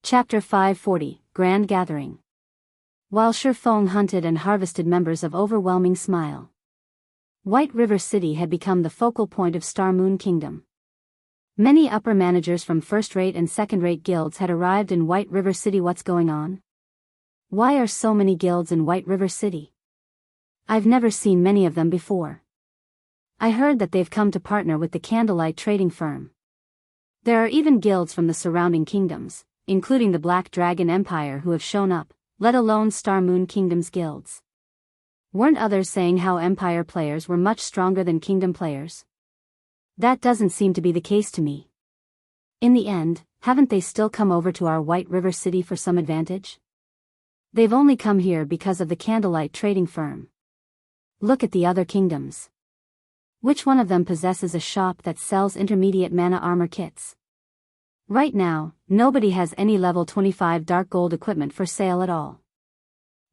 Chapter 540, Grand Gathering. While Shifeng hunted and harvested members of Overwhelming Smile, White River City had become the focal point of Star Moon Kingdom. Many upper managers from first-rate and second-rate guilds had arrived in White River City. What's going on? Why are so many guilds in White River City? I've never seen many of them before. I heard that they've come to partner with the Candlelight trading firm. There are even guilds from the surrounding kingdoms, including the Black Dragon Empire, who have shown up, let alone Star Moon Kingdom's guilds. Weren't others saying how Empire players were much stronger than Kingdom players? That doesn't seem to be the case to me. In the end, haven't they still come over to our White River City for some advantage? They've only come here because of the Candlelight trading firm. Look at the other kingdoms. Which one of them possesses a shop that sells intermediate mana armor kits? Right now, nobody has any level 25 dark gold equipment for sale at all.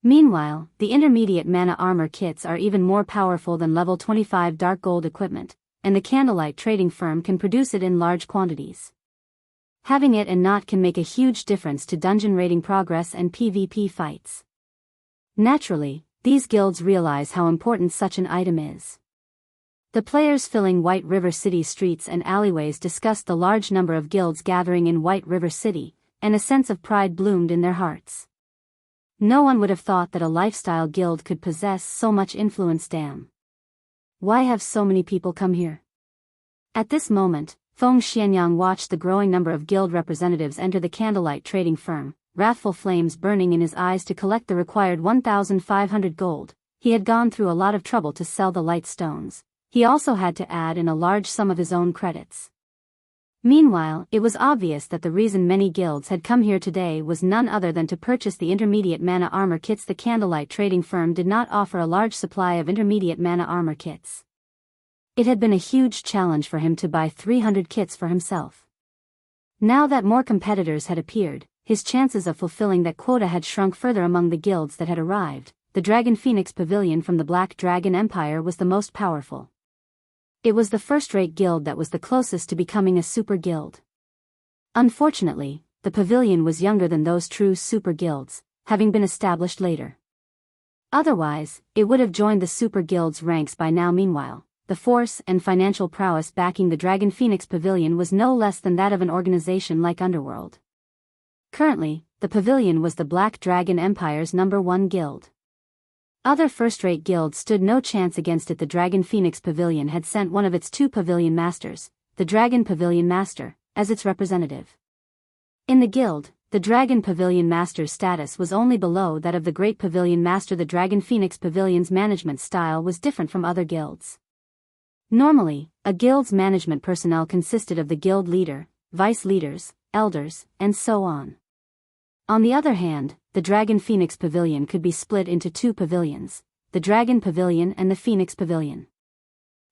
Meanwhile, the intermediate mana armor kits are even more powerful than level 25 dark gold equipment, and the Candlelight trading firm can produce it in large quantities. Having it and not can make a huge difference to dungeon raiding progress and PvP fights. Naturally, these guilds realize how important such an item is. The players filling White River City streets and alleyways discussed the large number of guilds gathering in White River City, and a sense of pride bloomed in their hearts. No one would have thought that a lifestyle guild could possess so much influence. Damn. Why have so many people come here? At this moment, Feng Xianyang watched the growing number of guild representatives enter the Candlelight trading firm, wrathful flames burning in his eyes to collect the required 1,500 gold. He had gone through a lot of trouble to sell the light stones. He also had to add in a large sum of his own credits. Meanwhile, it was obvious that the reason many guilds had come here today was none other than to purchase the intermediate mana armor kits. The Candlelight trading firm did not offer a large supply of intermediate mana armor kits. It had been a huge challenge for him to buy 300 kits for himself. Now that more competitors had appeared, his chances of fulfilling that quota had shrunk further. Among the guilds that had arrived, the Dragon Phoenix Pavilion from the Black Dragon Empire was the most powerful. It was the first-rate guild that was the closest to becoming a super guild. Unfortunately, the pavilion was younger than those true super guilds, having been established later. Otherwise, it would have joined the super guild's ranks by now. Meanwhile, the force and financial prowess backing the Dragon Phoenix Pavilion was no less than that of an organization like Underworld. Currently, the pavilion was the Black Dragon Empire's #1 guild. Other first-rate guilds stood no chance against it. The Dragon Phoenix Pavilion had sent one of its 2 pavilion masters, the Dragon Pavilion Master, as its representative. In the guild, the Dragon Pavilion Master's status was only below that of the Great Pavilion Master. The Dragon Phoenix Pavilion's management style was different from other guilds. Normally, a guild's management personnel consisted of the guild leader, vice leaders, elders, and so on. On the other hand, the Dragon Phoenix Pavilion could be split into 2 pavilions, the Dragon Pavilion and the Phoenix Pavilion.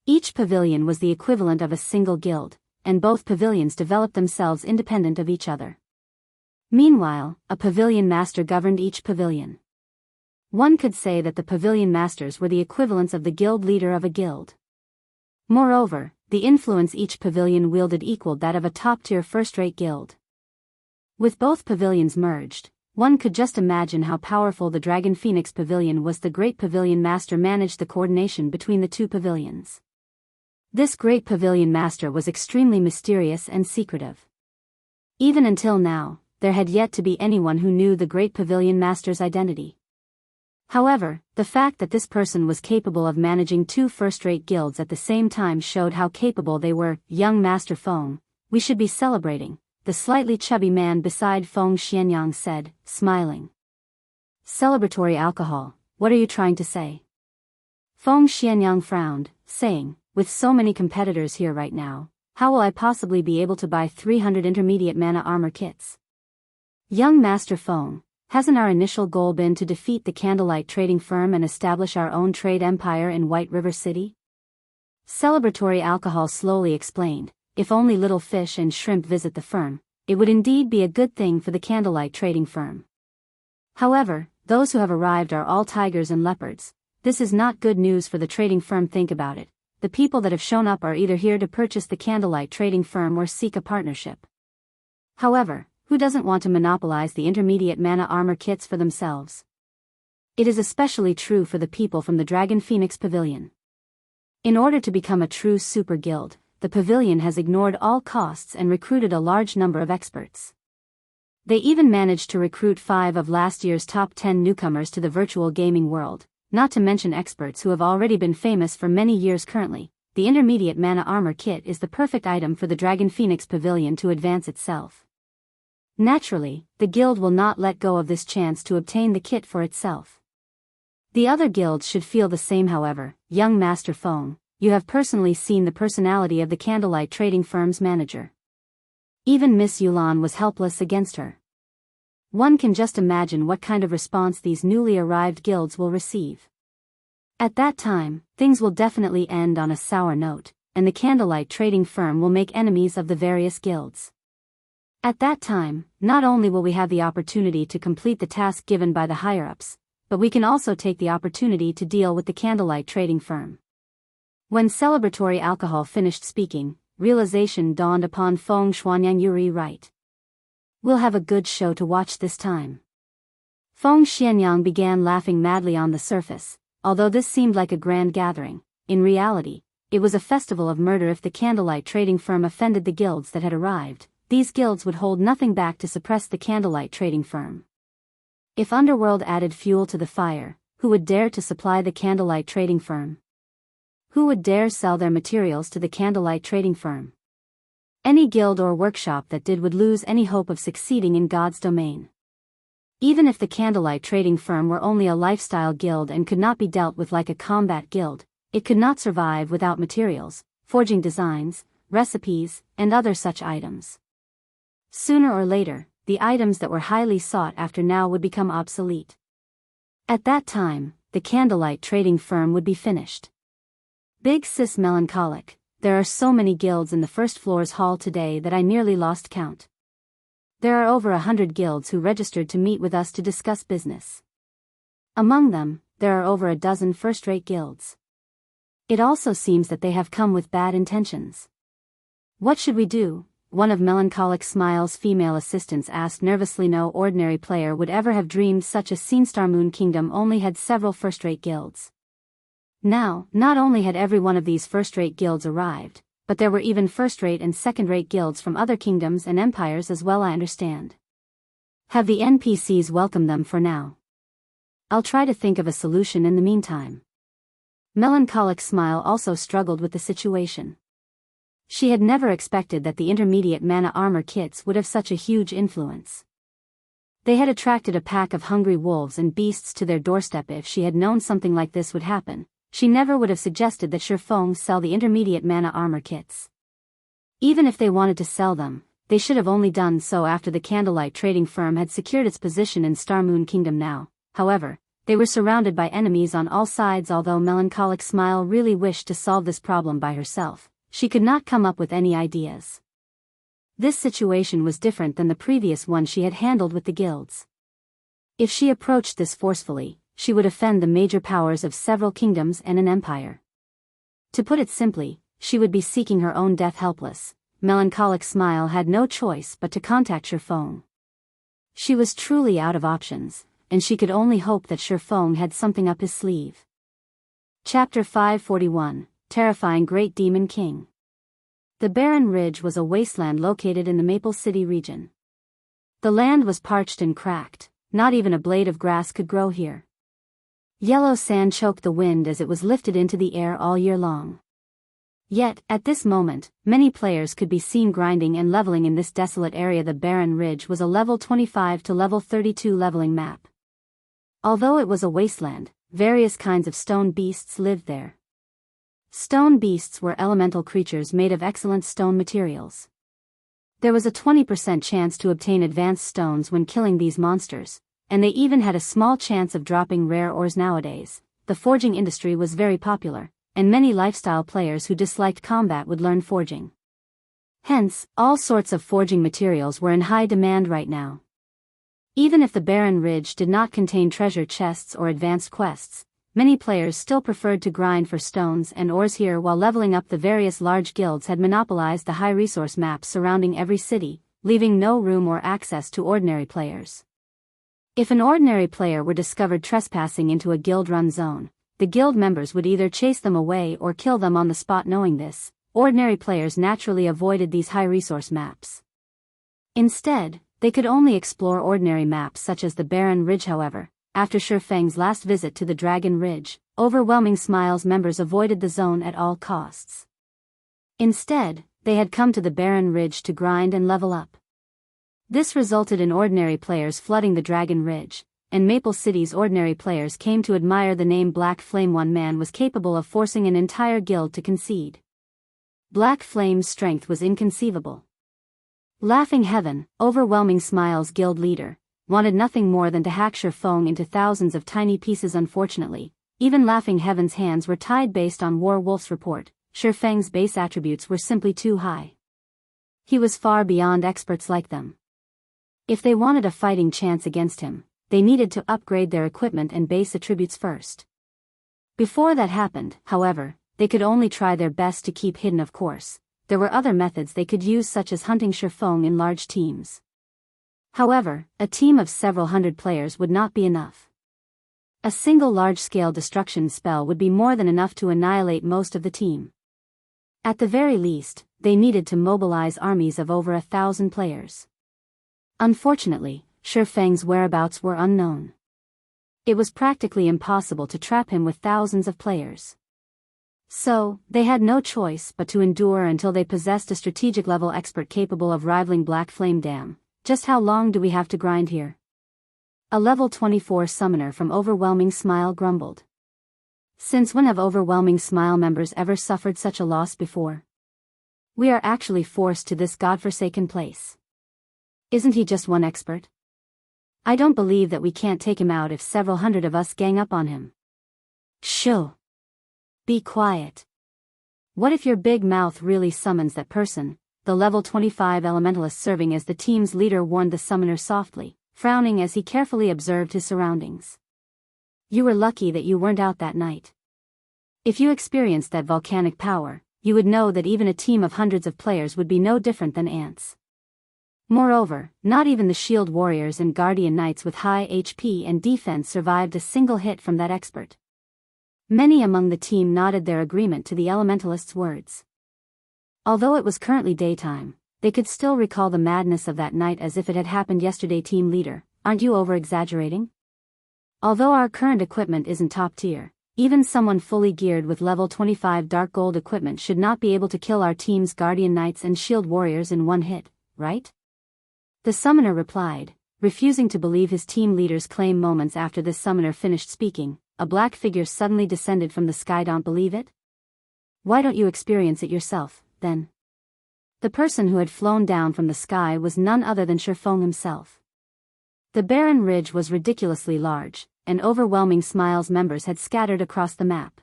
Each pavilion was the equivalent of a single guild, and both pavilions developed themselves independent of each other. Meanwhile, a pavilion master governed each pavilion. One could say that the pavilion masters were the equivalents of the guild leader of a guild. Moreover, the influence each pavilion wielded equaled that of a top-tier first-rate guild. With both pavilions merged, one could just imagine how powerful the Dragon Phoenix Pavilion was. The Great Pavilion Master managed the coordination between the 2 pavilions. This Great Pavilion Master was extremely mysterious and secretive. Even until now, there had yet to be anyone who knew the Great Pavilion Master's identity. However, the fact that this person was capable of managing 2 first-rate guilds at the same time showed how capable they were. Young Master Feng, we should be celebrating, the slightly chubby man beside Feng Xianyang said, smiling. Celebratory alcohol, what are you trying to say? Feng Xianyang frowned, saying, with so many competitors here right now, how will I possibly be able to buy 300 intermediate mana armor kits? Young Master Feng, hasn't our initial goal been to defeat the Candlelight trading firm and establish our own trade empire in White River City? Celebratory alcohol slowly explained. If only little fish and shrimp visit the firm, it would indeed be a good thing for the Candlelight trading firm. However, those who have arrived are all tigers and leopards. This is not good news for the trading firm. Think about it. The people that have shown up are either here to purchase the Candlelight trading firm or seek a partnership. However, who doesn't want to monopolize the intermediate mana armor kits for themselves? It is especially true for the people from the Dragon Phoenix Pavilion. In order to become a true super guild, the pavilion has ignored all costs and recruited a large number of experts. They even managed to recruit 5 of last year's top 10 newcomers to the virtual gaming world, not to mention experts who have already been famous for many years currently. The intermediate mana armor kit is the perfect item for the Dragon Phoenix Pavilion to advance itself. Naturally, the guild will not let go of this chance to obtain the kit for itself. The other guilds should feel the same. However, young Master Feng, you have personally seen the personality of the candlelight trading firm's manager. Even Miss Yulan was helpless against her. One can just imagine what kind of response these newly arrived guilds will receive. At that time, things will definitely end on a sour note, and the candlelight trading firm will make enemies of the various guilds. At that time, not only will we have the opportunity to complete the task given by the higher-ups, but we can also take the opportunity to deal with the candlelight trading firm. When celebratory alcohol finished speaking, realization dawned upon Feng Xuanyang Yuri. Right. We'll have a good show to watch this time. Feng Xianyang began laughing madly on the surface. Although this seemed like a grand gathering, in reality, it was a festival of murder. If the candlelight trading firm offended the guilds that had arrived, these guilds would hold nothing back to suppress the candlelight trading firm. If Underworld added fuel to the fire, who would dare to supply the candlelight trading firm? Who would dare sell their materials to the candlelight trading firm? Any guild or workshop that did would lose any hope of succeeding in God's domain. Even if the candlelight trading firm were only a lifestyle guild and could not be dealt with like a combat guild, it could not survive without materials, forging designs, recipes, and other such items. Sooner or later, the items that were highly sought after now would become obsolete. At that time, the candlelight trading firm would be finished. Big Sis melancholic, there are so many guilds in the first floor's hall today that I nearly lost count. There are over 100 guilds who registered to meet with us to discuss business. Among them, there are over a dozen first-rate guilds. It also seems that they have come with bad intentions. What should we do? One of Melancholic Smile's female assistants asked nervously. No ordinary player would ever have dreamed such a scene. Star Moon Kingdom only had several first-rate guilds. Now, not only had every one of these first-rate guilds arrived, but there were even first-rate and second-rate guilds from other kingdoms and empires as well. I understand. Have the NPCs welcomed them for now? I'll try to think of a solution in the meantime. Melancholic Smile also struggled with the situation. She had never expected that the intermediate mana armor kits would have such a huge influence. They had attracted a pack of hungry wolves and beasts to their doorstep. If she had known something like this would happen, she never would have suggested that Shifeng sell the intermediate mana armor kits. Even if they wanted to sell them, they should have only done so after the candlelight trading firm had secured its position in Star Moon Kingdom. Now, however, they were surrounded by enemies on all sides. Although Melancholic Smile really wished to solve this problem by herself, she could not come up with any ideas. This situation was different than the previous one she had handled with the guilds. If she approached this forcefully, she would offend the major powers of several kingdoms and an empire. To put it simply, she would be seeking her own death. Helpless, Melancholic Smile had no choice but to contact Shifeng. She was truly out of options, and she could only hope that Shifeng had something up his sleeve. Chapter 541, Terrifying Great Demon King. The Barren Ridge was a wasteland located in the Maple City region. The land was parched and cracked, not even a blade of grass could grow here. Yellow sand choked the wind as it was lifted into the air all year long. Yet, at this moment, many players could be seen grinding and leveling in this desolate area. The Barren Ridge was a level 25 to level 32 leveling map. Although it was a wasteland, various kinds of stone beasts lived there. Stone beasts were elemental creatures made of excellent stone materials. There was a 20% chance to obtain advanced stones when killing these monsters, and they even had a small chance of dropping rare ores. Nowadays, the forging industry was very popular, and many lifestyle players who disliked combat would learn forging. Hence, all sorts of forging materials were in high demand right now. Even if the Barren Ridge did not contain treasure chests or advanced quests, many players still preferred to grind for stones and ores here while leveling up. The various large guilds had monopolized the high resource maps surrounding every city, leaving no room or access to ordinary players. If an ordinary player were discovered trespassing into a guild-run zone, the guild members would either chase them away or kill them on the spot. Knowing this, ordinary players naturally avoided these high-resource maps. Instead, they could only explore ordinary maps such as the Barren Ridge. However, after Shifeng's last visit to the Dragon Ridge, Overwhelming Smiles members avoided the zone at all costs. Instead, they had come to the Barren Ridge to grind and level up. This resulted in ordinary players flooding the Dragon Ridge, and Maple City's ordinary players came to admire the name Black Flame. One man was capable of forcing an entire guild to concede. Black Flame's strength was inconceivable. Laughing Heaven, Overwhelming Smiles guild leader, wanted nothing more than to hack Shifeng into thousands of tiny pieces. Unfortunately, even Laughing Heaven's hands were tied. Based on War Wolf's report, Shifeng's base attributes were simply too high. He was far beyond experts like them. If they wanted a fighting chance against him, they needed to upgrade their equipment and base attributes first. Before that happened, however, they could only try their best to keep hidden. Of course, there were other methods they could use, such as hunting Shifeng in large teams. However, a team of several hundred players would not be enough. A single large-scale destruction spell would be more than enough to annihilate most of the team. At the very least, they needed to mobilize armies of over 1,000 players. Unfortunately, Shifeng's whereabouts were unknown. It was practically impossible to trap him with thousands of players. So, they had no choice but to endure until they possessed a strategic-level expert capable of rivaling Black Flame. Damn, just how long do we have to grind here? A level 24 summoner from Overwhelming Smile grumbled. Since when have Overwhelming Smile members ever suffered such a loss before? We are actually forced to this godforsaken place. Isn't he just one expert? I don't believe that we can't take him out if several hundred of us gang up on him. Shoo! Be quiet. What if your big mouth really summons that person? The level 25 elementalist serving as the team's leader warned the summoner softly, frowning as he carefully observed his surroundings. You were lucky that you weren't out that night. If you experienced that volcanic power, you would know that even a team of hundreds of players would be no different than ants. Moreover, not even the shield warriors and guardian knights with high HP and defense survived a single hit from that expert. Many among the team nodded their agreement to the elementalist's words. Although it was currently daytime, they could still recall the madness of that night as if it had happened yesterday. Team leader, aren't you over-exaggerating? Although our current equipment isn't top tier, even someone fully geared with level 25 dark gold equipment should not be able to kill our team's guardian knights and shield warriors in one hit, right? The summoner replied, refusing to believe his team leader's claim. Moments after this summoner finished speaking, a black figure suddenly descended from the sky. Don't believe it? Why don't you experience it yourself, then? The person who had flown down from the sky was none other than Shifeng himself. The barren ridge was ridiculously large, and Overwhelming Smiles members had scattered across the map.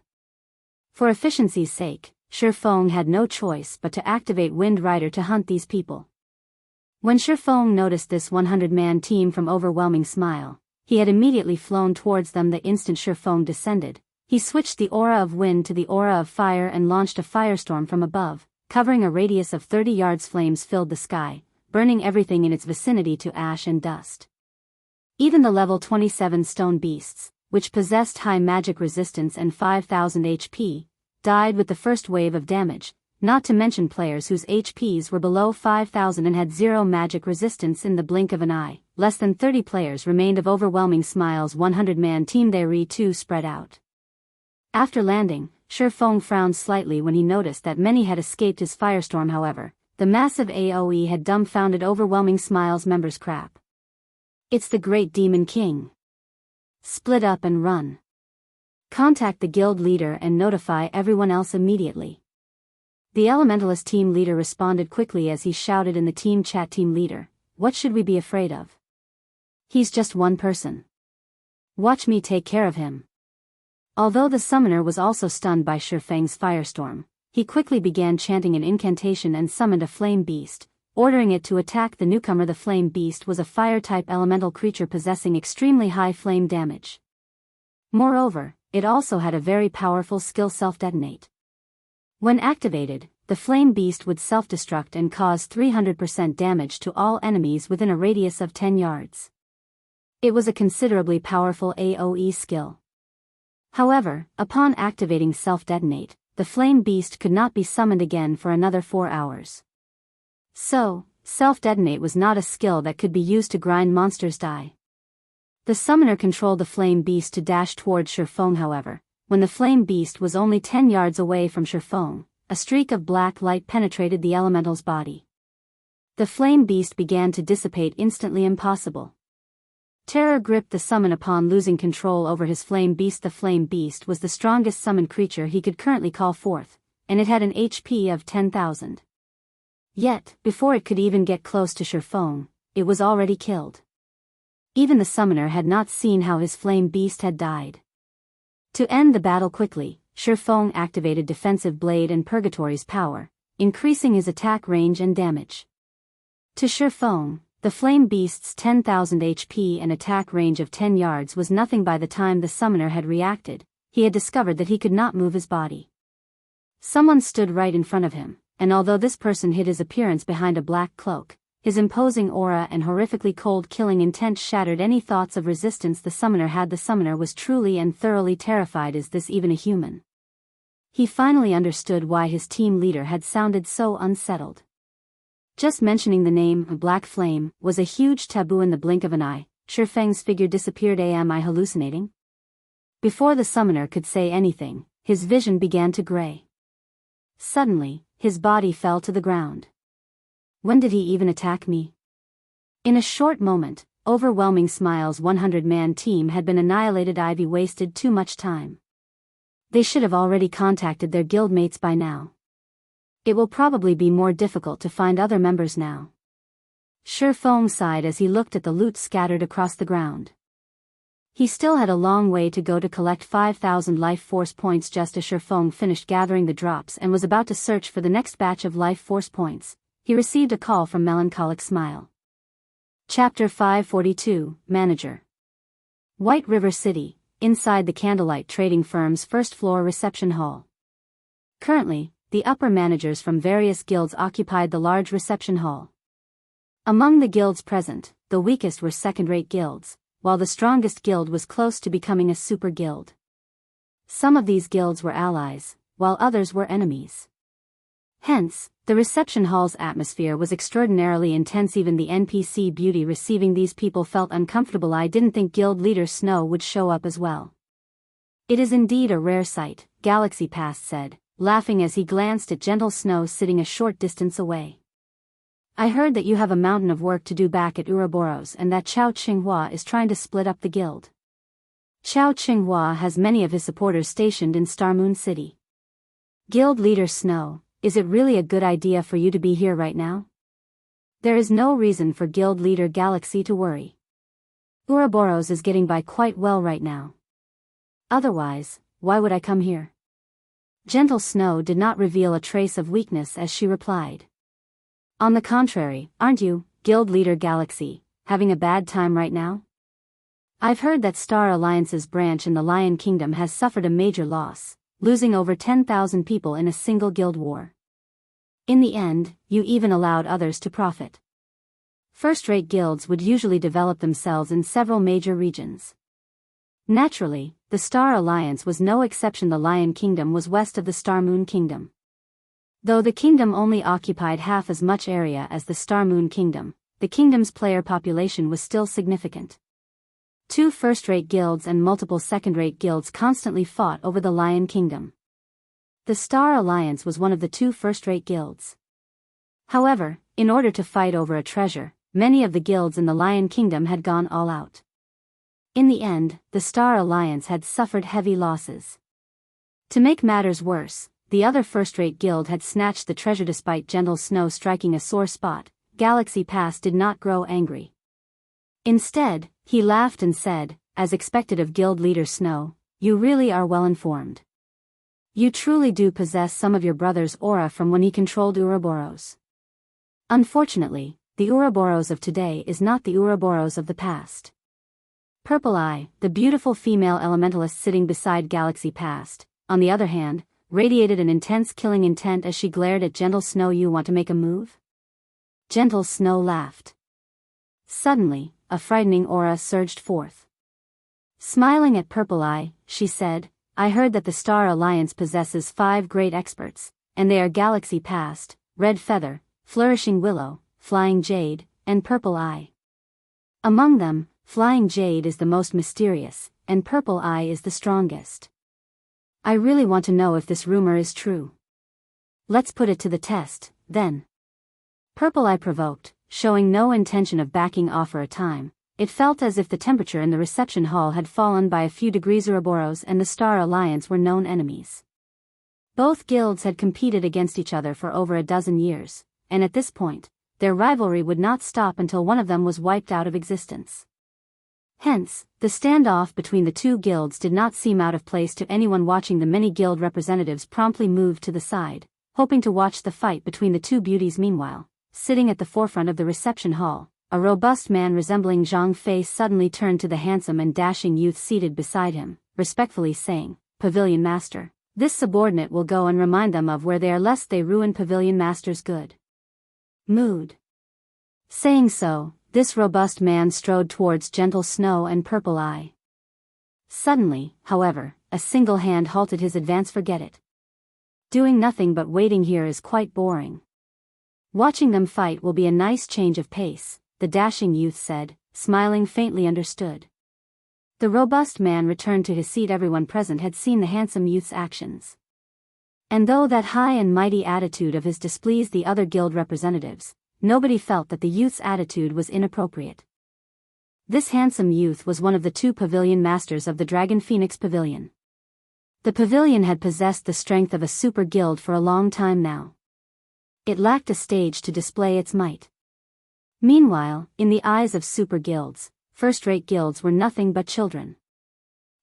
For efficiency's sake, Shifeng had no choice but to activate Wind Rider to hunt these people. When Shifeng noticed this 100-man team from Overwhelming Smile, he had immediately flown towards them. The instant Shifeng descended, he switched the aura of wind to the aura of fire and launched a firestorm from above, covering a radius of 30 yards. Flames filled the sky, burning everything in its vicinity to ash and dust. Even the level 27 stone beasts, which possessed high magic resistance and 5,000 HP, died with the first wave of damage, not to mention players whose HPs were below 5,000 and had zero magic resistance. In the blink of an eye, less than 30 players remained of Overwhelming Smile's 100-man team. They too spread out. After landing, Shifeng frowned slightly when he noticed that many had escaped his firestorm. However, the massive AoE had dumbfounded Overwhelming Smile's members. Crap. It's the Great Demon King. Split up and run. Contact the guild leader and notify everyone else immediately. The Elementalist team leader responded quickly as he shouted in the team chat. Team leader, what should we be afraid of? He's just one person. Watch me take care of him. Although the summoner was also stunned by Shifeng's firestorm, he quickly began chanting an incantation and summoned a flame beast, ordering it to attack the newcomer. The flame beast was a fire-type elemental creature possessing extremely high flame damage. Moreover, it also had a very powerful skill: self-detonate. When activated, the flame beast would self-destruct and cause 300% damage to all enemies within a radius of 10 yards. It was a considerably powerful AoE skill. However, upon activating self-detonate, the flame beast could not be summoned again for another 4 hours. So, self-detonate was not a skill that could be used to grind monsters die. The summoner controlled the flame beast to dash towards Shifeng. However, when the flame beast was only 10 yards away from Shifeng, a streak of black light penetrated the elemental's body. The flame beast began to dissipate instantly. Impossible. Terror gripped the summon upon losing control over his flame beast. The flame beast was the strongest summoned creature he could currently call forth, and it had an HP of 10,000. Yet, before it could even get close to Shifeng, it was already killed. Even the summoner had not seen how his flame beast had died. To end the battle quickly, Shifeng activated Defensive Blade and Purgatory's power, increasing his attack range and damage. To Shifeng, the flame beast's 10,000 HP and attack range of 10 yards was nothing. By the time the summoner had reacted, he had discovered that he could not move his body. Someone stood right in front of him, and although this person hid his appearance behind a black cloak, his imposing aura and horrifically cold killing intent shattered any thoughts of resistance the summoner had. The summoner was truly and thoroughly terrified. Is this even a human? He finally understood why his team leader had sounded so unsettled. Just mentioning the name, Black Flame, was a huge taboo. In the blink of an eye, Shifeng's figure disappeared. Am I hallucinating? Before the summoner could say anything, his vision began to gray. Suddenly, his body fell to the ground. When did he even attack me? In a short moment, Overwhelming Smile's 100-man team had been annihilated. Ivy wasted too much time. They should have already contacted their guildmates by now. It will probably be more difficult to find other members now. Shifeng sighed as he looked at the loot scattered across the ground. He still had a long way to go to collect 5,000 life force points. Just as Shifeng finished gathering the drops and was about to search for the next batch of life force points, he received a call from Melancholic Smile. Chapter 542, Manager. White River City, inside the Candlelight Trading Firm's first-floor reception hall. Currently, the upper managers from various guilds occupied the large reception hall. Among the guilds present, the weakest were second-rate guilds, while the strongest guild was close to becoming a super guild. Some of these guilds were allies, while others were enemies. Hence, the reception hall's atmosphere was extraordinarily intense. Even the NPC beauty receiving these people felt uncomfortable. I didn't think guild leader Snow would show up as well. It is indeed a rare sight, Galaxy Past said, laughing as he glanced at Gentle Snow sitting a short distance away. I heard that you have a mountain of work to do back at Ouroboros and that Chao Qinghua is trying to split up the guild. Chao Qinghua has many of his supporters stationed in Starmoon City. Guild leader Snow, is it really a good idea for you to be here right now? There is no reason for guild leader Galaxy to worry. Ouroboros is getting by quite well right now. Otherwise, why would I come here? Gentle Snow did not reveal a trace of weakness as she replied. On the contrary, aren't you, Guild Leader Galaxy, having a bad time right now? I've heard that Star Alliance's branch in the Lion Kingdom has suffered a major loss, losing over 10,000 people in a single guild war. In the end, you even allowed others to profit. First-rate guilds would usually develop themselves in several major regions. Naturally, the Star Alliance was no exception. The Lion Kingdom was west of the Starmoon Kingdom. Though the kingdom only occupied half as much area as the Starmoon Kingdom, the kingdom's player population was still significant. 2 first-rate guilds and multiple second-rate guilds constantly fought over the Lion Kingdom. The Star Alliance was one of the 2 first-rate guilds. However, in order to fight over a treasure, many of the guilds in the Lion Kingdom had gone all out. In the end, the Star Alliance had suffered heavy losses. To make matters worse, the other first-rate guild had snatched the treasure. Despite Gentle Snow striking a sore spot, Galaxy Pass did not grow angry. Instead, he laughed and said, as expected of guild leader Snow, you really are well informed. You truly do possess some of your brother's aura from when he controlled Ouroboros. Unfortunately, the Ouroboros of today is not the Ouroboros of the past. Purple Eye, the beautiful female elementalist sitting beside Galaxy Past, on the other hand, radiated an intense killing intent as she glared at Gentle Snow. "You want to make a move?" Gentle Snow laughed. Suddenly, a frightening aura surged forth. Smiling at Purple Eye, she said, "I heard that the Star Alliance possesses 5 great experts, and they are Galaxy Past, Red Feather, Flourishing Willow, Flying Jade, and Purple Eye. Among them, Flying Jade is the most mysterious, and Purple Eye is the strongest. I really want to know if this rumor is true. Let's put it to the test, then." Purple Eye provoked, showing no intention of backing off for a time. It felt as if the temperature in the reception hall had fallen by a few degrees. Ouroboros and the Star Alliance were known enemies. Both guilds had competed against each other for over a dozen years, and at this point, their rivalry would not stop until one of them was wiped out of existence. Hence, the standoff between the two guilds did not seem out of place to anyone watching. The many guild representatives promptly moved to the side, hoping to watch the fight between the two beauties. Meanwhile, sitting at the forefront of the reception hall, a robust man resembling Zhang Fei suddenly turned to the handsome and dashing youth seated beside him, respectfully saying, "Pavilion Master, this subordinate will go and remind them of where they are lest they ruin Pavilion Master's good mood." Saying so, this robust man strode towards Gentle Snow and Purple Eye. Suddenly, however, a single hand halted his advance. "Forget it. Doing nothing but waiting here is quite boring. Watching them fight will be a nice change of pace," the dashing youth said, smiling faintly. "Understood." The robust man returned to his seat. Everyone present had seen the handsome youth's actions. And though that high and mighty attitude of his displeased the other guild representatives, nobody felt that the youth's attitude was inappropriate. This handsome youth was one of the 2 pavilion masters of the Dragon Phoenix Pavilion. The pavilion had possessed the strength of a super guild for a long time now. It lacked a stage to display its might. Meanwhile, in the eyes of super guilds, first-rate guilds were nothing but children.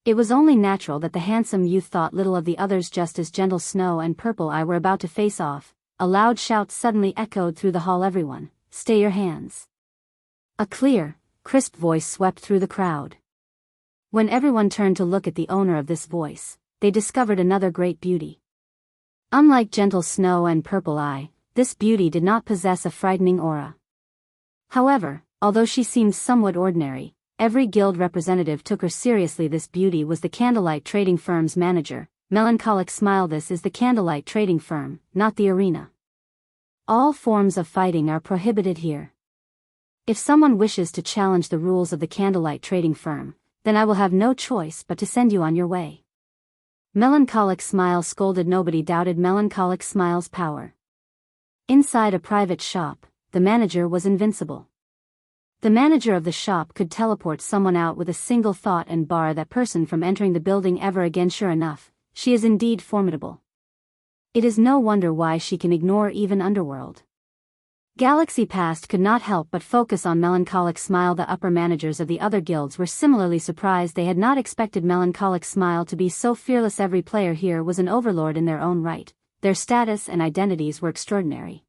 It was only natural that the handsome youth thought little of the others. Just as Gentle Snow and Purple Eye were about to face off, a loud shout suddenly echoed through the hall. "Everyone, stay your hands." A clear, crisp voice swept through the crowd. When everyone turned to look at the owner of this voice, they discovered another great beauty. Unlike Gentle Snow and Purple Eye, this beauty did not possess a frightening aura. However, although she seemed somewhat ordinary, every guild representative took her seriously. This beauty was the Candlelight Trading Firm's manager, Melancholic Smile. "This is the Candlelight Trading Firm, not the arena. All forms of fighting are prohibited here. If someone wishes to challenge the rules of the Candlelight Trading Firm, then I will have no choice but to send you on your way." Melancholic Smile scolded. Nobody doubted Melancholic Smile's power. Inside a private shop, the manager was invincible. The manager of the shop could teleport someone out with a single thought and bar that person from entering the building ever again. Sure enough, she is indeed formidable. It is no wonder why she can ignore even Underworld. Galaxy Past could not help but focus on Melancholic Smile. The upper managers of the other guilds were similarly surprised. They had not expected Melancholic Smile to be so fearless. Every player here was an overlord in their own right. Their status and identities were extraordinary.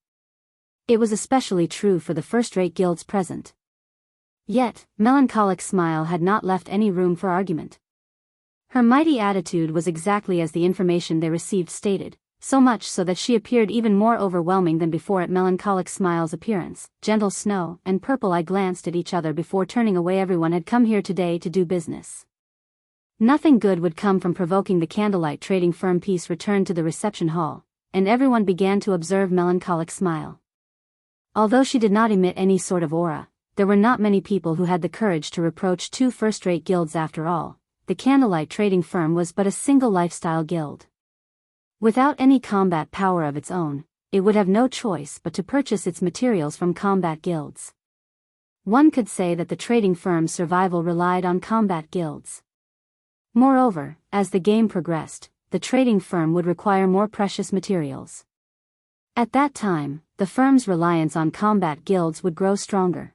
It was especially true for the first-rate guilds present. Yet, Melancholic Smile had not left any room for argument. Her mighty attitude was exactly as the information they received stated, so much so that she appeared even more overwhelming than before. At Melancholic Smile's appearance, Gentle Snow and Purple Eye glanced at each other before turning away. Everyone had come here today to do business. Nothing good would come from provoking the Candlelight Trading Firm. Peace returned to the reception hall, and everyone began to observe Melancholic Smile. Although she did not emit any sort of aura, there were not many people who had the courage to reproach 2 first-rate guilds. After all, the Candlelight Trading Firm was but a single lifestyle guild. Without any combat power of its own, it would have no choice but to purchase its materials from combat guilds. One could say that the trading firm's survival relied on combat guilds. Moreover, as the game progressed, the trading firm would require more precious materials. At that time, the firm's reliance on combat guilds would grow stronger.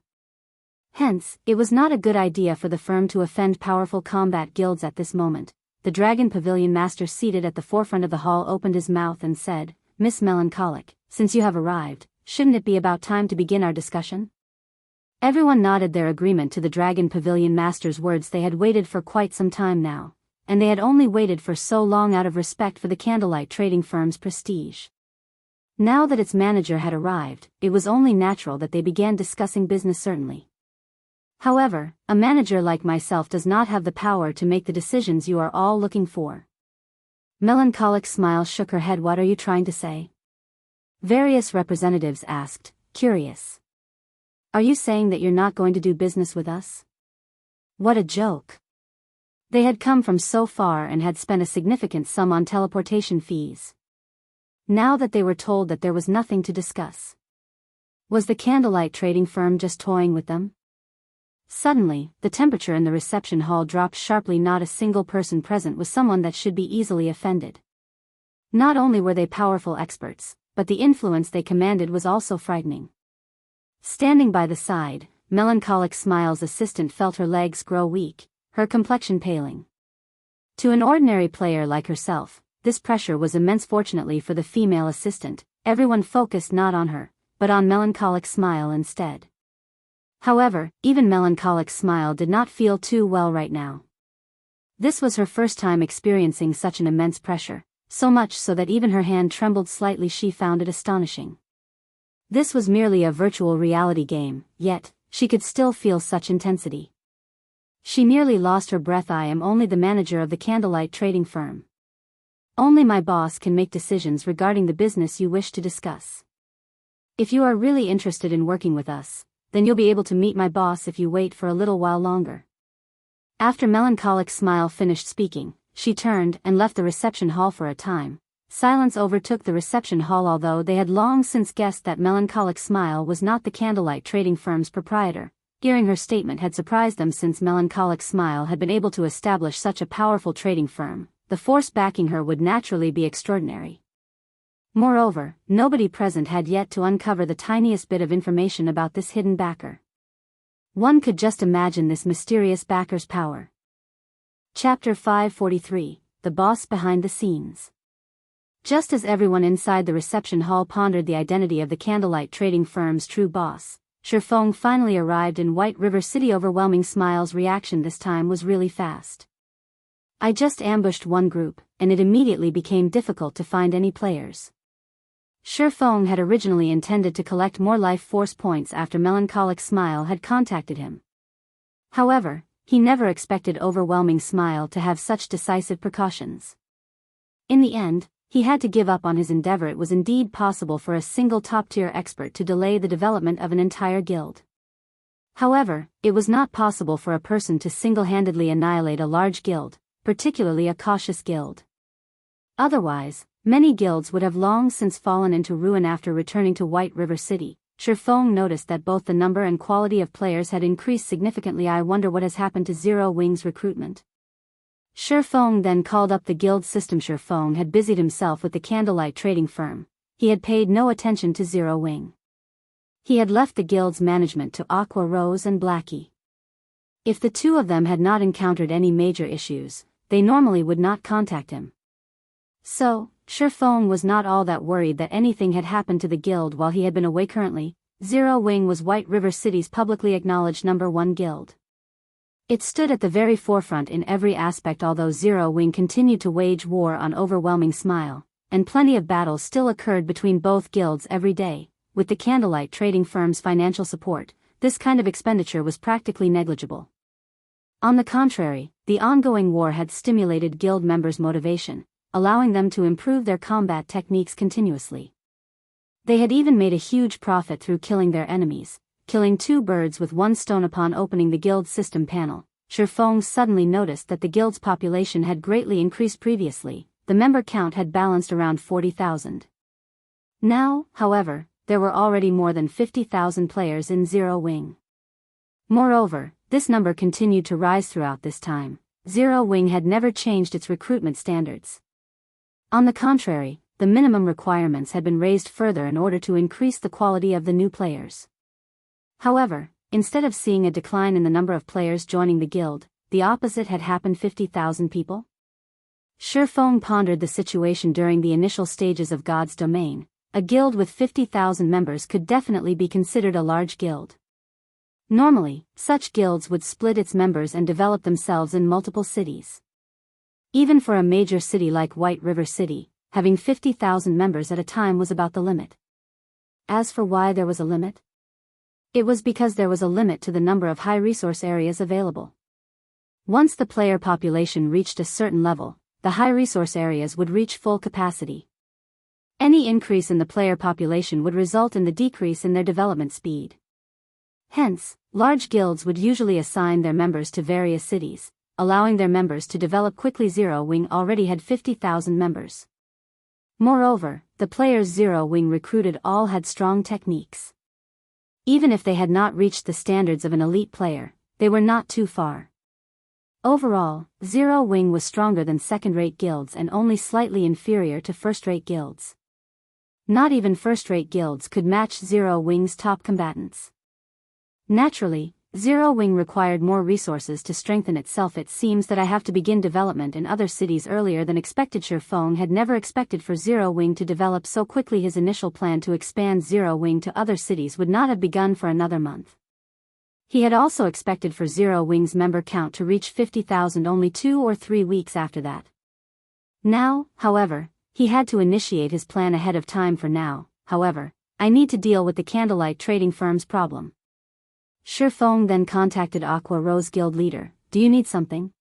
Hence, it was not a good idea for the firm to offend powerful combat guilds at this moment. The Dragon Pavilion Master seated at the forefront of the hall opened his mouth and said, "Miss Melancholic, since you have arrived, shouldn't it be about time to begin our discussion?" Everyone nodded their agreement to the Dragon Pavilion Master's words. They had waited for quite some time now, and they had only waited for so long out of respect for the candlelight trading firm's prestige. Now that its manager had arrived, it was only natural that they began discussing business certainly. However, a manager like myself does not have the power to make the decisions you are all looking for. Melancholic Smile shook her head. What are you trying to say? Various representatives asked, curious. Are you saying that you're not going to do business with us? What a joke. They had come from so far and had spent a significant sum on teleportation fees. Now that they were told that there was nothing to discuss. Was the candlelight trading firm just toying with them? Suddenly, the temperature in the reception hall dropped sharply. Not a single person present was someone that should be easily offended. Not only were they powerful experts, but the influence they commanded was also frightening. Standing by the side, Melancholic Smile's assistant felt her legs grow weak, her complexion paling. To an ordinary player like herself, this pressure was immense. Fortunately for the female assistant, everyone focused not on her, but on Melancholic Smile instead. However, even Melancholic Smile did not feel too well right now. This was her first time experiencing such an immense pressure, so much so that even her hand trembled slightly. She found it astonishing. This was merely a virtual reality game, yet, she could still feel such intensity. She nearly lost her breath. I am only the manager of the candlelight trading firm. Only my boss can make decisions regarding the business you wish to discuss. If you are really interested in working with us, then you'll be able to meet my boss if you wait for a little while longer. After Melancholic Smile finished speaking, she turned and left the reception hall for a time. Silence overtook the reception hall. Although they had long since guessed that Melancholic Smile was not the candlelight trading firm's proprietor, hearing her statement had surprised them. Since Melancholic Smile had been able to establish such a powerful trading firm, the force backing her would naturally be extraordinary. Moreover, nobody present had yet to uncover the tiniest bit of information about this hidden backer. One could just imagine this mysterious backer's power. Chapter 543, The Boss Behind the Scenes. Just as everyone inside the reception hall pondered the identity of the candlelight trading firm's true boss, Shifeng finally arrived in White River City. Overwhelming Smile's reaction this time was really fast. I just ambushed one group, and it immediately became difficult to find any players. Shifeng had originally intended to collect more life force points after Melancholic Smile had contacted him. However, he never expected Overwhelming Smile to have such decisive precautions. In the end, he had to give up on his endeavor. It was indeed possible for a single top-tier expert to delay the development of an entire guild. However, it was not possible for a person to single-handedly annihilate a large guild, particularly a cautious guild. Otherwise, many guilds would have long since fallen into ruin. After returning to White River City, Shifeng noticed that both the number and quality of players had increased significantly. I wonder what has happened to Zero Wing's recruitment. Shifeng then called up the guild system. Shifeng had busied himself with the candlelight trading firm. He had paid no attention to Zero Wing. He had left the guild's management to Aqua Rose and Blackie. If the two of them had not encountered any major issues, they normally would not contact him. So, Shifeng was not all that worried that anything had happened to the guild while he had been away. Currently, Zero Wing was White River City's publicly acknowledged #1 guild. It stood at the very forefront in every aspect. Although Zero Wing continued to wage war on Overwhelming Smile, and plenty of battles still occurred between both guilds every day, with the candlelight trading firm's financial support, this kind of expenditure was practically negligible. On the contrary, the ongoing war had stimulated guild members' motivation, allowing them to improve their combat techniques continuously. They had even made a huge profit through killing their enemies, killing two birds with one stone. Upon opening the guild system panel, Shifeng suddenly noticed that the guild's population had greatly increased. Previously, the member count had balanced around 40,000. Now, however, there were already more than 50,000 players in Zero Wing. Moreover, this number continued to rise throughout this time. Zero Wing had never changed its recruitment standards. On the contrary, the minimum requirements had been raised further in order to increase the quality of the new players. However, instead of seeing a decline in the number of players joining the guild, the opposite had happened. 50,000 people? Shifeng pondered the situation. During the initial stages of God's Domain, a guild with 50,000 members could definitely be considered a large guild. Normally, such guilds would split its members and develop themselves in multiple cities. Even for a major city like White River City, having 50,000 members at a time was about the limit. As for why there was a limit, it was because there was a limit to the number of high-resource areas available. Once the player population reached a certain level, the high-resource areas would reach full capacity. Any increase in the player population would result in the decrease in their development speed. Hence, large guilds would usually assign their members to various cities, allowing their members to develop quickly. Zero Wing already had 50,000 members. Moreover, the players Zero Wing recruited all had strong techniques. Even if they had not reached the standards of an elite player, they were not too far. Overall, Zero Wing was stronger than second-rate guilds and only slightly inferior to first-rate guilds. Not even first-rate guilds could match Zero Wing's top combatants. Naturally, Zero Wing required more resources to strengthen itself. It seems that I have to begin development in other cities earlier than expected. Shifeng had never expected for Zero Wing to develop so quickly. His initial plan to expand Zero Wing to other cities would not have begun for another month. He had also expected for Zero Wing's member count to reach 50,000 only 2 or 3 weeks after that. Now, however, he had to initiate his plan ahead of time. For now, however, I need to deal with the candlelight trading firm's problem. Shifeng then contacted Aqua Rose guild leader. Do you need something?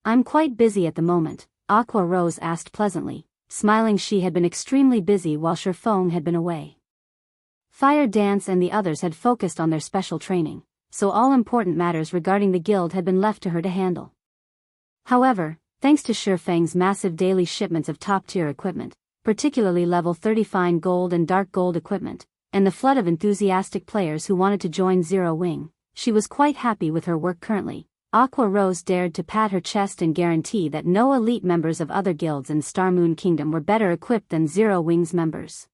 I'm quite busy at the moment, Aqua Rose asked pleasantly, smiling. She had been extremely busy while Shifeng had been away. Fire Dance and the others had focused on their special training, so all important matters regarding the guild had been left to her to handle. However, thanks to Shifeng's massive daily shipments of top-tier equipment, particularly level 30 fine gold and dark gold equipment, and the flood of enthusiastic players who wanted to join Zero Wing, she was quite happy with her work currently. Aqua Rose dared to pat her chest and guarantee that no elite members of other guilds in Star Moon Kingdom were better equipped than Zero Wing's members.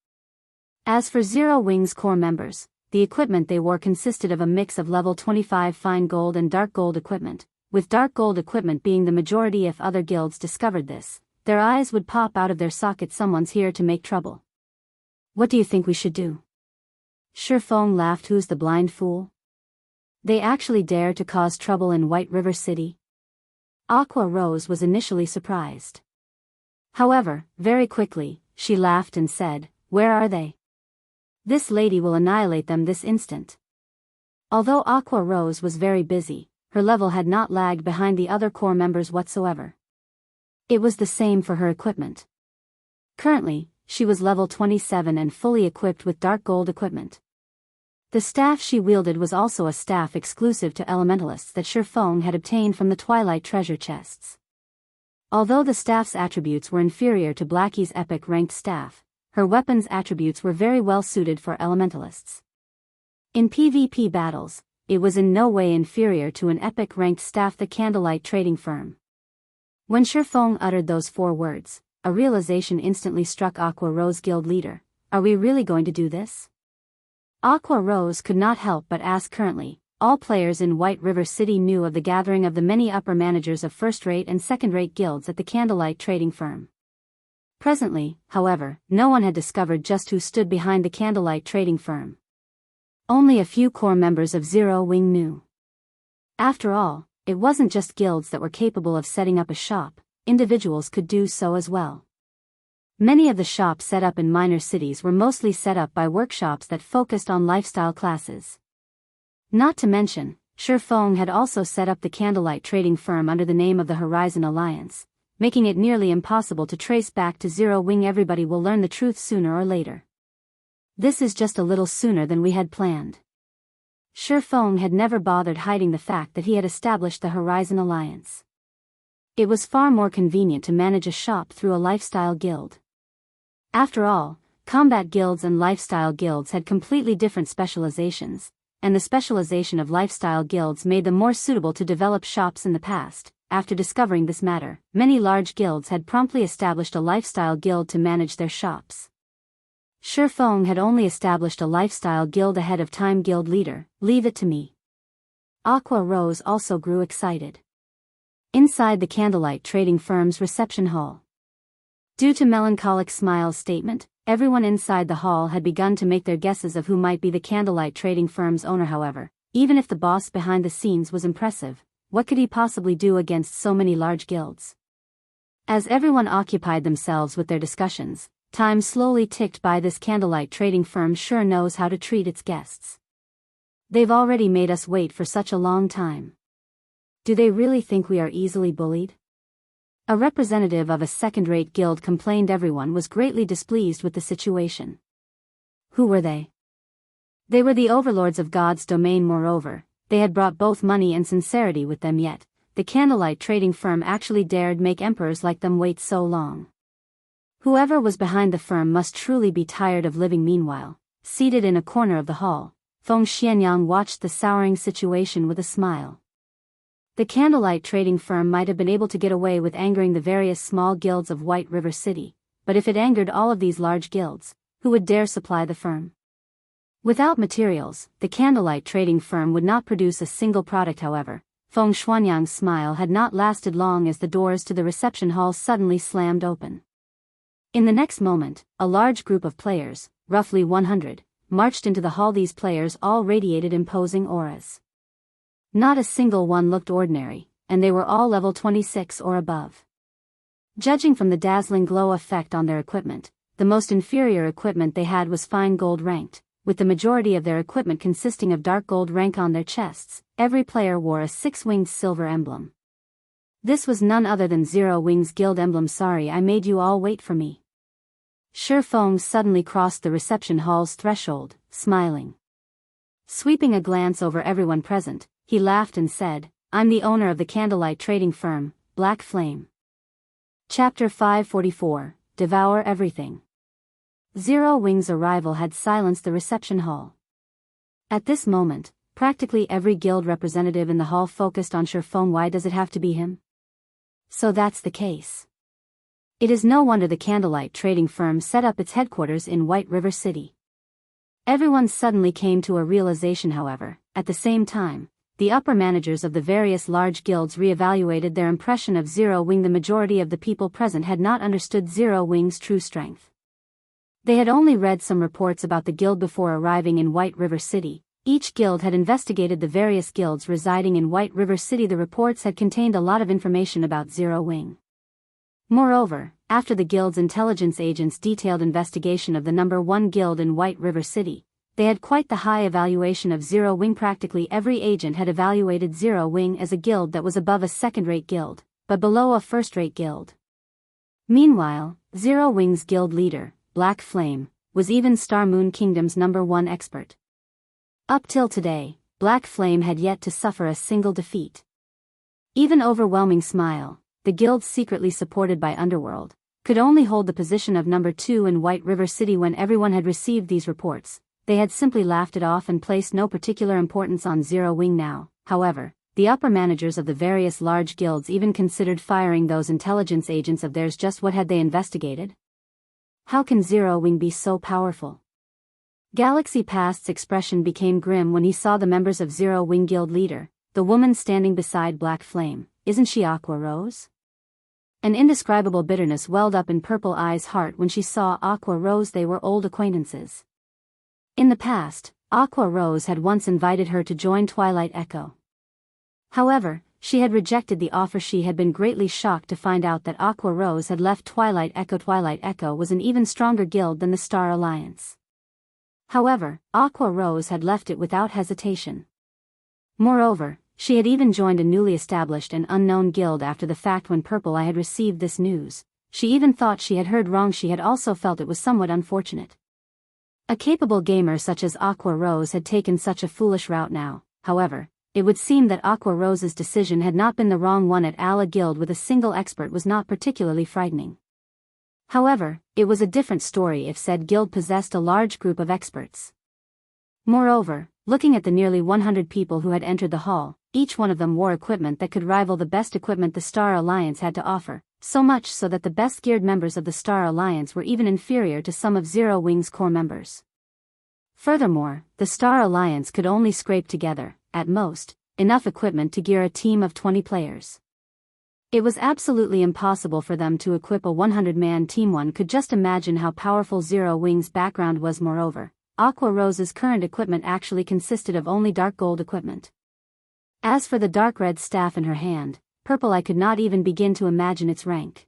As for Zero Wing's core members, the equipment they wore consisted of a mix of level 25 fine gold and dark gold equipment, with dark gold equipment being the majority. If other guilds discovered this, their eyes would pop out of their sockets. Someone's here to make trouble. What do you think we should do? Shifeng laughed. Who's the blind fool? They actually dare to cause trouble in White River City? Aqua Rose was initially surprised. However, very quickly, she laughed and said, "Where are they? This lady will annihilate them this instant." Although Aqua Rose was very busy, her level had not lagged behind the other core members whatsoever. It was the same for her equipment. Currently, she was level 27 and fully equipped with dark gold equipment. The staff she wielded was also a staff exclusive to elementalists that Shifeng had obtained from the Twilight treasure chests. Although the staff's attributes were inferior to Blackie's epic ranked staff, her weapons attributes were very well suited for elementalists. In PvP battles, it was in no way inferior to an epic ranked staff. The candlelight trading firm. When Shifeng uttered those 4 words, a realization instantly struck Aqua Rose guild leader. Are we really going to do this? Aqua Rose could not help but ask. Currently, all players in White River City knew of the gathering of the many upper managers of first-rate and second-rate guilds at the candlelight trading firm. Presently, however, no one had discovered just who stood behind the candlelight trading firm. Only a few core members of Zero Wing knew. After all, it wasn't just guilds that were capable of setting up a shop. Individuals could do so as well. Many of the shops set up in minor cities were mostly set up by workshops that focused on lifestyle classes. Not to mention, Shifeng had also set up the candlelight trading firm under the name of the Horizon Alliance, making it nearly impossible to trace back to Zero Wing. Everybody will learn the truth sooner or later. This is just a little sooner than we had planned. Shifeng had never bothered hiding the fact that he had established the Horizon Alliance. It was far more convenient to manage a shop through a lifestyle guild. After all, combat guilds and lifestyle guilds had completely different specializations, and the specialization of lifestyle guilds made them more suitable to develop shops in the past. After discovering this matter, many large guilds had promptly established a lifestyle guild to manage their shops. Shifeng had only established a lifestyle guild ahead of time. Guild leader, leave it to me. Aqua Rose also grew excited. Inside the candlelight trading firm's reception hall. Due to Melancholic Smile's statement, everyone inside the hall had begun to make their guesses of who might be the candlelight trading firm's owner. However, even if the boss behind the scenes was impressive, what could he possibly do against so many large guilds? As everyone occupied themselves with their discussions, time slowly ticked by. This candlelight trading firm sure knows how to treat its guests. They've already made us wait for such a long time. Do they really think we are easily bullied? A representative of a second-rate guild complained. Everyone was greatly displeased with the situation. Who were they? They were the overlords of God's domain. Moreover, they had brought both money and sincerity with them, yet the candlelight trading firm actually dared make emperors like them wait so long. Whoever was behind the firm must truly be tired of living. Meanwhile, seated in a corner of the hall, Feng Xianyang watched the souring situation with a smile. The candlelight trading firm might have been able to get away with angering the various small guilds of White River City, but if it angered all of these large guilds, who would dare supply the firm? Without materials, the candlelight trading firm would not produce a single product. However, Feng Xuanyang's smile had not lasted long as the doors to the reception hall suddenly slammed open. In the next moment, a large group of players, roughly 100, marched into the hall. These players all radiated imposing auras. Not a single one looked ordinary, and they were all level 26 or above. Judging from the dazzling glow effect on their equipment, the most inferior equipment they had was fine gold ranked, with the majority of their equipment consisting of dark gold rank. On their chests, every player wore a six-winged silver emblem. This was none other than Zero Wings Guild emblem. Sorry I made you all wait for me. Shi Feng suddenly crossed the reception hall's threshold, smiling. Sweeping a glance over everyone present, he laughed and said, I'm the owner of the candlelight trading firm, Black Flame. Chapter 544, Devour Everything. Zero Wings' arrival had silenced the reception hall. At this moment, practically every guild representative in the hall focused on Shi Feng. Why does it have to be him? So that's the case. It is no wonder the candlelight trading firm set up its headquarters in White River City. Everyone suddenly came to a realization. However, at the same time, the upper managers of the various large guilds re-evaluated their impression of Zero Wing. The majority of the people present had not understood Zero Wing's true strength. They had only read some reports about the guild before arriving in White River City. Each guild had investigated the various guilds residing in White River City. The reports had contained a lot of information about Zero Wing. Moreover, after the guild's intelligence agents' detailed investigation of the number 1 guild in White River City, they had quite the high evaluation of Zero Wing. Practically every agent had evaluated Zero Wing as a guild that was above a second-rate guild, but below a first-rate guild. Meanwhile, Zero Wing's guild leader, Black Flame, was even Star Moon Kingdom's number 1 expert. Up till today, Black Flame had yet to suffer a single defeat. Even Overwhelming Smile, the guild secretly supported by Underworld, could only hold the position of number 2 in White River City. When everyone had received these reports, they had simply laughed it off and placed no particular importance on Zero Wing. Now, however, the upper managers of the various large guilds even considered firing those intelligence agents of theirs. Just what had they investigated? How can Zero Wing be so powerful? Galaxy Past's expression became grim when he saw the members of Zero Wing Guild leader, the woman standing beside Black Flame. Isn't she Aqua Rose? An indescribable bitterness welled up in Purple Eye's heart when she saw Aqua Rose. They were old acquaintances. In the past, Aqua Rose had once invited her to join Twilight Echo. However, she had rejected the offer. She had been greatly shocked to find out that Aqua Rose had left Twilight Echo. Twilight Echo was an even stronger guild than the Star Alliance. However, Aqua Rose had left it without hesitation. Moreover, she had even joined a newly established and unknown guild after the fact. When Purple Eye had received this news, she even thought she had heard wrong. She had also felt it was somewhat unfortunate. A capable gamer such as Aqua Rose had taken such a foolish route. Now, however, it would seem that Aqua Rose's decision had not been the wrong one. At Ala Guild with a single expert was not particularly frightening. However, it was a different story if said guild possessed a large group of experts. Moreover, looking at the nearly 100 people who had entered the hall, each one of them wore equipment that could rival the best equipment the Star Alliance had to offer, so much so that the best geared members of the Star Alliance were even inferior to some of Zero Wing's core members. Furthermore, the Star Alliance could only scrape together, at most, enough equipment to gear a team of 20 players. It was absolutely impossible for them to equip a 100-man team. One could just imagine how powerful Zero Wing's background was. Moreover, Aqua Rose's current equipment actually consisted of only dark gold equipment. As for the dark red staff in her hand, Purple Eye could not even begin to imagine its rank.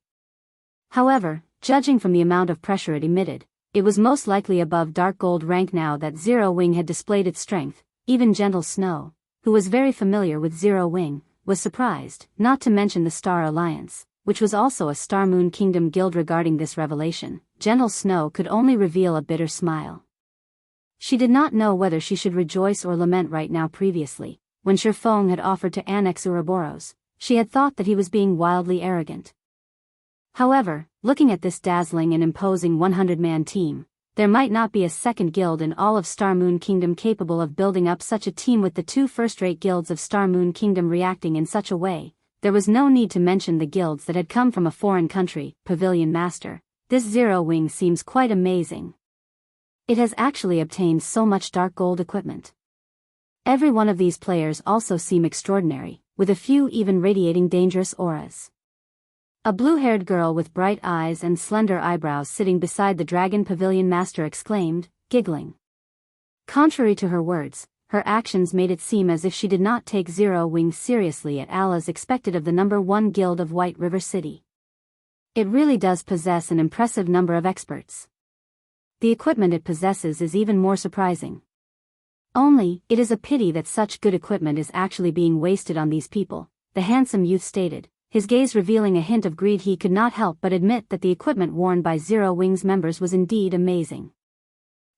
However, judging from the amount of pressure it emitted, it was most likely above dark gold rank now that Zero Wing had displayed its strength. Even Gentle Snow, who was very familiar with Zero Wing, was surprised, not to mention the Star Alliance, which was also a Star Moon Kingdom guild. Regarding this revelation, Gentle Snow could only reveal a bitter smile. She did not know whether she should rejoice or lament right now. Previously, when Shifeng had offered to annex Ouroboros, she had thought that he was being wildly arrogant. However, looking at this dazzling and imposing 100-man team, there might not be a second guild in all of Star Moon Kingdom capable of building up such a team. With the two first-rate guilds of Star Moon Kingdom reacting in such a way, there was no need to mention the guilds that had come from a foreign country. Pavilion Master, this Zero Wing seems quite amazing. It has actually obtained so much dark gold equipment. Every one of these players also seem extraordinary, with a few even radiating dangerous auras. A blue-haired girl with bright eyes and slender eyebrows sitting beside the Dragon Pavilion Master exclaimed, giggling. Contrary to her words, her actions made it seem as if she did not take Zero Wing seriously at all as expected of the number 1 guild of White River City. It really does possess an impressive number of experts. The equipment it possesses is even more surprising. Only, it is a pity that such good equipment is actually being wasted on these people, the handsome youth stated, his gaze revealing a hint of greed. He could not help but admit that the equipment worn by Zero Wing's members was indeed amazing.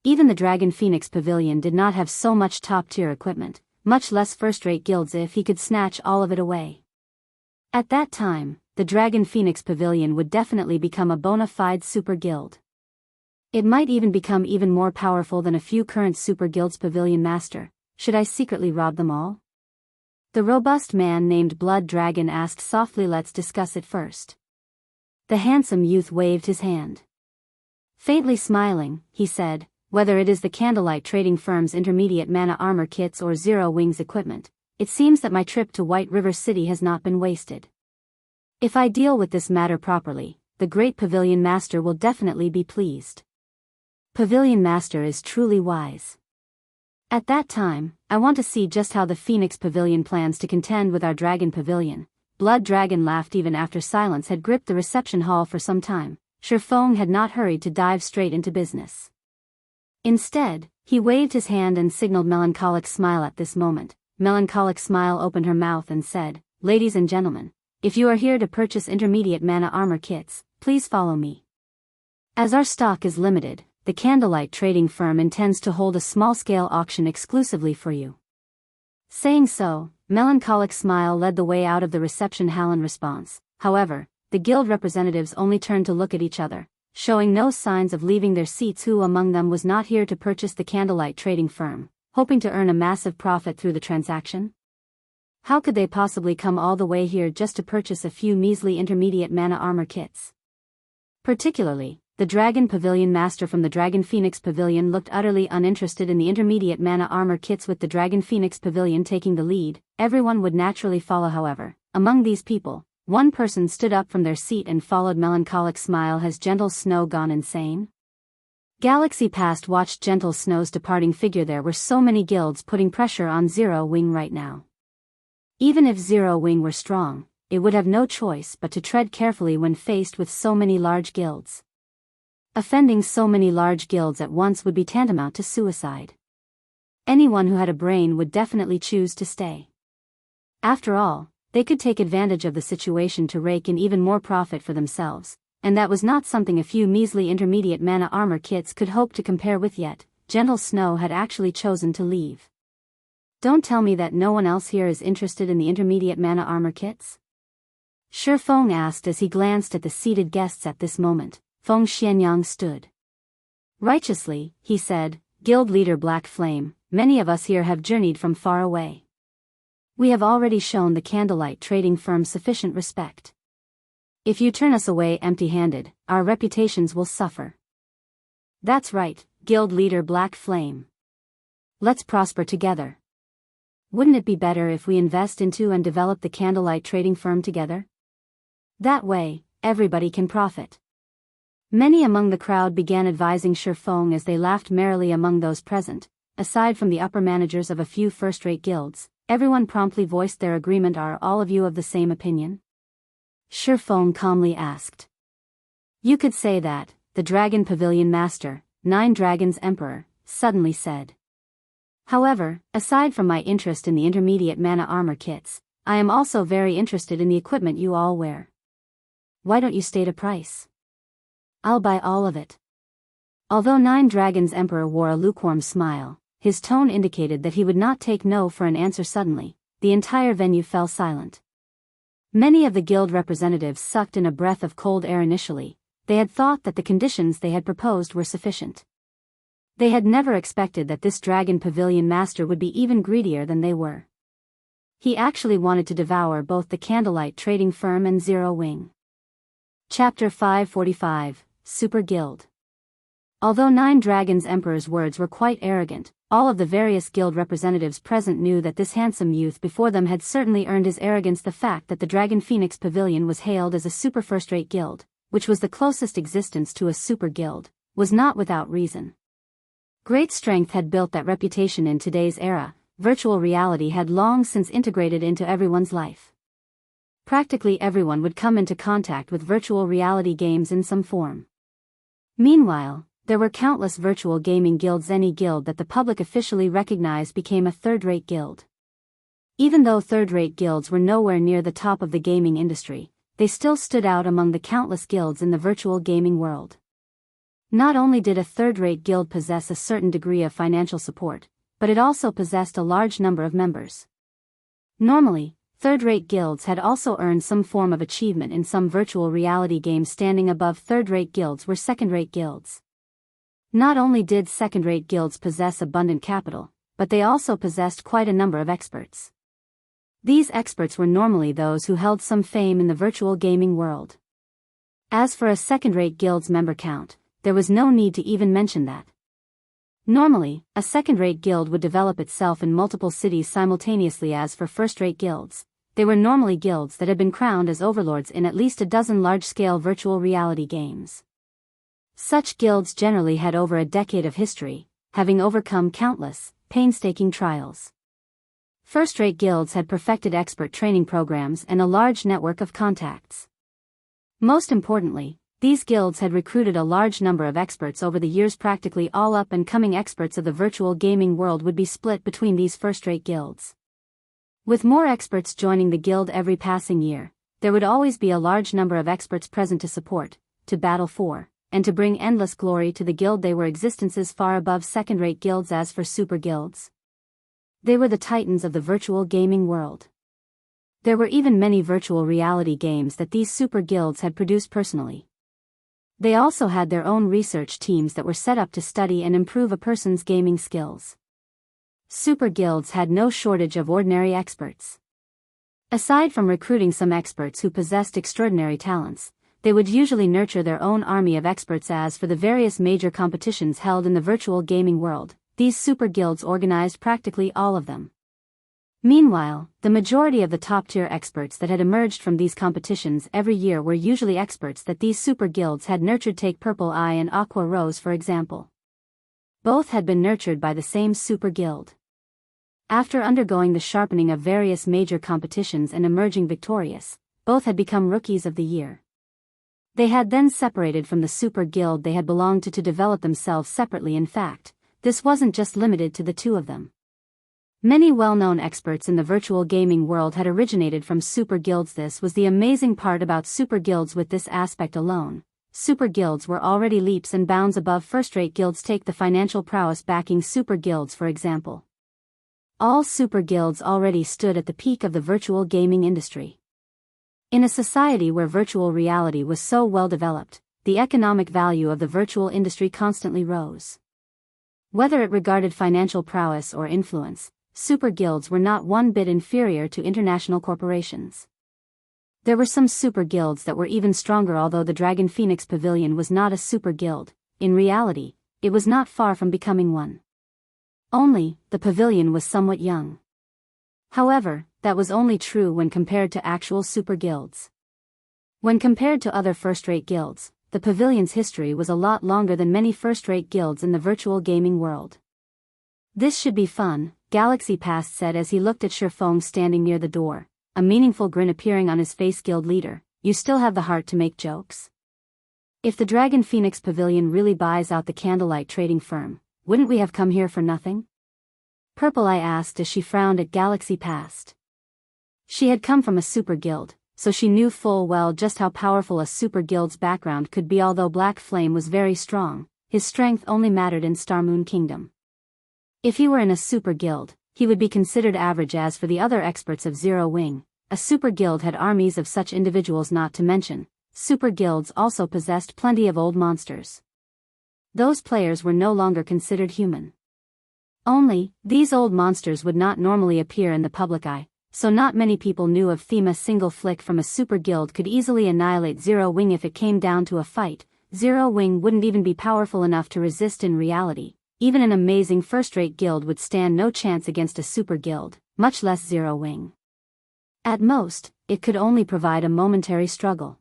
Even the Dragon Phoenix Pavilion did not have so much top-tier equipment, much less first-rate guilds if he could snatch all of it away. At that time, the Dragon Phoenix Pavilion would definitely become a bona fide super guild. It might even become even more powerful than a few current super guilds. Pavilion Master, should I secretly rob them all? The robust man named Blood Dragon asked softly. Let's discuss it first. The handsome youth waved his hand. Faintly smiling, he said, whether it is the Candlelight Trading Firm's intermediate mana armor kits or Zero Wing's equipment, it seems that my trip to White River City has not been wasted. If I deal with this matter properly, the great Pavilion Master will definitely be pleased. Pavilion Master is truly wise. At that time, I want to see just how the Phoenix Pavilion plans to contend with our Dragon Pavilion. Blood Dragon laughed. Even after silence had gripped the reception hall for some time, Shifeng had not hurried to dive straight into business. Instead, he waved his hand and signaled Melancholic Smile. At this moment, Melancholic Smile opened her mouth and said, "Ladies and gentlemen, if you are here to purchase intermediate mana armor kits, please follow me. As our stock is limited, the Candlelight Trading Firm intends to hold a small-scale auction exclusively for you." Saying so, Melancholic Smile led the way out of the reception hall. In response, however, the guild representatives only turned to look at each other, showing no signs of leaving their seats. Who among them was not here to purchase the Candlelight Trading Firm, hoping to earn a massive profit through the transaction? How could they possibly come all the way here just to purchase a few measly intermediate mana armor kits? Particularly, the Dragon Pavilion Master from the Dragon Phoenix Pavilion looked utterly uninterested in the intermediate mana armor kits. With the Dragon Phoenix Pavilion taking the lead, everyone would naturally follow. However, among these people, one person stood up from their seat and followed. Melancholic Smile. Has Gentle Snow gone insane? Galaxy Past watched Gentle Snow's departing figure. There were so many guilds putting pressure on Zero Wing right now. Even if Zero Wing were strong, it would have no choice but to tread carefully when faced with so many large guilds. Offending so many large guilds at once would be tantamount to suicide. Anyone who had a brain would definitely choose to stay. After all, they could take advantage of the situation to rake in even more profit for themselves, and that was not something a few measly intermediate mana armor kits could hope to compare with. Yet, Gentle Snow had actually chosen to leave. Don't tell me that no one else here is interested in the intermediate mana armor kits? Shifeng asked as he glanced at the seated guests. At this moment, Feng Xianyang stood. Righteously, he said, "Guild leader Black Flame, many of us here have journeyed from far away. We have already shown the Candlelight Trading Firm sufficient respect. If you turn us away empty-handed, our reputations will suffer." "That's right, Guild leader Black Flame. Let's prosper together. Wouldn't it be better if we invest into and develop the Candlelight Trading Firm together? That way, everybody can profit." Many among the crowd began advising Shifeng as they laughed merrily. Among those present, aside from the upper managers of a few first-rate guilds, everyone promptly voiced their agreement. "Are all of you of the same opinion?" Shifeng calmly asked. You could say that, the Dragon Pavilion Master, Nine Dragons Emperor, suddenly said. However, aside from my interest in the intermediate mana armor kits, I am also very interested in the equipment you all wear. Why don't you state a price? I'll buy all of it. Although Nine Dragons Emperor wore a lukewarm smile, his tone indicated that he would not take no for an answer. Suddenly, the entire venue fell silent. Many of the guild representatives sucked in a breath of cold air. Initially, they had thought that the conditions they had proposed were sufficient. They had never expected that this Dragon Pavilion Master would be even greedier than they were. He actually wanted to devour both the Candlelight Trading Firm and Zero Wing. Chapter 545, Super Guild. Although Nine Dragons Emperor's words were quite arrogant, all of the various guild representatives present knew that this handsome youth before them had certainly earned his arrogance. The fact that the Dragon Phoenix Pavilion was hailed as a super first-rate guild, which was the closest existence to a super guild, was not without reason. Great strength had built that reputation. In today's era, virtual reality had long since integrated into everyone's life. Practically everyone would come into contact with virtual reality games in some form. Meanwhile, there were countless virtual gaming guilds. Any guild that the public officially recognized became a third-rate guild. Even though third-rate guilds were nowhere near the top of the gaming industry, they still stood out among the countless guilds in the virtual gaming world. Not only did a third-rate guild possess a certain degree of financial support, but it also possessed a large number of members. Normally, third-rate guilds had also earned some form of achievement in some virtual reality games. Standing above third-rate guilds were second-rate guilds. Not only did second-rate guilds possess abundant capital, but they also possessed quite a number of experts. These experts were normally those who held some fame in the virtual gaming world. As for a second-rate guild's member count, there was no need to even mention that. Normally, a second-rate guild would develop itself in multiple cities simultaneously. As for first-rate guilds, they were normally guilds that had been crowned as overlords in at least a dozen large-scale virtual reality games. Such guilds generally had over a decade of history, having overcome countless, painstaking trials. First-rate guilds had perfected expert training programs and a large network of contacts. Most importantly, these guilds had recruited a large number of experts over the years. Practically all up-and-coming experts of the virtual gaming world would be split between these first-rate guilds. With more experts joining the guild every passing year, there would always be a large number of experts present to support, to battle for, and to bring endless glory to the guild. They were existences far above second-rate guilds. As for super guilds, they were the titans of the virtual gaming world. There were even many virtual reality games that these super guilds had produced personally. They also had their own research teams that were set up to study and improve a person's gaming skills. Super guilds had no shortage of ordinary experts. Aside from recruiting some experts who possessed extraordinary talents, they would usually nurture their own army of experts. As for the various major competitions held in the virtual gaming world, these super guilds organized practically all of them. Meanwhile, the majority of the top-tier experts that had emerged from these competitions every year were usually experts that these super guilds had nurtured. Take Purple Eye and Aqua Rose for example. Both had been nurtured by the same super guild. After undergoing the sharpening of various major competitions and emerging victorious, both had become Rookies of the Year. They had then separated from the super guild they had belonged to develop themselves separately. In fact, this wasn't just limited to the two of them. Many well-known experts in the virtual gaming world had originated from super guilds. This was the amazing part about super guilds. With this aspect alone, super guilds were already leaps and bounds above first-rate guilds. Take the financial prowess backing super guilds for example. All super guilds already stood at the peak of the virtual gaming industry. In a society where virtual reality was so well developed, the economic value of the virtual industry constantly rose. Whether it regarded financial prowess or influence, super guilds were not one bit inferior to international corporations. There were some super guilds that were even stronger. Although the Dragon Phoenix Pavilion was not a super guild, in reality, it was not far from becoming one. Only, the pavilion was somewhat young. However, that was only true when compared to actual super guilds. When compared to other first-rate guilds, the pavilion's history was a lot longer than many first-rate guilds in the virtual gaming world. This should be fun, Galaxy Past said as he looked at Shifeng standing near the door, a meaningful grin appearing on his face. Guild leader, you still have the heart to make jokes? If the Dragon Phoenix Pavilion really buys out the candlelight trading firm, wouldn't we have come here for nothing? Purple Eye asked as she frowned at Galaxy Past. She had come from a super guild, so she knew full well just how powerful a super guild's background could be. Although Black Flame was very strong, his strength only mattered in Starmoon Kingdom. If he were in a super guild, he would be considered average. As for the other experts of Zero Wing, a super guild had armies of such individuals. Not to mention, super guilds also possessed plenty of old monsters. Those players were no longer considered human. Only, these old monsters would not normally appear in the public eye, so not many people knew of them. A single flick from a super guild could easily annihilate Zero Wing. If it came down to a fight, Zero Wing wouldn't even be powerful enough to resist. In reality, even an amazing first-rate guild would stand no chance against a super guild, much less Zero Wing. At most, it could only provide a momentary struggle.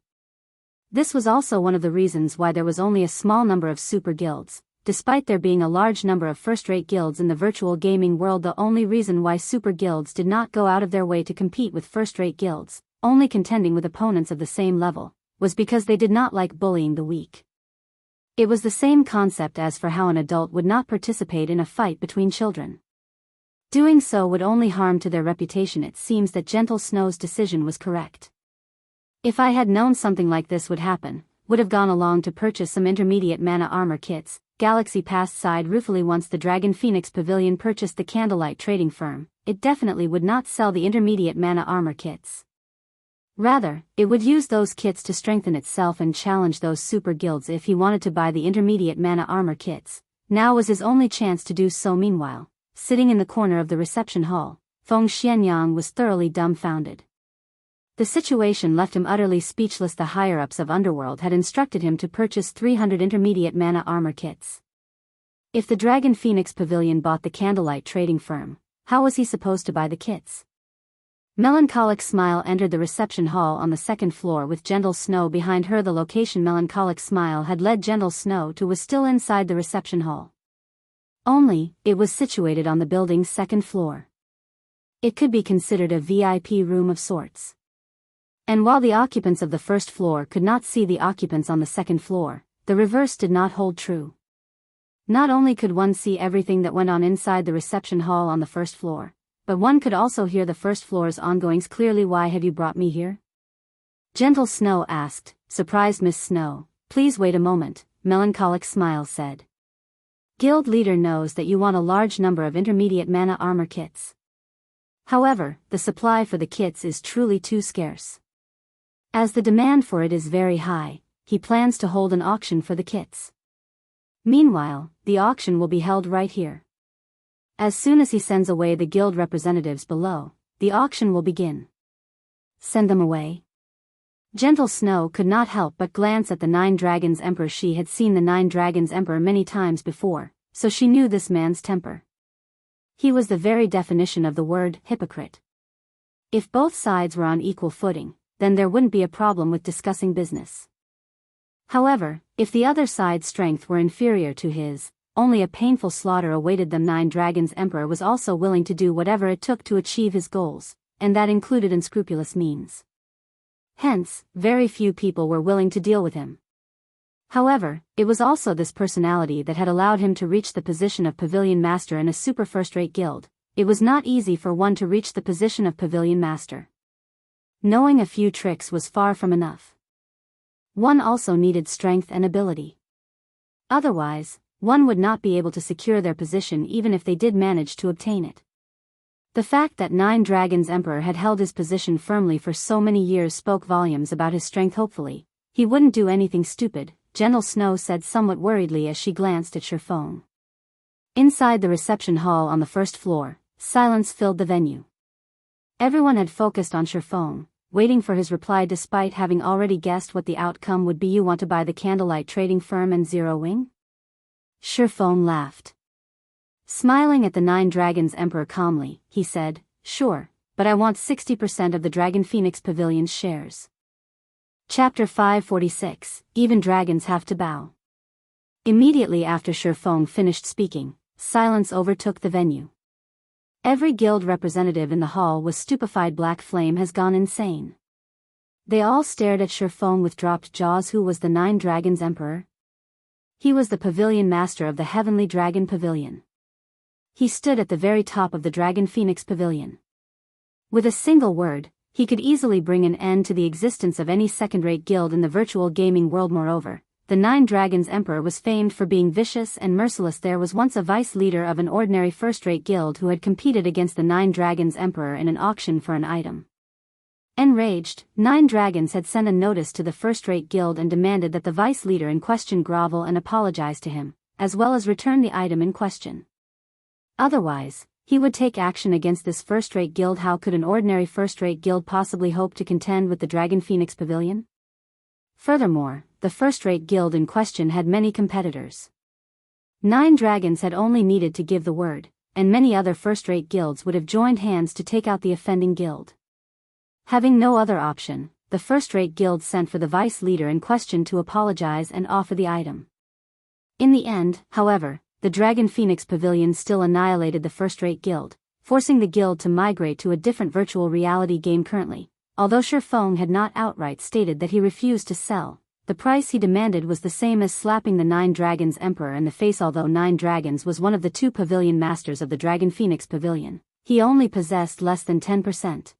This was also one of the reasons why there was only a small number of super guilds, despite there being a large number of first-rate guilds in the virtual gaming world. The only reason why super guilds did not go out of their way to compete with first-rate guilds, only contending with opponents of the same level, was because they did not like bullying the weak. It was the same concept as for how an adult would not participate in a fight between children. Doing so would only harm to their reputation. It seems that Gentle Snow's decision was correct. If I had known something like this would happen, would have gone along to purchase some intermediate mana armor kits. Galaxy Past sighed ruefully. Once the Dragon Phoenix Pavilion purchased the candlelight trading firm, it definitely would not sell the intermediate mana armor kits. Rather, it would use those kits to strengthen itself and challenge those super guilds. If he wanted to buy the intermediate mana armor kits, now was his only chance to do so. Meanwhile, sitting in the corner of the reception hall, Feng Xianyang was thoroughly dumbfounded. The situation left him utterly speechless. The higher-ups of Underworld had instructed him to purchase 300 intermediate mana armor kits. If the Dragon Phoenix Pavilion bought the candlelight trading firm, how was he supposed to buy the kits? Melancholic Smile entered the reception hall on the second floor with Gentle Snow behind her. The location Melancholic Smile had led Gentle Snow to was still inside the reception hall. Only, it was situated on the building's second floor. It could be considered a VIP room of sorts. And while the occupants of the first floor could not see the occupants on the second floor, the reverse did not hold true. Not only could one see everything that went on inside the reception hall on the first floor, but one could also hear the first floor's ongoings clearly. Why have you brought me here? Gentle Snow asked, surprised. Miss Snow, please wait a moment, Melancholic Smile said. Guild leader knows that you want a large number of intermediate mana armor kits. However, the supply for the kits is truly too scarce. As the demand for it is very high, he plans to hold an auction for the kits. Meanwhile, the auction will be held right here. As soon as he sends away the guild representatives below, the auction will begin. Send them away? Gentle Snow could not help but glance at the Nine Dragons Emperor. She had seen the Nine Dragons Emperor many times before, so she knew this man's temper. He was the very definition of the word hypocrite. If both sides were on equal footing, then there wouldn't be a problem with discussing business. However, if the other side's strength were inferior to his, only a painful slaughter awaited them. Nine Dragons Emperor was also willing to do whatever it took to achieve his goals, and that included unscrupulous means. Hence, very few people were willing to deal with him. However, it was also this personality that had allowed him to reach the position of Pavilion Master in a super first-rate guild. It was not easy for one to reach the position of Pavilion Master. Knowing a few tricks was far from enough. One also needed strength and ability. Otherwise, one would not be able to secure their position even if they did manage to obtain it. The fact that Nine Dragons Emperor had held his position firmly for so many years spoke volumes about his strength. Hopefully, he wouldn't do anything stupid, Gentle Snow said somewhat worriedly as she glanced at Shifeng. Inside the reception hall on the first floor, silence filled the venue. Everyone had focused on Shifeng, waiting for his reply despite having already guessed what the outcome would be. You want to buy the candlelight trading firm and Zero Wing? Shifeng laughed. Smiling at the Nine Dragons Emperor calmly, he said, sure, but I want 60% of the Dragon Phoenix Pavilion's shares. Chapter 546, Even Dragons Have to Bow. Immediately after Shifeng finished speaking, silence overtook the venue. Every guild representative in the hall was stupefied. Black Flame has gone insane. They all stared at Shifeng with dropped jaws. Who was the Nine Dragons Emperor? He was the pavilion master of the Heavenly Dragon Pavilion. He stood at the very top of the Dragon Phoenix Pavilion. With a single word, he could easily bring an end to the existence of any second-rate guild in the virtual gaming world. Moreover, the Nine Dragons Emperor was famed for being vicious and merciless. There was once a vice-leader of an ordinary first-rate guild who had competed against the Nine Dragons Emperor in an auction for an item. Enraged, Nine Dragons had sent a notice to the first-rate guild and demanded that the vice-leader in question grovel and apologize to him, as well as return the item in question. Otherwise, he would take action against this first-rate guild. How could an ordinary first-rate guild possibly hope to contend with the Dragon Phoenix Pavilion? Furthermore, the first-rate guild in question had many competitors. Nine Dragons had only needed to give the word, and many other first-rate guilds would have joined hands to take out the offending guild. Having no other option, the first-rate guild sent for the vice-leader in question to apologize and offer the item. In the end, however, the Dragon Phoenix Pavilion still annihilated the first-rate guild, forcing the guild to migrate to a different virtual reality game. Currently, although Shifeng had not outright stated that he refused to sell, the price he demanded was the same as slapping the Nine Dragons Emperor in the face. Although Nine Dragons was one of the two pavilion masters of the Dragon Phoenix Pavilion, he only possessed less than 10%.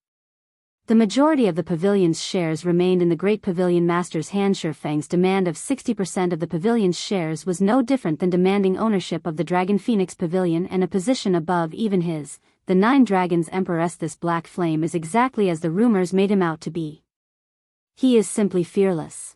The majority of the pavilion's shares remained in the Great Pavilion Master's hand. Shifeng's demand of 60% of the pavilion's shares was no different than demanding ownership of the Dragon Phoenix Pavilion and a position above even his, the Nine Dragons Emperor's. This black flame is exactly as the rumors made him out to be. He is simply fearless.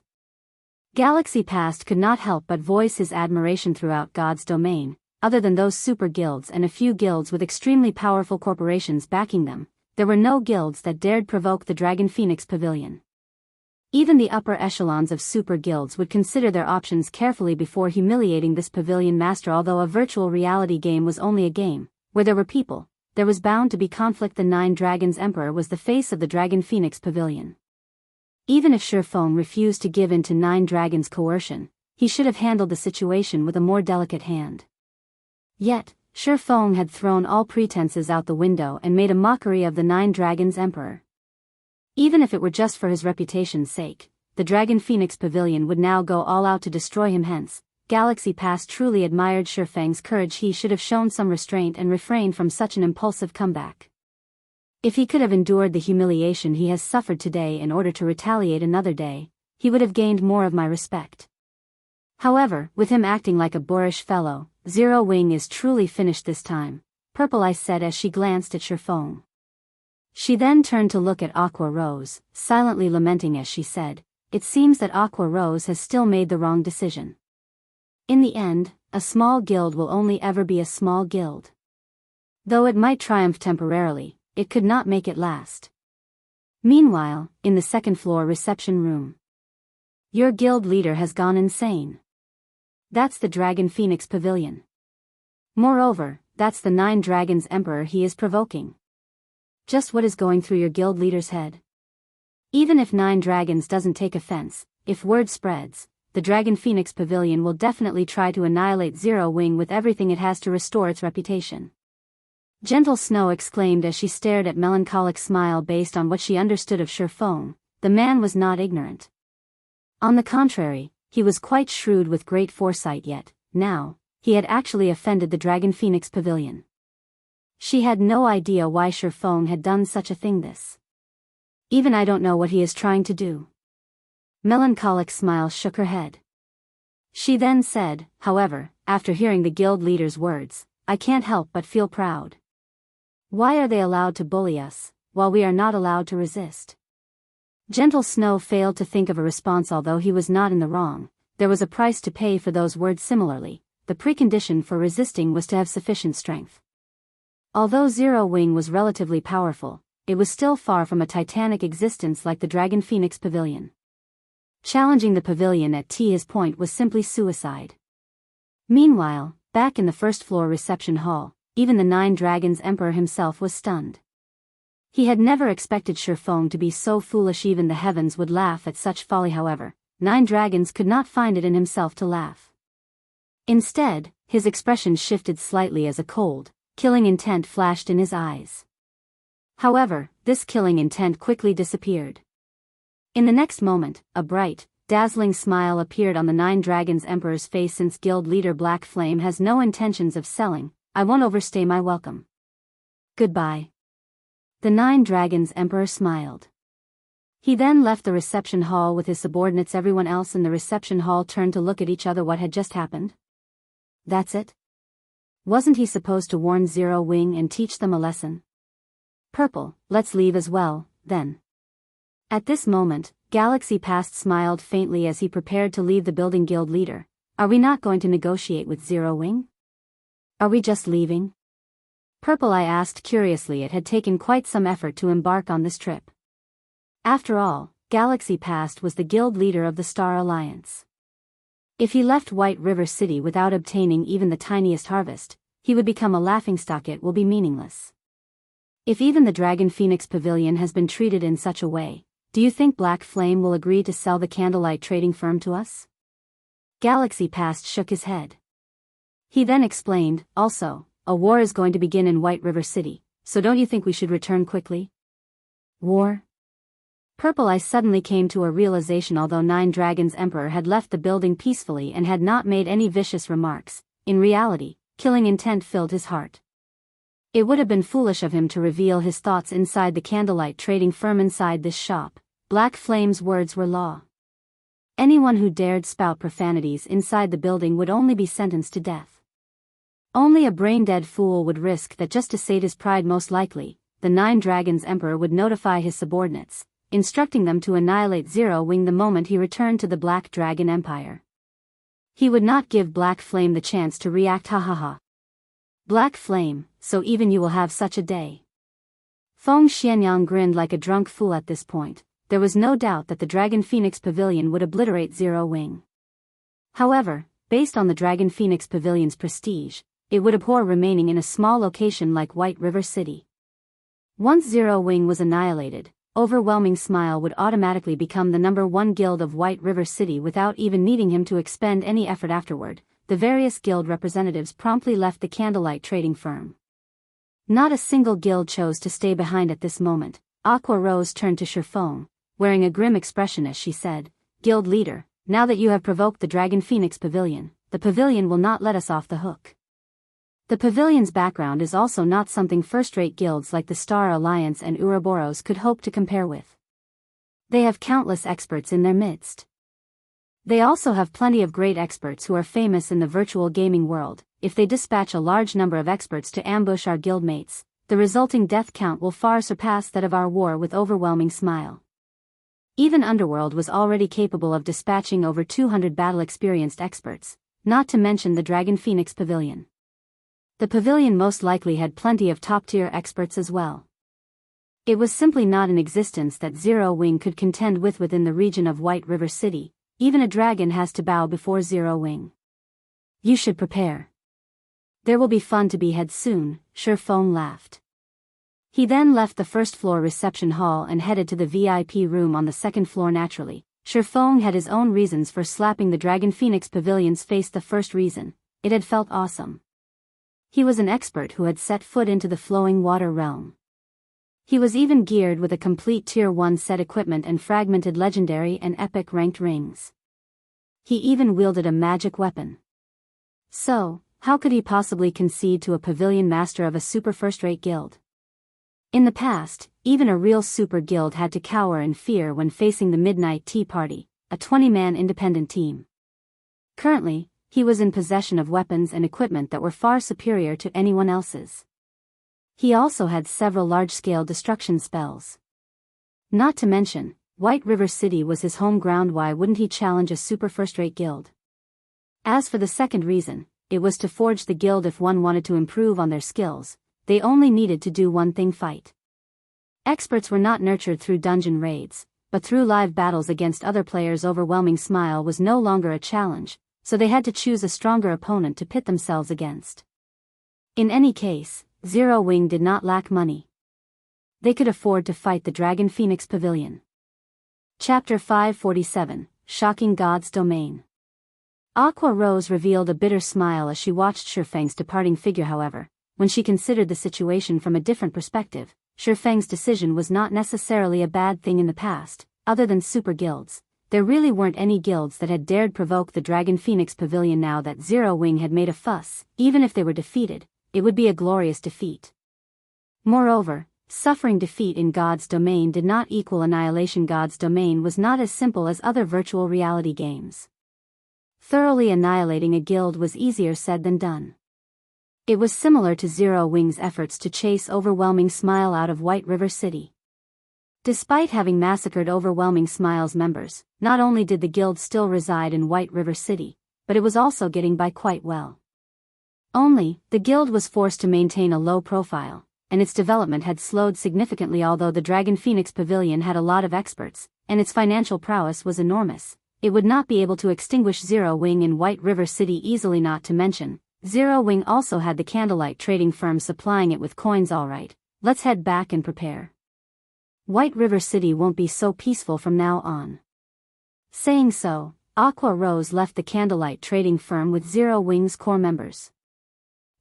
Galaxy Past could not help but voice his admiration throughout God's domain. Other than those super guilds and a few guilds with extremely powerful corporations backing them, there were no guilds that dared provoke the Dragon Phoenix Pavilion. Even the upper echelons of super guilds would consider their options carefully before humiliating this pavilion master. Although a virtual reality game was only a game, where there were people, there was bound to be conflict. The Nine Dragons Emperor was the face of the Dragon Phoenix Pavilion. Even if Shifeng refused to give in to Nine Dragons' coercion, he should have handled the situation with a more delicate hand. Yet, Shifeng had thrown all pretenses out the window and made a mockery of the Nine Dragons Emperor. Even if it were just for his reputation's sake, the Dragon Phoenix Pavilion would now go all out to destroy him. Hence, Galaxy Past truly admired Shifeng's courage. He should have shown some restraint and refrained from such an impulsive comeback. If he could have endured the humiliation he has suffered today in order to retaliate another day, he would have gained more of my respect. However, with him acting like a boorish fellow, Zero Wing is truly finished this time, Purple Eye said as she glanced at Shifeng. She then turned to look at Aqua Rose, silently lamenting as she said, "It seems that Aqua Rose has still made the wrong decision. In the end, a small guild will only ever be a small guild. Though it might triumph temporarily, it could not make it last." Meanwhile, in the second-floor reception room. "Your guild leader has gone insane. That's the Dragon Phoenix Pavilion. Moreover, that's the Nine Dragons Emperor he is provoking. Just what is going through your guild leader's head? Even if Nine Dragons doesn't take offense, if word spreads, the Dragon Phoenix Pavilion will definitely try to annihilate Zero Wing with everything it has to restore its reputation." Gentle Snow exclaimed as she stared at Melancholic Smile. Based on what she understood of Shifeng, the man was not ignorant. On the contrary, he was quite shrewd with great foresight. Yet, now, he had actually offended the Dragon Phoenix Pavilion. She had no idea why Shifeng had done such a thing. Even I don't know what he is trying to do. Melancholic Smile shook her head. She then said, however, after hearing the guild leader's words, "I can't help but feel proud. Why are they allowed to bully us, while we are not allowed to resist?" Gentle Snow failed to think of a response. Although he was not in the wrong, there was a price to pay for those words. Similarly, the precondition for resisting was to have sufficient strength. Although Zero Wing was relatively powerful, it was still far from a titanic existence like the Dragon Phoenix Pavilion. Challenging the pavilion at his point was simply suicide. Meanwhile, back in the first-floor reception hall, even the Nine Dragons Emperor himself was stunned. He had never expected Shifeng to be so foolish. Even the heavens would laugh at such folly. However, Nine Dragons could not find it in himself to laugh. Instead, his expression shifted slightly as a cold, killing intent flashed in his eyes. However, this killing intent quickly disappeared. In the next moment, a bright, dazzling smile appeared on the Nine Dragons Emperor's face. Since guild leader Black Flame has no intentions of selling, I won't overstay my welcome. Goodbye. The Nine Dragons Emperor smiled. He then left the reception hall with his subordinates. Everyone else in the reception hall turned to look at each other. What had just happened? That's it? Wasn't he supposed to warn Zero Wing and teach them a lesson? Purple, let's leave as well, then. At this moment, Galaxy Past smiled faintly as he prepared to leave the building. Guild leader, are we not going to negotiate with Zero Wing? Are we just leaving? Purple, I asked curiously. It had taken quite some effort to embark on this trip. After all, Galaxy Past was the guild leader of the Star Alliance. If he left White River City without obtaining even the tiniest harvest, he would become a laughingstock. It will be meaningless. If even the Dragon Phoenix Pavilion has been treated in such a way, do you think Black Flame will agree to sell the Candlelight trading firm to us? Galaxy Past shook his head. He then explained, also, a war is going to begin in White River City, so don't you think we should return quickly? War? Purple, I suddenly came to a realization. Although Nine Dragons Emperor had left the building peacefully and had not made any vicious remarks, in reality, killing intent filled his heart. It would have been foolish of him to reveal his thoughts inside the Candlelight trading firm. Inside this shop, Black Flame's words were law. Anyone who dared spout profanities inside the building would only be sentenced to death. Only a brain-dead fool would risk that just to sate his pride. Most likely, the Nine Dragons Emperor would notify his subordinates, instructing them to annihilate Zero Wing the moment he returned to the Black Dragon Empire. He would not give Black Flame the chance to react. Ha ha ha. Black Flame, so even you will have such a day. Feng Xianyang grinned like a drunk fool. At this point, there was no doubt that the Dragon Phoenix Pavilion would obliterate Zero Wing. However, based on the Dragon Phoenix Pavilion's prestige, it would abhor remaining in a small location like White River City. Once Zero Wing was annihilated, Overwhelming Smile would automatically become the #1 guild of White River City without even needing him to expend any effort afterward. The various guild representatives promptly left the Candlelight trading firm. Not a single guild chose to stay behind at this moment. Aqua Rose turned to Shifeng, wearing a grim expression as she said, Guild leader, now that you have provoked the Dragon Phoenix Pavilion, the pavilion will not let us off the hook. The pavilion's background is also not something first-rate guilds like the Star Alliance and Ouroboros could hope to compare with. They have countless experts in their midst. They also have plenty of great experts who are famous in the virtual gaming world. If they dispatch a large number of experts to ambush our guildmates, the resulting death count will far surpass that of our war with Overwhelming Smile. Even Underworld was already capable of dispatching over 200 battle-experienced experts, not to mention the Dragon Phoenix Pavilion. The pavilion most likely had plenty of top-tier experts as well. It was simply not in existence that Zero Wing could contend with within the region of White River City. Even a dragon has to bow before Zero Wing. You should prepare. There will be fun to be had soon, Shifeng laughed. He then left the first-floor reception hall and headed to the VIP room on the second floor. Naturally, Shifeng had his own reasons for slapping the Dragon Phoenix Pavilion's face. The first reason, it had felt awesome. He was an expert who had set foot into the flowing water realm. He was even geared with a complete Tier 1 set equipment and fragmented legendary and epic ranked rings. He even wielded a magic weapon. So, how could he possibly concede to a pavilion master of a super first-rate guild? In the past, even a real super guild had to cower in fear when facing the Midnight Tea Party, a 20-man independent team. Currently, he was in possession of weapons and equipment that were far superior to anyone else's. He also had several large-scale destruction spells. Not to mention, White River City was his home ground. Why wouldn't he challenge a super first-rate guild? As for the second reason, it was to forge the guild. If one wanted to improve on their skills, they only needed to do one thing: fight. Experts were not nurtured through dungeon raids, but through live battles against other players. Overwhelming Smile was no longer a challenge, so they had to choose a stronger opponent to pit themselves against. In any case, Zero Wing did not lack money. They could afford to fight the Dragon Phoenix Pavilion. Chapter 547, Shocking God's Domain. Aqua Rose revealed a bitter smile as she watched Shifeng's departing figure. However, when she considered the situation from a different perspective, Shifeng's decision was not necessarily a bad thing. In the past, other than super guilds, there really weren't any guilds that had dared provoke the Dragon Phoenix Pavilion. Now that Zero Wing had made a fuss, even if they were defeated, it would be a glorious defeat. Moreover, suffering defeat in God's domain did not equal annihilation. God's domain was not as simple as other virtual reality games. Thoroughly annihilating a guild was easier said than done. It was similar to Zero Wing's efforts to chase Overwhelming Smile out of White River City. Despite having massacred Overwhelming Smile's members, not only did the guild still reside in White River City, but it was also getting by quite well. Only, the guild was forced to maintain a low profile, and its development had slowed significantly. Although the Dragon Phoenix Pavilion had a lot of experts, and its financial prowess was enormous, it would not be able to extinguish Zero Wing in White River City easily. Not to mention, Zero Wing also had the Candlelight trading firm supplying it with coins. Alright, let's head back and prepare. White River City won't be so peaceful from now on. Saying so, Aqua Rose left the Candlelight trading firm with Zero Wing's core members.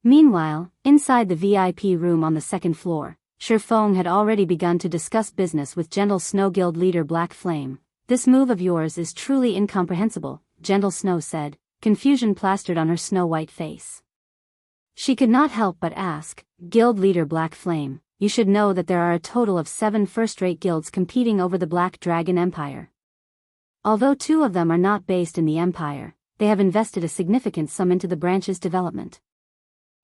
Meanwhile, inside the VIP room on the second floor, Shifeng had already begun to discuss business with Gentle Snow Guild leader Black Flame. "This move of yours is truly incomprehensible," Gentle Snow said, confusion plastered on her snow-white face. She could not help but ask, "Guild leader Black Flame, you should know that there are a total of 7 first-rate guilds competing over the Black Dragon Empire. Although 2 of them are not based in the Empire, they have invested a significant sum into the branch's development.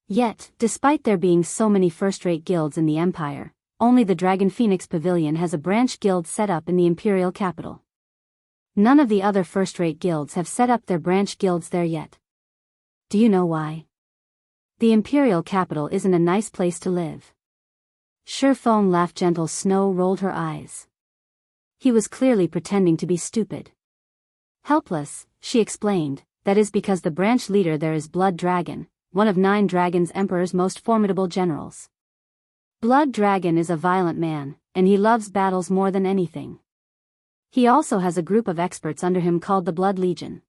Yet, despite there being so many first-rate guilds in the Empire, only the Dragon Phoenix Pavilion has a branch guild set up in the Imperial capital. None of the other first-rate guilds have set up their branch guilds there yet. Do you know why? The Imperial capital isn't a nice place to live." Shifeng laughed. Gentle Snow rolled her eyes. He was clearly pretending to be stupid. Helpless, she explained, "That is because the branch leader there is Blood Dragon, one of 9 Dragon's Emperor's most formidable generals. Blood Dragon is a violent man, and he loves battles more than anything. He also has a group of experts under him called the Blood Legion.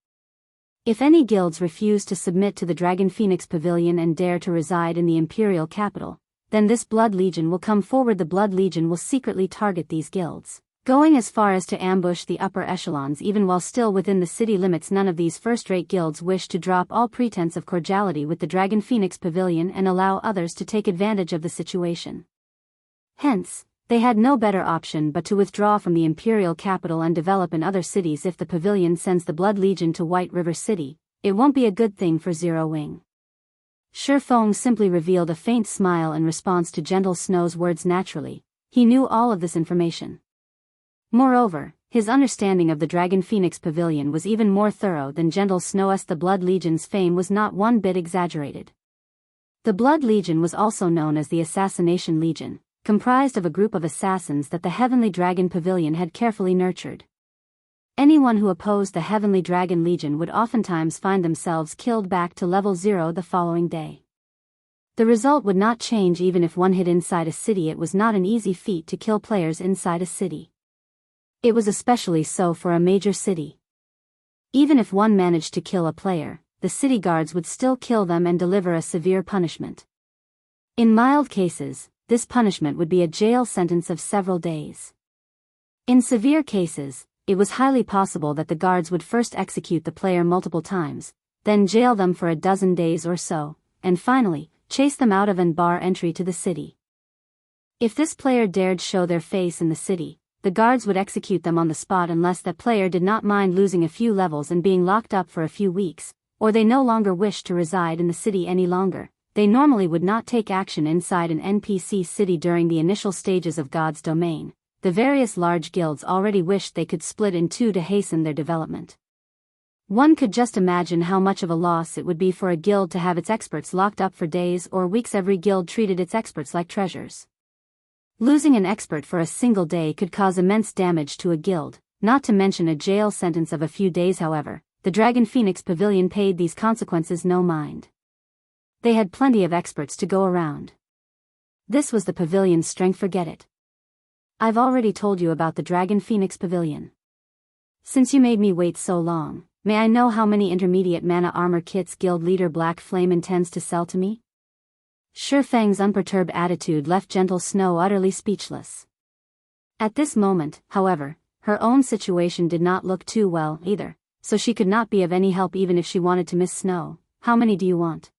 If any guilds refuse to submit to the Dragon Phoenix Pavilion and dare to reside in the Imperial capital, then this Blood Legion will come forward. The Blood Legion will secretly target these guilds, going as far as to ambush the upper echelons even while still within the city limits. None of these first-rate guilds wish to drop all pretense of cordiality with the Dragon Phoenix Pavilion and allow others to take advantage of the situation. Hence, they had no better option but to withdraw from the Imperial capital and develop in other cities. If the Pavilion sends the Blood Legion to White River City, it won't be a good thing for Zero Wing." Shifeng simply revealed a faint smile in response to Gentle Snow's words. Naturally, he knew all of this information. Moreover, his understanding of the Dragon Phoenix Pavilion was even more thorough than Gentle Snow's. The Blood Legion's fame was not one bit exaggerated. The Blood Legion was also known as the Assassination Legion, comprised of a group of assassins that the Heavenly Dragon Pavilion had carefully nurtured. Anyone who opposed the Heavenly Dragon Legion would oftentimes find themselves killed back to level 0 the following day. The result would not change even if one hid inside a city. It was not an easy feat to kill players inside a city. It was especially so for a major city. Even if one managed to kill a player, the city guards would still kill them and deliver a severe punishment. In mild cases, this punishment would be a jail sentence of several days. In severe cases, it was highly possible that the guards would first execute the player multiple times, then jail them for a dozen days or so, and finally, chase them out of and bar entry to the city. If this player dared show their face in the city, the guards would execute them on the spot unless that player did not mind losing a few levels and being locked up for a few weeks, or they no longer wished to reside in the city any longer. They normally would not take action inside an NPC city during the initial stages of God's domain. The various large guilds already wished they could split in 2 to hasten their development. One could just imagine how much of a loss it would be for a guild to have its experts locked up for days or weeks. Every guild treated its experts like treasures. Losing an expert for a single day could cause immense damage to a guild, not to mention a jail sentence of a few days. However, the Dragon Phoenix Pavilion paid these consequences no mind. They had plenty of experts to go around. This was the pavilion's strength. Forget it. I've already told you about the Dragon Phoenix Pavilion. Since you made me wait so long, may I know how many intermediate mana armor kits guild leader Black Flame intends to sell to me? Shifeng's unperturbed attitude left Gentle Snow utterly speechless. At this moment, however, her own situation did not look too well either, so she could not be of any help even if she wanted to miss Snow. How many do you want?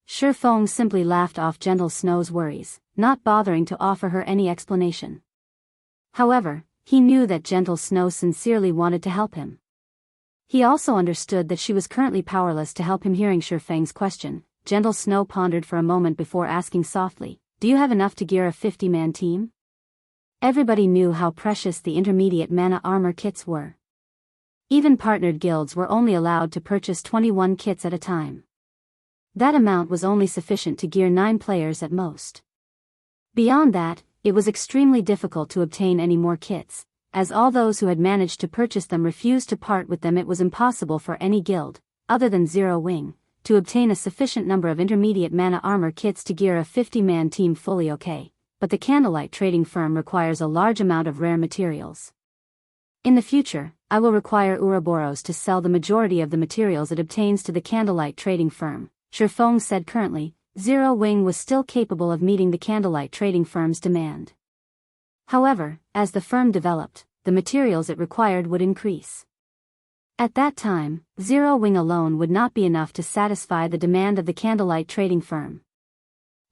Shi Feng simply laughed off Gentle Snow's worries, not bothering to offer her any explanation. However, he knew that Gentle Snow sincerely wanted to help him. He also understood that she was currently powerless to help him. Hearing Shi Feng's question, Gentle Snow pondered for a moment before asking softly, "Do you have enough to gear a 50-man team?" Everybody knew how precious the intermediate mana armor kits were. Even partnered guilds were only allowed to purchase 21 kits at a time. That amount was only sufficient to gear 9 players at most. Beyond that, it was extremely difficult to obtain any more kits, as all those who had managed to purchase them refused to part with them. It was impossible for any guild, other than Zero Wing, to obtain a sufficient number of intermediate mana armor kits to gear a 50-man team fully. Okay, but the Candlelight Trading Firm requires a large amount of rare materials. In the future, I will require Ouroboros to sell the majority of the materials it obtains to the Candlelight Trading Firm, Shi Feng said. Currently, Zero Wing was still capable of meeting the Candlelight Trading Firm's demand. However, as the firm developed, the materials it required would increase. At that time, Zero Wing alone would not be enough to satisfy the demand of the Candlelight Trading Firm.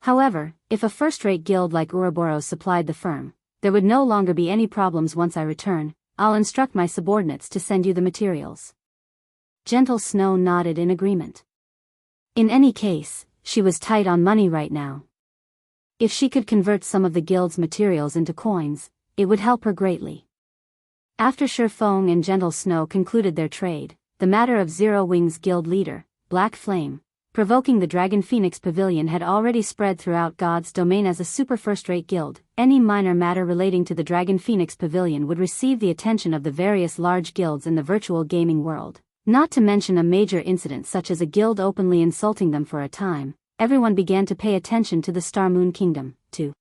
However, if a first-rate guild like Ouroboros supplied the firm, there would no longer be any problems. Once I return, I'll instruct my subordinates to send you the materials. Gentle Snow nodded in agreement. In any case, she was tight on money right now. If she could convert some of the guild's materials into coins, it would help her greatly. After Shi Feng and Gentle Snow concluded their trade, the matter of Zero Wing's guild leader, Black Flame, provoking the Dragon Phoenix Pavilion had already spread throughout God's domain as a super first-rate guild. Any minor matter relating to the Dragon Phoenix Pavilion would receive the attention of the various large guilds in the virtual gaming world. Not to mention a major incident such as a guild openly insulting them. For a time, everyone began to pay attention to the Star Moon Kingdom, to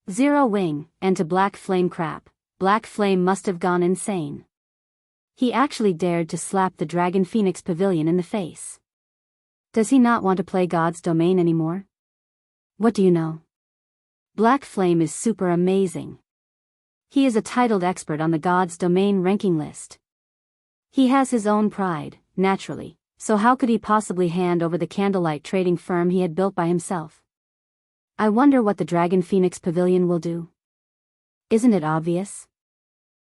Zero Wing, and to Black Flame. Crap, Black Flame must have gone insane. He actually dared to slap the Dragon Phoenix Pavilion in the face. Does he not want to play God's domain anymore? What do you know? Black Flame is super amazing. He is a titled expert on the God's domain ranking list. He has his own pride, naturally, so how could he possibly hand over the Candlelight Trading Firm he had built by himself? I wonder what the Dragon Phoenix Pavilion will do. Isn't it obvious?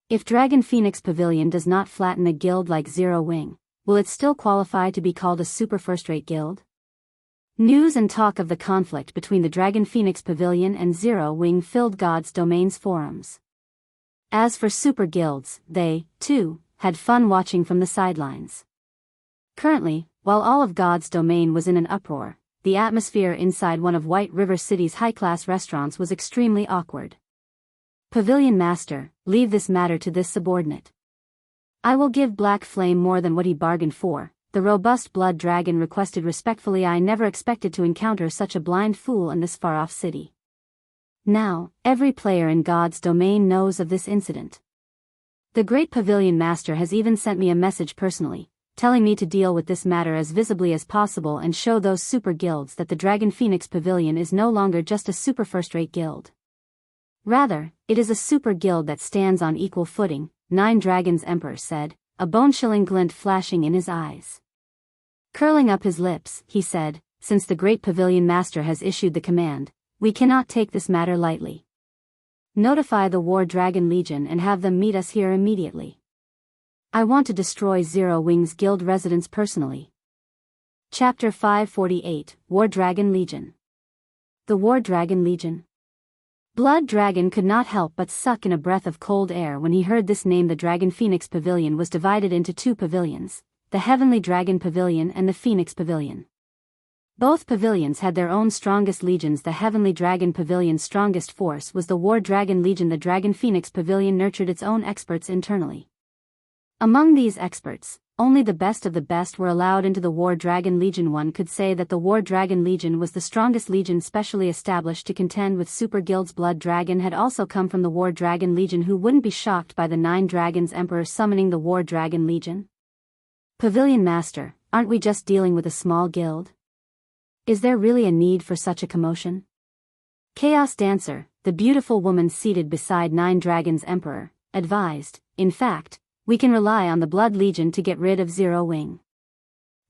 If Dragon Phoenix Pavilion does not flatten a guild like Zero Wing, will it still qualify to be called a super first-rate guild? News and talk of the conflict between the Dragon Phoenix Pavilion and Zero Wing filled God's domain's forums. As for super guilds, they, too, had fun watching from the sidelines. Currently, while all of God's domain was in an uproar, the atmosphere inside one of White River City's high-class restaurants was extremely awkward. Pavilion Master, leave this matter to this subordinate. I will give Black Flame more than what he bargained for, the robust blood dragon requested respectfully. I never expected to encounter such a blind fool in this far-off city. Now, every player in God's domain knows of this incident. The great Pavilion Master has even sent me a message personally, telling me to deal with this matter as visibly as possible and show those super guilds that the Dragon Phoenix Pavilion is no longer just a super first-rate guild. Rather, it is a super guild that stands on equal footing, Nine Dragons Emperor said, a bone-chilling glint flashing in his eyes. Curling up his lips, he said, since the great Pavilion Master has issued the command, we cannot take this matter lightly. Notify the War Dragon Legion and have them meet us here immediately. I want to destroy Zero Wing's guild residence personally. Chapter 548, War Dragon Legion. The War Dragon Legion. Blood Dragon could not help but suck in a breath of cold air when he heard this name. The Dragon Phoenix Pavilion was divided into 2 pavilions, the Heavenly Dragon Pavilion and the Phoenix Pavilion. Both pavilions had their own strongest legions. The Heavenly Dragon Pavilion's strongest force was the War Dragon Legion. The Dragon Phoenix Pavilion nurtured its own experts internally. Among these experts, only the best of the best were allowed into the War Dragon Legion. One could say that the War Dragon Legion was the strongest legion specially established to contend with super guilds. Blood Dragon had also come from the War Dragon Legion. Who wouldn't be shocked by the Nine Dragons Emperor summoning the War Dragon Legion? Pavilion Master, aren't we just dealing with a small guild? Is there really a need for such a commotion? Chaos Dancer, the beautiful woman seated beside Nine Dragons Emperor, advised, In fact, we can rely on the Blood Legion to get rid of Zero Wing.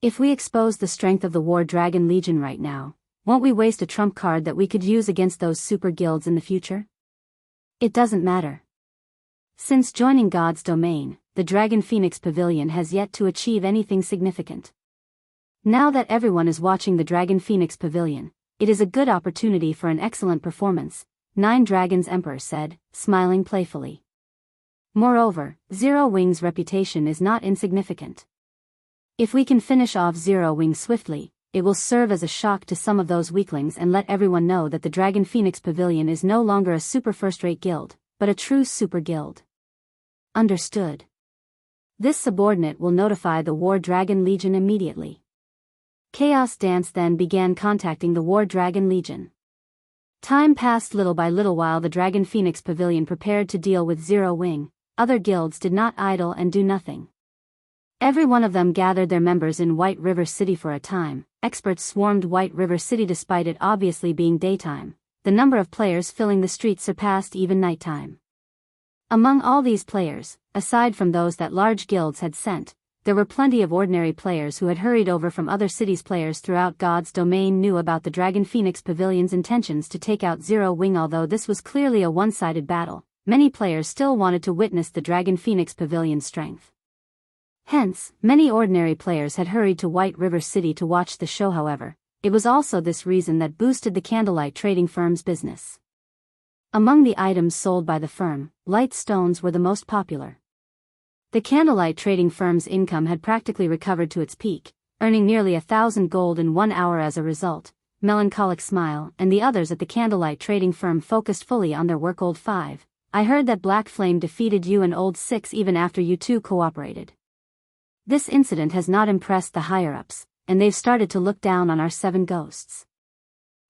If we expose the strength of the War Dragon Legion right now, won't we waste a trump card that we could use against those super guilds in the future? It doesn't matter. Since joining God's domain, the Dragon Phoenix Pavilion has yet to achieve anything significant. Now that everyone is watching the Dragon Phoenix Pavilion, it is a good opportunity for an excellent performance, Nine Dragons Emperor said, smiling playfully. Moreover, Zero Wing's reputation is not insignificant. If we can finish off Zero Wing swiftly, it will serve as a shock to some of those weaklings and let everyone know that the Dragon Phoenix Pavilion is no longer a super first-rate guild, but a true super guild. Understood. This subordinate will notify the War Dragon Legion immediately. Chaos Dance then began contacting the War Dragon Legion. Time passed little by little while the Dragon Phoenix Pavilion prepared to deal with Zero Wing. Other guilds did not idle and do nothing. Every one of them gathered their members in White River City for a time. Experts swarmed White River City despite it obviously being daytime. The number of players filling the streets surpassed even nighttime. Among all these players, aside from those that large guilds had sent, there were plenty of ordinary players who had hurried over from other cities. Players throughout God's domain knew about the Dragon Phoenix Pavilion's intentions to take out Zero Wing. Although this was clearly a one-sided battle, many players still wanted to witness the Dragon Phoenix Pavilion's strength. Hence, many ordinary players had hurried to White River City to watch the show. However, it was also this reason that boosted the candlelight trading firm's business. Among the items sold by the firm, light stones were the most popular. The candlelight trading firm's income had practically recovered to its peak, earning nearly 1,000 gold in 1 hour as a result. Melancholic Smile and the others at the candlelight trading firm focused fully on their work. Old 5, I heard that Black Flame defeated you, and Old 6 even after you two cooperated. This incident has not impressed the higher-ups, and they've started to look down on our 7 ghosts.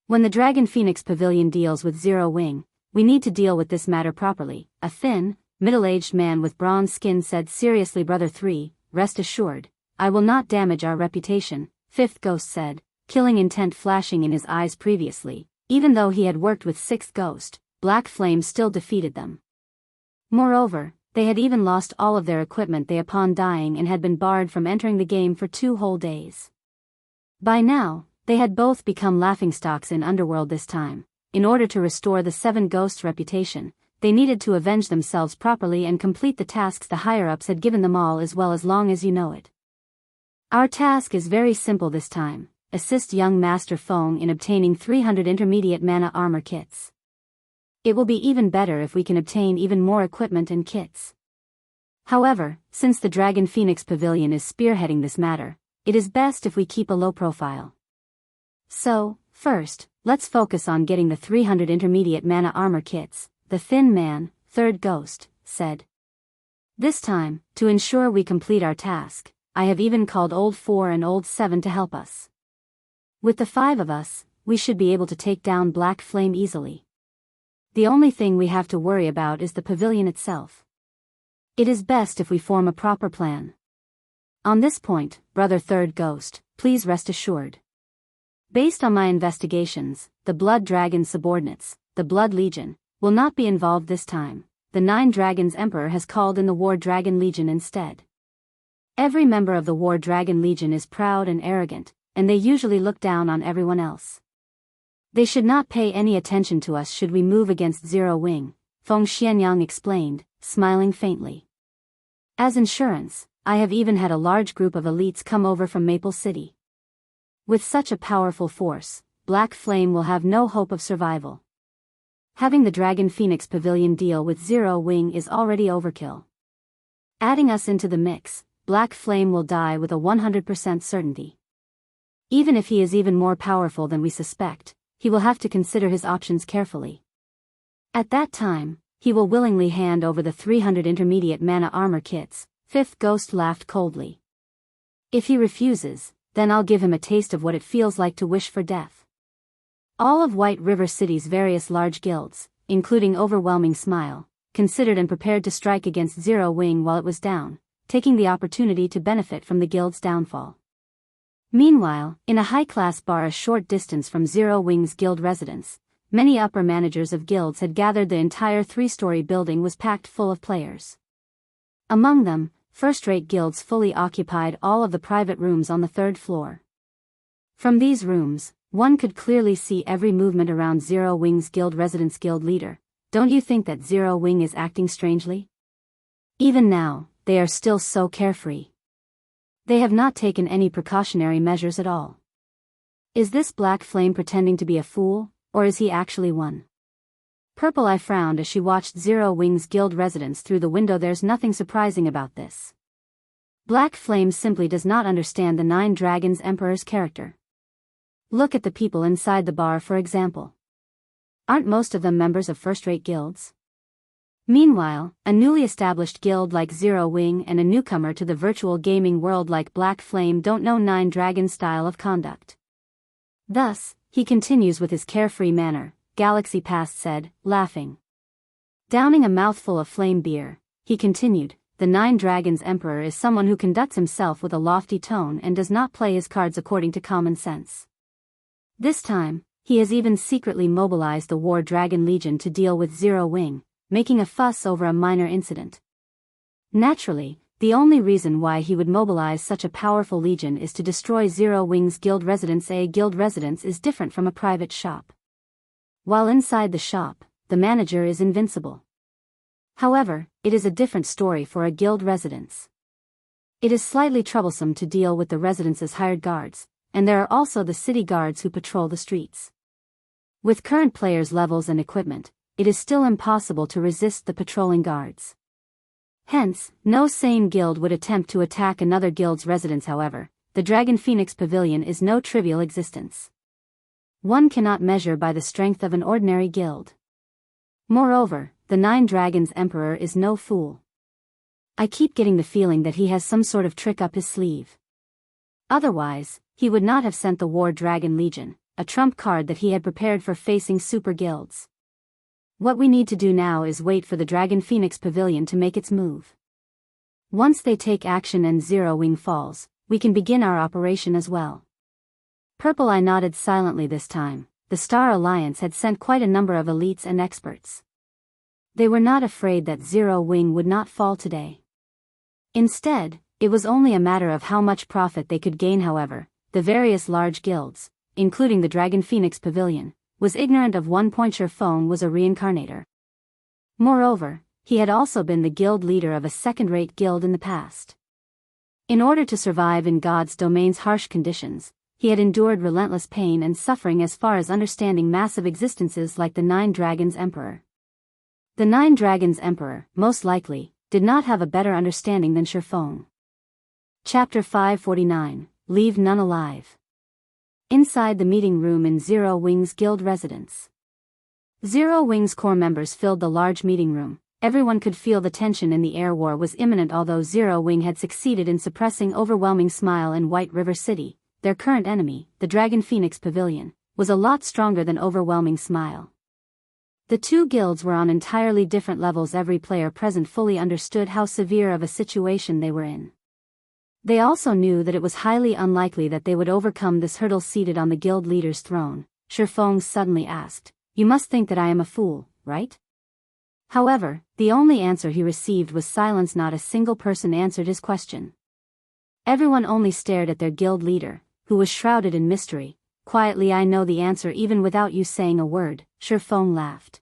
When the Dragon Phoenix Pavilion deals with Zero Wing, we need to deal with this matter properly, a thin, middle-aged man with bronze skin said seriously. Brother 3, rest assured, I will not damage our reputation, Fifth Ghost said, killing intent flashing in his eyes. Previously, even though he had worked with Sixth Ghost, Black Flame still defeated them. Moreover, they had even lost all of their equipment upon dying and had been barred from entering the game for 2 whole days. By now, they had both become laughingstocks in Underworld. This time, in order to restore the 7 Ghosts' reputation, they needed to avenge themselves properly and complete the tasks the higher-ups had given them all. As well, as long as you know it. Our task is very simple this time. Assist young Master Feng in obtaining 300 intermediate mana armor kits. It will be even better if we can obtain even more equipment and kits. However, since the Dragon Phoenix Pavilion is spearheading this matter, it is best if we keep a low profile. So, first, let's focus on getting the 300 intermediate mana armor kits, the Thin Man, Third Ghost, said. This time, to ensure we complete our task, I have even called Old 4 and Old 7 to help us. With the 5 of us, we should be able to take down Black Flame easily. The only thing we have to worry about is the pavilion itself. It is best if we form a proper plan. On this point, Brother Third Ghost, please rest assured. Based on my investigations, the Blood Dragon subordinates, the Blood Legion, will not be involved this time. The 9 Dragons Emperor has called in the War Dragon Legion instead. Every member of the War Dragon Legion is proud and arrogant, and they usually look down on everyone else. They should not pay any attention to us should we move against Zero Wing, Feng Xianyang explained, smiling faintly. As insurance, I have even had a large group of elites come over from Maple City. With such a powerful force, Black Flame will have no hope of survival. Having the Dragon Phoenix Pavilion deal with Zero Wing is already overkill. Adding us into the mix, Black Flame will die with a 100% certainty. Even if he is even more powerful than we suspect, he will have to consider his options carefully. At that time, he will willingly hand over the 300 intermediate mana armor kits. Fifth Ghost laughed coldly. If he refuses, then I'll give him a taste of what it feels like to wish for death. All of White River City's various large guilds, including Overwhelming Smile, considered and prepared to strike against Zero Wing while it was down, taking the opportunity to benefit from the guild's downfall. Meanwhile, in a high-class bar a short distance from Zero Wing's guild residence, many upper managers of guilds had gathered. The entire 3-story building was packed full of players. Among them, first-rate guilds fully occupied all of the private rooms on the third floor. From these rooms, one could clearly see every movement around Zero Wing's guild residence guild leader. Don't you think that Zero Wing is acting strangely? Even now, they are still so carefree. They have not taken any precautionary measures at all. Is this Black Flame pretending to be a fool, or is he actually one? Purple Eye frowned as she watched Zero Wing's guild residence through the window. There's nothing surprising about this. Black Flame simply does not understand the Nine Dragons Emperor's character. Look at the people inside the bar, for example. Aren't most of them members of first-rate guilds? Meanwhile, a newly established guild like Zero Wing and a newcomer to the virtual gaming world like Black Flame don't know Nine Dragons' style of conduct. Thus, he continues with his carefree manner, Galaxy Past said, laughing. Downing a mouthful of flame beer, he continued, the Nine Dragons Emperor is someone who conducts himself with a lofty tone and does not play his cards according to common sense. This time, he has even secretly mobilized the War Dragon Legion to deal with Zero Wing, making a fuss over a minor incident. Naturally, the only reason why he would mobilize such a powerful legion is to destroy Zero Wing's guild residence. A guild residence is different from a private shop. While inside the shop, the manager is invincible. However, it is a different story for a guild residence. It is slightly troublesome to deal with the residence's hired guards, and there are also the city guards who patrol the streets. With current players' levels and equipment, it is still impossible to resist the patrolling guards. Hence, no sane guild would attempt to attack another guild's residence. However, the Dragon Phoenix Pavilion is no trivial existence. One cannot measure by the strength of an ordinary guild. Moreover, the Nine Dragons Emperor is no fool. I keep getting the feeling that he has some sort of trick up his sleeve. Otherwise, he would not have sent the War Dragon Legion, a trump card that he had prepared for facing super guilds. What we need to do now is wait for the Dragon Phoenix Pavilion to make its move. Once they take action and Zero Wing falls, we can begin our operation as well. Purple Eye nodded silently this time. The Star Alliance had sent quite a number of elites and experts. They were not afraid that Zero Wing would not fall today. Instead, it was only a matter of how much profit they could gain. However, the various large guilds, including the Dragon Phoenix Pavilion, was ignorant of one point. Feng was a reincarnator. Moreover, he had also been the guild leader of a second-rate guild in the past. In order to survive in God's domain's harsh conditions, he had endured relentless pain and suffering as far as understanding massive existences like the Nine Dragons Emperor. The Nine Dragons Emperor, most likely, did not have a better understanding than Feng. Chapter 549, Leave None Alive. Inside the meeting room in Zero Wing's guild residence. Zero Wing's core members filled the large meeting room. Everyone could feel the tension in the air. War was imminent. Although Zero Wing had succeeded in suppressing Overwhelming Smile in White River City, their current enemy, the Dragon Phoenix Pavilion, was a lot stronger than Overwhelming Smile. The two guilds were on entirely different levels. Every player present fully understood how severe of a situation they were in. They also knew that it was highly unlikely that they would overcome this hurdle. Seated on the guild leader's throne, Feng suddenly asked, "You must think that I am a fool, right?" However, the only answer he received was silence. Not a single person answered his question. Everyone only stared at their guild leader, who was shrouded in mystery. Quietly, "I know the answer even without you saying a word," Feng laughed.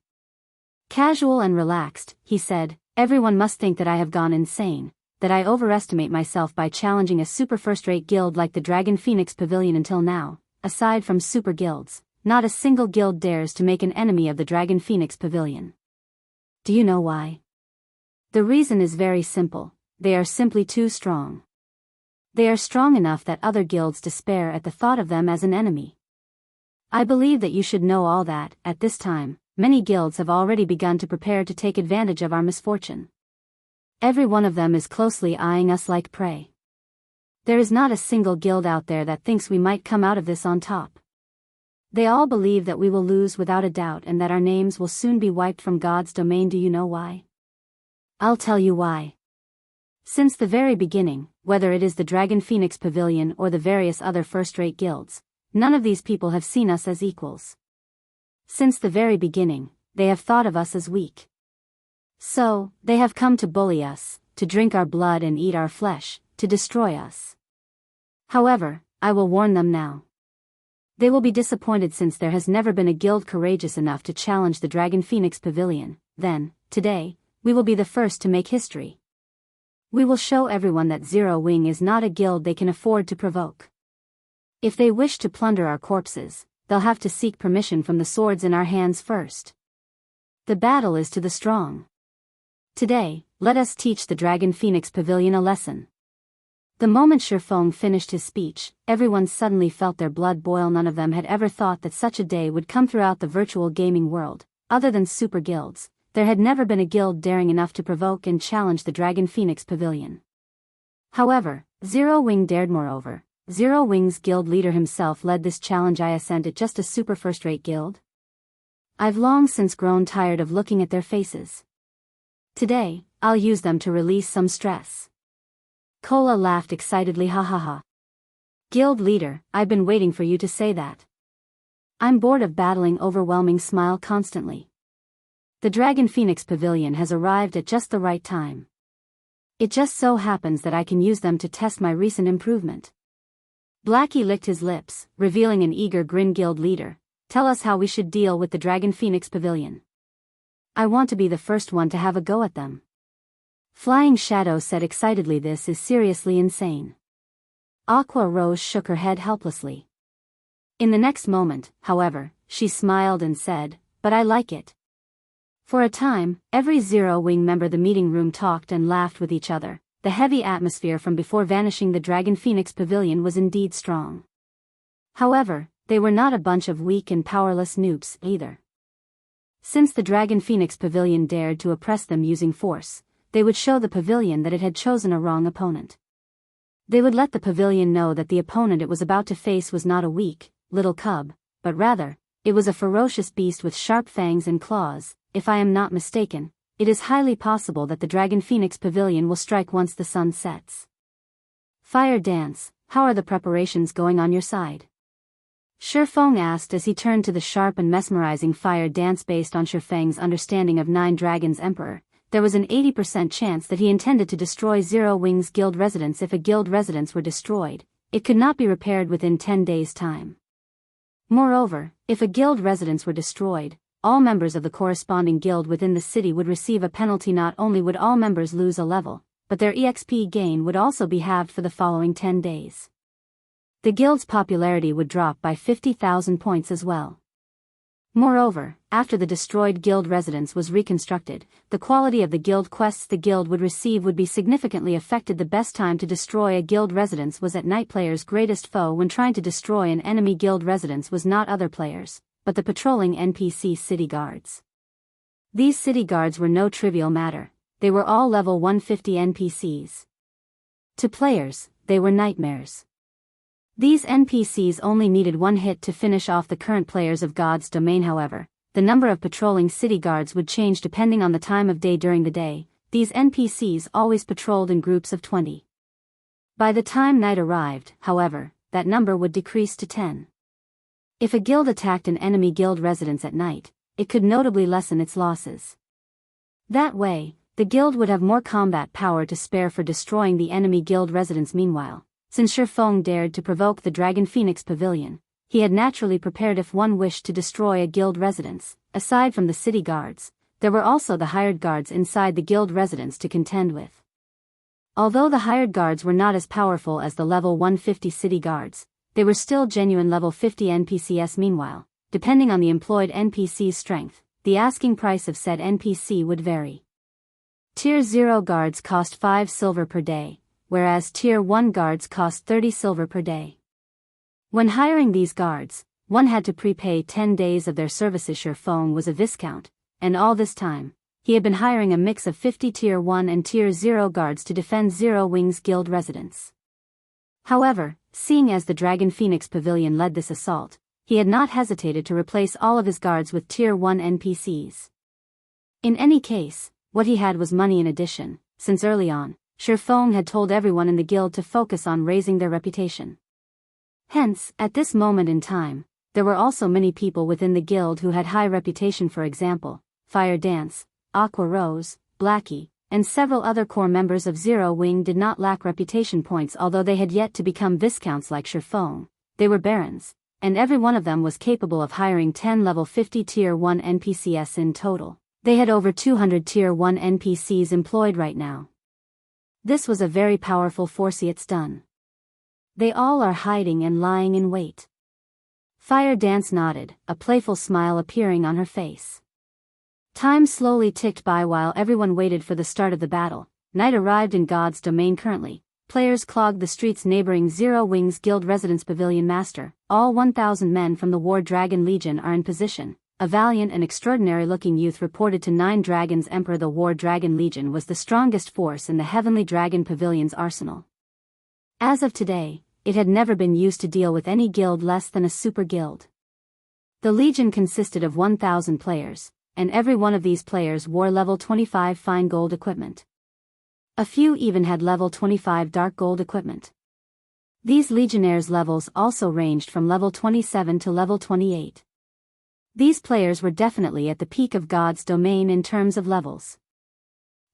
Casual and relaxed, he said, "Everyone must think that I have gone insane, that I overestimate myself by challenging a super first-rate guild like the Dragon Phoenix Pavilion. Until now, aside from super guilds, not a single guild dares to make an enemy of the Dragon Phoenix Pavilion. Do you know why? The reason is very simple. They are simply too strong. They are strong enough that other guilds despair at the thought of them as an enemy. I believe that you should know all that. At this time, many guilds have already begun to prepare to take advantage of our misfortune. Every one of them is closely eyeing us like prey. There is not a single guild out there that thinks we might come out of this on top. They all believe that we will lose without a doubt and that our names will soon be wiped from God's domain. Do you know why? I'll tell you why. Since the very beginning, whether it is the Dragon Phoenix Pavilion or the various other first-rate guilds, none of these people have seen us as equals. Since the very beginning, they have thought of us as weak. So, they have come to bully us, to drink our blood and eat our flesh, to destroy us. However, I will warn them now. They will be disappointed since there has never been a guild courageous enough to challenge the Dragon Phoenix Pavilion. Then, today, we will be the first to make history. We will show everyone that Zero Wing is not a guild they can afford to provoke. If they wish to plunder our corpses, they'll have to seek permission from the swords in our hands first. The battle is to the strong. Today, let us teach the Dragon Phoenix Pavilion a lesson. The moment Shifeng finished his speech, everyone suddenly felt their blood boil. None of them had ever thought that such a day would come throughout the virtual gaming world. Other than super guilds, there had never been a guild daring enough to provoke and challenge the Dragon Phoenix Pavilion. However, Zero Wing dared. Moreover, Zero Wing's guild leader himself led this challenge. Isn't it just a super first-rate guild? I've long since grown tired of looking at their faces. Today, I'll use them to release some stress. Cola laughed excitedly. Ha ha ha. Guild leader, I've been waiting for you to say that. I'm bored of battling. Overwhelming smile constantly. The Dragon Phoenix Pavilion has arrived at just the right time. It just so happens that I can use them to test my recent improvement. Blackie licked his lips, revealing an eager grin. Guild leader, tell us how we should deal with the Dragon Phoenix Pavilion. I want to be the first one to have a go at them. Flying Shadow said excitedly. This is seriously insane. Aqua Rose shook her head helplessly. In the next moment, however, she smiled and said, but I like it. For a time, every Zero Wing member of the meeting room talked and laughed with each other. The heavy atmosphere from before vanishing the Dragon Phoenix Pavilion was indeed strong. However, they were not a bunch of weak and powerless noobs either. Since the Dragon Phoenix Pavilion dared to oppress them using force, they would show the pavilion that it had chosen a wrong opponent. They would let the pavilion know that the opponent it was about to face was not a weak, little cub, but rather, it was a ferocious beast with sharp fangs and claws. If I am not mistaken, it is highly possible that the Dragon Phoenix Pavilion will strike once the sun sets. Fire Dance, how are the preparations going on your side? Shifeng asked as he turned to the sharp and mesmerizing Fire Dance. Based on Shifeng's understanding of Nine Dragons Emperor, there was an 80% chance that he intended to destroy Zero Wing's guild residence. If a guild residence were destroyed, it could not be repaired within 10 days' time. Moreover, if a guild residence were destroyed, all members of the corresponding guild within the city would receive a penalty. Not only would all members lose a level, but their EXP gain would also be halved for the following 10 days. The guild's popularity would drop by 50,000 points as well. Moreover, after the destroyed guild residence was reconstructed, the quality of the guild quests the guild would receive would be significantly affected. The best time to destroy a guild residence was at night. Players' greatest foe when trying to destroy an enemy guild residence was not other players, but the patrolling NPC city guards. These city guards were no trivial matter. They were all level 150 NPCs. To players, they were nightmares. These NPCs only needed one hit to finish off the current players of God's domain. However, the number of patrolling city guards would change depending on the time of day. During the day, these NPCs always patrolled in groups of 20. By the time night arrived, however, that number would decrease to 10. If a guild attacked an enemy guild residence at night, it could notably lessen its losses. That way, the guild would have more combat power to spare for destroying the enemy guild residence. Meanwhile, since Shifeng dared to provoke the Dragon Phoenix Pavilion, he had naturally prepared if one wished to destroy a guild residence. Aside from the city guards, there were also the hired guards inside the guild residence to contend with. Although the hired guards were not as powerful as the level 150 city guards, they were still genuine level 50 NPCs. Meanwhile, depending on the employed NPC's strength, the asking price of said NPC would vary. Tier 0 guards cost 5 silver per day, whereas Tier 1 guards cost 30 silver per day. When hiring these guards, one had to prepay 10 days of their services. Shifeng was a viscount, and all this time, he had been hiring a mix of 50 Tier 1 and Tier 0 guards to defend Zero Wing's guild residence. However, seeing as the Dragon Phoenix Pavilion led this assault, he had not hesitated to replace all of his guards with Tier 1 NPCs. In any case, what he had was money in addition, since early on, Shifeng had told everyone in the guild to focus on raising their reputation. Hence, at this moment in time, there were also many people within the guild who had high reputation. For example, Fire Dance, Aqua Rose, Blackie, and several other core members of Zero Wing did not lack reputation points, although they had yet to become viscounts like Shifeng. They were barons, and every one of them was capable of hiring 10 level 50 tier 1 NPCs in total. They had over 200 tier 1 NPCs employed right now. This was a very powerful force. It's done. They all are hiding and lying in wait. Fire Dance nodded, a playful smile appearing on her face. Time slowly ticked by while everyone waited for the start of the battle. Night arrived in God's domain currently. Players clogged the streets neighboring Zero Wing's Guild Residence Pavilion. Master, all 1,000 men from the War Dragon Legion are in position. A valiant and extraordinary-looking youth reported to Nine Dragons Emperor. The War Dragon Legion was the strongest force in the Heavenly Dragon Pavilion's arsenal. As of today, it had never been used to deal with any guild less than a super guild. The Legion consisted of 1,000 players, and every one of these players wore level 25 fine gold equipment. A few even had level 25 dark gold equipment. These legionnaires' levels also ranged from level 27 to level 28. These players were definitely at the peak of God's domain in terms of levels.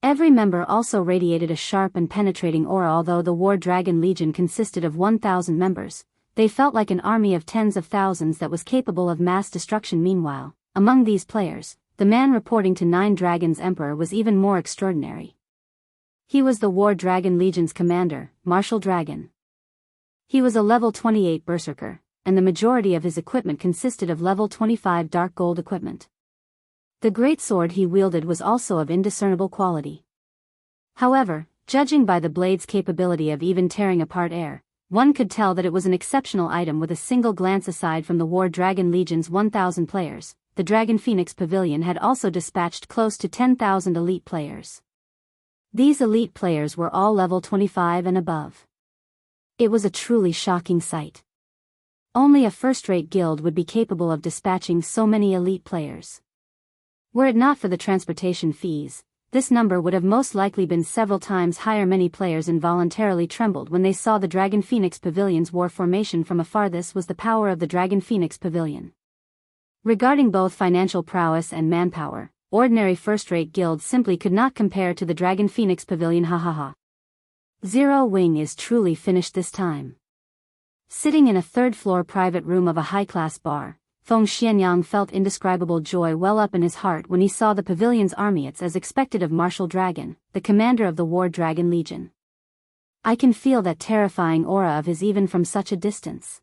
Every member also radiated a sharp and penetrating aura. Although the War Dragon Legion consisted of 1,000 members, they felt like an army of tens of thousands that was capable of mass destruction. Meanwhile, among these players, the man reporting to Nine Dragons Emperor was even more extraordinary. He was the War Dragon Legion's commander, Martial Dragon. He was a level 28 berserker, and the majority of his equipment consisted of level 25 dark gold equipment. The great sword he wielded was also of indiscernible quality. However, judging by the blade's capability of even tearing apart air, one could tell that it was an exceptional item. With a single glance aside from the War Dragon Legion's 1,000 players, the Dragon Phoenix Pavilion had also dispatched close to 10,000 elite players. These elite players were all level 25 and above. It was a truly shocking sight. Only a first-rate guild would be capable of dispatching so many elite players. Were it not for the transportation fees, this number would have most likely been several times higher. Many players involuntarily trembled when they saw the Dragon Phoenix Pavilion's war formation from afar. This was the power of the Dragon Phoenix Pavilion. Regarding both financial prowess and manpower, ordinary first-rate guilds simply could not compare to the Dragon Phoenix Pavilion. Ha ha ha. Zero Wing is truly finished this time. Sitting in a third-floor private room of a high-class bar, Feng Xianyang felt indescribable joy well up in his heart when he saw the pavilion's army. It's as expected of Martial Dragon, the commander of the War Dragon Legion. I can feel that terrifying aura of his even from such a distance.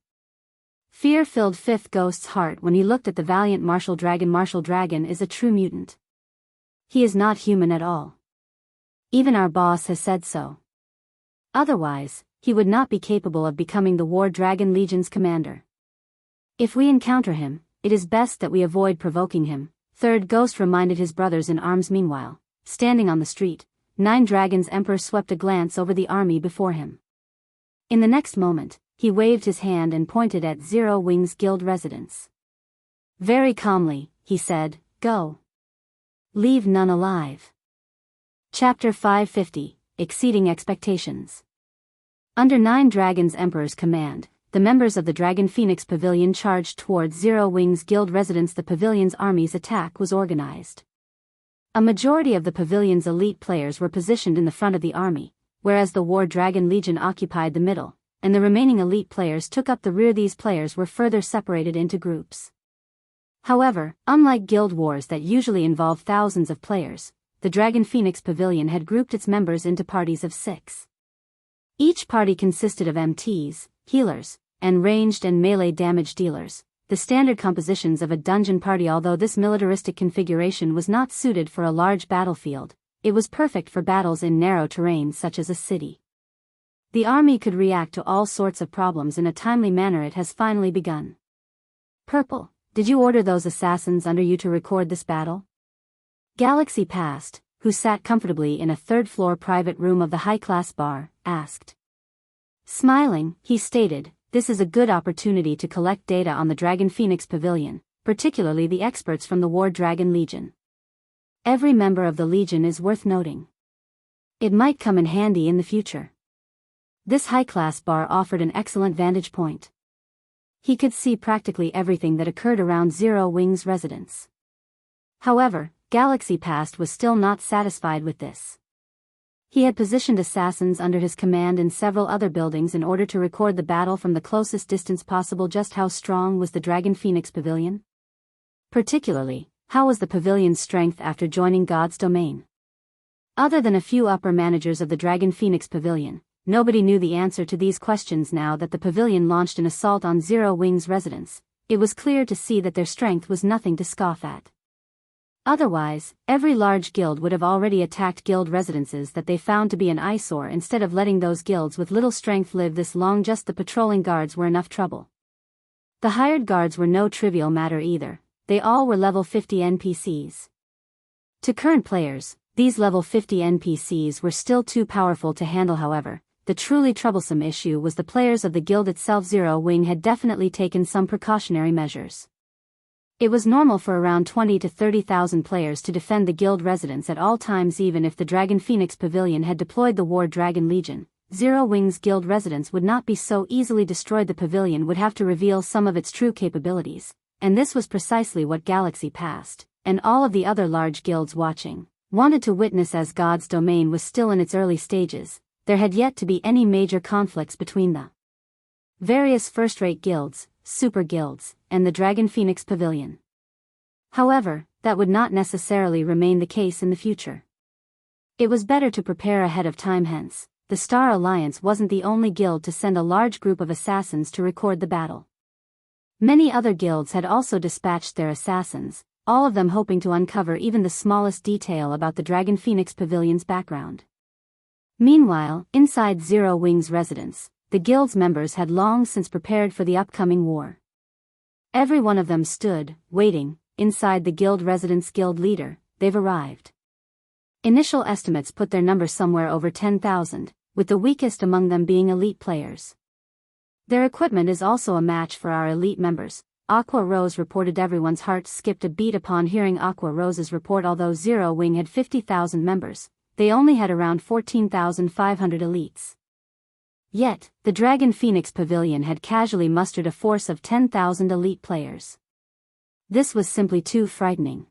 Fear filled Fifth Ghost's heart when he looked at the valiant Martial Dragon. Martial Dragon is a true mutant. He is not human at all. Even our boss has said so. Otherwise, he would not be capable of becoming the War Dragon Legion's commander. If we encounter him, it is best that we avoid provoking him, Third Ghost reminded his brothers in arms. Meanwhile, standing on the street, Nine Dragons Emperor swept a glance over the army before him. In the next moment, he waved his hand and pointed at Zero Wing's guild residence. Very calmly, he said, "Go. Leave none alive." Chapter 550, Exceeding Expectations. Under Nine Dragons Emperor's command, the members of the Dragon Phoenix Pavilion charged towards Zero Wing's guild residence. The pavilion's army's attack was organized. A majority of the pavilion's elite players were positioned in the front of the army, whereas the War Dragon Legion occupied the middle, and the remaining elite players took up the rear. These players were further separated into groups. However, unlike guild wars that usually involve thousands of players, the Dragon Phoenix Pavilion had grouped its members into parties of 6. Each party consisted of MTs, healers, and ranged and melee damage dealers, the standard compositions of a dungeon party. Although this militaristic configuration was not suited for a large battlefield, it was perfect for battles in narrow terrain such as a city. The army could react to all sorts of problems in a timely manner. It has finally begun. Purple, did you order those assassins under you to record this battle? Galaxy Past, who sat comfortably in a third-floor private room of the high-class bar, asked. Smiling, he stated, "This is a good opportunity to collect data on the Dragon Phoenix Pavilion, particularly the experts from the War Dragon Legion. Every member of the Legion is worth noting. It might come in handy in the future." This high-class bar offered an excellent vantage point. He could see practically everything that occurred around Zero Wing's residence. However, Galaxy Past was still not satisfied with this. He had positioned assassins under his command in several other buildings in order to record the battle from the closest distance possible. Just how strong was the Dragon Phoenix Pavilion? Particularly, how was the pavilion's strength after joining God's domain? Other than a few upper managers of the Dragon Phoenix Pavilion, nobody knew the answer to these questions. Now that the pavilion launched an assault on Zero Wing's residence, it was clear to see that their strength was nothing to scoff at. Otherwise, every large guild would have already attacked guild residences that they found to be an eyesore instead of letting those guilds with little strength live this long. Just the patrolling guards were enough trouble. The hired guards were no trivial matter either, they all were level 50 NPCs. To current players, these level 50 NPCs were still too powerful to handle. However, the truly troublesome issue was the players of the guild itself. Zero Wing had definitely taken some precautionary measures. It was normal for around 20 to 30,000 players to defend the guild residence at all times. Even if the Dragon Phoenix Pavilion had deployed the War Dragon Legion, Zero Wing's guild residence would not be so easily destroyed. The pavilion would have to reveal some of its true capabilities, and this was precisely what Galaxy Past, and all of the other large guilds watching, wanted to witness. As God's domain was still in its early stages, there had yet to be any major conflicts between the various first-rate guilds, super guilds, and the Dragon Phoenix Pavilion. However, that would not necessarily remain the case in the future. It was better to prepare ahead of time. Hence, the Star Alliance wasn't the only guild to send a large group of assassins to record the battle. Many other guilds had also dispatched their assassins, all of them hoping to uncover even the smallest detail about the Dragon Phoenix Pavilion's background. Meanwhile, inside Zero Wing's residence, the guild's members had long since prepared for the upcoming war. Every one of them stood, waiting, inside the guild residence. Guild leader, they've arrived. Initial estimates put their number somewhere over 10,000, with the weakest among them being elite players. Their equipment is also a match for our elite members, Aqua Rose reported. Everyone's hearts skipped a beat upon hearing Aqua Rose's report. Although Zero Wing had 50,000 members, they only had around 14,500 elites. Yet, the Dragon Phoenix Pavilion had casually mustered a force of 10,000 elite players. This was simply too frightening.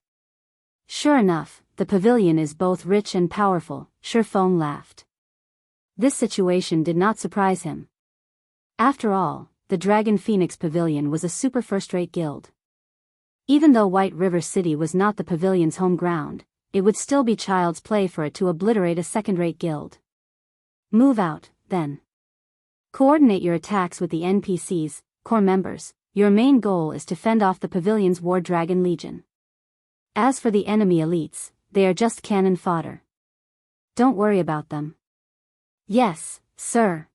Sure enough, the pavilion is both rich and powerful, Shifeng laughed. This situation did not surprise him. After all, the Dragon Phoenix Pavilion was a super first-rate guild. Even though White River City was not the pavilion's home ground, it would still be child's play for it to obliterate a second-rate guild. Move out, then. Coordinate your attacks with the NPCs, core members. Your main goal is to fend off the pavilion's War Dragon Legion. As for the enemy elites, they are just cannon fodder. Don't worry about them. Yes, sir.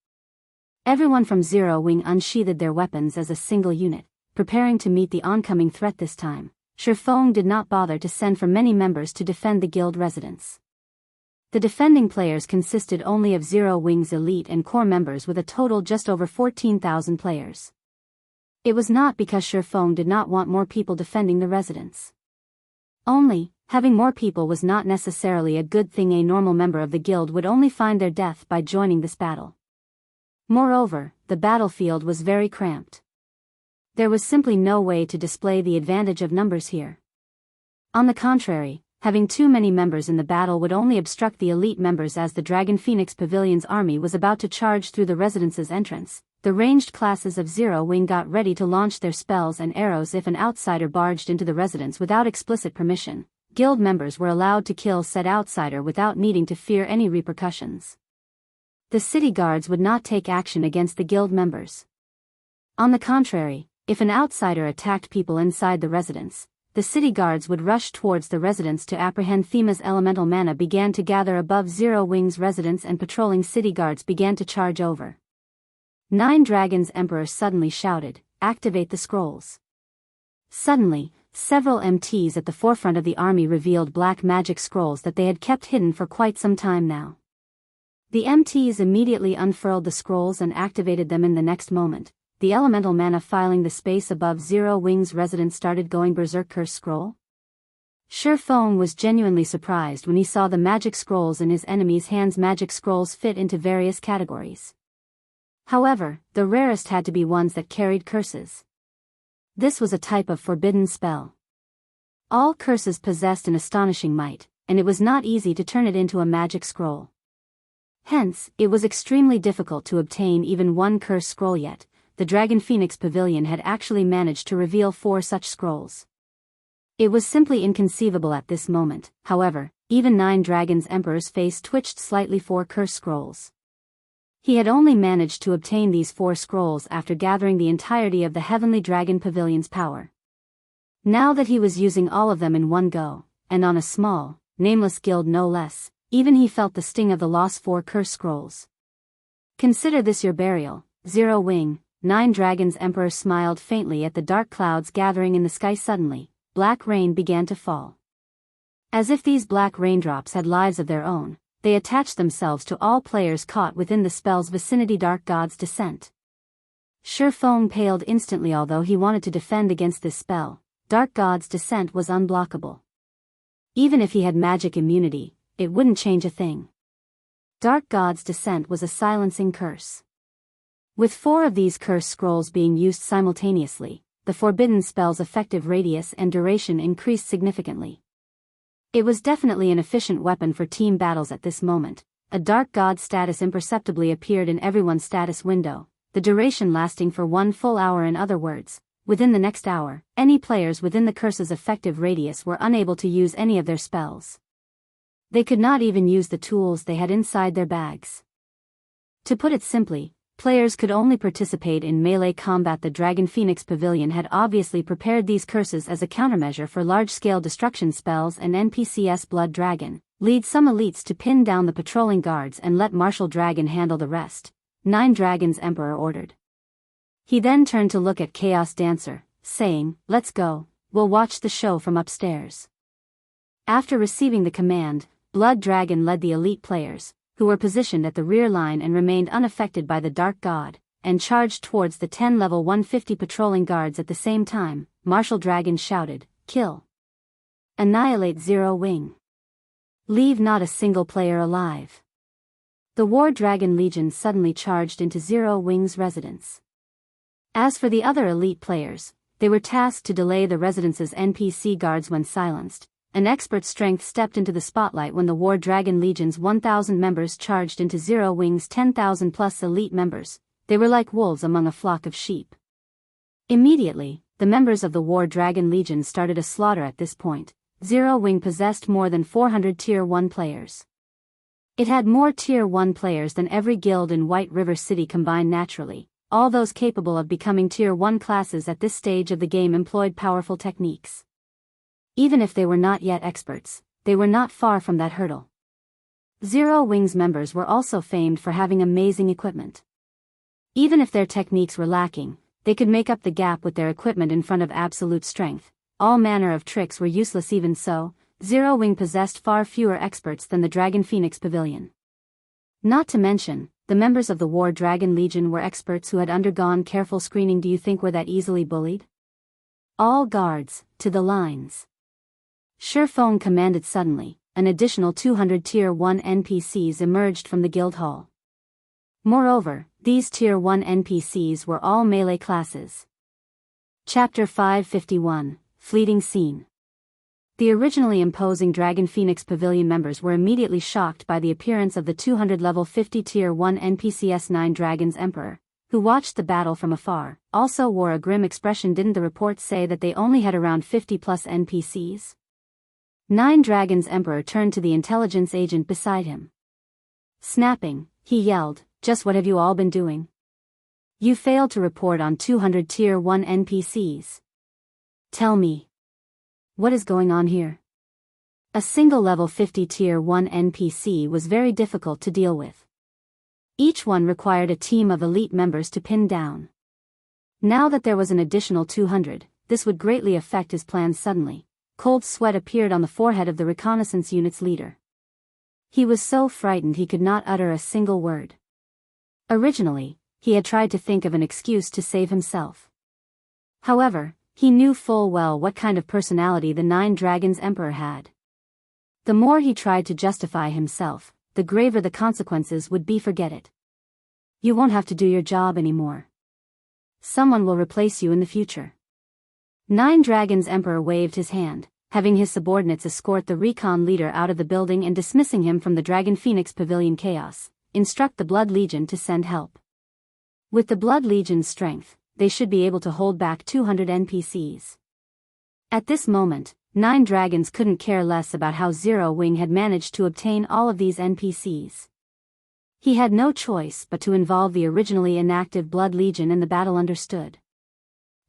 Everyone from Zero Wing unsheathed their weapons as a single unit, preparing to meet the oncoming threat. This time, Shifeng did not bother to send for many members to defend the guild residence. The defending players consisted only of Zero Wing's elite and core members, with a total just over 14,000 players. It was not because Shifeng did not want more people defending the residence. Only, having more people was not necessarily a good thing. A normal member of the guild would only find their death by joining this battle. Moreover, the battlefield was very cramped. There was simply no way to display the advantage of numbers here. On the contrary, having too many members in the battle would only obstruct the elite members. As the Dragon Phoenix Pavilion's army was about to charge through the residence's entrance, the ranged classes of Zero Wing got ready to launch their spells and arrows. If an outsider barged into the residence without explicit permission, guild members were allowed to kill said outsider without needing to fear any repercussions. The city guards would not take action against the guild members. On the contrary, if an outsider attacked people inside the residence, the city guards would rush towards the residence to apprehend. Thima's elemental mana began to gather above Zero Wing's residence, and patrolling city guards began to charge over. 9 Dragons Emperor suddenly shouted, "Activate the scrolls." Suddenly, several MTs at the forefront of the army revealed black magic scrolls that they had kept hidden for quite some time now. The MTs immediately unfurled the scrolls and activated them. In the next moment, the elemental mana filling the space above Zero Wing's residence started going berserk. Curse scroll? Shifeng was genuinely surprised when he saw the magic scrolls in his enemy's hands. Magic scrolls fit into various categories. However, the rarest had to be ones that carried curses. This was a type of forbidden spell. All curses possessed an astonishing might, and it was not easy to turn it into a magic scroll. Hence, it was extremely difficult to obtain even one curse scroll yet. The Dragon Phoenix Pavilion had actually managed to reveal 4 such scrolls. It was simply inconceivable at this moment. However, even 9 Dragons Emperor's face twitched slightly. 4 curse scrolls. He had only managed to obtain these 4 scrolls after gathering the entirety of the Heavenly Dragon Pavilion's power. Now that he was using all of them in one go, and on a small, nameless guild no less, even he felt the sting of the lost 4 curse scrolls. Consider this your burial, Zero Wing. 9 Dragons Emperor smiled faintly at the dark clouds gathering in the sky. Suddenly, black rain began to fall. As if these black raindrops had lives of their own, they attached themselves to all players caught within the spell's vicinity. Dark God's Descent. Shifeng paled instantly. Although he wanted to defend against this spell, Dark God's Descent was unblockable. Even if he had magic immunity, it wouldn't change a thing. Dark God's Descent was a silencing curse. With 4 of these curse scrolls being used simultaneously, the forbidden spell's effective radius and duration increased significantly. It was definitely an efficient weapon for team battles at this moment. A Dark God status imperceptibly appeared in everyone's status window, the duration lasting for 1 full hour. In other words, within the next hour, any players within the curse's effective radius were unable to use any of their spells. They could not even use the tools they had inside their bags. To put it simply, players could only participate in melee combat. The Dragon Phoenix Pavilion had obviously prepared these curses as a countermeasure for large-scale destruction spells, and NPC's Blood Dragon lead some elites to pin down the patrolling guards and let Martial Dragon handle the rest, 9 Dragons Emperor ordered. He then turned to look at Chaos Dancer, saying, "Let's go, we'll watch the show from upstairs." After receiving the command, Blood Dragon led the elite players, who were positioned at the rear line and remained unaffected by the Dark God, and charged towards the 10 level 150 patrolling guards. At the same time, Martial Dragon shouted, "Kill! Annihilate Zero Wing! Leave not a single player alive!" The War Dragon Legion suddenly charged into Zero Wing's residence. As for the other elite players, they were tasked to delay the residence's NPC guards. When silenced, an expert strength stepped into the spotlight when the War Dragon Legion's 1,000 members charged into Zero Wing's 10,000 plus elite members. They were like wolves among a flock of sheep. Immediately, the members of the War Dragon Legion started a slaughter. At this point, Zero Wing possessed more than 400 Tier 1 players. It had more Tier 1 players than every guild in White River City combined. Naturally, all those capable of becoming Tier 1 classes at this stage of the game employed powerful techniques. Even if they were not yet experts, they were not far from that hurdle. Zero Wing's members were also famed for having amazing equipment. Even if their techniques were lacking, they could make up the gap with their equipment in front of absolute strength. All manner of tricks were useless. Even so, Zero Wing possessed far fewer experts than the Dragon Phoenix Pavilion. Not to mention, the members of the War Dragon Legion were experts who had undergone careful screening. Do you think we're that easily bullied? All guards, to the lines! Shifeng commanded. Suddenly, an additional 200 Tier 1 NPCs emerged from the guild hall. Moreover, these Tier 1 NPCs were all melee classes. Chapter 551, Fleeting Scene. The originally imposing Dragon Phoenix Pavilion members were immediately shocked by the appearance of the 200 level 50 Tier 1 NPCs. 9 Dragons Emperor, who watched the battle from afar, also wore a grim expression. Didn't the reports say that they only had around 50 plus NPCs? 9 Dragons Emperor turned to the intelligence agent beside him. Snapping, he yelled, "Just what have you all been doing? You failed to report on 200 Tier 1 NPCs. Tell me, what is going on here?" A single level 50 Tier 1 NPC was very difficult to deal with. Each one required a team of elite members to pin down. Now that there was an additional 200, this would greatly affect his plans. Suddenly, cold sweat appeared on the forehead of the reconnaissance unit's leader. He was so frightened he could not utter a single word. Originally, he had tried to think of an excuse to save himself. However, he knew full well what kind of personality the 9 Dragons Emperor had. The more he tried to justify himself, the graver the consequences would be. Forget it. You won't have to do your job anymore. Someone will replace you in the future. 9 Dragons Emperor waved his hand, having his subordinates escort the recon leader out of the building and dismissing him from the Dragon Phoenix Pavilion. Chaos, instruct the Blood Legion to send help. With the Blood Legion's strength, they should be able to hold back 200 NPCs. At this moment, 9 dragons couldn't care less about how Zero Wing had managed to obtain all of these NPCs. He had no choice but to involve the originally inactive Blood Legion in the battle. Understood.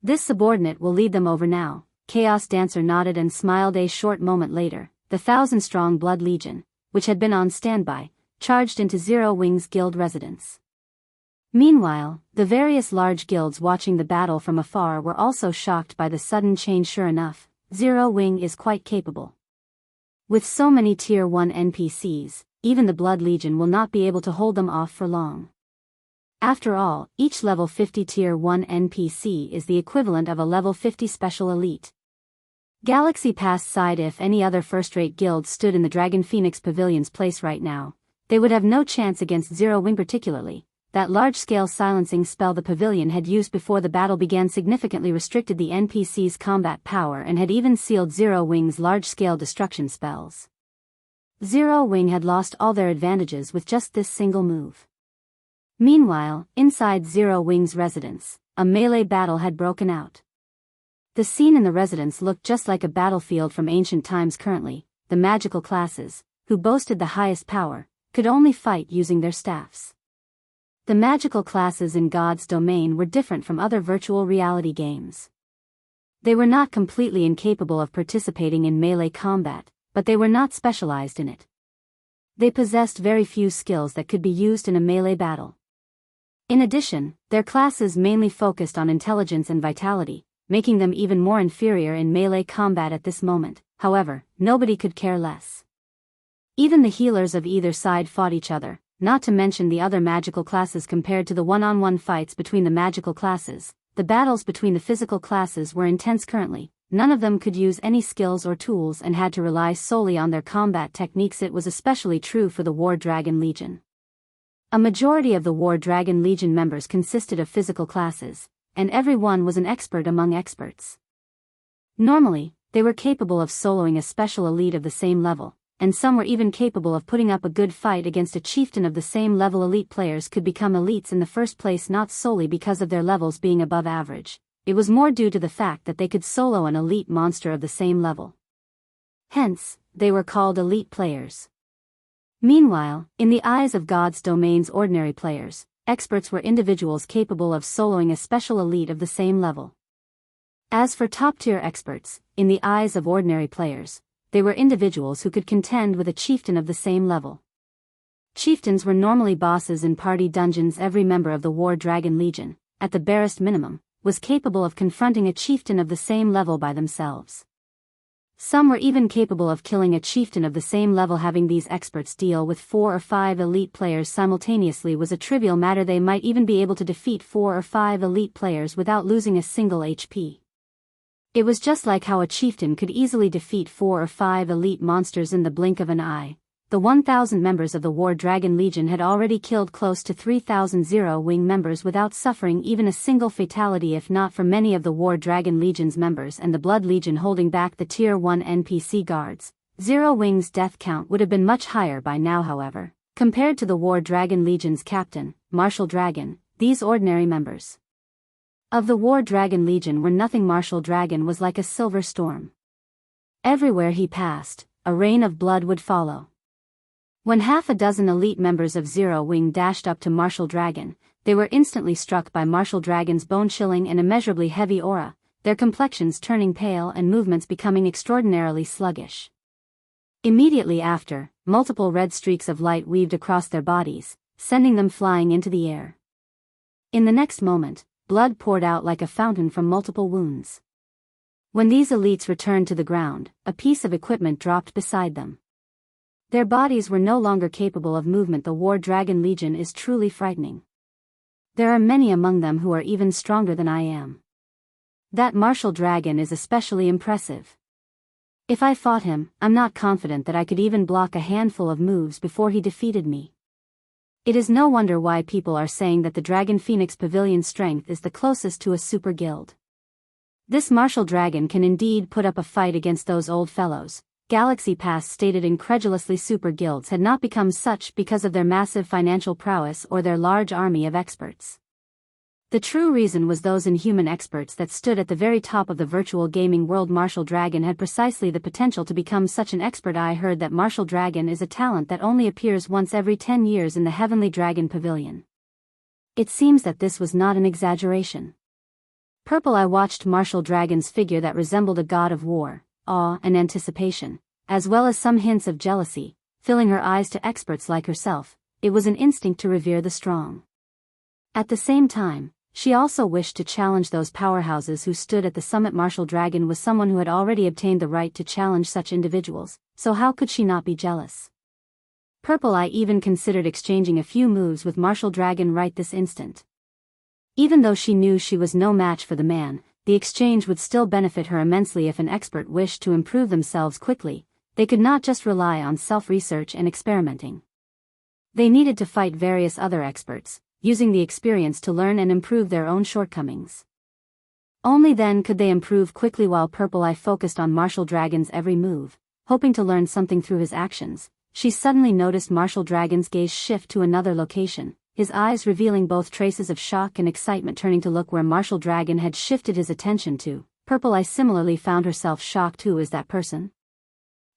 This subordinate will lead them over now. Chaos Dancer nodded and smiled. A short moment later, the 1,000-strong Blood Legion, which had been on standby, charged into Zero Wing's guild residence. Meanwhile, the various large guilds watching the battle from afar were also shocked by the sudden change. Sure enough, Zero Wing is quite capable. With so many Tier 1 NPCs, even the Blood Legion will not be able to hold them off for long. After all, each level 50 Tier 1 NPC is the equivalent of a level 50 special elite. Galaxy Pass sighed. If any other first-rate guild stood in the Dragon Phoenix Pavilion's place right now, they would have no chance against Zero Wing. Particularly, that large-scale silencing spell the pavilion had used before the battle began significantly restricted the NPC's combat power and had even sealed Zero Wing's large-scale destruction spells. Zero Wing had lost all their advantages with just this single move. Meanwhile, inside Zero Wing's residence, a melee battle had broken out. The scene in the residence looked just like a battlefield from ancient times. Currently, the magical classes, who boasted the highest power, could only fight using their staffs. The magical classes in God's domain were different from other virtual reality games. They were not completely incapable of participating in melee combat, but they were not specialized in it. They possessed very few skills that could be used in a melee battle. In addition, their classes mainly focused on intelligence and vitality, making them even more inferior in melee combat at this moment. However, nobody could care less. Even the healers of either side fought each other, not to mention the other magical classes. Compared to the one-on-one fights between the magical classes, the battles between the physical classes were intense. Currently, none of them could use any skills or tools and had to rely solely on their combat techniques. It was especially true for the War Dragon Legion. A majority of the War Dragon Legion members consisted of physical classes, and everyone was an expert among experts. Normally, they were capable of soloing a special elite of the same level, and some were even capable of putting up a good fight against a chieftain of the same level. Elite players could become elites in the first place not solely because of their levels being above average. It was more due to the fact that they could solo an elite monster of the same level. Hence, they were called elite players. Meanwhile, in the eyes of God's domain's ordinary players, experts were individuals capable of soloing a special elite of the same level. As for top-tier experts, in the eyes of ordinary players, they were individuals who could contend with a chieftain of the same level. Chieftains were normally bosses in party dungeons. Every member of the War Dragon Legion, at the barest minimum, was capable of confronting a chieftain of the same level by themselves. Some were even capable of killing a chieftain of the same level. Having these experts deal with 4 or 5 elite players simultaneously was a trivial matter. They might even be able to defeat 4 or 5 elite players without losing a single HP. It was just like how a chieftain could easily defeat 4 or 5 elite monsters in the blink of an eye. The 1,000 members of the War Dragon Legion had already killed close to 3,000 Zero Wing members without suffering even a single fatality. If not for many of the War Dragon Legion's members and the Blood Legion holding back the Tier 1 NPC guards, Zero Wing's death count would have been much higher by now. However, compared to the War Dragon Legion's captain, Martial Dragon, these ordinary members of the War Dragon Legion were nothing. Martial Dragon was like a silver storm. Everywhere he passed, a rain of blood would follow. When half a dozen elite members of Zero Wing dashed up to Martial Dragon, they were instantly struck by Martial Dragon's bone-chilling and immeasurably heavy aura, their complexions turning pale and movements becoming extraordinarily sluggish. Immediately after, multiple red streaks of light weaved across their bodies, sending them flying into the air. In the next moment, blood poured out like a fountain from multiple wounds. When these elites returned to the ground, a piece of equipment dropped beside them. Their bodies were no longer capable of movement. The War Dragon Legion is truly frightening. There are many among them who are even stronger than I am. That Martial Dragon is especially impressive. If I fought him, I'm not confident that I could even block a handful of moves before he defeated me. It is no wonder why people are saying that the Dragon Phoenix Pavilion's strength is the closest to a super guild. This Martial Dragon can indeed put up a fight against those old fellows, Galaxy Pass stated incredulously super guilds had not become such because of their massive financial prowess or their large army of experts. The true reason was those inhuman experts that stood at the very top of the virtual gaming world. Martial Dragon had precisely the potential to become such an expert. I heard that Martial Dragon is a talent that only appears once every 10 years in the Heavenly Dragon Pavilion. It seems that this was not an exaggeration. Purple Eye watched Martial Dragon's figure that resembled a god of war, awe and anticipation, as well as some hints of jealousy, filling her eyes to experts like herself. It was an instinct to revere the strong. At the same time, she also wished to challenge those powerhouses who stood at the summit. Martial Dragon was someone who had already obtained the right to challenge such individuals, so how could she not be jealous? Purple Eye even considered exchanging a few moves with Martial Dragon right this instant. Even though she knew she was no match for the man, the exchange would still benefit her immensely. If an expert wished to improve themselves quickly, they could not just rely on self-research and experimenting. They needed to fight various other experts, using the experience to learn and improve their own shortcomings. Only then could they improve quickly. While Purple Eye focused on Martial Dragon's every move, hoping to learn something through his actions, she suddenly noticed Martial Dragon's gaze shift to another location, his eyes revealing both traces of shock and excitement. Turning to look where Martial Dragon had shifted his attention to, Purple Eye similarly found herself shocked. Who is that person?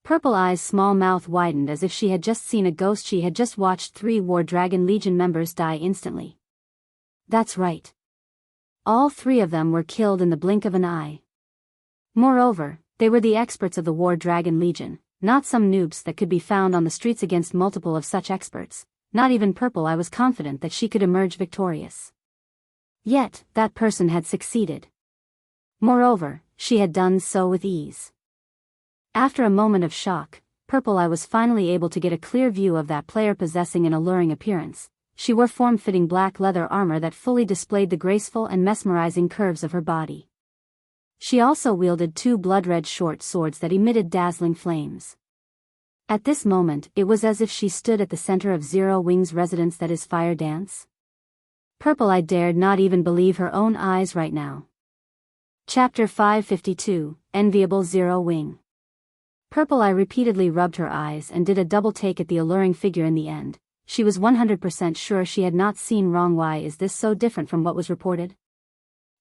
Purple Eye's small mouth widened as if she had just seen a ghost. She had just watched 3 War Dragon Legion members die instantly. That's right. All 3 of them were killed in the blink of an eye. Moreover, they were the experts of the War Dragon Legion, not some noobs that could be found on the streets. Against multiple of such experts, not even Purple Eye was confident that she could emerge victorious. Yet, that person had succeeded. Moreover, she had done so with ease. After a moment of shock, Purple Eye was finally able to get a clear view of that player possessing an alluring appearance. She wore form-fitting black leather armor that fully displayed the graceful and mesmerizing curves of her body. She also wielded 2 blood-red short swords that emitted dazzling flames. At this moment, it was as if she stood at the center of Zero Wing's residence, that is Fire Dance. Purple Eye dared not even believe her own eyes right now. Chapter 552, Enviable Zero Wing. Purple Eye repeatedly rubbed her eyes and did a double take at the alluring figure. In the end, she was 100% sure she had not seen wrong. Why is this so different from what was reported?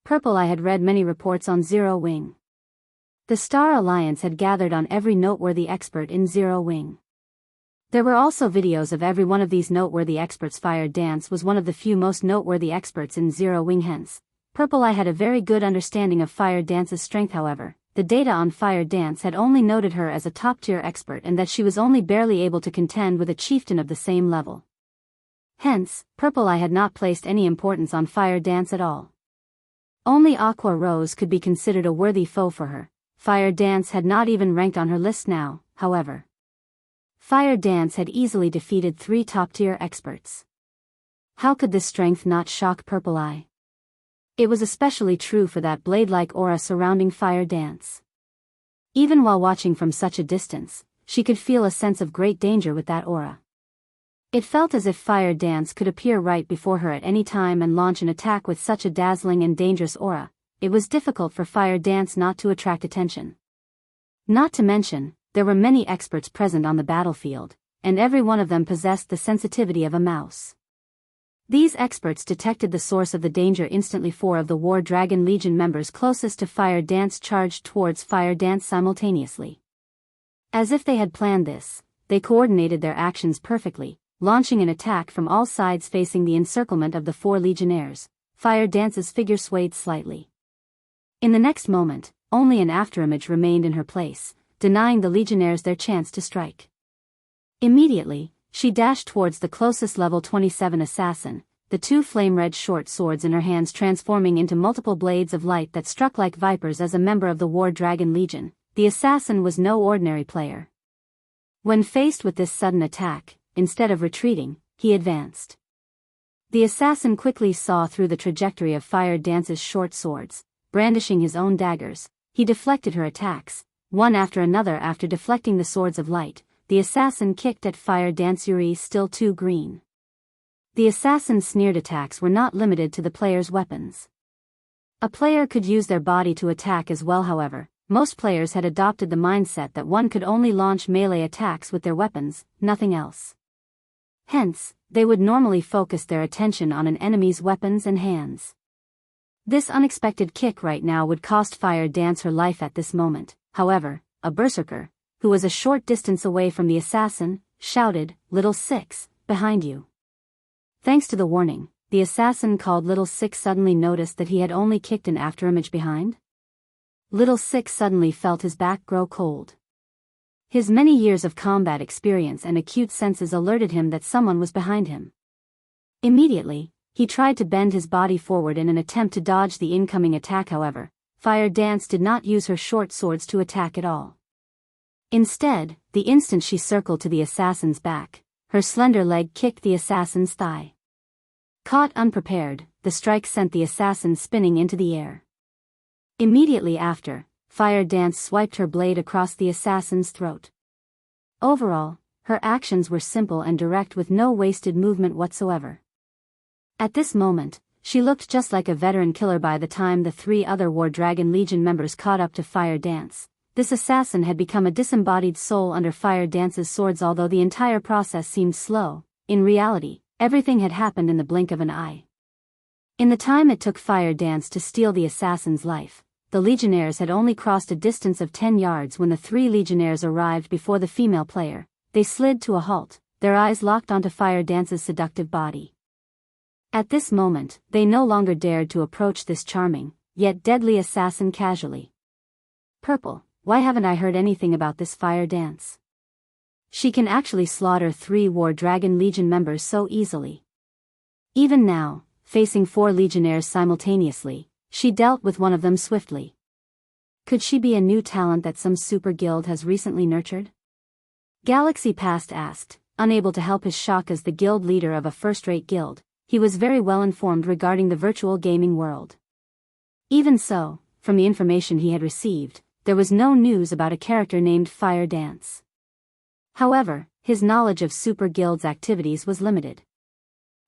Purple Eye had read many reports on Zero Wing. The Star Alliance had gathered on every noteworthy expert in Zero Wing. There were also videos of every one of these noteworthy experts. Fire Dance was one of the few most noteworthy experts in Zero Wing. Hence, Purple Eye had a very good understanding of Fire Dance's strength. However, the data on Fire Dance had only noted her as a top-tier expert and that she was only barely able to contend with a chieftain of the same level. Hence, Purple Eye had not placed any importance on Fire Dance at all. Only Aqua Rose could be considered a worthy foe for her. Fire Dance had not even ranked on her list now, however. Fire Dance had easily defeated 3 top-tier experts. How could this strength not shock Purple Eye? It was especially true for that blade-like aura surrounding Fire Dance. Even while watching from such a distance, she could feel a sense of great danger with that aura. It felt as if Fire Dance could appear right before her at any time and launch an attack with such a dazzling and dangerous aura. It was difficult for Fire Dance not to attract attention. Not to mention, there were many experts present on the battlefield, and every one of them possessed the sensitivity of a mouse. These experts detected the source of the danger instantly. 4 of the War Dragon Legion members closest to Fire Dance charged towards Fire Dance simultaneously. As if they had planned this, they coordinated their actions perfectly, launching an attack from all sides. Facing the encirclement of the 4 legionnaires, Fire Dance's figure swayed slightly. In the next moment, only an afterimage remained in her place, denying the legionnaires their chance to strike. Immediately, she dashed towards the closest level 27 assassin, the 2 flame-red short swords in her hands transforming into multiple blades of light that struck like vipers. As a member of the War Dragon Legion, the assassin was no ordinary player. When faced with this sudden attack, instead of retreating, he advanced. The assassin quickly saw through the trajectory of Fire Dance's short swords. Brandishing his own daggers, he deflected her attacks, one after another. After deflecting the swords of light, the assassin kicked at Fire Dance. Yuri still too green. The assassin's sneered attacks were not limited to the player's weapons. A player could use their body to attack as well. However, Most players had adopted the mindset that one could only launch melee attacks with their weapons, nothing else. Hence, they would normally focus their attention on an enemy's weapons and hands. This unexpected kick right now would cost Fire Dance her life at this moment. However, a berserker, who was a short distance away from the assassin, shouted, "Little Six, behind you." Thanks to the warning, the assassin called Little Six suddenly noticed that he had only kicked an afterimage behind. Little Six suddenly felt his back grow cold. His many years of combat experience and acute senses alerted him that someone was behind him. Immediately, he tried to bend his body forward in an attempt to dodge the incoming attack. However, Fire Dance did not use her short swords to attack at all. Instead, the instant she circled to the assassin's back, her slender leg kicked the assassin's thigh. Caught unprepared, the strike sent the assassin spinning into the air. Immediately after, Fire Dance swiped her blade across the assassin's throat. Overall, her actions were simple and direct with no wasted movement whatsoever. At this moment, she looked just like a veteran killer. By the time the 3 other War Dragon Legion members caught up to Fire Dance, this assassin had become a disembodied soul under Fire Dance's swords. Although the entire process seemed slow, in reality, everything had happened in the blink of an eye. In the time it took Fire Dance to steal the assassin's life, the Legionnaires had only crossed a distance of 10 yards when the 3 Legionnaires arrived before the female player. They slid to a halt, their eyes locked onto Fire Dance's seductive body. At this moment, they no longer dared to approach this charming, yet deadly assassin casually. "Purple, why haven't I heard anything about this Fire Dance? She can actually slaughter 3 War Dragon Legion members so easily." Even now, facing 4 Legionnaires simultaneously, she dealt with one of them swiftly. Could she be a new talent that some super guild has recently nurtured? Galaxy Past asked, unable to help his shock as the guild leader of a first-rate guild. He was very well informed regarding the virtual gaming world. Even so, from the information he had received, there was no news about a character named Fire Dance. However, his knowledge of super guild's activities was limited.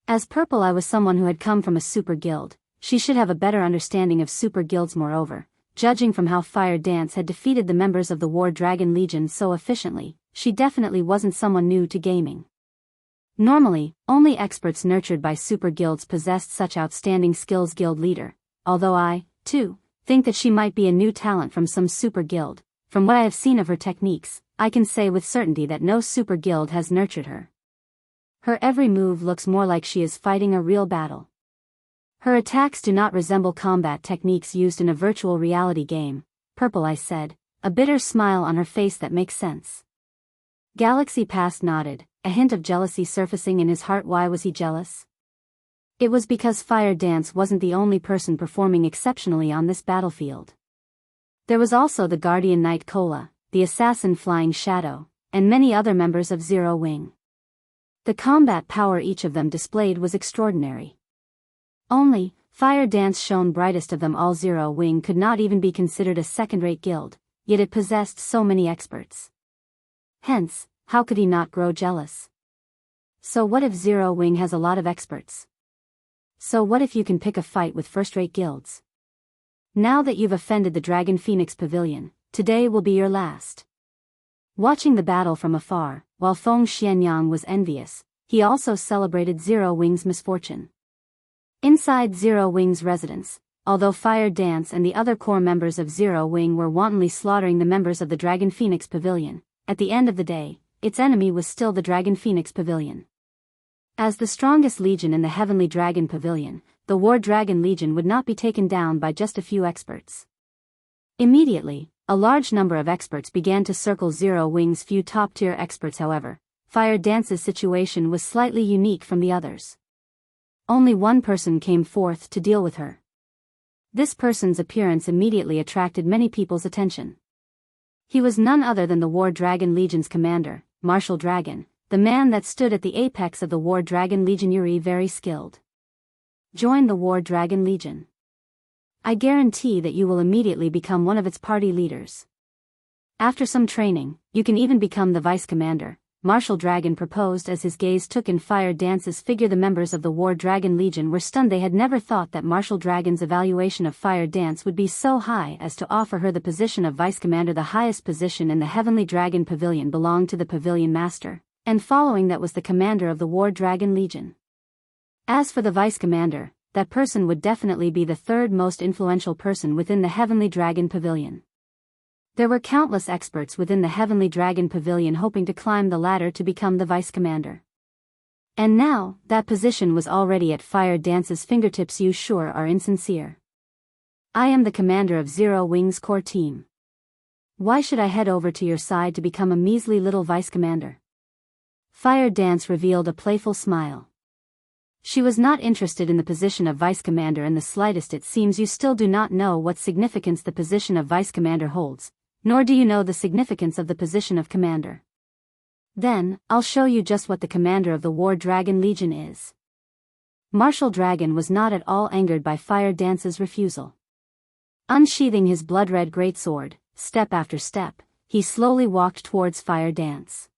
As Purple Eye was someone who had come from a super guild, she should have a better understanding of super guilds. Moreover, judging from how Fire Dance had defeated the members of the War Dragon Legion so efficiently, she definitely wasn't someone new to gaming. Normally, only experts nurtured by super guilds possessed such outstanding skills. Guild leader, although I, too, think that she might be a new talent from some super guild, from what I have seen of her techniques, I can say with certainty that no super guild has nurtured her. Her every move looks more like she is fighting a real battle. Her attacks do not resemble combat techniques used in a virtual reality game, Purple Eye said, a bitter smile on her face. That makes sense. Galaxy Past nodded, a hint of jealousy surfacing in his heart. Why was he jealous? It was because Fire Dance wasn't the only person performing exceptionally on this battlefield. There was also the Guardian Knight Cola, the assassin Flying Shadow, and many other members of Zero Wing. The combat power each of them displayed was extraordinary. Only, Fire Dance shone brightest of them all. Zero Wing could not even be considered a second-rate guild, yet it possessed so many experts. Hence, how could he not grow jealous? So what if Zero Wing has a lot of experts? So what if you can pick a fight with first-rate guilds? Now that you've offended the Dragon Phoenix Pavilion, today will be your last. Watching the battle from afar, while Feng Xianyang was envious, he also celebrated Zero Wing's misfortune. Inside Zero Wing's residence, although Fire Dance and the other core members of Zero Wing were wantonly slaughtering the members of the Dragon Phoenix Pavilion, at the end of the day, its enemy was still the Dragon Phoenix Pavilion. As the strongest legion in the Heavenly Dragon Pavilion, the War Dragon Legion would not be taken down by just a few experts. Immediately, a large number of experts began to circle Zero Wing's few top-tier experts. However, Fire Dance's situation was slightly unique from the others. Only one person came forth to deal with her. This person's appearance immediately attracted many people's attention. He was none other than the War Dragon Legion's commander, Martial Dragon, the man that stood at the apex of the War Dragon Legion. Yuri, very skilled. Join the War Dragon Legion. I guarantee that you will immediately become one of its party leaders. After some training, you can even become the vice commander. Martial Dragon proposed as his gaze took in Fire Dance's figure. The members of the War Dragon Legion were stunned. They had never thought that Martial Dragon's evaluation of Fire Dance would be so high as to offer her the position of Vice Commander. The highest position in the Heavenly Dragon Pavilion belonged to the Pavilion Master, and following that was the Commander of the War Dragon Legion. As for the Vice Commander, that person would definitely be the third most influential person within the Heavenly Dragon Pavilion. There were countless experts within the Heavenly Dragon Pavilion hoping to climb the ladder to become the Vice Commander. And now, that position was already at Fire Dance's fingertips. You sure are insincere. I am the commander of Zero Wings Core Team. Why should I head over to your side to become a measly little Vice Commander? Fire Dance revealed a playful smile. She was not interested in the position of Vice Commander in the slightest. It seems you still do not know what significance the position of Vice Commander holds, nor do you know the significance of the position of Commander. Then, I'll show you just what the Commander of the War Dragon Legion is. Martial Dragon was not at all angered by Fire Dance's refusal. Unsheathing his blood-red greatsword, step after step, he slowly walked towards Fire Dance.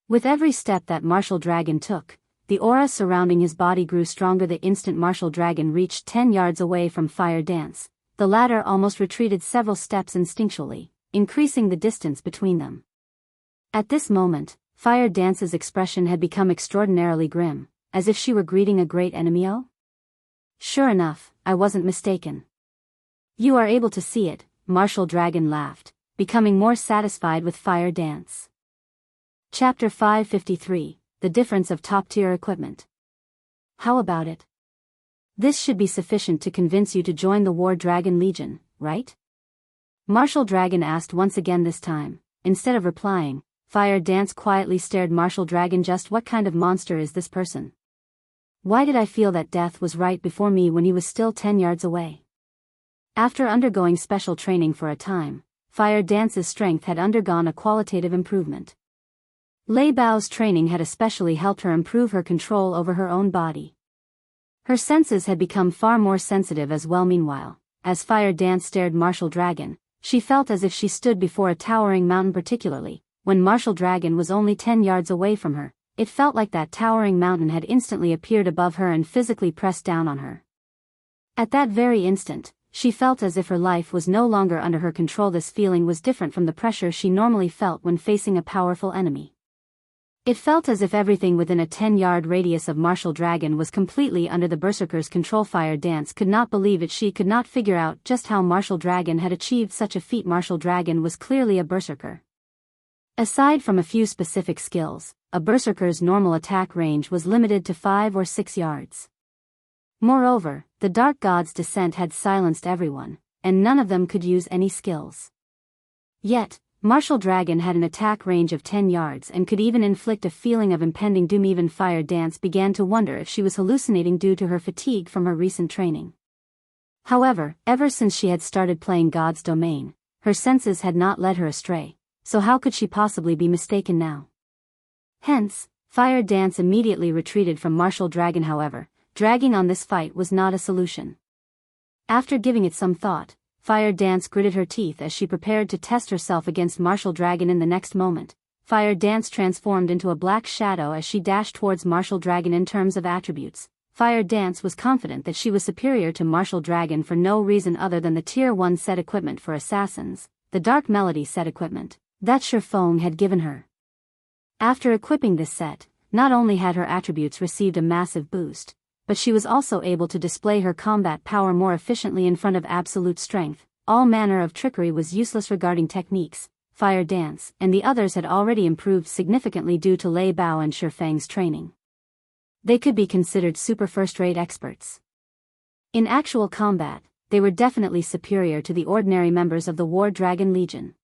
With every step that Martial Dragon took, the aura surrounding his body grew stronger. The instant Martial Dragon reached 10 yards away from Fire Dance, the latter almost retreated several steps instinctually, increasing the distance between them. At this moment, Fire Dance's expression had become extraordinarily grim, as if she were greeting a great enemy. Oh? Sure enough, I wasn't mistaken. You are able to see it, Martial Dragon laughed, becoming more satisfied with Fire Dance. Chapter 553, The Difference of Top-Tier Equipment. How about it? This should be sufficient to convince you to join the War Dragon Legion, right? Martial Dragon asked once again. This time, instead of replying, Fire Dance quietly stared Martial Dragon. Just what kind of monster is this person? Why did I feel that death was right before me when he was still 10 yards away? After undergoing special training for a time, Fire Dance's strength had undergone a qualitative improvement. Lei Bao's training had especially helped her improve her control over her own body. Her senses had become far more sensitive as well. Meanwhile, as Fire Dance stared Martial Dragon, she felt as if she stood before a towering mountain. Particularly, when Martial Dragon was only 10 yards away from her, it felt like that towering mountain had instantly appeared above her and physically pressed down on her. At that very instant, she felt as if her life was no longer under her control. This feeling was different from the pressure she normally felt when facing a powerful enemy. It felt as if everything within a 10-yard radius of Martial Dragon was completely under the Berserker's control. Fire Dance could not believe it. She could not figure out just how Martial Dragon had achieved such a feat. Martial Dragon was clearly a Berserker. Aside from a few specific skills, a Berserker's normal attack range was limited to 5 or 6 yards. Moreover, the Dark God's descent had silenced everyone, and none of them could use any skills. Yet, Martial Dragon had an attack range of 10 yards and could even inflict a feeling of impending doom. Even Fire Dance began to wonder if she was hallucinating due to her fatigue from her recent training. However, ever since she had started playing God's Domain, her senses had not led her astray, so how could she possibly be mistaken now? Hence, Fire Dance immediately retreated from Martial Dragon. However, dragging on this fight was not a solution. After giving it some thought, Fire Dance gritted her teeth as she prepared to test herself against Martial Dragon. In the next moment, Fire Dance transformed into a black shadow as she dashed towards Martial Dragon. In terms of attributes, Fire Dance was confident that she was superior to Martial Dragon for no reason other than the Tier 1 set equipment for assassins, the Dark Melody set equipment, that Shifeng had given her. After equipping this set, not only had her attributes received a massive boost, but she was also able to display her combat power more efficiently in front of absolute strength. All manner of trickery was useless. Regarding techniques, Fire Dance and the others had already improved significantly due to Lei Bao and Shifeng's training. They could be considered super first-rate experts. In actual combat, they were definitely superior to the ordinary members of the War Dragon Legion.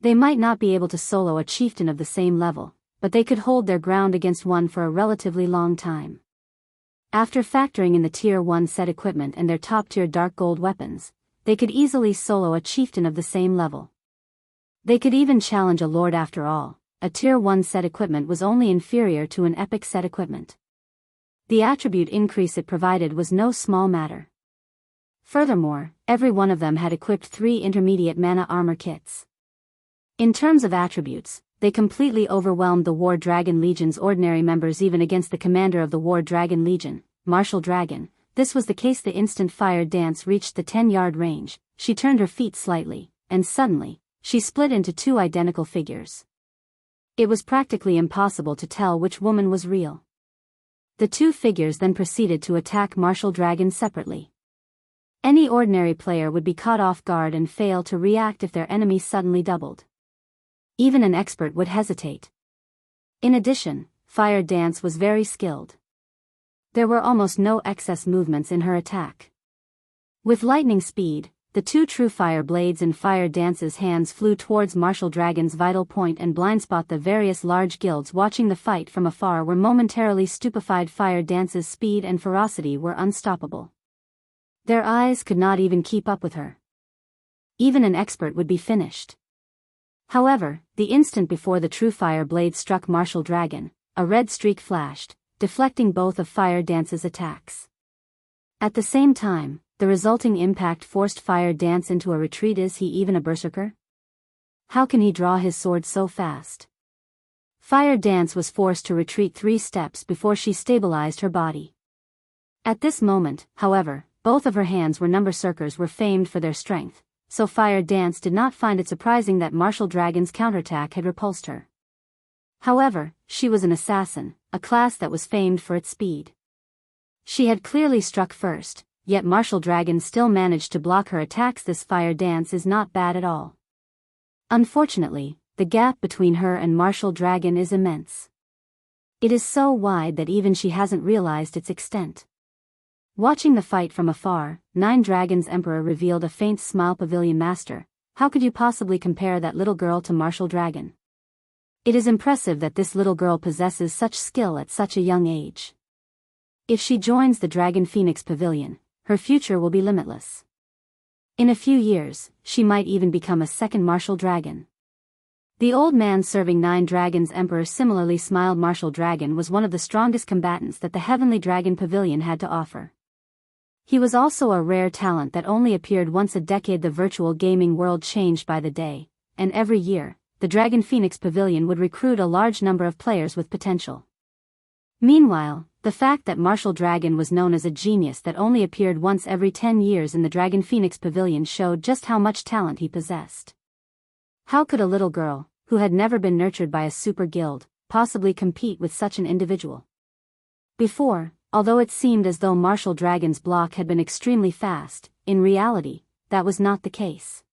They might not be able to solo a chieftain of the same level, but they could hold their ground against one for a relatively long time. After factoring in the Tier 1 set equipment and their top-tier dark gold weapons, they could easily solo a chieftain of the same level. They could even challenge a lord. After all, a Tier 1 set equipment was only inferior to an epic set equipment. The attribute increase it provided was no small matter. Furthermore, every one of them had equipped 3 intermediate mana armor kits. In terms of attributes, they completely overwhelmed the War Dragon Legion's ordinary members even against the commander of the War Dragon Legion, Martial Dragon. This was the case the instant Fire Dance reached the 10-yard range. She turned her feet slightly, and suddenly, she split into two identical figures. It was practically impossible to tell which woman was real. The two figures then proceeded to attack Martial Dragon separately. Any ordinary player would be caught off guard and fail to react if their enemy suddenly doubled. Even an expert would hesitate. In addition, Fire Dance was very skilled. There were almost no excess movements in her attack. With lightning speed, the two true fire blades in Fire Dance's hands flew towards Martial Dragon's vital point and blindspot. The various large guilds watching the fight from afar were momentarily stupefied. Fire Dance's speed and ferocity were unstoppable. Their eyes could not even keep up with her. Even an expert would be finished. However, the instant before the true fire blade struck Martial Dragon, a red streak flashed, deflecting both of Fire Dance's attacks. At the same time, the resulting impact forced Fire Dance into a retreat. Is he even a berserker? How can he draw his sword so fast? Fire Dance was forced to retreat 3 steps before she stabilized her body. At this moment, however, both of her hands berserkers were famed for their strength, so Fire Dance did not find it surprising that Martial Dragon's counterattack had repulsed her. However, she was an assassin, a class that was famed for its speed. She had clearly struck first, yet Martial Dragon still managed to block her attacks. This Fire Dance is not bad at all. Unfortunately, the gap between her and Martial Dragon is immense. It is so wide that even she hasn't realized its extent. Watching the fight from afar, Nine Dragons Emperor revealed a faint smile. Pavilion Master, how could you possibly compare that little girl to Martial Dragon? It is impressive that this little girl possesses such skill at such a young age. If she joins the Dragon Phoenix Pavilion, her future will be limitless. In a few years, she might even become a second Martial Dragon. The old man serving Nine Dragons Emperor similarly smiled. Martial Dragon was one of the strongest combatants that the Heavenly Dragon Pavilion had to offer. He was also a rare talent that only appeared once a decade. The virtual gaming world changed by the day, and every year, the Dragon Phoenix Pavilion would recruit a large number of players with potential. Meanwhile, the fact that Martial Dragon was known as a genius that only appeared once every 10 years in the Dragon Phoenix Pavilion showed just how much talent he possessed. How could a little girl, who had never been nurtured by a super guild, possibly compete with such an individual? Before, although it seemed as though Martial Dragon's block had been extremely fast, in reality, that was not the case.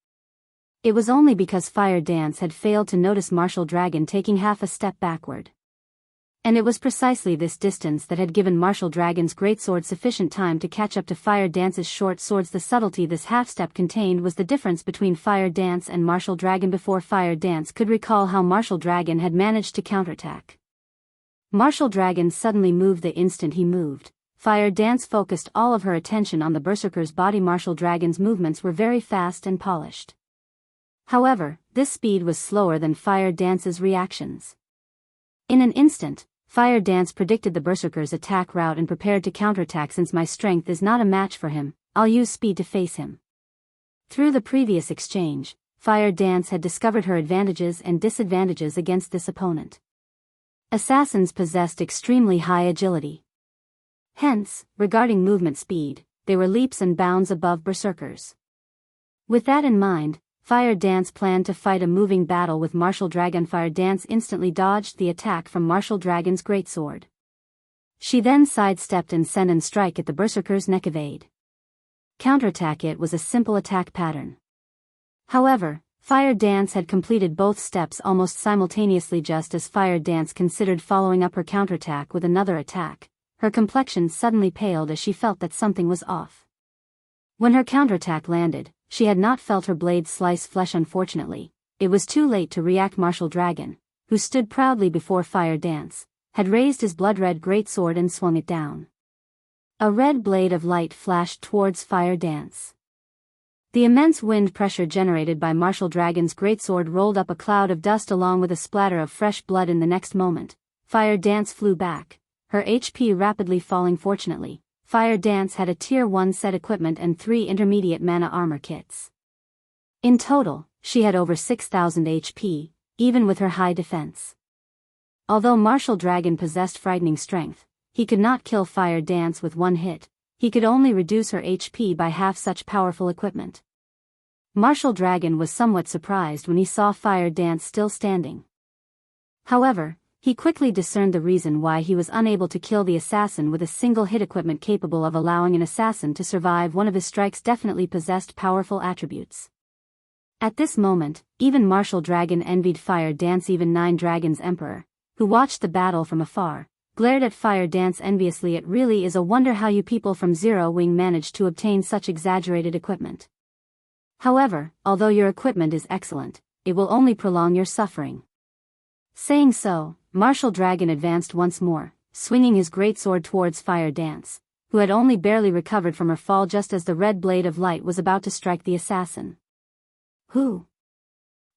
It was only because Fire Dance had failed to notice Martial Dragon taking half a step backward. And it was precisely this distance that had given Martial Dragon's greatsword sufficient time to catch up to Fire Dance's short swords. The subtlety this half-step contained was the difference between Fire Dance and Martial Dragon. Before Fire Dance could recall how Martial Dragon had managed to counterattack, Martial Dragon suddenly moved. The instant he moved, Fire Dance focused all of her attention on the berserker's body. Martial Dragon's movements were very fast and polished. However, this speed was slower than Fire Dance's reactions. In an instant, Fire Dance predicted the berserker's attack route and prepared to counterattack. Since my strength is not a match for him, I'll use speed to face him. Through the previous exchange, Fire Dance had discovered her advantages and disadvantages against this opponent. Assassins possessed extremely high agility. Hence, regarding movement speed, they were leaps and bounds above berserkers. With that in mind, Fire Dance planned to fight a moving battle with Martial Dragon. Fire Dance instantly dodged the attack from Martial Dragon's greatsword. She then sidestepped and sent an strike at the berserker's neck. Evade. Counterattack. It was a simple attack pattern. However, Fire Dance had completed both steps almost simultaneously. Just as Fire Dance considered following up her counterattack with another attack, her complexion suddenly paled as she felt that something was off. When her counterattack landed, she had not felt her blade slice flesh. Unfortunately, it was too late to react. Martial Dragon, who stood proudly before Fire Dance, had raised his blood-red greatsword and swung it down. A red blade of light flashed towards Fire Dance. The immense wind pressure generated by Martial Dragon's greatsword rolled up a cloud of dust along with a splatter of fresh blood. In the next moment, Fire Dance flew back, her HP rapidly falling. Fortunately, Fire Dance had a Tier 1 set equipment and 3 intermediate mana armor kits. In total, she had over 6,000 HP, even with her high defense. Although Martial Dragon possessed frightening strength, he could not kill Fire Dance with one hit. He could only reduce her HP by half such powerful equipment. Martial Dragon was somewhat surprised when he saw Fire Dance still standing. However, he quickly discerned the reason why he was unable to kill the assassin with a single hit. Equipment capable of allowing an assassin to survive one of his strikes definitely possessed powerful attributes. At this moment, even Martial Dragon envied Fire Dance. Even Nine Dragons Emperor, who watched the battle from afar, glared at Fire Dance enviously. It really is a wonder how you people from Zero Wing managed to obtain such exaggerated equipment. However, although your equipment is excellent, it will only prolong your suffering. Saying so, Martial Dragon advanced once more, swinging his greatsword towards Fire Dance, who had only barely recovered from her fall just as the red blade of light was about to strike the assassin. Who?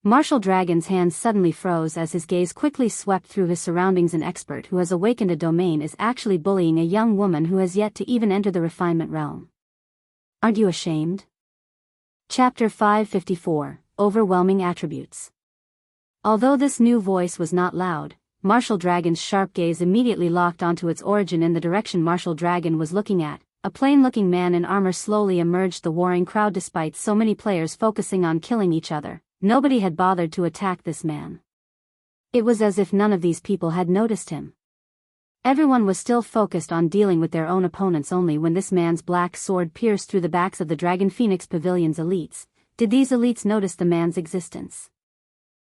Martial Dragon's hands suddenly froze as his gaze quickly swept through his surroundings. An expert who has awakened a domain is actually bullying a young woman who has yet to even enter the refinement realm. Aren't you ashamed? Chapter 554, Overwhelming Attributes. Although this new voice was not loud, Martial Dragon's sharp gaze immediately locked onto its origin in the direction Martial Dragon was looking at. A plain-looking man in armor slowly emerged the warring crowd. Despite so many players focusing on killing each other, nobody had bothered to attack this man. It was as if none of these people had noticed him. Everyone was still focused on dealing with their own opponents. Only when this man's black sword pierced through the backs of the Dragon Phoenix Pavilion's elites, did these elites notice the man's existence.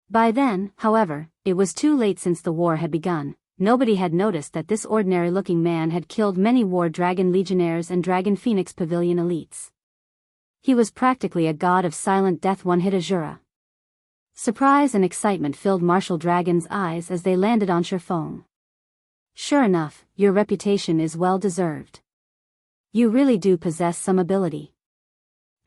By then, however, it was too late. Since the war had begun, nobody had noticed that this ordinary-looking man had killed many War Dragon Legionnaires and Dragon Phoenix Pavilion elites. He was practically a god of silent death. One hit Azura. Surprise and excitement filled Martial Dragon's eyes as they landed on Shifeng. Sure enough, your reputation is well deserved. You really do possess some ability.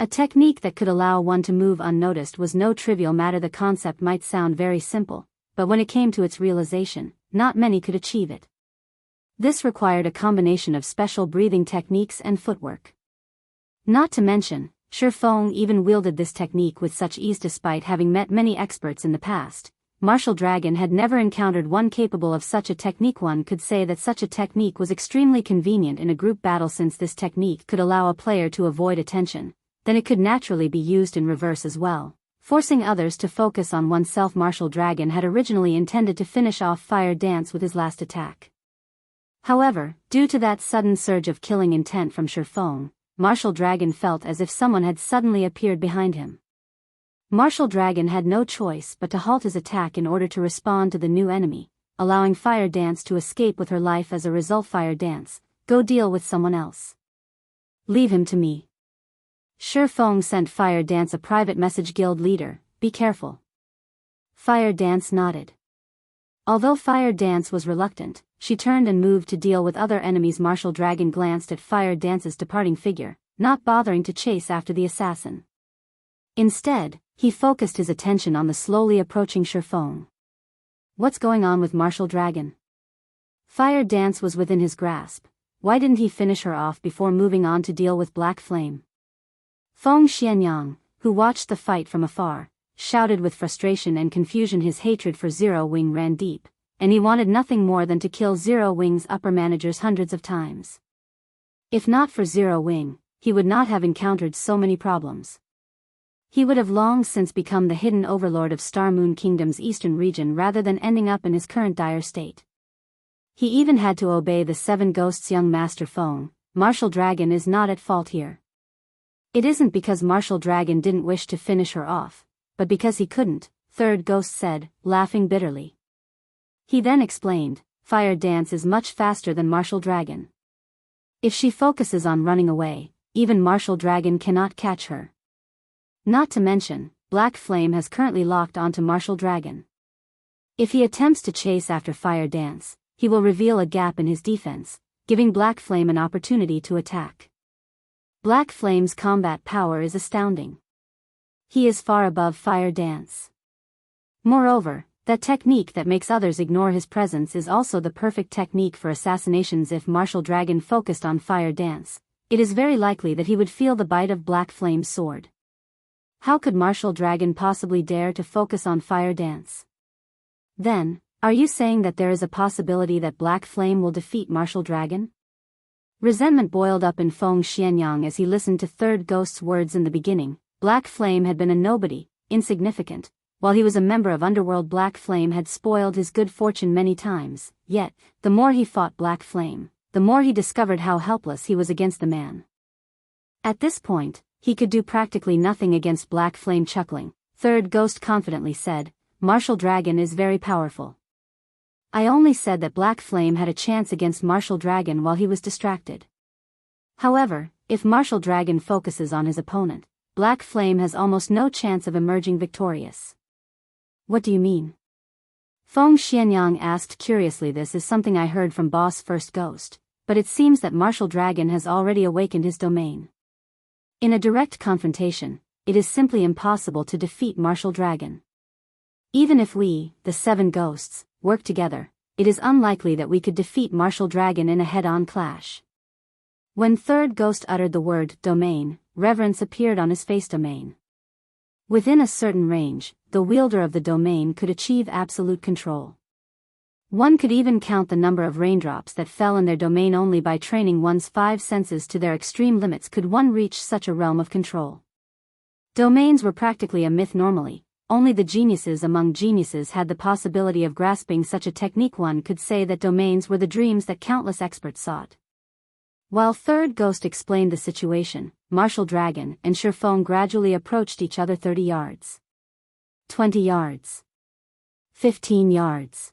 A technique that could allow one to move unnoticed was no trivial matter. The concept might sound very simple, but when it came to its realization, not many could achieve it. This required a combination of special breathing techniques and footwork. Not to mention, Shifeng even wielded this technique with such ease. Despite having met many experts in the past, Martial Dragon had never encountered one capable of such a technique. One could say that such a technique was extremely convenient in a group battle. Since this technique could allow a player to avoid attention, then it could naturally be used in reverse as well, forcing others to focus on oneself. Martial Dragon had originally intended to finish off Fire Dance with his last attack. However, due to that sudden surge of killing intent from Shifeng, Martial Dragon felt as if someone had suddenly appeared behind him. Martial Dragon had no choice but to halt his attack in order to respond to the new enemy, allowing Fire Dance to escape with her life. As a result, Fire Dance, go deal with someone else. Leave him to me. Shifeng sent Fire Dance a private message. Guild leader, be careful. Fire Dance nodded. Although Fire Dance was reluctant, she turned and moved to deal with other enemies. Martial Dragon glanced at Fire Dance's departing figure, not bothering to chase after the assassin. Instead, he focused his attention on the slowly approaching Shifeng. What's going on with Martial Dragon? Fire Dance was within his grasp. Why didn't he finish her off before moving on to deal with Black Flame? Feng Xianxia, who watched the fight from afar, shouted with frustration and confusion. His hatred for Zero Wing ran deep, and he wanted nothing more than to kill Zero Wing's upper managers hundreds of times. If not for Zero Wing, he would not have encountered so many problems. He would have long since become the hidden overlord of Star Moon Kingdom's eastern region rather than ending up in his current dire state. He even had to obey the Seven Ghosts' young master Feng. Martial Dragon is not at fault here. It isn't because Martial Dragon didn't wish to finish her off, but because he couldn't, Third Ghost said, laughing bitterly. He then explained, Fire Dance is much faster than Martial Dragon. If she focuses on running away, even Martial Dragon cannot catch her. Not to mention, Black Flame has currently locked onto Martial Dragon. If he attempts to chase after Fire Dance, he will reveal a gap in his defense, giving Black Flame an opportunity to attack. Black Flame's combat power is astounding. He is far above Fire Dance. Moreover, that technique that makes others ignore his presence is also the perfect technique for assassinations. If Martial Dragon focused on Fire Dance, it is very likely that he would feel the bite of Black Flame's sword. How could Martial Dragon possibly dare to focus on Fire Dance? Then, are you saying that there is a possibility that Black Flame will defeat Martial Dragon? Resentment boiled up in Feng Xianyang as he listened to Third Ghost's words in the beginning. Black Flame had been a nobody, insignificant. While he was a member of Underworld, Black Flame had spoiled his good fortune many times. Yet, the more he fought Black Flame, the more he discovered how helpless he was against the man. At this point, he could do practically nothing against Black Flame. Chuckling, Third Ghost confidently said, "Martial Dragon is very powerful. I only said that Black Flame had a chance against Martial Dragon while he was distracted. However, if Martial Dragon focuses on his opponent, Black Flame has almost no chance of emerging victorious." What do you mean? Feng Xianyang asked curiously. This is something I heard from Boss First Ghost, but it seems that Martial Dragon has already awakened his domain. In a direct confrontation, it is simply impossible to defeat Martial Dragon. Even if we, the 7 ghosts, work together, it is unlikely that we could defeat Martial Dragon in a head-on clash. When Third Ghost uttered the word domain, reverence appeared on his face. Domain. Within a certain range, the wielder of the domain could achieve absolute control. One could even count the number of raindrops that fell in their domain. Only by training one's 5 senses to their extreme limits could one reach such a realm of control. Domains were practically a myth normally. Only the geniuses among geniuses had the possibility of grasping such a technique. One could say that domains were the dreams that countless experts sought. While Third Ghost explained the situation, Martial Dragon and Shifeng gradually approached each other. 30 yards. 20 yards. 15 yards.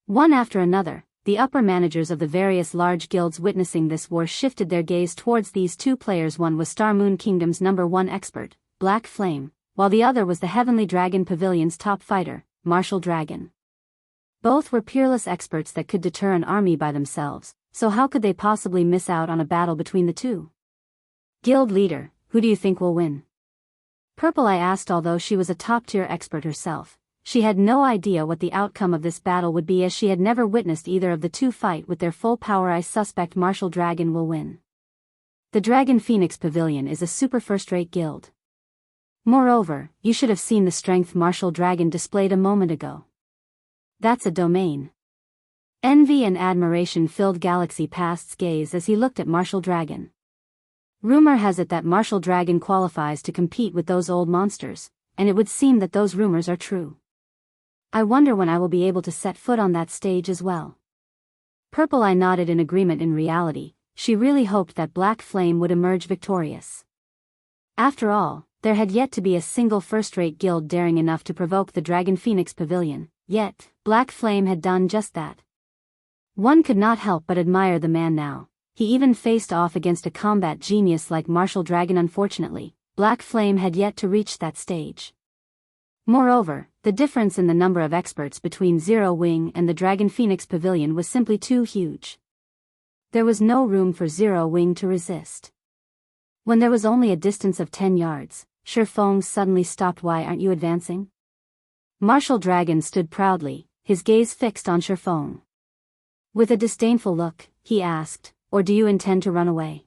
One after another, the upper managers of the various large guilds witnessing this war shifted their gaze towards these 2 players. One was Star Moon Kingdom's #1 expert, Black Flame, while the other was the Heavenly Dragon Pavilion's top fighter, Martial Dragon. Both were peerless experts that could deter an army by themselves, so how could they possibly miss out on a battle between the 2? Guild leader, who do you think will win? Purple I asked. Although she was a top-tier expert herself, she had no idea what the outcome of this battle would be, as she had never witnessed either of the 2 fight with their full power. I suspect Martial Dragon will win. The Dragon Phoenix Pavilion is a super first-rate guild. Moreover, you should have seen the strength Martial Dragon displayed a moment ago. That's a domain. Envy and admiration filled Galaxy Past's gaze as he looked at Martial Dragon. Rumor has it that Martial Dragon qualifies to compete with those old monsters, and it would seem that those rumors are true. I wonder when I will be able to set foot on that stage as well. Purple Eye nodded in agreement. In reality, she really hoped that Black Flame would emerge victorious. After all, there had yet to be a single first-rate guild daring enough to provoke the Dragon Phoenix Pavilion, yet, Black Flame had done just that. One could not help but admire the man now. He even faced off against a combat genius like Martial Dragon. Unfortunately, Black Flame had yet to reach that stage. Moreover, the difference in the number of experts between Zero Wing and the Dragon Phoenix Pavilion was simply too huge. There was no room for Zero Wing to resist. When there was only a distance of 10 yards, Shifeng suddenly stopped. Why aren't you advancing? Martial Dragon stood proudly, his gaze fixed on Shifeng. With a disdainful look, he asked, "Or do you intend to run away?"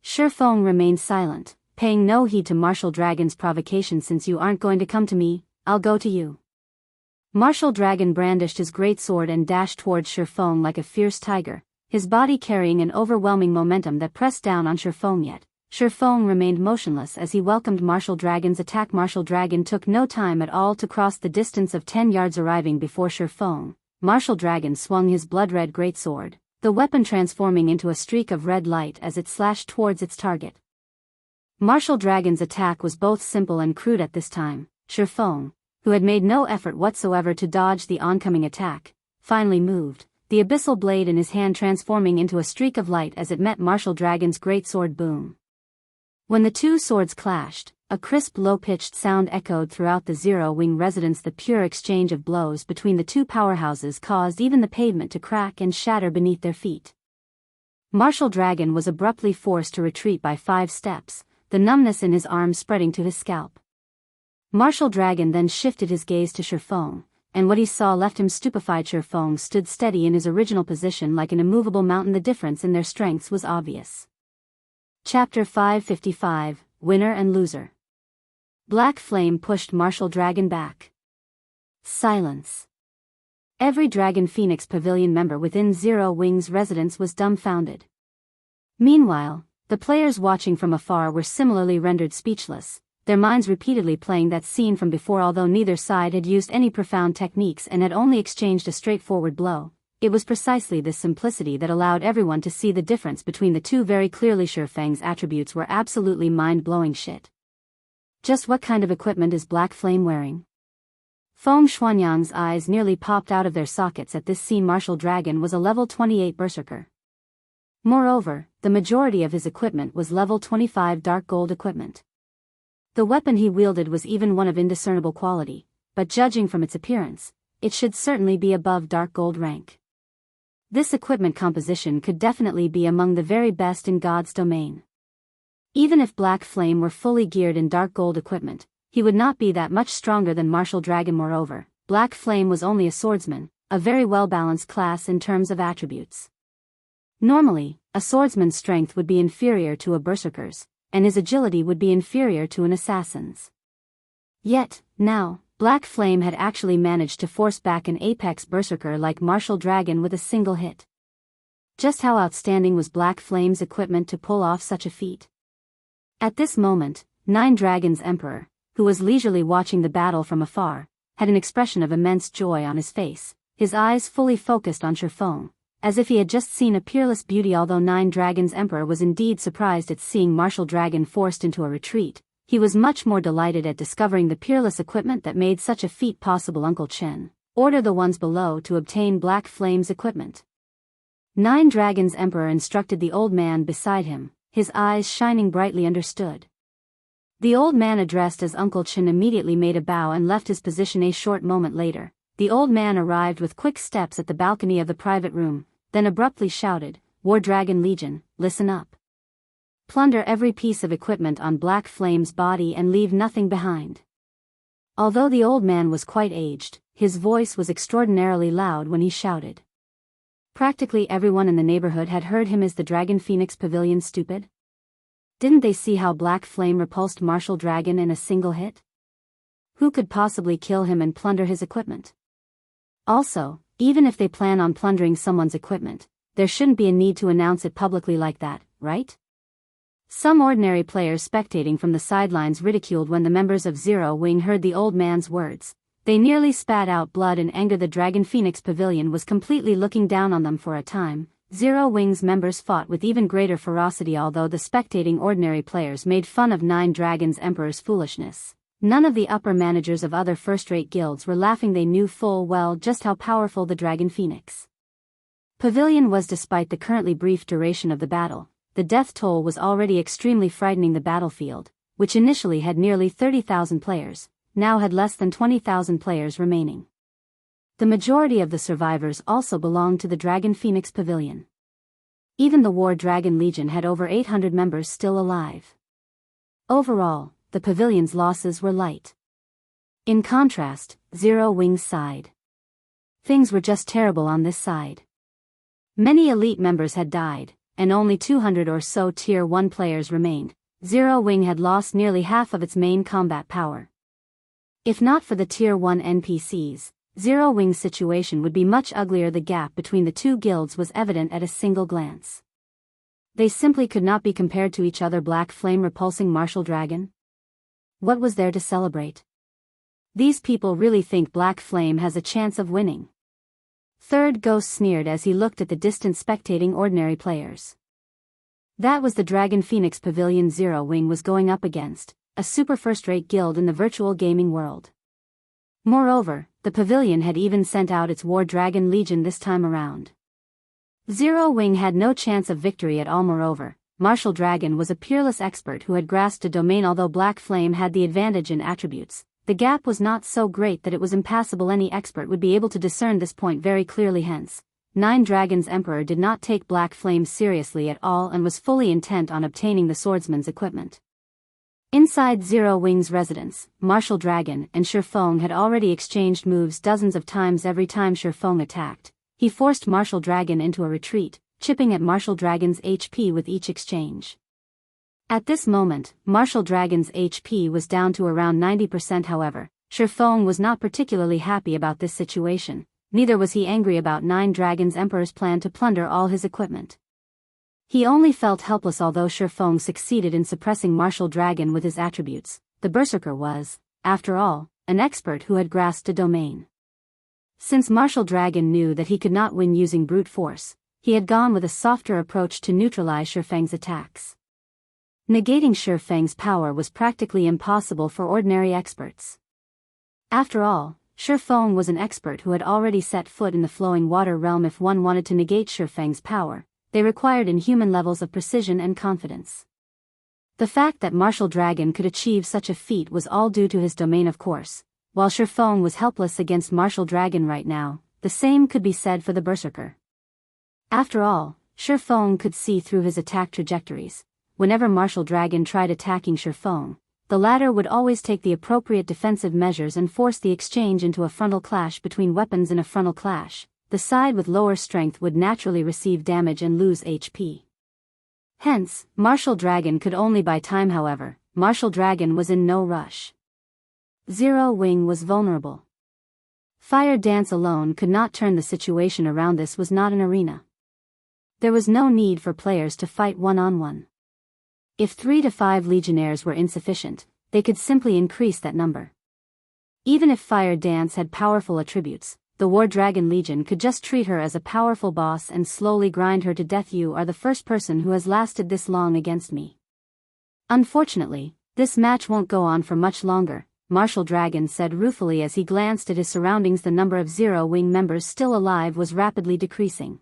Shifeng remained silent, paying no heed to Martial Dragon's provocation. "Since you aren't going to come to me, I'll go to you." Martial Dragon brandished his great sword and dashed towards Shifeng like a fierce tiger, his body carrying an overwhelming momentum that pressed down on Shifeng. Yet, Shifeng remained motionless as he welcomed Martial Dragon's attack. Martial Dragon took no time at all to cross the distance of 10 yards. Arriving before Shifeng, Martial Dragon swung his blood-red greatsword, the weapon transforming into a streak of red light as it slashed towards its target. Martial Dragon's attack was both simple and crude at this time. Shifeng, who had made no effort whatsoever to dodge the oncoming attack, finally moved, the abyssal blade in his hand transforming into a streak of light as it met Martial Dragon's greatsword. Boom. When the 2 swords clashed, a crisp low-pitched sound echoed throughout the Zero Wing residence. The pure exchange of blows between the 2 powerhouses caused even the pavement to crack and shatter beneath their feet. Martial Dragon was abruptly forced to retreat by 5 steps, the numbness in his arm spreading to his scalp. Martial Dragon then shifted his gaze to Shifeng, and what he saw left him stupefied. Shifeng stood steady in his original position like an immovable mountain. The difference in their strengths was obvious. Chapter 555, Winner and Loser. Black Flame pushed Martial Dragon back. Silence. Every Dragon Phoenix Pavilion member within Zero Wing's residence was dumbfounded. Meanwhile, the players watching from afar were similarly rendered speechless, their minds repeatedly playing that scene from before. Although neither side had used any profound techniques and had only exchanged a straightforward blow, it was precisely this simplicity that allowed everyone to see the difference between the two very clearly. Shifeng's attributes were absolutely mind-blowing shit. Just what kind of equipment is Black Flame wearing? Feng Xuanyang's eyes nearly popped out of their sockets at this scene. Martial Dragon was a level 28 berserker. Moreover, the majority of his equipment was level 25 dark gold equipment. The weapon he wielded was even one of indiscernible quality, but judging from its appearance, it should certainly be above dark gold rank. This equipment composition could definitely be among the very best in God's domain. Even if Black Flame were fully geared in dark gold equipment, he would not be that much stronger than Martial Dragon. Moreover, Black Flame was only a swordsman, a very well-balanced class in terms of attributes. Normally, a swordsman's strength would be inferior to a berserker's, and his agility would be inferior to an assassin's. Yet, now, Black Flame had actually managed to force back an apex berserker like Martial Dragon with a single hit. Just how outstanding was Black Flame's equipment to pull off such a feat? At this moment, Nine Dragons Emperor, who was leisurely watching the battle from afar, had an expression of immense joy on his face, his eyes fully focused on Shifeng, as if he had just seen a peerless beauty. Although Nine Dragons Emperor was indeed surprised at seeing Martial Dragon forced into a retreat, he was much more delighted at discovering the peerless equipment that made such a feat possible. Uncle Chen, order the ones below to obtain Black Flame's equipment. Nine Dragons Emperor instructed the old man beside him, his eyes shining brightly. Understood. The old man addressed as Uncle Chen immediately made a bow and left his position. A short moment later, the old man arrived with quick steps at the balcony of the private room, then abruptly shouted, "War Dragon Legion, listen up. Plunder every piece of equipment on Black Flame's body and leave nothing behind." Although the old man was quite aged, his voice was extraordinarily loud when he shouted. Practically everyone in the neighborhood had heard him. Is the Dragon Phoenix Pavilion stupid? Didn't they see how Black Flame repulsed Martial Dragon in a single hit? Who could possibly kill him and plunder his equipment? Also, even if they plan on plundering someone's equipment, there shouldn't be a need to announce it publicly like that, right? Some ordinary players spectating from the sidelines ridiculed when the members of Zero Wing heard the old man's words. They nearly spat out blood in anger. The Dragon Phoenix Pavilion was completely looking down on them. For a time, Zero Wing's members fought with even greater ferocity. Although the spectating ordinary players made fun of Nine Dragons Emperor's foolishness, none of the upper managers of other first-rate guilds were laughing. They knew full well just how powerful the Dragon Phoenix Pavilion was. Despite the currently brief duration of the battle, the death toll was already extremely frightening. The battlefield, which initially had nearly 30,000 players, now had less than 20,000 players remaining. The majority of the survivors also belonged to the Dragon Phoenix Pavilion. Even the War Dragon Legion had over 800 members still alive. Overall, the pavilion's losses were light. In contrast, Zero Wing's side. Things were just terrible on this side. Many elite members had died, and only 200 or so Tier 1 players remained. Zero Wing had lost nearly half of its main combat power. If not for the Tier 1 NPCs, Zero Wing's situation would be much uglier. The gap between the two guilds was evident at a single glance. They simply could not be compared to each other. Black Flame repulsing Martial Dragon? What was there to celebrate? These people really think Black Flame has a chance of winning. Third Ghost sneered as he looked at the distant spectating ordinary players. That was the Dragon Phoenix Pavilion Zero Wing was going up against, a super first-rate guild in the virtual gaming world. Moreover, the pavilion had even sent out its War Dragon Legion this time around. Zero Wing had no chance of victory at all. Moreover, Martial Dragon was a peerless expert who had grasped a domain. Although Black Flame had the advantage in attributes, the gap was not so great that it was impassable. Any expert would be able to discern this point very clearly. Hence, Nine Dragons Emperor did not take Black Flame seriously at all and was fully intent on obtaining the swordsman's equipment. Inside Zero Wing's residence, Martial Dragon and Shifeng had already exchanged moves dozens of times. Every time Shifeng attacked, he forced Martial Dragon into a retreat, chipping at Martial Dragon's HP with each exchange. At this moment, Martial Dragon's HP was down to around 90%. However, Shifeng was not particularly happy about this situation. neither was he angry about Nine Dragons Emperor's plan to plunder all his equipment. He only felt helpless. Although Shifeng succeeded in suppressing Martial Dragon with his attributes, the Berserker was, after all, an expert who had grasped a domain. Since Martial Dragon knew that he could not win using brute force, he had gone with a softer approach to neutralize Shifeng's attacks. Negating Shifeng's power was practically impossible for ordinary experts. After all, Shifeng was an expert who had already set foot in the flowing water realm. If one wanted to negate Shifeng's power, they required inhuman levels of precision and confidence. The fact that Martial Dragon could achieve such a feat was all due to his domain, of course. While Shifeng was helpless against Martial Dragon right now, the same could be said for the Berserker. After all, Shifeng could see through his attack trajectories. Whenever Martial Dragon tried attacking Shifeng, the latter would always take the appropriate defensive measures and force the exchange into a frontal clash. Between weapons in a frontal clash, the side with lower strength would naturally receive damage and lose HP. Hence, Martial Dragon could only buy time. However, Martial Dragon was in no rush. Zero Wing was vulnerable. Fire Dance alone could not turn the situation around. This was not an arena. There was no need for players to fight one-on-one. If 3 to 5 legionnaires were insufficient, they could simply increase that number. Even if Fire Dance had powerful attributes, the War Dragon Legion could just treat her as a powerful boss and slowly grind her to death. You are the first person who has lasted this long against me. Unfortunately, this match won't go on for much longer, Martial Dragon said ruefully as he glanced at his surroundings. The number of Zero Wing members still alive was rapidly decreasing.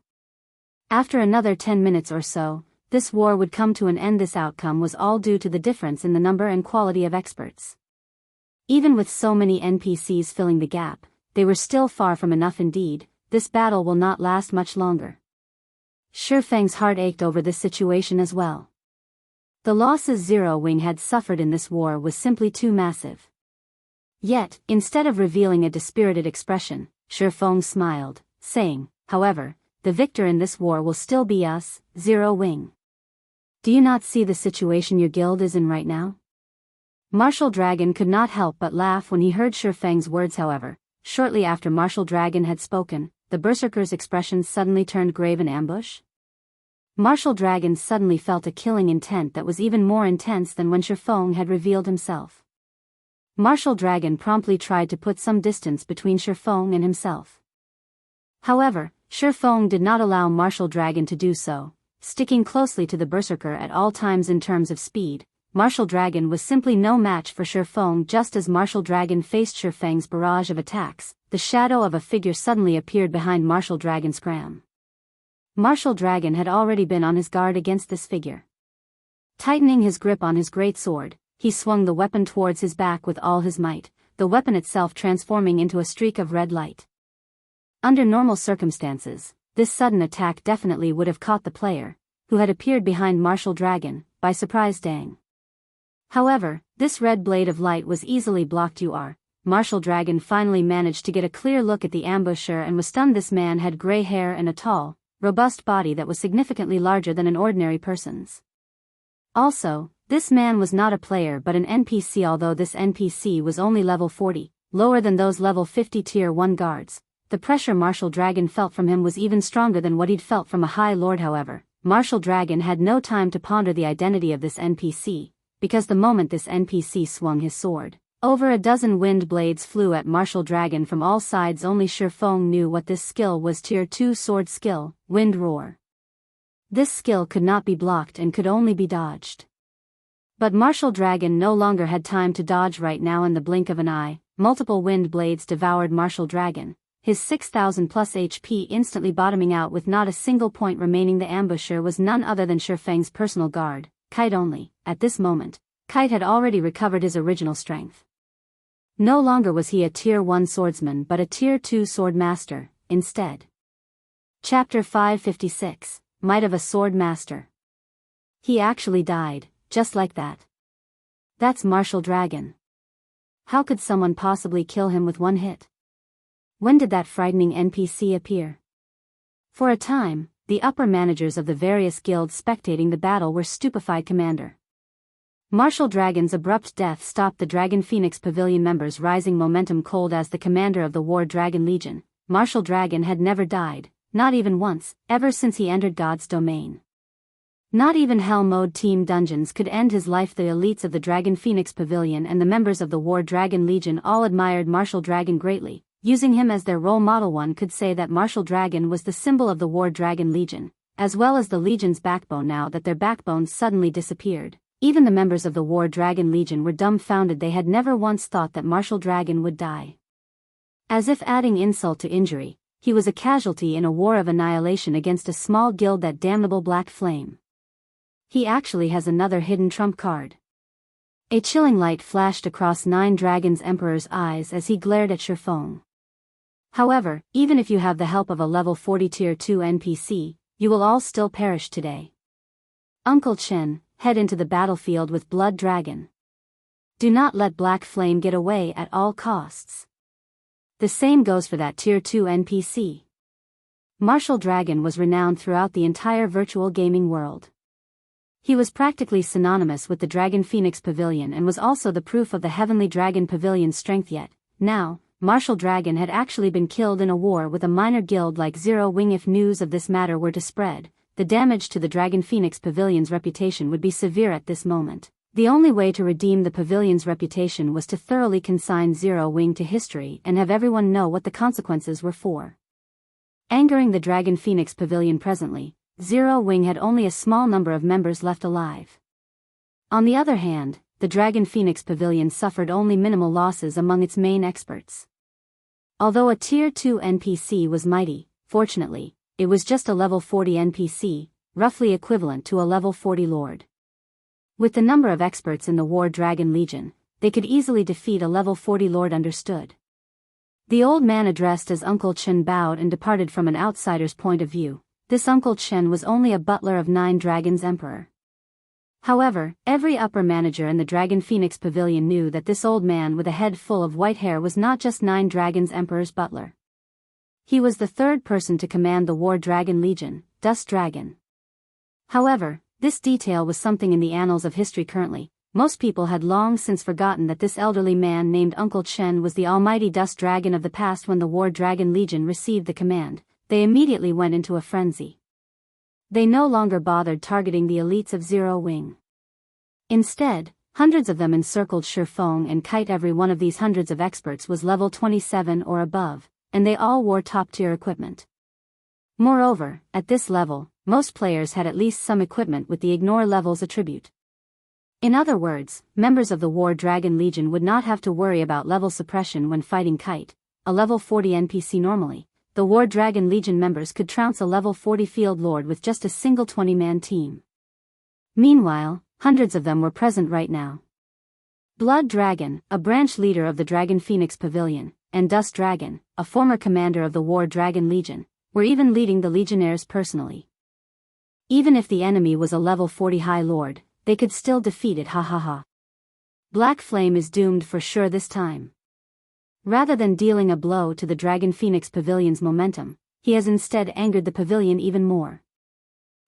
After another 10 minutes or so, this war would come to an end. This outcome was all due to the difference in the number and quality of experts. Even with so many NPCs filling the gap, they were still far from enough. Indeed, this battle will not last much longer. Shifeng's heart ached over this situation as well. The losses Zero Wing had suffered in this war was simply too massive. Yet, instead of revealing a dispirited expression, Shifeng smiled, saying, "However, the victor in this war will still be us, Zero Wing. Do you not see the situation your guild is in right now?" Martial Dragon could not help but laugh when he heard Shifeng's words. However, shortly after Martial Dragon had spoken, the Berserker's expression suddenly turned grave. An ambush? Martial Dragon suddenly felt a killing intent that was even more intense than when Shifeng had revealed himself. Martial Dragon promptly tried to put some distance between Shifeng and himself. However, Shifeng did not allow Martial Dragon to do so, sticking closely to the Berserker at all times. In terms of speed, Martial Dragon was simply no match for Shifeng. Just as Martial Dragon faced Shifeng's barrage of attacks, the shadow of a figure suddenly appeared behind Martial Dragon's scram. Martial Dragon had already been on his guard against this figure. Tightening his grip on his great sword, he swung the weapon towards his back with all his might, the weapon itself transforming into a streak of red light. Under normal circumstances, this sudden attack definitely would have caught the player, who had appeared behind Martial Dragon, by surprise. Dang. However, this red blade of light was easily blocked. Martial Dragon finally managed to get a clear look at the ambusher and was stunned. This man had gray hair and a tall, robust body that was significantly larger than an ordinary person's. Also, this man was not a player but an NPC. Although this NPC was only level 40, lower than those level 50 tier 1 guards, the pressure Martial Dragon felt from him was even stronger than what he'd felt from a High Lord. However, Martial Dragon had no time to ponder the identity of this NPC, because the moment this NPC swung his sword, over a dozen wind blades flew at Martial Dragon from all sides. Only Shifeng knew what this skill was. Tier 2 sword skill, Wind Roar. This skill could not be blocked and could only be dodged. But Martial Dragon no longer had time to dodge. Right now, in the blink of an eye, multiple wind blades devoured Martial Dragon, his 6,000 plus HP instantly bottoming out with not a single point remaining. The ambusher was none other than Shifeng's personal guard, Kite. Only, at this moment, Kite had already recovered his original strength. No longer was he a tier 1 swordsman but a tier 2 sword master, instead. Chapter 556, Might of a Sword Master. He actually died, just like that. That's Martial Dragon. How could someone possibly kill him with one hit? When did that frightening NPC appear? For a time, the upper managers of the various guilds spectating the battle were stupefied. Commander. Martial Dragon's abrupt death stopped the Dragon Phoenix Pavilion members' rising momentum. Cold as the commander of the War Dragon Legion, Martial Dragon had never died, not even once, ever since he entered God's domain. Not even Hell Mode Team Dungeons could end his life. The elites of the Dragon Phoenix Pavilion and the members of the War Dragon Legion all admired Martial Dragon greatly, using him as their role model. One could say that Martial Dragon was the symbol of the War Dragon Legion, as well as the Legion's backbone. Now that their backbones suddenly disappeared, even the members of the War Dragon Legion were dumbfounded. They had never once thought that Martial Dragon would die. As if adding insult to injury, he was a casualty in a war of annihilation against a small guild, that damnable Black Flame. He actually has another hidden trump card. A chilling light flashed across Nine Dragons Emperor's eyes as he glared at Shifeng. However, even if you have the help of a level 40 tier 2 NPC, you will all still perish today. Uncle Chen, head into the battlefield with Blood Dragon. Do not let Black Flame get away at all costs. The same goes for that tier 2 NPC. Martial Dragon was renowned throughout the entire virtual gaming world. He was practically synonymous with the Dragon Phoenix Pavilion and was also the proof of the Heavenly Dragon Pavilion's strength. Yet, now, Martial Dragon had actually been killed in a war with a minor guild like Zero Wing. If news of this matter were to spread, the damage to the Dragon Phoenix Pavilion's reputation would be severe. At this moment, the only way to redeem the pavilion's reputation was to thoroughly consign Zero Wing to history and have everyone know what the consequences were for. Angering the Dragon Phoenix Pavilion presently, Zero Wing had only a small number of members left alive. On the other hand, the Dragon Phoenix Pavilion suffered only minimal losses among its main experts. Although a tier 2 NPC was mighty, fortunately, it was just a level 40 NPC, roughly equivalent to a level 40 lord. With the number of experts in the War Dragon Legion, they could easily defeat a level 40 lord. Understood. The old man addressed as Uncle Chen bowed and departed. From an outsider's point of view, this Uncle Chen was only a butler of Nine Dragons Emperor. However, every upper manager in the Dragon Phoenix Pavilion knew that this old man with a head full of white hair was not just Nine Dragons Emperor's butler. He was the third person to command the War Dragon Legion, Dust Dragon. However, this detail was something in the annals of history currently. Most people had long since forgotten that this elderly man named Uncle Chen was the almighty Dust Dragon of the past. When the War Dragon Legion received the command, they immediately went into a frenzy. They no longer bothered targeting the elites of Zero Wing. Instead, hundreds of them encircled Shifeng and Kite. Every one of these hundreds of experts was level 27 or above, and they all wore top-tier equipment. Moreover, at this level, most players had at least some equipment with the Ignore Levels attribute. In other words, members of the War Dragon Legion would not have to worry about level suppression when fighting Kite, a level 40 NPC. Normally, the War Dragon Legion members could trounce a level 40 Field Lord with just a single 20-man team. Meanwhile, hundreds of them were present right now. Blood Dragon, a branch leader of the Dragon Phoenix Pavilion, and Dust Dragon, a former commander of the War Dragon Legion, were even leading the Legionnaires personally. Even if the enemy was a level 40 High Lord, they could still defeat it. Ha ha ha. Black Flame is doomed for sure this time. Rather than dealing a blow to the Dragon Phoenix Pavilion's momentum, he has instead angered the pavilion even more.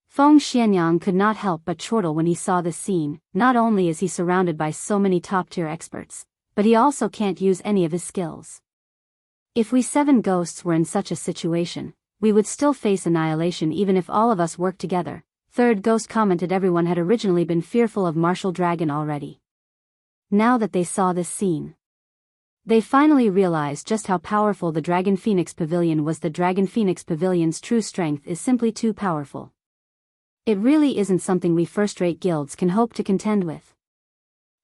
Feng Xianyang could not help but chortle when he saw this scene. Not only is he surrounded by so many top-tier experts, but he also can't use any of his skills. If we 7 ghosts were in such a situation, we would still face annihilation even if all of us worked together. Third ghost commented. Everyone had originally been fearful of Martial Dragon already. Now that they saw this scene, they finally realized just how powerful the Dragon Phoenix Pavilion was. The Dragon Phoenix Pavilion's true strength is simply too powerful. It really isn't something we first-rate guilds can hope to contend with.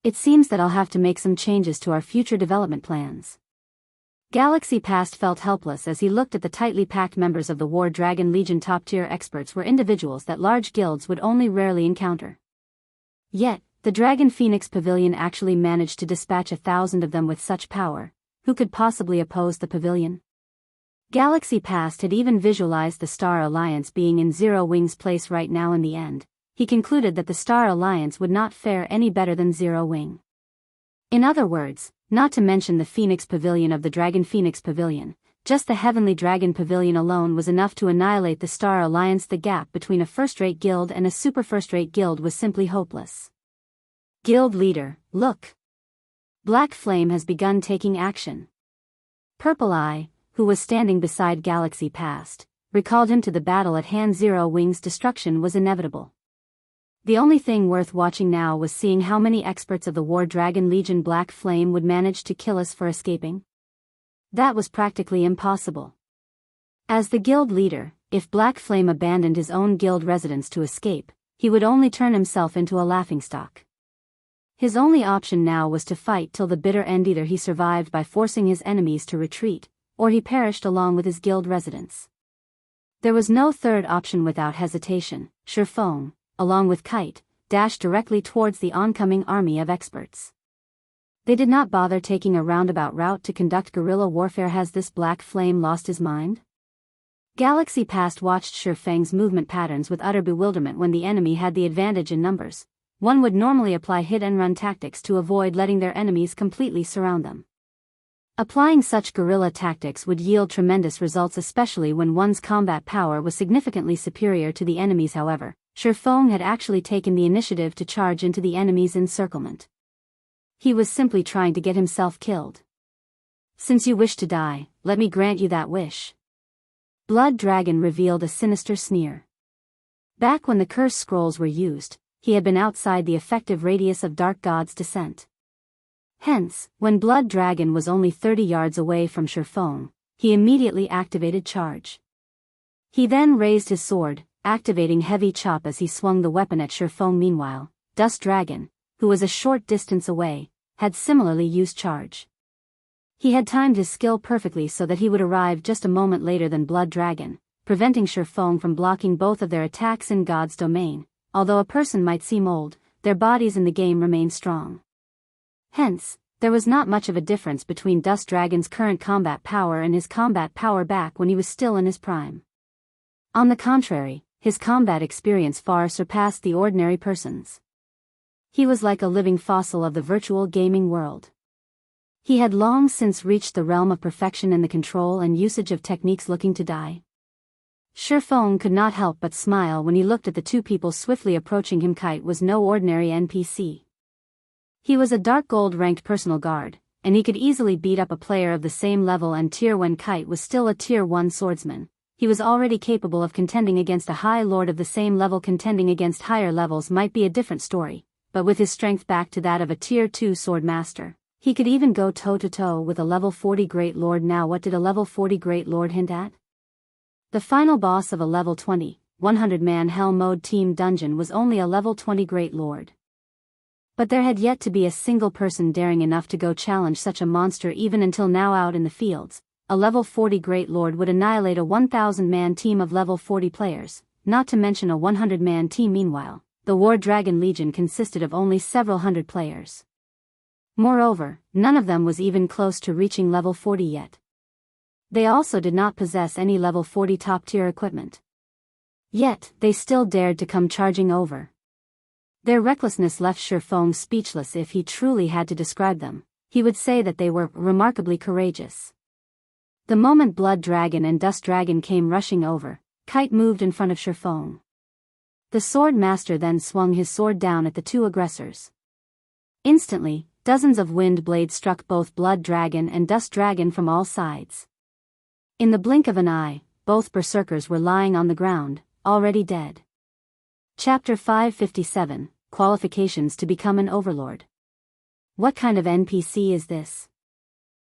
It seems that I'll have to make some changes to our future development plans. Galaxy Past felt helpless as he looked at the tightly packed members of the War Dragon Legion. Top-tier experts were individuals that large guilds would only rarely encounter. Yet, the Dragon Phoenix Pavilion actually managed to dispatch 1,000 of them with such power. Who could possibly oppose the pavilion? Galaxy Past had even visualized the Star Alliance being in Zero Wing's place right now. In the end, he concluded that the Star Alliance would not fare any better than Zero Wing. In other words, not to mention the Phoenix Pavilion of the Dragon Phoenix Pavilion, just the Heavenly Dragon Pavilion alone was enough to annihilate the Star Alliance. The gap between a first-rate guild and a super first-rate guild was simply hopeless. Guild leader, look! Black Flame has begun taking action. Purple Eye, who was standing beside Galaxy Past, recalled him to the battle at hand. Zero Wing's destruction was inevitable. The only thing worth watching now was seeing how many experts of the War Dragon Legion Black Flame would manage to kill us for escaping. That was practically impossible. As the guild leader, if Black Flame abandoned his own guild residence to escape, he would only turn himself into a laughingstock. His only option now was to fight till the bitter end. Either he survived by forcing his enemies to retreat, or he perished along with his guild residents. There was no third option. Without hesitation, Shifeng, along with Kite, dashed directly towards the oncoming army of experts. They did not bother taking a roundabout route to conduct guerrilla warfare. Has this Black Flame lost his mind? Galaxy Past watched Shifeng's movement patterns with utter bewilderment. When the enemy had the advantage in numbers, one would normally apply hit-and-run tactics to avoid letting their enemies completely surround them. Applying such guerrilla tactics would yield tremendous results, especially when one's combat power was significantly superior to the enemy's. However, Shifeng had actually taken the initiative to charge into the enemy's encirclement. He was simply trying to get himself killed. Since you wish to die, let me grant you that wish. Blood Dragon revealed a sinister sneer. Back when the curse scrolls were used, he had been outside the effective radius of Dark God's descent. Hence, when Blood Dragon was only 30 yards away from Shifeng, he immediately activated charge. He then raised his sword, activating heavy chop as he swung the weapon at Shifeng. Meanwhile, Dust Dragon, who was a short distance away, had similarly used charge. He had timed his skill perfectly so that he would arrive just a moment later than Blood Dragon, preventing Shifeng from blocking both of their attacks in God's domain. Although a person might seem old, their bodies in the game remain strong. Hence, there was not much of a difference between Dust Dragon's current combat power and his combat power back when he was still in his prime. On the contrary, his combat experience far surpassed the ordinary person's. He was like a living fossil of the virtual gaming world. He had long since reached the realm of perfection in the control and usage of techniques. Looking to die? Shifeng could not help but smile when he looked at the two people swiftly approaching him. Kite was no ordinary NPC. He was a dark gold ranked personal guard, and he could easily beat up a player of the same level and tier. When Kite was still a tier 1 swordsman, he was already capable of contending against a high lord of the same level. Contending against higher levels might be a different story, but with his strength back to that of a tier 2 sword master, he could even go toe-to-toe with a level 40 Great Lord. Now what did a level 40 Great Lord hint at? The final boss of a level 20, 100-man Hell Mode team dungeon was only a level 20 Great Lord. But there had yet to be a single person daring enough to go challenge such a monster. Even until now out in the fields, a level 40 Great Lord would annihilate a 1,000-man team of level 40 players, not to mention a 100-man team. Meanwhile, the War Dragon Legion consisted of only several hundred players. Moreover, none of them was even close to reaching level 40 yet. They also did not possess any level 40 top-tier equipment. Yet, they still dared to come charging over. Their recklessness left Shifeng speechless. If he truly had to describe them, he would say that they were remarkably courageous. The moment Blood Dragon and Dust Dragon came rushing over, Kite moved in front of Shifeng. The sword master then swung his sword down at the two aggressors. Instantly, dozens of wind blades struck both Blood Dragon and Dust Dragon from all sides. In the blink of an eye, both berserkers were lying on the ground, already dead. Chapter 557, Qualifications to become an Overlord. What kind of NPC is this?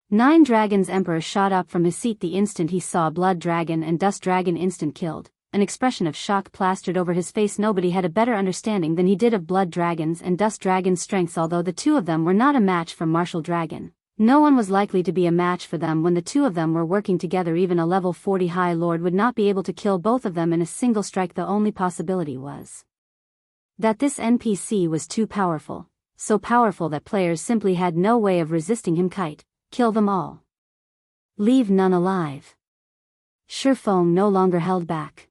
Nine Dragons Emperor shot up from his seat the instant he saw Blood Dragon and Dust Dragon instant killed. An expression of shock plastered over his face. Nobody had a better understanding than he did of Blood Dragon's and Dust Dragon's strengths. Although the two of them were not a match for Martial Dragon, no one was likely to be a match for them when the two of them were working together. Even a level 40 High Lord would not be able to kill both of them in a single strike. The only possibility was that this NPC was too powerful, so powerful that players simply had no way of resisting him. Kite, kill them all. Leave none alive. Shifeng no longer held back.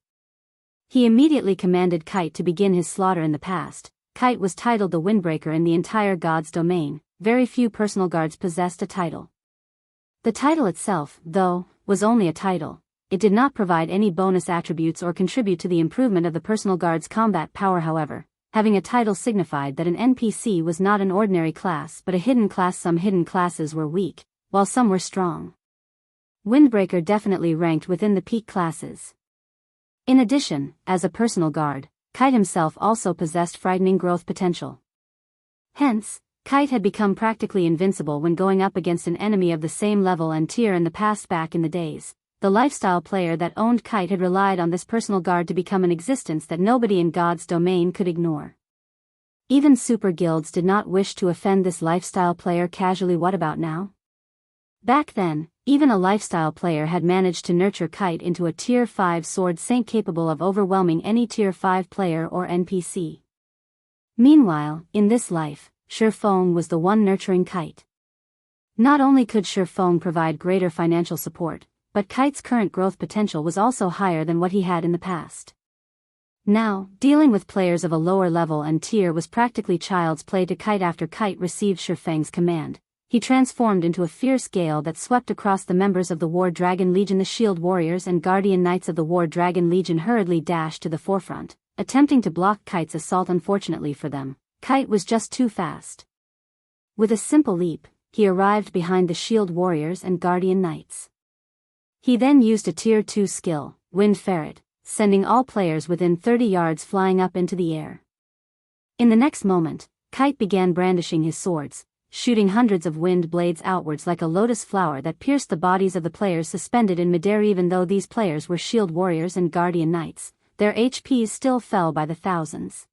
He immediately commanded Kite to begin his slaughter. In the past, Kite was titled the Windbreaker in the entire God's domain. Very few personal guards possessed a title. The title itself, though, was only a title. It did not provide any bonus attributes or contribute to the improvement of the personal guard's combat power. However, having a title signified that an NPC was not an ordinary class but a hidden class. Some hidden classes were weak, while some were strong. Windbreaker definitely ranked within the peak classes. In addition, as a personal guard, Kite himself also possessed frightening growth potential. Hence, Kite had become practically invincible when going up against an enemy of the same level and tier in the past. Back in the days, the lifestyle player that owned Kite had relied on this personal guard to become an existence that nobody in God's domain could ignore. Even super guilds did not wish to offend this lifestyle player casually. What about now? Back then, even a lifestyle player had managed to nurture Kite into a Tier 5 sword saint capable of overwhelming any Tier 5 player or NPC. Meanwhile, in this life, Shifeng was the one nurturing Kite. Not only could Shifeng provide greater financial support, but Kite's current growth potential was also higher than what he had in the past. Now, dealing with players of a lower level and tier was practically child's play to Kite. After Kite received Shifeng's command, he transformed into a fierce gale that swept across the members of the War Dragon Legion. The Shield Warriors and Guardian Knights of the War Dragon Legion hurriedly dashed to the forefront, attempting to block Kite's assault. Unfortunately for them, Kite was just too fast. With a simple leap, he arrived behind the Shield Warriors and Guardian Knights. He then used a Tier 2 skill, Wind Ferret, sending all players within 30 yards flying up into the air. In the next moment, Kite began brandishing his swords, shooting hundreds of wind blades outwards like a lotus flower that pierced the bodies of the players suspended in midair. Even though these players were Shield Warriors and Guardian Knights, their HPs still fell by the thousands.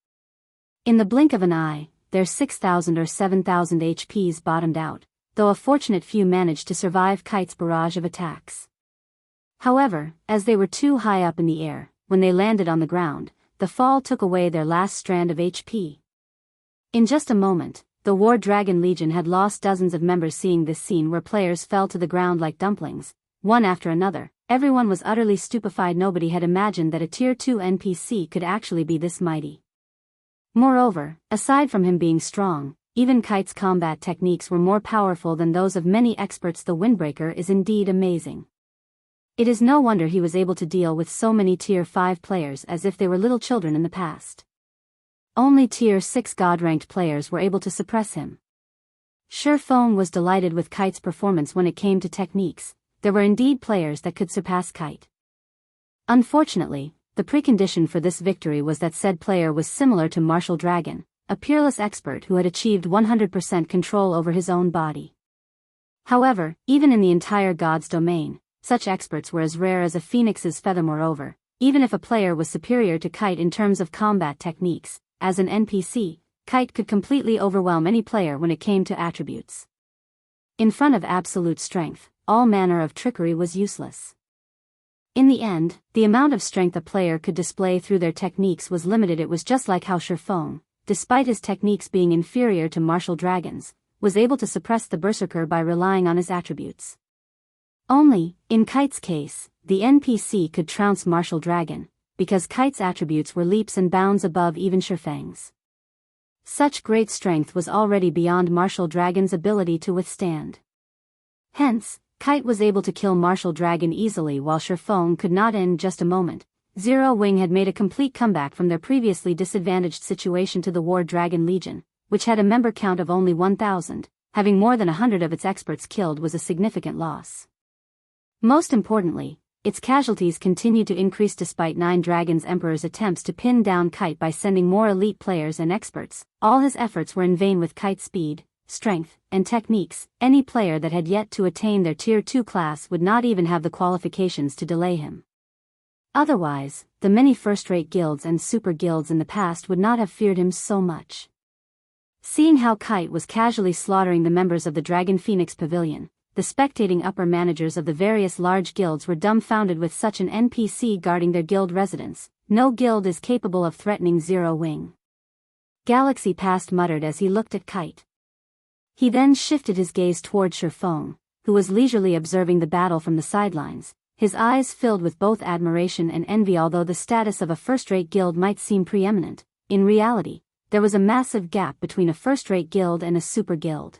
In the blink of an eye, their 6,000 or 7,000 HPs bottomed out, though a fortunate few managed to survive Kite's barrage of attacks. However, as they were too high up in the air, when they landed on the ground, the fall took away their last strand of HP. In just a moment, the War Dragon Legion had lost dozens of members. Seeing this scene where players fell to the ground like dumplings, one after another, everyone was utterly stupefied. Nobody had imagined that a Tier 2 NPC could actually be this mighty. Moreover, aside from him being strong, even Kite's combat techniques were more powerful than those of many experts. The Windbreaker is indeed amazing. It is no wonder he was able to deal with so many Tier 5 players as if they were little children in the past. Only Tier 6 God-ranked players were able to suppress him. Shifeng was delighted with Kite's performance. When it came to techniques, there were indeed players that could surpass Kite. Unfortunately, the precondition for this victory was that said player was similar to Martial Dragon, a peerless expert who had achieved 100% control over his own body. However, even in the entire God's domain, such experts were as rare as a phoenix's feather. Moreover, even if a player was superior to Kite in terms of combat techniques, as an NPC, Kite could completely overwhelm any player when it came to attributes. In front of absolute strength, all manner of trickery was useless. In the end, the amount of strength a player could display through their techniques was limited. It was just like how Shifeng, despite his techniques being inferior to Martial Dragon's, was able to suppress the Berserker by relying on his attributes. Only, in Kite's case, the NPC could trounce Martial Dragon, because Kite's attributes were leaps and bounds above even Shifeng's. Such great strength was already beyond Martial Dragon's ability to withstand. Hence, Kite was able to kill Martial Dragon easily while Shifeng could not. In just a moment, Zero Wing had made a complete comeback from their previously disadvantaged situation to the War Dragon Legion, which had a member count of only 1,000, having more than 100 of its experts killed was a significant loss. Most importantly, its casualties continued to increase despite Nine Dragons Emperor's attempts to pin down Kite by sending more elite players and experts. All his efforts were in vain. With Kite's speed, strength, and techniques, any player that had yet to attain their Tier 2 class would not even have the qualifications to delay him. Otherwise, the many first-rate guilds and super guilds in the past would not have feared him so much. Seeing how Kite was casually slaughtering the members of the Dragon Phoenix Pavilion, the spectating upper managers of the various large guilds were dumbfounded. With such an NPC guarding their guild residence, no guild is capable of threatening Zero Wing. Galaxy Past muttered as he looked at Kite. He then shifted his gaze toward Shifeng, who was leisurely observing the battle from the sidelines, his eyes filled with both admiration and envy. Although the status of a first-rate guild might seem preeminent, in reality, there was a massive gap between a first-rate guild and a super guild.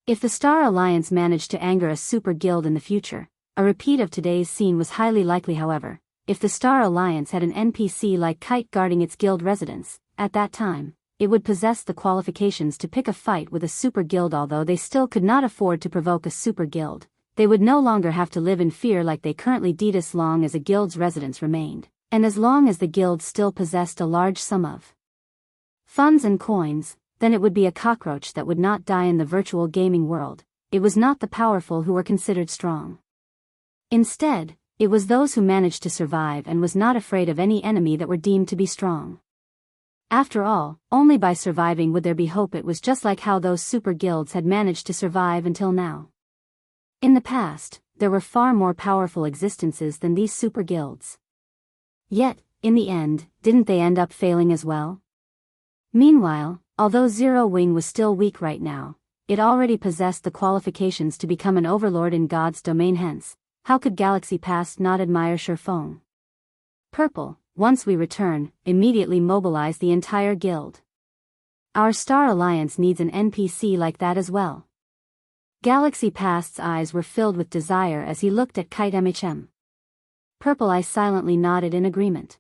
If the Star Alliance managed to anger a super guild in the future, a repeat of today's scene was highly likely. However, if the Star Alliance had an NPC like Kite guarding its guild residence, at that time, it would possess the qualifications to pick a fight with a super guild. Although they still could not afford to provoke a super guild, they would no longer have to live in fear like they currently did as long as a guild's residents remained, and as long as the guild still possessed a large sum of funds and coins, then it would be a cockroach that would not die in the virtual gaming world. It was not the powerful who were considered strong. Instead, it was those who managed to survive and was not afraid of any enemy that were deemed to be strong. After all, only by surviving would there be hope. It was just like how those super guilds had managed to survive until now. In the past, there were far more powerful existences than these super guilds. Yet, in the end, didn't they end up failing as well? Meanwhile, although Zero Wing was still weak right now, it already possessed the qualifications to become an overlord in God's domain. Hence, how could Galaxy Past not admire Shifeng? Purple, once we return, immediately mobilize the entire guild. Our Star Alliance needs an NPC like that as well. Galaxy Past's eyes were filled with desire as he looked at Kite MHM. Purple Eye silently nodded in agreement.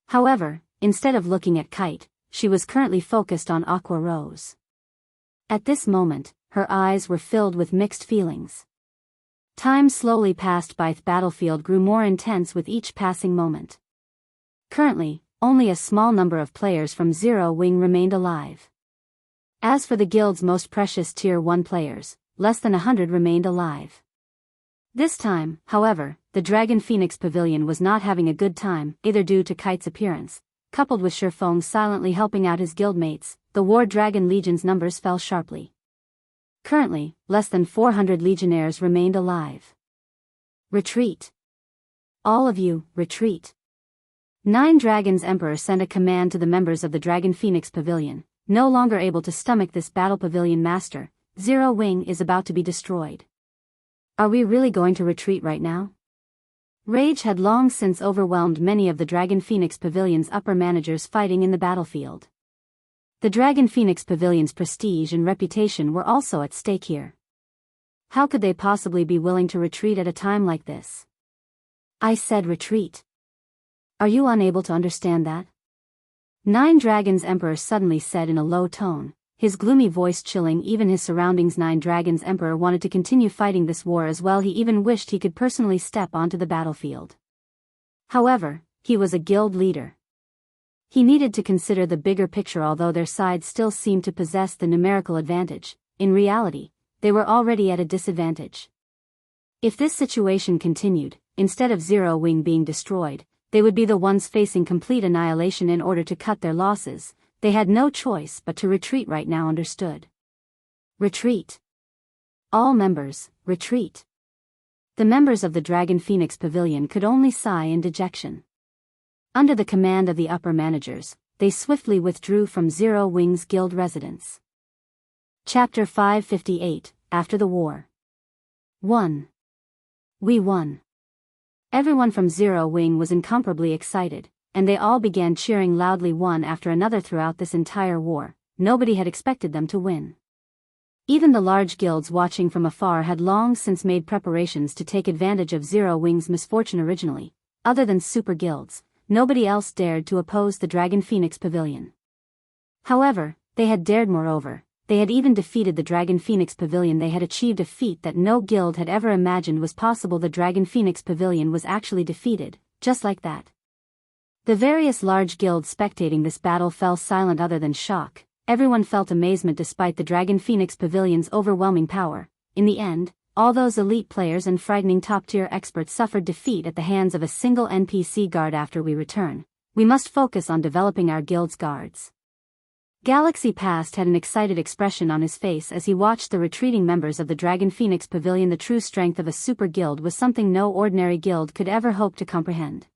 However, instead of looking at Kite, she was currently focused on Aqua Rose. At this moment, her eyes were filled with mixed feelings. Time slowly passed by. The battlefield grew more intense with each passing moment. Currently, only a small number of players from Zero Wing remained alive. As for the guild's most precious Tier 1 players, less than 100 remained alive. This time, however, the Dragon Phoenix Pavilion was not having a good time, either due to Kite's appearance, coupled with Shifeng silently helping out his guildmates. The War Dragon Legion's numbers fell sharply. Currently, less than 400 legionnaires remained alive. Retreat. All of you, retreat. 9 Dragons Emperor sent a command to the members of the Dragon Phoenix Pavilion. No longer able to stomach this battle. Pavilion Master, Zero Wing is about to be destroyed. Are we really going to retreat right now? Rage had long since overwhelmed many of the Dragon Phoenix Pavilion's upper managers fighting in the battlefield. The Dragon Phoenix Pavilion's prestige and reputation were also at stake here. How could they possibly be willing to retreat at a time like this? I said retreat. Are you unable to understand that? 9 Dragons Emperor suddenly said in a low tone, his gloomy voice chilling even his surroundings. 9 Dragons Emperor wanted to continue fighting this war as well. He even wished he could personally step onto the battlefield. However, he was a guild leader. He needed to consider the bigger picture. Although their side still seemed to possess the numerical advantage, in reality, they were already at a disadvantage. If this situation continued, instead of Zero Wing being destroyed, they would be the ones facing complete annihilation. In order to cut their losses, they had no choice but to retreat right now. Understood? Retreat. All members, retreat. The members of the Dragon Phoenix Pavilion could only sigh in dejection. Under the command of the upper managers, they swiftly withdrew from Zero Wing's guild residence. Chapter 558, After the War. 1. We won. Everyone from Zero Wing was incomparably excited, and they all began cheering loudly one after another throughout this entire war. Nobody had expected them to win. Even the large guilds watching from afar had long since made preparations to take advantage of Zero Wing's misfortune. Originally, other than super guilds, nobody else dared to oppose the Dragon Phoenix Pavilion. However, they had dared. Moreover, they had even defeated the Dragon Phoenix Pavilion. They had achieved a feat that no guild had ever imagined was possible. The Dragon Phoenix Pavilion was actually defeated, just like that. The various large guilds spectating this battle fell silent. Other than shock, everyone felt amazement despite the Dragon Phoenix Pavilion's overwhelming power. In the end, all those elite players and frightening top-tier experts suffered defeat at the hands of a single NPC guard. After we return, we must focus on developing our guild's guards. Galaxy Past had an excited expression on his face as he watched the retreating members of the Dragon Phoenix Pavilion. The true strength of a super guild was something no ordinary guild could ever hope to comprehend.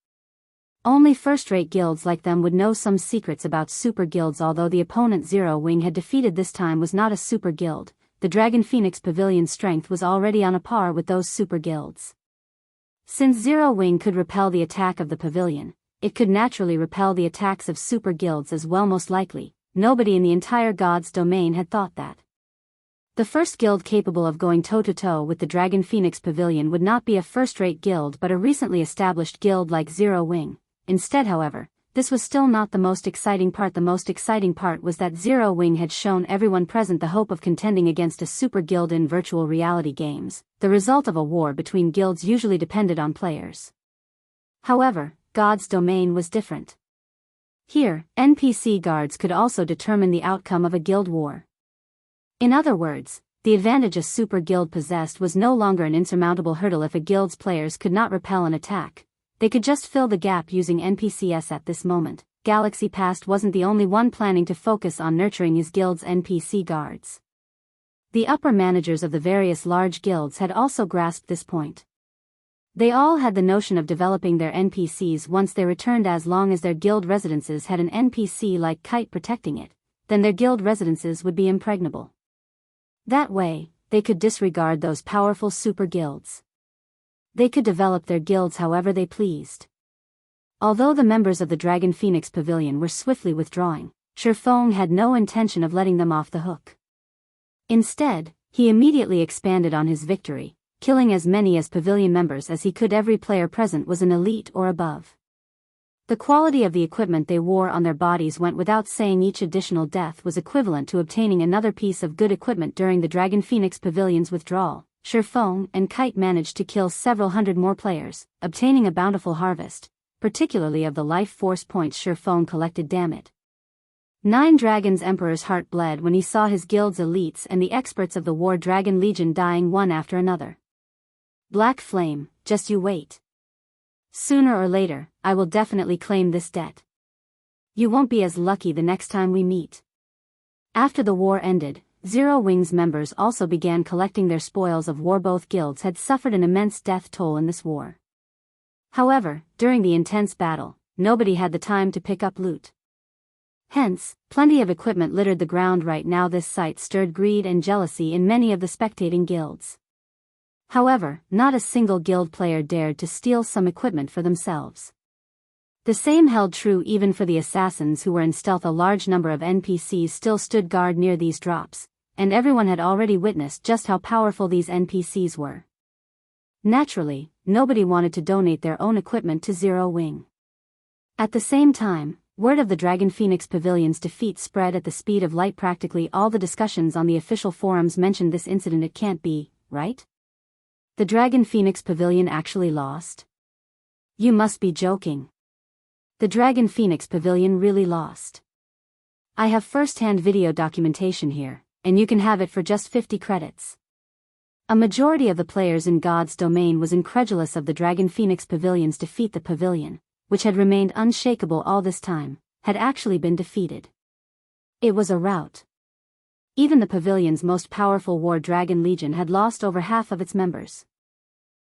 Only first-rate guilds like them would know some secrets about super guilds. Although the opponent Zero Wing had defeated this time was not a super guild, the Dragon Phoenix Pavilion's strength was already on a par with those super guilds. Since Zero Wing could repel the attack of the pavilion, it could naturally repel the attacks of super guilds as well. Most likely, nobody in the entire God's domain had thought that. The first guild capable of going toe-to-toe with the Dragon Phoenix Pavilion would not be a first-rate guild but a recently established guild like Zero Wing. Instead, however, this was still not the most exciting part. The most exciting part was that Zero Wing had shown everyone present the hope of contending against a super guild in virtual reality games. The result of a war between guilds usually depended on players. However, God's domain was different. Here, NPC guards could also determine the outcome of a guild war. In other words, the advantage a super guild possessed was no longer an insurmountable hurdle. If a guild's players could not repel an attack, they could just fill the gap using NPCs. At this moment, Galaxy Past wasn't the only one planning to focus on nurturing his guild's NPC guards. The upper managers of the various large guilds had also grasped this point. They all had the notion of developing their NPCs once they returned. As long as their guild residences had an NPC like Kite protecting it, then their guild residences would be impregnable. That way, they could disregard those powerful super guilds. They could develop their guilds however they pleased. Although the members of the Dragon Phoenix Pavilion were swiftly withdrawing, Shifeng had no intention of letting them off the hook. Instead, he immediately expanded on his victory, killing as many as pavilion members as he could. Every player present was an elite or above. The quality of the equipment they wore on their bodies went without saying. Each additional death was equivalent to obtaining another piece of good equipment. During the Dragon Phoenix Pavilion's withdrawal, Shifeng and Kite managed to kill several hundred more players, obtaining a bountiful harvest, particularly of the life force points Shifeng collected. Damn it. Nine Dragons' Emperor's heart bled when he saw his guild's elites and the experts of the War Dragon Legion dying one after another. Black Flame, just you wait. Sooner or later, I will definitely claim this debt. You won't be as lucky the next time we meet. After the war ended, Zero Wing's members also began collecting their spoils of war. Both guilds had suffered an immense death toll in this war. However, during the intense battle, nobody had the time to pick up loot. Hence, plenty of equipment littered the ground right now. This sight stirred greed and jealousy in many of the spectating guilds. However, not a single guild player dared to steal some equipment for themselves. The same held true even for the assassins who were in stealth. A large number of NPCs still stood guard near these drops, and everyone had already witnessed just how powerful these NPCs were. Naturally, nobody wanted to donate their own equipment to Zero Wing. At the same time, word of the Dragon Phoenix Pavilion's defeat spread at the speed of light. Practically all the discussions on the official forums mentioned this incident. It can't be, right? The Dragon Phoenix Pavilion actually lost? You must be joking. The Dragon Phoenix Pavilion really lost. I have first-hand video documentation here, and you can have it for just 50 credits. A majority of the players in God's domain was incredulous of the Dragon Phoenix Pavilion's defeat. The pavilion, which had remained unshakable all this time, had actually been defeated. It was a rout. Even the pavilion's most powerful War Dragon Legion had lost over half of its members.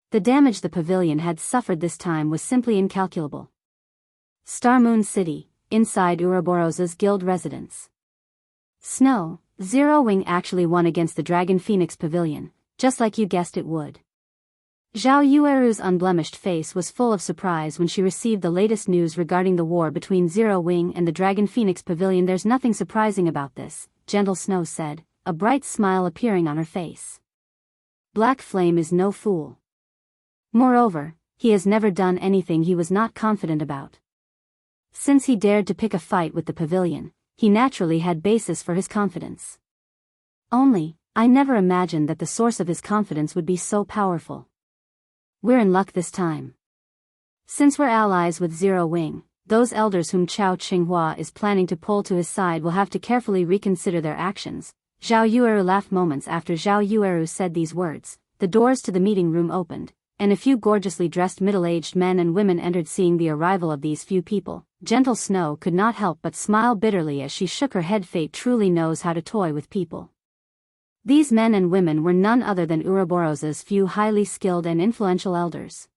The damage the pavilion had suffered this time was simply incalculable. Star Moon City, inside Ouroboros's guild residence. Snow, Zero Wing actually won against the Dragon Phoenix Pavilion, just like you guessed it would. Zhao Yueru's unblemished face was full of surprise when she received the latest news regarding the war between Zero Wing and the Dragon Phoenix Pavilion. There's nothing surprising about this, Gentle Snow said, a bright smile appearing on her face. Black Flame is no fool. Moreover, he has never done anything he was not confident about. Since he dared to pick a fight with the pavilion, he naturally had basis for his confidence. Only, I never imagined that the source of his confidence would be so powerful. We're in luck this time. Since we're allies with Zero Wing, those elders whom Chao Qinghua is planning to pull to his side will have to carefully reconsider their actions. Zhao Yueru laughed. Moments after Zhao Yueru said these words, the doors to the meeting room opened, and a few gorgeously dressed middle-aged men and women entered. Seeing the arrival of these few people, Gentle Snow could not help but smile bitterly as she shook her head. Fate truly knows how to toy with people. These men and women were none other than Ouroboros's few highly skilled and influential elders.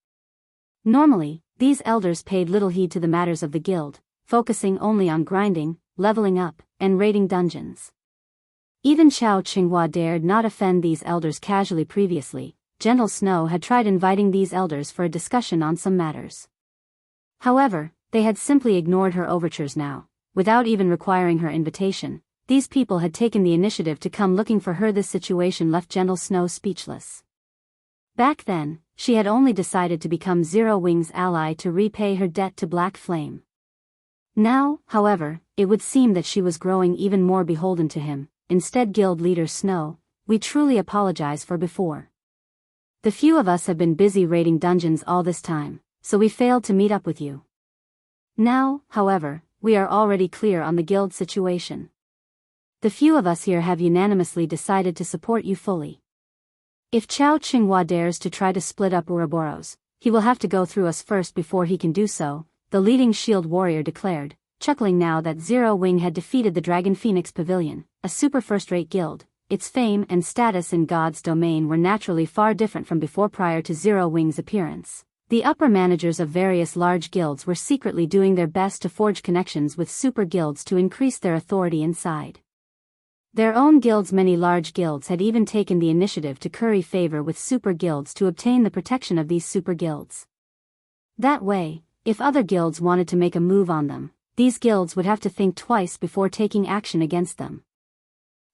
Normally, these elders paid little heed to the matters of the guild, focusing only on grinding, leveling up, and raiding dungeons. Even Chao Qinghua dared not offend these elders casually. Previously, Gentle Snow had tried inviting these elders for a discussion on some matters. However, they had simply ignored her overtures now. Without even requiring her invitation, these people had taken the initiative to come looking for her. This situation left Gentle Snow speechless. Back then, she had only decided to become Zero Wing's ally to repay her debt to Black Flame. Now, however, it would seem that she was growing even more beholden to him. Instead, Guild Leader Snow, we truly apologize for before. The few of us have been busy raiding dungeons all this time, so we failed to meet up with you. Now, however, we are already clear on the guild situation. The few of us here have unanimously decided to support you fully. If Chao Qinghua dares to try to split up Ouroboros, he will have to go through us first before he can do so, the leading shield warrior declared, chuckling now that Zero Wing had defeated the Dragon Phoenix Pavilion, a super first-rate guild. Its fame and status in God's domain were naturally far different from before prior to Zero Wing's appearance. The upper managers of various large guilds were secretly doing their best to forge connections with super guilds to increase their authority inside their own guilds. Many large guilds had even taken the initiative to curry favor with super guilds to obtain the protection of these super guilds. That way, if other guilds wanted to make a move on them, these guilds would have to think twice before taking action against them.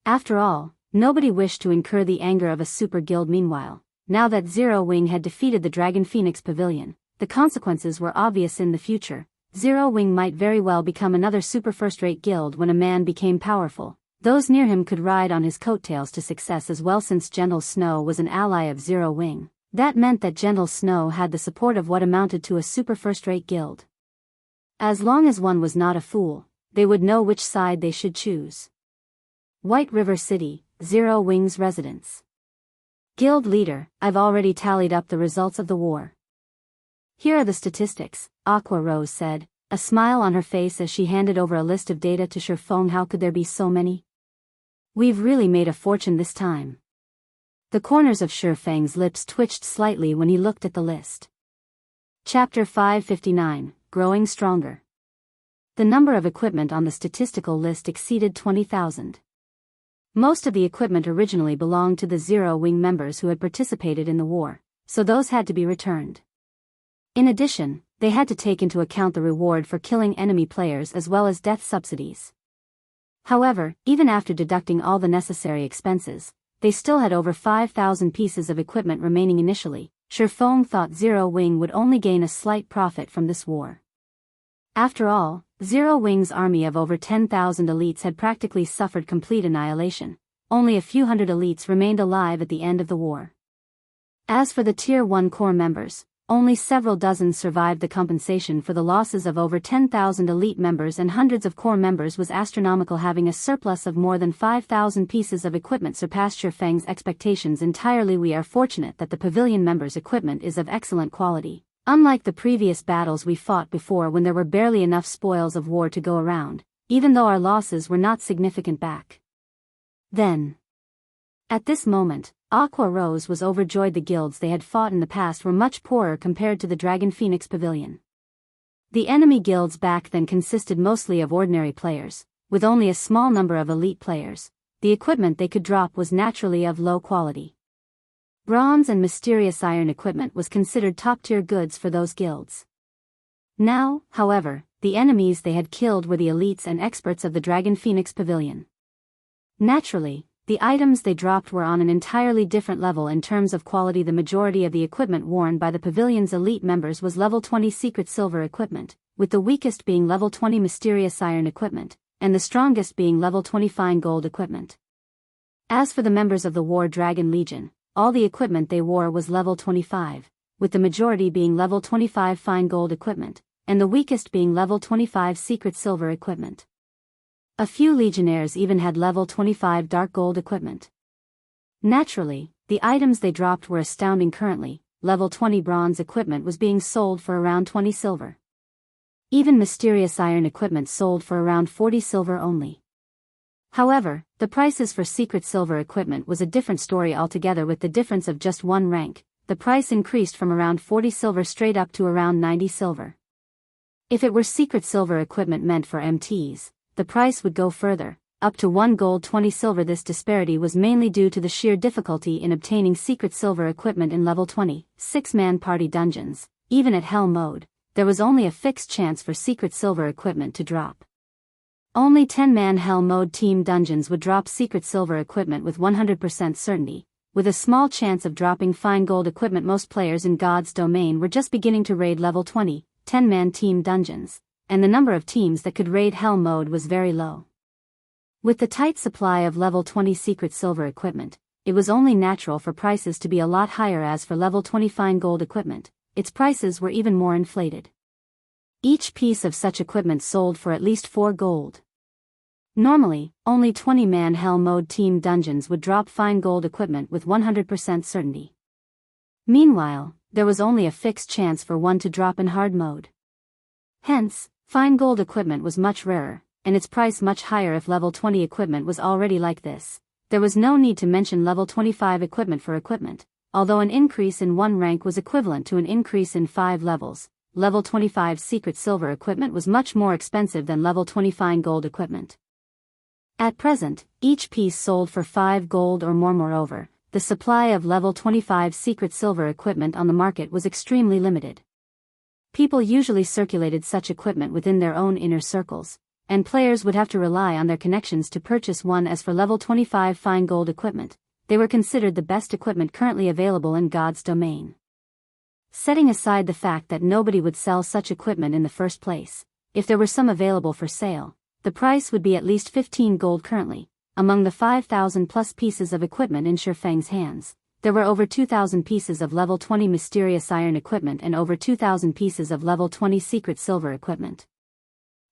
After all, nobody wished to incur the anger of a super guild. Meanwhile, now that Zero Wing had defeated the Dragon Phoenix Pavilion, the consequences were obvious. In the future, Zero Wing might very well become another super first-rate guild. When a man became powerful, those near him could ride on his coattails to success as well. Since Gentle Snow was an ally of Zero Wing, that meant that Gentle Snow had the support of what amounted to a super first-rate guild. As long as one was not a fool, they would know which side they should choose. White River City, Zero Wing's residence. Guild leader, I've already tallied up the results of the war. Here are the statistics, Aqua Rose said, a smile on her face as she handed over a list of data to Shifeng. How could there be so many? We've really made a fortune this time. The corners of Shifeng's lips twitched slightly when he looked at the list. Chapter 559, Growing Stronger. The number of equipment on the statistical list exceeded 20,000. Most of the equipment originally belonged to the Zero Wing members who had participated in the war, so those had to be returned. In addition, they had to take into account the reward for killing enemy players as well as death subsidies. However, even after deducting all the necessary expenses, they still had over 5,000 pieces of equipment remaining. Initially, Shifeng thought Zero Wing would only gain a slight profit from this war. After all, Zero Wing's army of over 10,000 elites had practically suffered complete annihilation. Only a few hundred elites remained alive at the end of the war. As for the Tier 1 core members, only several dozen survived. The compensation for the losses of over 10,000 elite members and hundreds of core members was astronomical. Having a surplus of more than 5,000 pieces of equipment surpassed Shifeng's expectations entirely. We are fortunate that the pavilion members' equipment is of excellent quality. Unlike the previous battles we fought before when there were barely enough spoils of war to go around, even though our losses were not significant back then. At this moment, Aqua Rose was overjoyed. The guilds they had fought in the past were much poorer compared to the Dragon Phoenix Pavilion. The enemy guilds back then consisted mostly of ordinary players, with only a small number of elite players. The equipment they could drop was naturally of low quality. Bronze and mysterious iron equipment was considered top-tier goods for those guilds. Now, however, the enemies they had killed were the elites and experts of the Dragon Phoenix Pavilion. Naturally, the items they dropped were on an entirely different level in terms of quality. The majority of the equipment worn by the pavilion's elite members was level 20 secret silver equipment, with the weakest being level 20 mysterious iron equipment, and the strongest being level 20 fine gold equipment. As for the members of the War Dragon Legion, all the equipment they wore was level 25, with the majority being level 25 fine gold equipment, and the weakest being level 25 secret silver equipment. A few legionnaires even had level 25 dark gold equipment. Naturally, the items they dropped were astounding. Currently, level 20 bronze equipment was being sold for around 20 silver. Even mysterious iron equipment sold for around 40 silver only. However, the prices for secret silver equipment was a different story altogether. With the difference of just one rank, the price increased from around 40 silver straight up to around 90 silver. If it were secret silver equipment meant for MTs, the price would go further, up to 1 gold 20 silver. This disparity was mainly due to the sheer difficulty in obtaining secret silver equipment in level 20, 6-man party dungeons. Even at hell mode, there was only a fixed chance for secret silver equipment to drop. Only 10-man hell mode team dungeons would drop secret silver equipment with 100% certainty, with a small chance of dropping fine gold equipment. Most players in God's domain were just beginning to raid level 20, 10-man team dungeons. and the number of teams that could raid Hell mode was very low. With the tight supply of level 20 secret silver equipment, it was only natural for prices to be a lot higher. As for level 20 fine gold equipment, its prices were even more inflated. Each piece of such equipment sold for at least 4 gold. Normally, only 20-man Hell mode team dungeons would drop fine gold equipment with 100% certainty. Meanwhile, there was only a fixed chance for one to drop in hard mode. Hence, fine gold equipment was much rarer, and its price much higher. If level 20 equipment was already like this, there was no need to mention level 25 equipment for equipment. Although an increase in 1 rank was equivalent to an increase in 5 levels, level 25 secret silver equipment was much more expensive than level 20 fine gold equipment. At present, each piece sold for 5 gold or more. Moreover, the supply of level 25 secret silver equipment on the market was extremely limited. People usually circulated such equipment within their own inner circles, and players would have to rely on their connections to purchase one. As for level 25 fine gold equipment, they were considered the best equipment currently available in God's domain. Setting aside the fact that nobody would sell such equipment in the first place, if there were some available for sale, the price would be at least 15 gold currently. Among the 5,000 plus pieces of equipment in Shifeng's hands, there were over 2,000 pieces of level 20 mysterious iron equipment and over 2,000 pieces of level 20 secret silver equipment.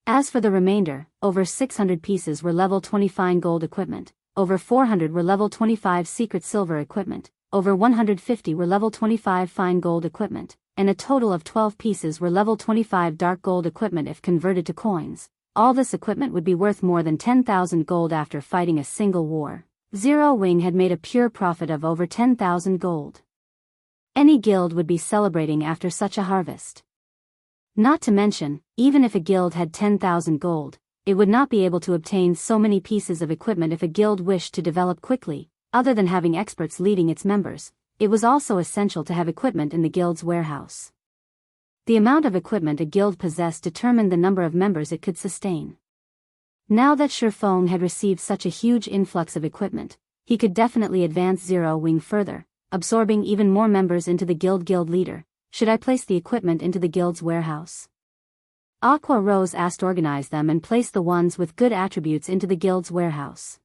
As for the remainder, over 600 pieces were level 20 fine gold equipment, over 400 were level 25 secret silver equipment, over 150 were level 25 fine gold equipment, and a total of 12 pieces were level 25 dark gold equipment. If converted to coins, all this equipment would be worth more than 10,000 gold. After fighting a single war, Zero Wing had made a pure profit of over 10,000 gold. Any guild would be celebrating after such a harvest. Not to mention, even if a guild had 10,000 gold, it would not be able to obtain so many pieces of equipment. If a guild wished to develop quickly, other than having experts leading its members, it was also essential to have equipment in the guild's warehouse. The amount of equipment a guild possessed determined the number of members it could sustain. Now that Shifeng had received such a huge influx of equipment, he could definitely advance Zero Wing further, absorbing even more members into the guild leader. Should I place the equipment into the guild's warehouse? Aqua Rose asked. Organize them and place the ones with good attributes into the guild's warehouse.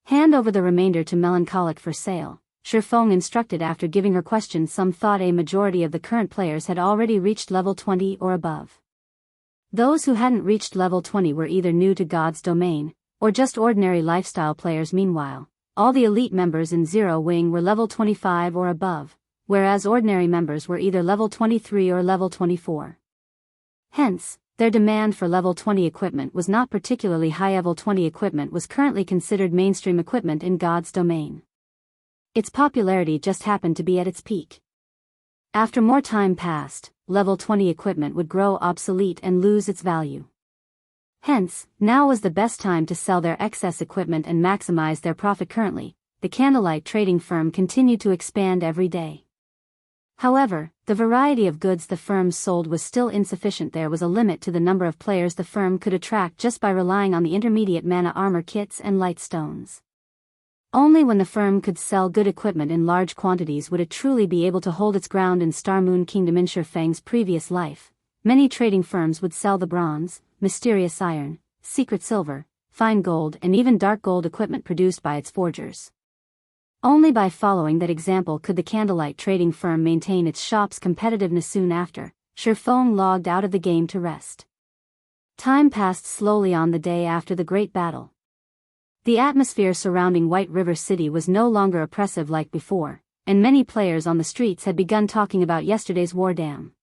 Hand over the remainder to Melancholic for sale, Shifeng instructed. After giving her question some thought, a majority of the current players had already reached level 20 or above. Those who hadn't reached level 20 were either new to God's domain, or just ordinary lifestyle players. Meanwhile, all the elite members in Zero Wing were level 25 or above, whereas ordinary members were either level 23 or level 24. Hence, their demand for level 20 equipment was not particularly high. Level 20 equipment was currently considered mainstream equipment in God's domain. Its popularity just happened to be at its peak. After more time passed, level 20 equipment would grow obsolete and lose its value. Hence, now was the best time to sell their excess equipment and maximize their profit. Currently, the Candlelight trading firm continued to expand every day. However, the variety of goods the firm sold was still insufficient. There was a limit to the number of players the firm could attract just by relying on the intermediate mana armor kits and light stones. Only when the firm could sell good equipment in large quantities would it truly be able to hold its ground in Star Moon Kingdom. In Shifeng's previous life, many trading firms would sell the bronze, mysterious iron, secret silver, fine gold and even dark gold equipment produced by its forgers. Only by following that example could the Candlelight trading firm maintain its shop's competitiveness. Soon after, Shifeng logged out of the game to rest. Time passed slowly on the day after the great battle. The atmosphere surrounding White River City was no longer oppressive like before, and many players on the streets had begun talking about yesterday's war. Damn.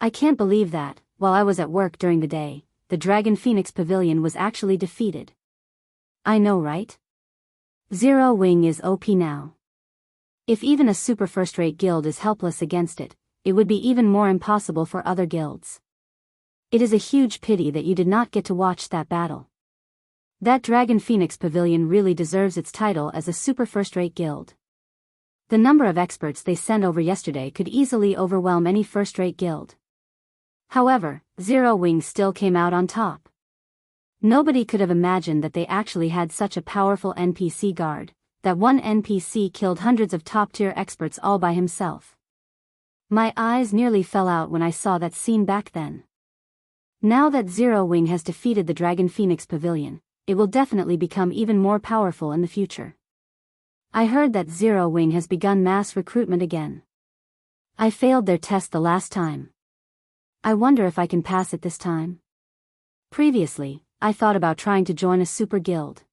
I can't believe that, while I was at work during the day, the Dragon Phoenix Pavilion was actually defeated. I know, right? Zero Wing is OP now. If even a super first-rate guild is helpless against it, it would be even more impossible for other guilds. It is a huge pity that you did not get to watch that battle. That Dragon Phoenix Pavilion really deserves its title as a super first-rate guild. The number of experts they sent over yesterday could easily overwhelm any first-rate guild. However, Zero Wing still came out on top. Nobody could have imagined that they actually had such a powerful NPC guard, that one NPC killed hundreds of top-tier experts all by himself. My eyes nearly fell out when I saw that scene back then. Now that Zero Wing has defeated the Dragon Phoenix Pavilion, it will definitely become even more powerful in the future. I heard that Zero Wing has begun mass recruitment again. I failed their test the last time. I wonder if I can pass it this time. Previously, I thought about trying to join a super guild.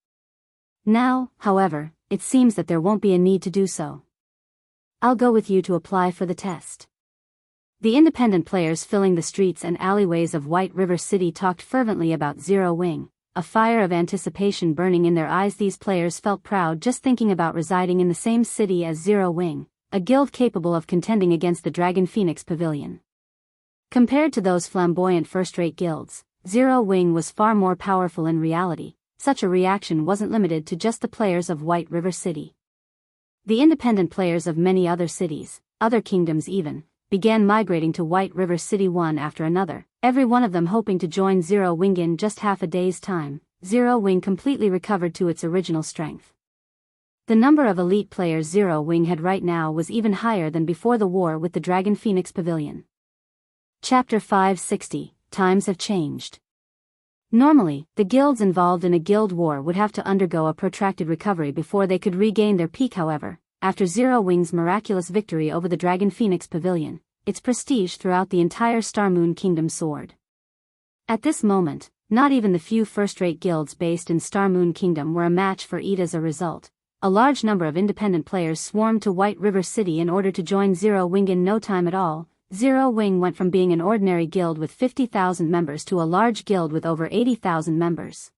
Now, however, it seems that there won't be a need to do so. I'll go with you to apply for the test. The independent players filling the streets and alleyways of White River City talked fervently about Zero Wing, a fire of anticipation burning in their eyes. These players felt proud just thinking about residing in the same city as Zero Wing, a guild capable of contending against the Dragon Phoenix Pavilion. Compared to those flamboyant first-rate guilds, Zero Wing was far more powerful in reality. Such a reaction wasn't limited to just the players of White River City. The independent players of many other cities, other kingdoms even, began migrating to White River City one after another, every one of them hoping to join Zero Wing. In just half a day's time, Zero Wing completely recovered to its original strength. The number of elite players Zero Wing had right now was even higher than before the war with the Dragon Phoenix Pavilion. Chapter 560, Times have changed. Normally, the guilds involved in a guild war would have to undergo a protracted recovery before they could regain their peak. However, after Zero Wing's miraculous victory over the Dragon Phoenix Pavilion, its prestige throughout the entire Star Moon Kingdom soared. At this moment, not even the few first-rate guilds based in Star Moon Kingdom were a match for it. As a result, a large number of independent players swarmed to White River City in order to join Zero Wing. In no time at all, Zero Wing went from being an ordinary guild with 50,000 members to a large guild with over 80,000 members.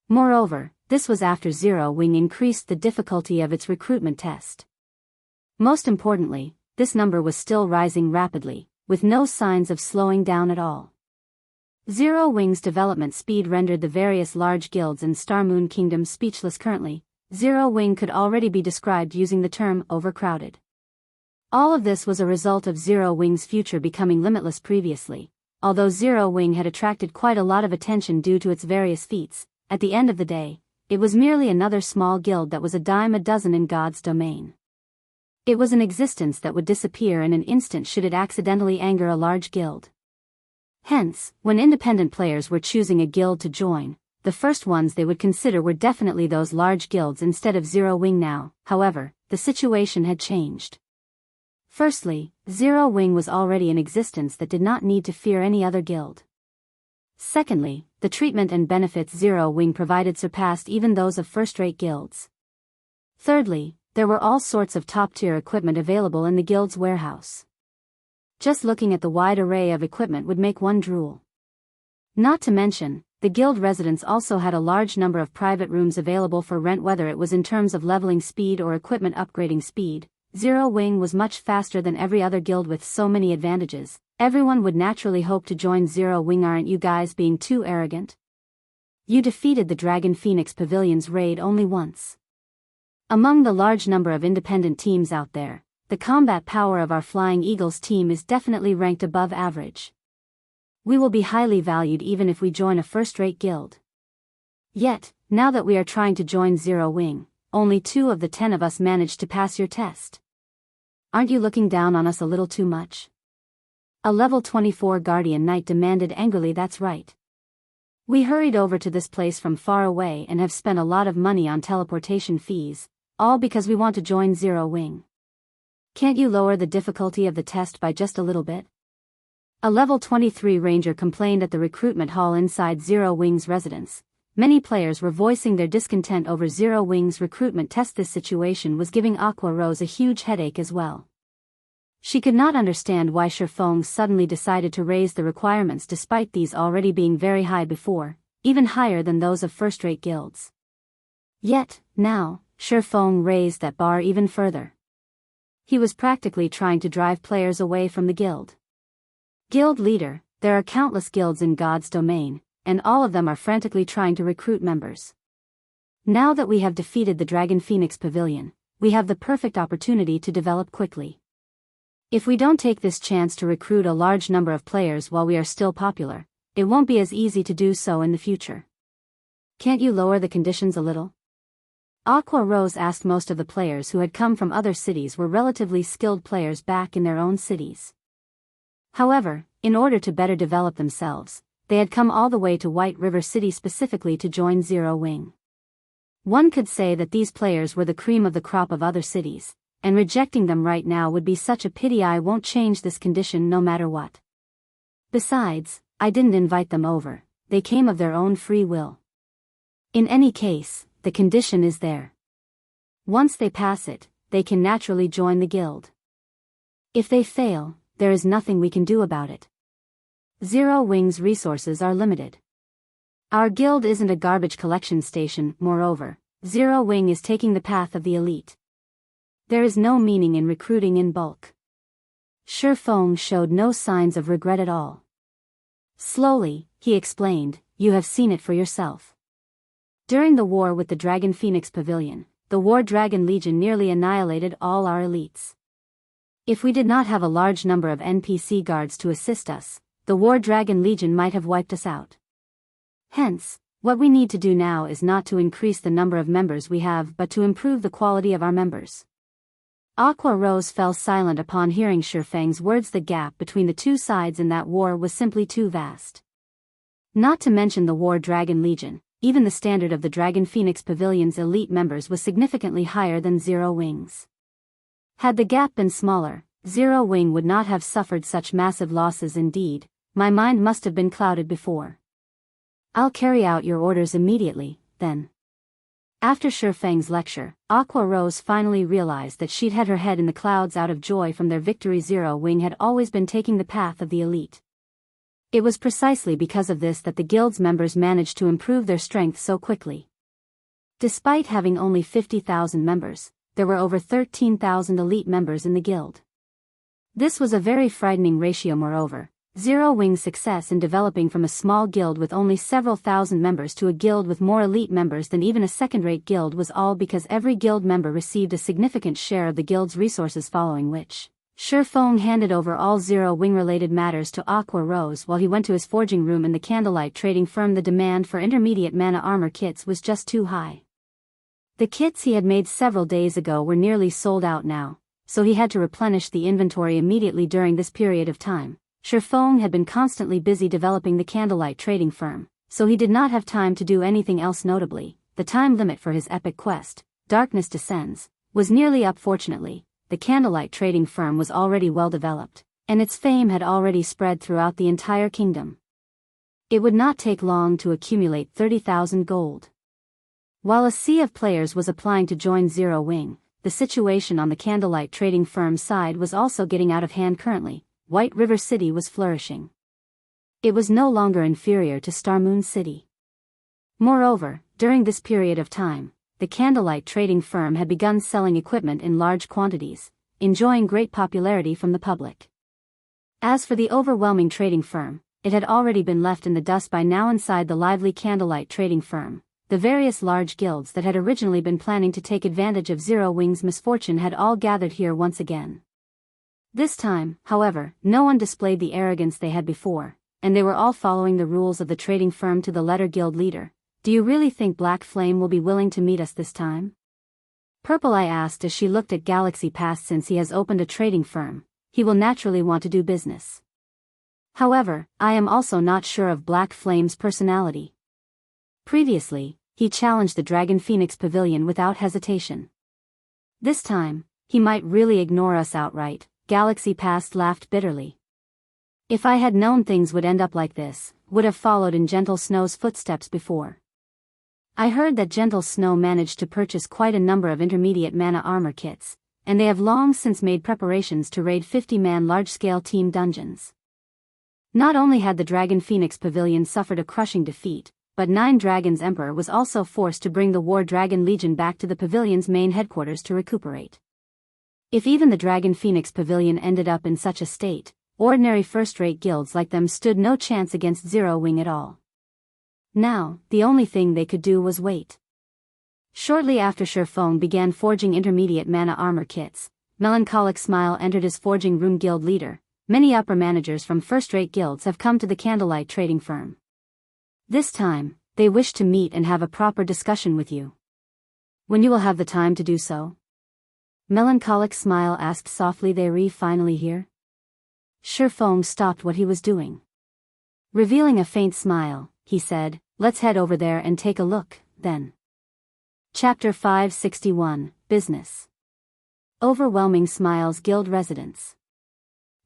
Moreover, this was after Zero Wing increased the difficulty of its recruitment test. Most importantly, this number was still rising rapidly, with no signs of slowing down at all. Zero Wing's development speed rendered the various large guilds in Star Moon Kingdom speechless. Currently, Zero Wing could already be described using the term overcrowded. All of this was a result of Zero Wing's future becoming limitless. Previously, although Zero Wing had attracted quite a lot of attention due to its various feats, at the end of the day, it was merely another small guild that was a dime a dozen in God's domain. It was an existence that would disappear in an instant should it accidentally anger a large guild. Hence, when independent players were choosing a guild to join, the first ones they would consider were definitely those large guilds instead of Zero Wing. Now, however, the situation had changed. Firstly, Zero Wing was already in existence that did not need to fear any other guild. Secondly, the treatment and benefits Zero Wing provided surpassed even those of first-rate guilds. Thirdly, there were all sorts of top-tier equipment available in the guild's warehouse. Just looking at the wide array of equipment would make one drool. Not to mention, the guild residents also had a large number of private rooms available for rent. Whether it was in terms of leveling speed or equipment upgrading speed, Zero Wing was much faster than every other guild. With so many advantages, everyone would naturally hope to join Zero Wing. Aren't you guys being too arrogant? You defeated the Dragon Phoenix Pavilion's raid only once. Among the large number of independent teams out there, the combat power of our Flying Eagles team is definitely ranked above average. We will be highly valued even if we join a first-rate guild. Yet, now that we are trying to join Zero Wing, only 2 of the 10 of us managed to pass your test. Aren't you looking down on us a little too much? A level 24 Guardian Knight demanded angrily. That's right. We hurried over to this place from far away and have spent a lot of money on teleportation fees, all because we want to join Zero Wing. Can't you lower the difficulty of the test by just a little bit? A level 23 Ranger complained at the recruitment hall inside Zero Wing's residence. Many players were voicing their discontent over Zero Wing's recruitment test. This situation was giving Aqua Rose a huge headache as well. She could not understand why Shifeng suddenly decided to raise the requirements despite these already being very high before, even higher than those of first-rate guilds. Yet, now, Shifeng raised that bar even further. He was practically trying to drive players away from the guild. Guild leader, there are countless guilds in God's domain, and all of them are frantically trying to recruit members. Now that we have defeated the Dragon Phoenix Pavilion, we have the perfect opportunity to develop quickly. If we don't take this chance to recruit a large number of players while we are still popular, it won't be as easy to do so in the future. Can't you lower the conditions a little? Aqua Rose asked. Most of the players who had come from other cities were relatively skilled players back in their own cities. However, in order to better develop themselves, they had come all the way to White River City specifically to join Zero Wing. One could say that these players were the cream of the crop of other cities, and rejecting them right now would be such a pity. I won't change this condition no matter what. Besides, I didn't invite them over, they came of their own free will. In any case, the condition is there. Once they pass it, they can naturally join the guild. If they fail, there is nothing we can do about it. Zero Wing's resources are limited. Our guild isn't a garbage collection station. Moreover, Zero Wing is taking the path of the elite. There is no meaning in recruiting in bulk. Shifeng showed no signs of regret at all. Slowly, he explained, you have seen it for yourself. During the war with the Dragon Phoenix Pavilion, the War Dragon Legion nearly annihilated all our elites. If we did not have a large number of NPC guards to assist us, the War Dragon Legion might have wiped us out. Hence, what we need to do now is not to increase the number of members we have but to improve the quality of our members. Aqua Rose fell silent upon hearing Shifeng's words. The gap between the two sides in that war was simply too vast. Not to mention the War Dragon Legion, even the standard of the Dragon Phoenix Pavilion's elite members was significantly higher than Zero Wing's. Had the gap been smaller, Zero Wing would not have suffered such massive losses. Indeed, my mind must have been clouded before. I'll carry out your orders immediately, then. After Shifeng's lecture, Aqua Rose finally realized that she'd had her head in the clouds out of joy from their victory. Zero Wing had always been taking the path of the elite. It was precisely because of this that the guild's members managed to improve their strength so quickly. Despite having only 50,000 members, there were over 13,000 elite members in the guild. This was a very frightening ratio. Moreover, Zero Wing's success in developing from a small guild with only several thousand members to a guild with more elite members than even a second-rate guild was all because every guild member received a significant share of the guild's resources, following which, Shifeng handed over all Zero Wing-related matters to Aqua Rose while he went to his forging room in the candlelight trading firm. The demand for intermediate mana armor kits was just too high. The kits he had made several days ago were nearly sold out now, so he had to replenish the inventory immediately. During this period of time, Shifeng had been constantly busy developing the candlelight trading firm, so he did not have time to do anything else. Notably, the time limit for his epic quest, Darkness Descends, was nearly up. Fortunately, the candlelight trading firm was already well developed, and its fame had already spread throughout the entire kingdom. It would not take long to accumulate 30,000 gold. While a sea of players was applying to join Zero Wing, the situation on the candlelight trading firm's side was also getting out of hand. Currently, White River City was flourishing. It was no longer inferior to Starmoon City. Moreover, during this period of time, the candlelight trading firm had begun selling equipment in large quantities, enjoying great popularity from the public. As for the overwhelming trading firm, it had already been left in the dust by now. Inside the lively candlelight trading firm, the various large guilds that had originally been planning to take advantage of Zero Wing's misfortune had all gathered here once again. This time, however, no one displayed the arrogance they had before, and they were all following the rules of the trading firm to the letter. Guild leader, do you really think Black Flame will be willing to meet us this time? Purple Eye asked as she looked at Galaxy Pass. Since he has opened a trading firm, he will naturally want to do business. However, I am also not sure of Black Flame's personality. Previously, he challenged the Dragon Phoenix Pavilion without hesitation. This time, he might really ignore us outright. Galaxy Past laughed bitterly. If I had known things would end up like this, would have followed in Gentle Snow's footsteps before. I heard that Gentle Snow managed to purchase quite a number of intermediate mana armor kits, and they have long since made preparations to raid 50-man large-scale team dungeons. Not only had the Dragon Phoenix Pavilion suffered a crushing defeat, but Nine Dragons Emperor was also forced to bring the War Dragon Legion back to the pavilion's main headquarters to recuperate. If even the Dragon Phoenix Pavilion ended up in such a state, ordinary first-rate guilds like them stood no chance against Zero Wing at all. Now, the only thing they could do was wait. Shortly after Shifeng began forging intermediate mana armor kits, Melancholic Smile entered his forging room. Guild leader, many upper managers from first-rate guilds have come to the candlelight trading firm. This time, they wish to meet and have a proper discussion with you. When you will have the time to do so? Melancholic Smile asked softly. They finally here? Shifeng stopped what he was doing. Revealing a faint smile, he said, "Let's head over there and take a look, then." Chapter 561, Business. Overwhelming Smiles Guild Residence.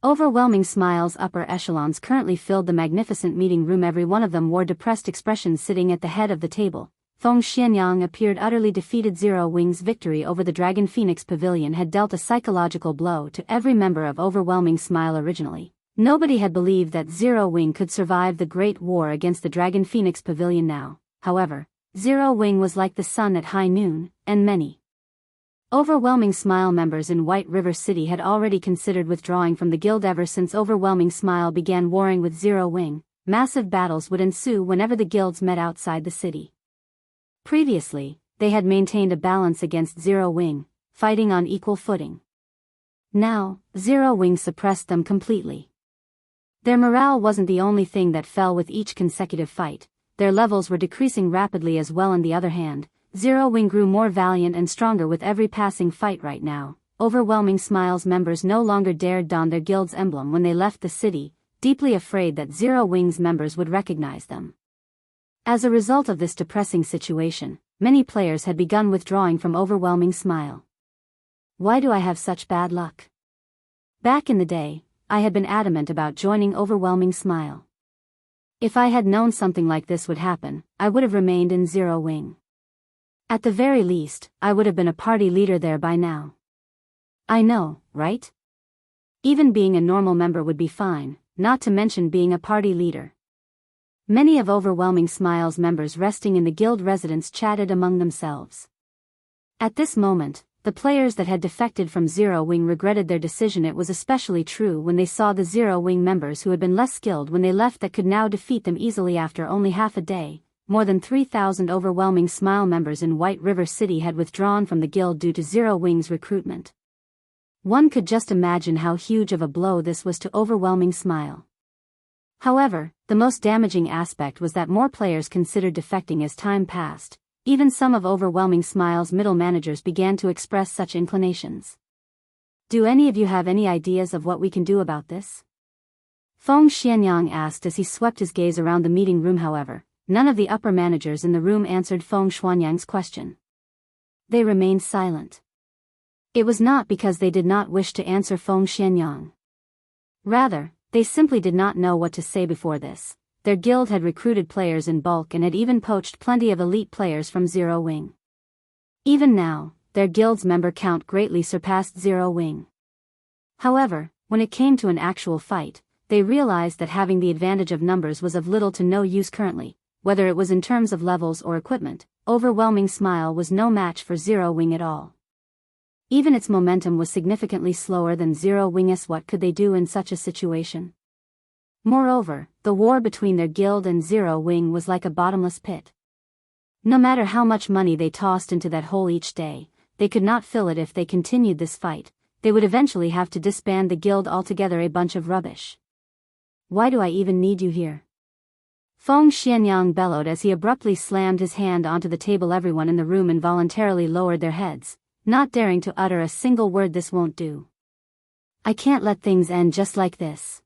Overwhelming Smiles' upper echelons currently filled the magnificent meeting room. Every one of them wore depressed expressions. Sitting at the head of the table, Feng Xianyang appeared utterly defeated. Zero Wing's victory over the Dragon Phoenix Pavilion had dealt a psychological blow to every member of Overwhelming Smile. Originally, nobody had believed that Zero Wing could survive the Great War against the Dragon Phoenix Pavilion. Now, however, Zero Wing was like the sun at high noon, and many Overwhelming Smile members in White River City had already considered withdrawing from the guild. Ever since Overwhelming Smile began warring with Zero Wing, massive battles would ensue whenever the guilds met outside the city. Previously, they had maintained a balance against Zero Wing, fighting on equal footing. Now, Zero Wing suppressed them completely. Their morale wasn't the only thing that fell with each consecutive fight, their levels were decreasing rapidly as well. On the other hand, Zero Wing grew more valiant and stronger with every passing fight. Right now, Overwhelming Smile's members no longer dared don their guild's emblem when they left the city, deeply afraid that Zero Wing's members would recognize them. As a result of this depressing situation, many players had begun withdrawing from Overwhelming Smile. Why do I have such bad luck? Back in the day, I had been adamant about joining Overwhelming Smile. If I had known something like this would happen, I would have remained in Zero Wing. At the very least, I would have been a party leader there by now. I know, right? Even being a normal member would be fine, not to mention being a party leader. Many of Overwhelming Smile's members resting in the guild residence chatted among themselves. At this moment, the players that had defected from Zero Wing regretted their decision. It was especially true when they saw the Zero Wing members who had been less skilled when they left that could now defeat them easily after only half a day. More than 3,000 Overwhelming Smile members in White River City had withdrawn from the guild due to Zero Wing's recruitment. One could just imagine how huge of a blow this was to Overwhelming Smile. However, the most damaging aspect was that more players considered defecting as time passed. Even some of Overwhelming Smile's middle managers began to express such inclinations. Do any of you have any ideas of what we can do about this? Feng Xianyang asked as he swept his gaze around the meeting room. However, none of the upper managers in the room answered Feng Xianyang's question. They remained silent. It was not because they did not wish to answer Feng Xianyang. Rather, they simply did not know what to say. Before this, their guild had recruited players in bulk and had even poached plenty of elite players from Zero Wing. Even now, their guild's member count greatly surpassed Zero Wing. However, when it came to an actual fight, they realized that having the advantage of numbers was of little to no use currently. Whether it was in terms of levels or equipment, Overwhelming Smile was no match for Zero Wing at all. Even its momentum was significantly slower than Zero Wing's. What could they do in such a situation? Moreover, the war between their guild and Zero Wing was like a bottomless pit. No matter how much money they tossed into that hole each day, they could not fill it. If they continued this fight, they would eventually have to disband the guild altogether. A bunch of rubbish. Why do I even need you here? Feng Xianyang bellowed as he abruptly slammed his hand onto the table. Everyone in the room involuntarily lowered their heads, not daring to utter a single word. This won't do. I can't let things end just like this.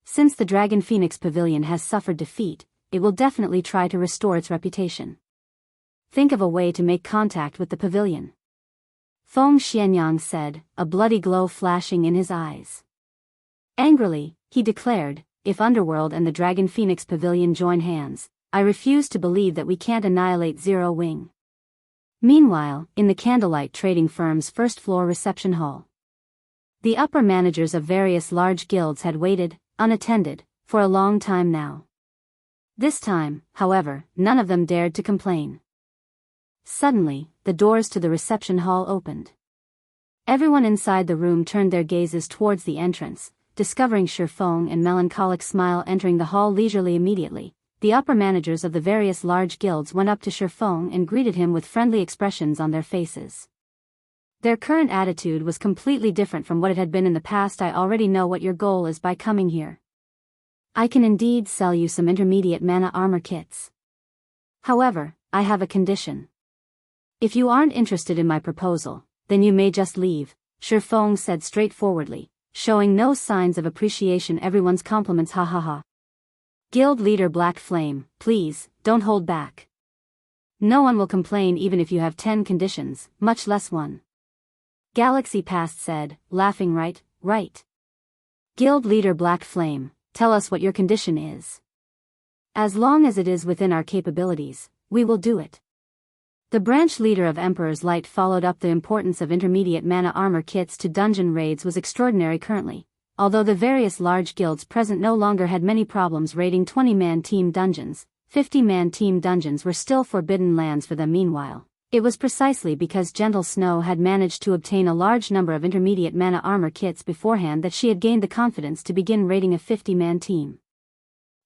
Since the Dragon Phoenix Pavilion has suffered defeat, it will definitely try to restore its reputation. Think of a way to make contact with the pavilion. Feng Xianyang said, a bloody glow flashing in his eyes. Angrily, he declared, if Underworld and the Dragon Phoenix Pavilion join hands, I refuse to believe that we can't annihilate Zero Wing. Meanwhile, in the Candlelight Trading Firm's first-floor reception hall, the upper managers of various large guilds had waited, unattended, for a long time now. This time, however, none of them dared to complain. Suddenly, the doors to the reception hall opened. Everyone inside the room turned their gazes towards the entrance, discovering Shifeng and Melancholic Smile entering the hall leisurely. Immediately, the upper managers of the various large guilds went up to Shifeng and greeted him with friendly expressions on their faces. Their current attitude was completely different from what it had been in the past. I already know what your goal is by coming here. I can indeed sell you some intermediate mana armor kits. However, I have a condition. If you aren't interested in my proposal, then you may just leave, Shifeng said straightforwardly, showing no signs of appreciation. Everyone's compliments. Ha ha ha. Guild leader Black Flame, please, don't hold back. No one will complain even if you have 10 conditions, much less one. Galaxy Past said, laughing. Right. Guild leader Black Flame, tell us what your condition is. As long as it is within our capabilities, we will do it. The branch leader of Emperor's Light followed up. The importance of intermediate mana armor kits to dungeon raids was extraordinary currently, although the various large guilds present no longer had many problems raiding 20-man team dungeons. 50-man team dungeons were still forbidden lands for them. Meanwhile, it was precisely because Gentle Snow had managed to obtain a large number of intermediate mana armor kits beforehand that she had gained the confidence to begin raiding a 50-man team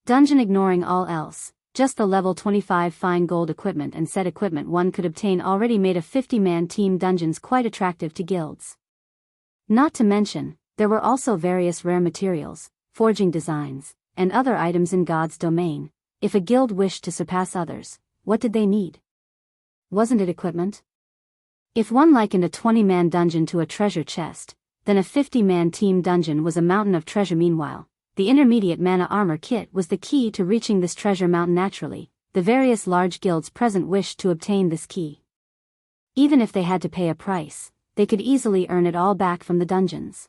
dungeon. Ignoring all else, just the level 25 fine gold equipment and set equipment one could obtain already made a 50-man team dungeons quite attractive to guilds. Not to mention, there were also various rare materials, forging designs, and other items in God's domain. If a guild wished to surpass others, what did they need? Wasn't it equipment? If one likened a 20-man dungeon to a treasure chest, then a 50-man team dungeon was a mountain of treasure. Meanwhile, the intermediate mana armor kit was the key to reaching this treasure mountain naturally. The various large guilds present wished to obtain this key. Even if they had to pay a price, they could easily earn it all back from the dungeons.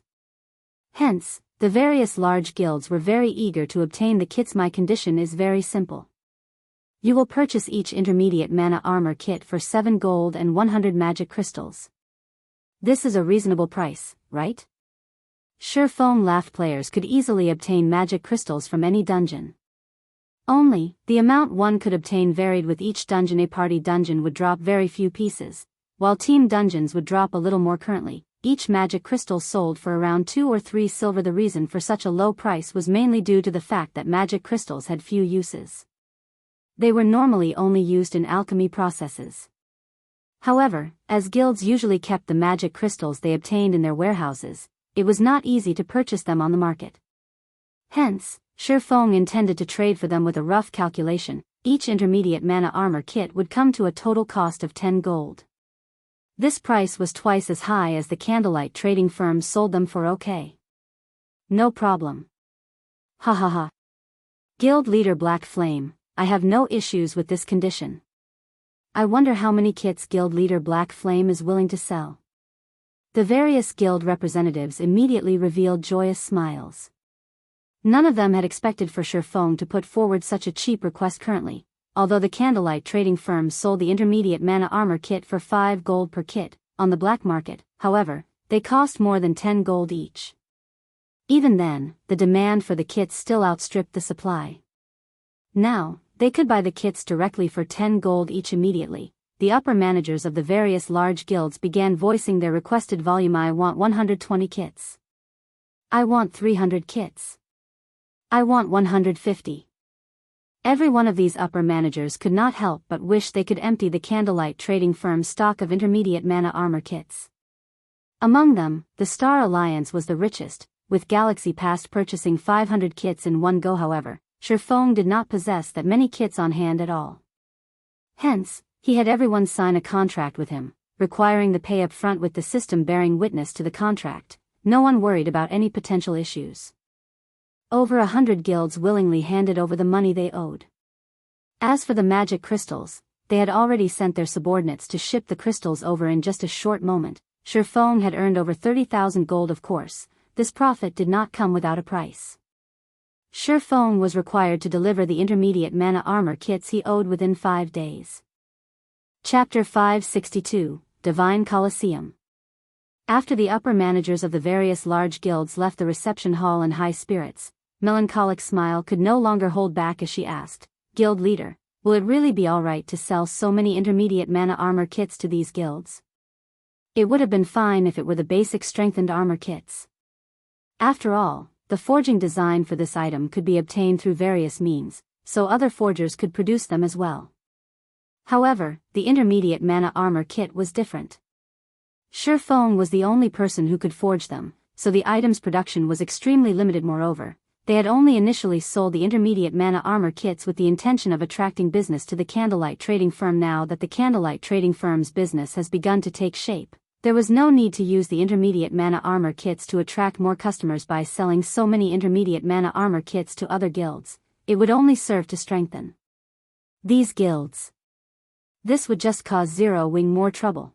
Hence, the various large guilds were very eager to obtain the kits. My condition is very simple. You will purchase each intermediate mana armor kit for 7 gold and 100 magic crystals. This is a reasonable price, right? Sure. Foam laughed. Players could easily obtain magic crystals from any dungeon. Only, the amount one could obtain varied with each dungeon. A party dungeon would drop very few pieces, while team dungeons would drop a little more. Currently, each magic crystal sold for around 2 or 3 silver. The reason for such a low price was mainly due to the fact that magic crystals had few uses. They were normally only used in alchemy processes. However, as guilds usually kept the magic crystals they obtained in their warehouses, it was not easy to purchase them on the market. Hence, Shifeng intended to trade for them. With a rough calculation, each intermediate mana armor kit would come to a total cost of 10 gold. This price was twice as high as the candlelight trading firms sold them for. Okay. No problem. Ha ha ha. Guild leader Black Flame, I have no issues with this condition. I wonder how many kits Guild leader Black Flame is willing to sell. The various guild representatives immediately revealed joyous smiles. None of them had expected for Shifeng to put forward such a cheap request. Currently, although the candlelight trading firms sold the intermediate mana armor kit for 5 gold per kit, on the black market, however, they cost more than 10 gold each. Even then, the demand for the kits still outstripped the supply. Now, they could buy the kits directly for 10 gold each. Immediately, the upper managers of the various large guilds began voicing their requested volume. I want 120 kits. I want 300 kits. I want 150. Every one of these upper managers could not help but wish they could empty the candlelight trading firm's stock of intermediate mana armor kits. Among them, the Star Alliance was the richest, with Galaxy Past purchasing 500 kits in one go. However, Shifeng did not possess that many kits on hand at all. Hence, he had everyone sign a contract with him, requiring the pay up front with the system bearing witness to the contract. No one worried about any potential issues. Over 100 guilds willingly handed over the money they owed. As for the magic crystals, they had already sent their subordinates to ship the crystals over in just a short moment. Shifeng had earned over 30,000 gold. Of course, this profit did not come without a price. Shifeng was required to deliver the intermediate mana armor kits he owed within 5 days. Chapter 562, Divine Colosseum. After the upper managers of the various large guilds left the reception hall in high spirits, Melancholic Smile could no longer hold back as she asked, Guild leader, will it really be alright to sell so many intermediate mana armor kits to these guilds? It would have been fine if it were the basic strengthened armor kits. After all, the forging design for this item could be obtained through various means, so other forgers could produce them as well. However, the intermediate mana armor kit was different. Shifeng was the only person who could forge them, so the item's production was extremely limited. Moreover, they had only initially sold the intermediate mana armor kits with the intention of attracting business to the candlelight trading firm. Now that the candlelight trading firm's business has begun to take shape, there was no need to use the intermediate mana armor kits to attract more customers by selling so many intermediate mana armor kits to other guilds. it would only serve to strengthen these guilds. This would just cause Zero Wing more trouble.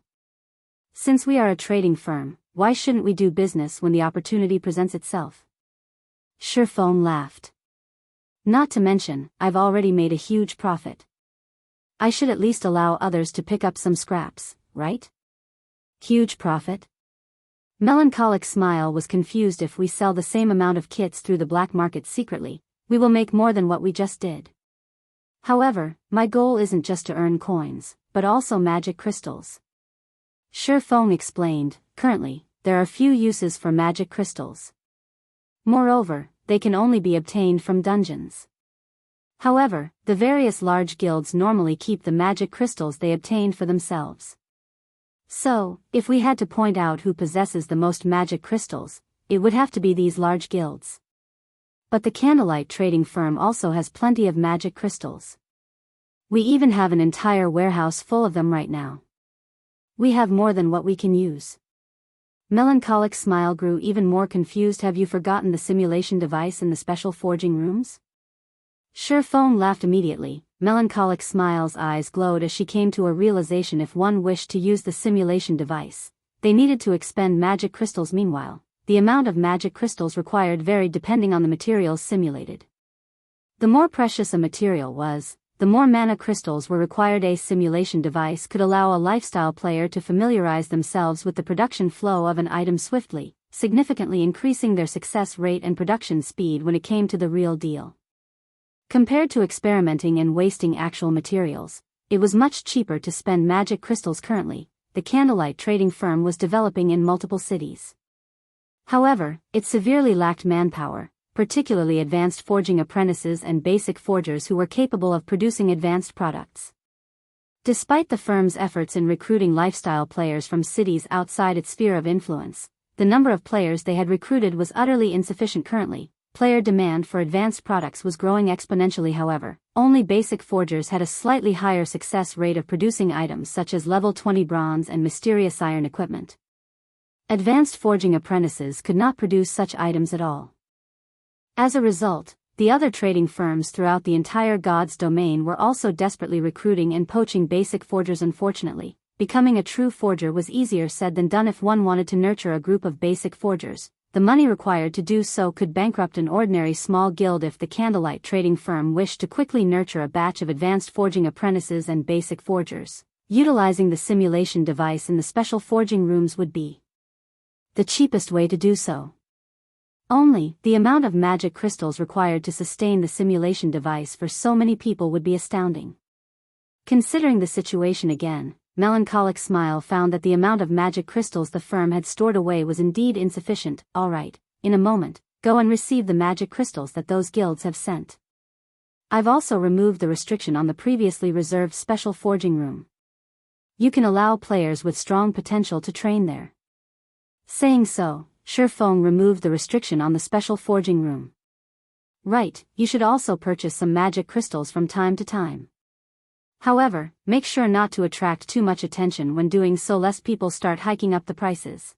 Since we are a trading firm, why shouldn't we do business when the opportunity presents itself? Shifeng laughed. Not to mention, I've already made a huge profit. I should at least allow others to pick up some scraps, right? Huge profit? Melancholic Smile was confused. If we sell the same amount of kits through the black market secretly, we will make more than what we just did. However, my goal isn't just to earn coins, but also magic crystals. Shifeng explained, currently, there are few uses for magic crystals. Moreover, they can only be obtained from dungeons. However, the various large guilds normally keep the magic crystals they obtained for themselves. So, if we had to point out who possesses the most magic crystals, it would have to be these large guilds. But the Candlelight trading firm also has plenty of magic crystals. We even have an entire warehouse full of them right now. We have more than what we can use. Melancholic Smile grew even more confused. Have you forgotten the simulation device in the special forging rooms? Shifeng laughed immediately. Melancholic Smile's eyes glowed as she came to a realization. If one wished to use the simulation device, they needed to expend magic crystals. Meanwhile, the amount of magic crystals required varied depending on the materials simulated. The more precious a material was, the more mana crystals were required. A simulation device could allow a lifestyle player to familiarize themselves with the production flow of an item swiftly, significantly increasing their success rate and production speed when it came to the real deal. Compared to experimenting and wasting actual materials, it was much cheaper to spend magic crystals. Currently, the Candlelight trading firm was developing in multiple cities. However, it severely lacked manpower, particularly advanced forging apprentices and basic forgers who were capable of producing advanced products. Despite the firm's efforts in recruiting lifestyle players from cities outside its sphere of influence, the number of players they had recruited was utterly insufficient. Currently, player demand for advanced products was growing exponentially. However, only basic forgers had a slightly higher success rate of producing items such as level 20 bronze and mysterious iron equipment. Advanced forging apprentices could not produce such items at all. As a result, the other trading firms throughout the entire God's domain were also desperately recruiting and poaching basic forgers. Unfortunately, becoming a true forger was easier said than done. If one wanted to nurture a group of basic forgers, the money required to do so could bankrupt an ordinary small guild. If the Candlelight trading firm wished to quickly nurture a batch of advanced forging apprentices and basic forgers, utilizing the simulation device in the special forging rooms would be the cheapest way to do so. Only, the amount of magic crystals required to sustain the simulation device for so many people would be astounding. Considering the situation again, Melancholic Smile found that the amount of magic crystals the firm had stored away was indeed insufficient. All right, in a moment, go and receive the magic crystals that those guilds have sent. I've also removed the restriction on the previously reserved special forging room. You can allow players with strong potential to train there. Saying so, Shifeng removed the restriction on the special forging room. Right, you should also purchase some magic crystals from time to time. However, make sure not to attract too much attention when doing so lest people start hiking up the prices.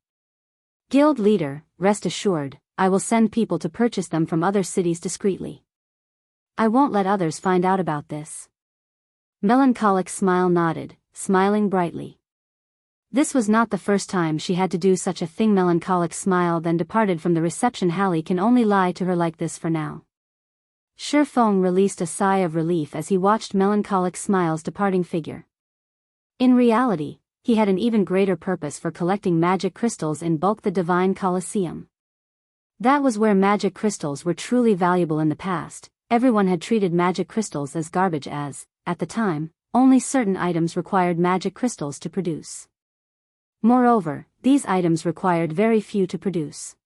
Guild leader, rest assured, I will send people to purchase them from other cities discreetly. I won't let others find out about this. Melancholic Smile nodded, smiling brightly. This was not the first time she had to do such a thing. Melancholic Smile then departed from the reception. Hallie can only lie to her like this for now. Shifeng released a sigh of relief as he watched Melancholic Smile's departing figure. In reality, he had an even greater purpose for collecting magic crystals in bulk: the Divine Colosseum. That was where magic crystals were truly valuable in the past. Everyone had treated magic crystals as garbage as, at the time, only certain items required magic crystals to produce. Moreover, these items required very few to produce.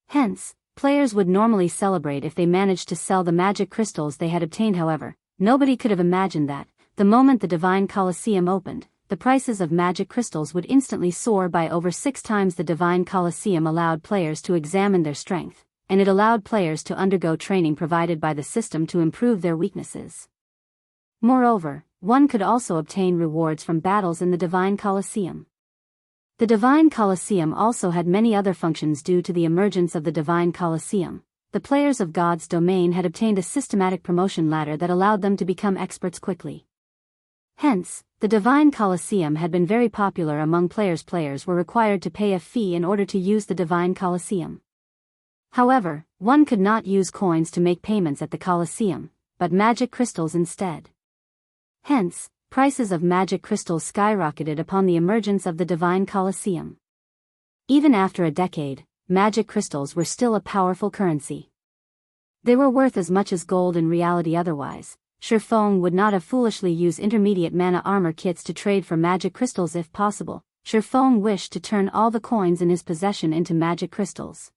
Hence, players would normally celebrate if they managed to sell the magic crystals they had obtained. However, nobody could have imagined that, the moment the Divine Colosseum opened, the prices of magic crystals would instantly soar by over 6 times. The Divine Colosseum allowed players to examine their strength, and it allowed players to undergo training provided by the system to improve their weaknesses. Moreover, one could also obtain rewards from battles in the Divine Colosseum. The Divine Colosseum also had many other functions. Due to the emergence of the Divine Colosseum, the players of God's domain had obtained a systematic promotion ladder that allowed them to become experts quickly. Hence, the Divine Colosseum had been very popular among players. Players were required to pay a fee in order to use the Divine Colosseum. However, one could not use coins to make payments at the Colosseum, but magic crystals instead. Hence, prices of magic crystals skyrocketed upon the emergence of the Divine Colosseum. Even after a decade, magic crystals were still a powerful currency. They were worth as much as gold in reality. Otherwise, Shifeng would not have foolishly used intermediate mana armor kits to trade for magic crystals if possible. Shifeng wished to turn all the coins in his possession into magic crystals.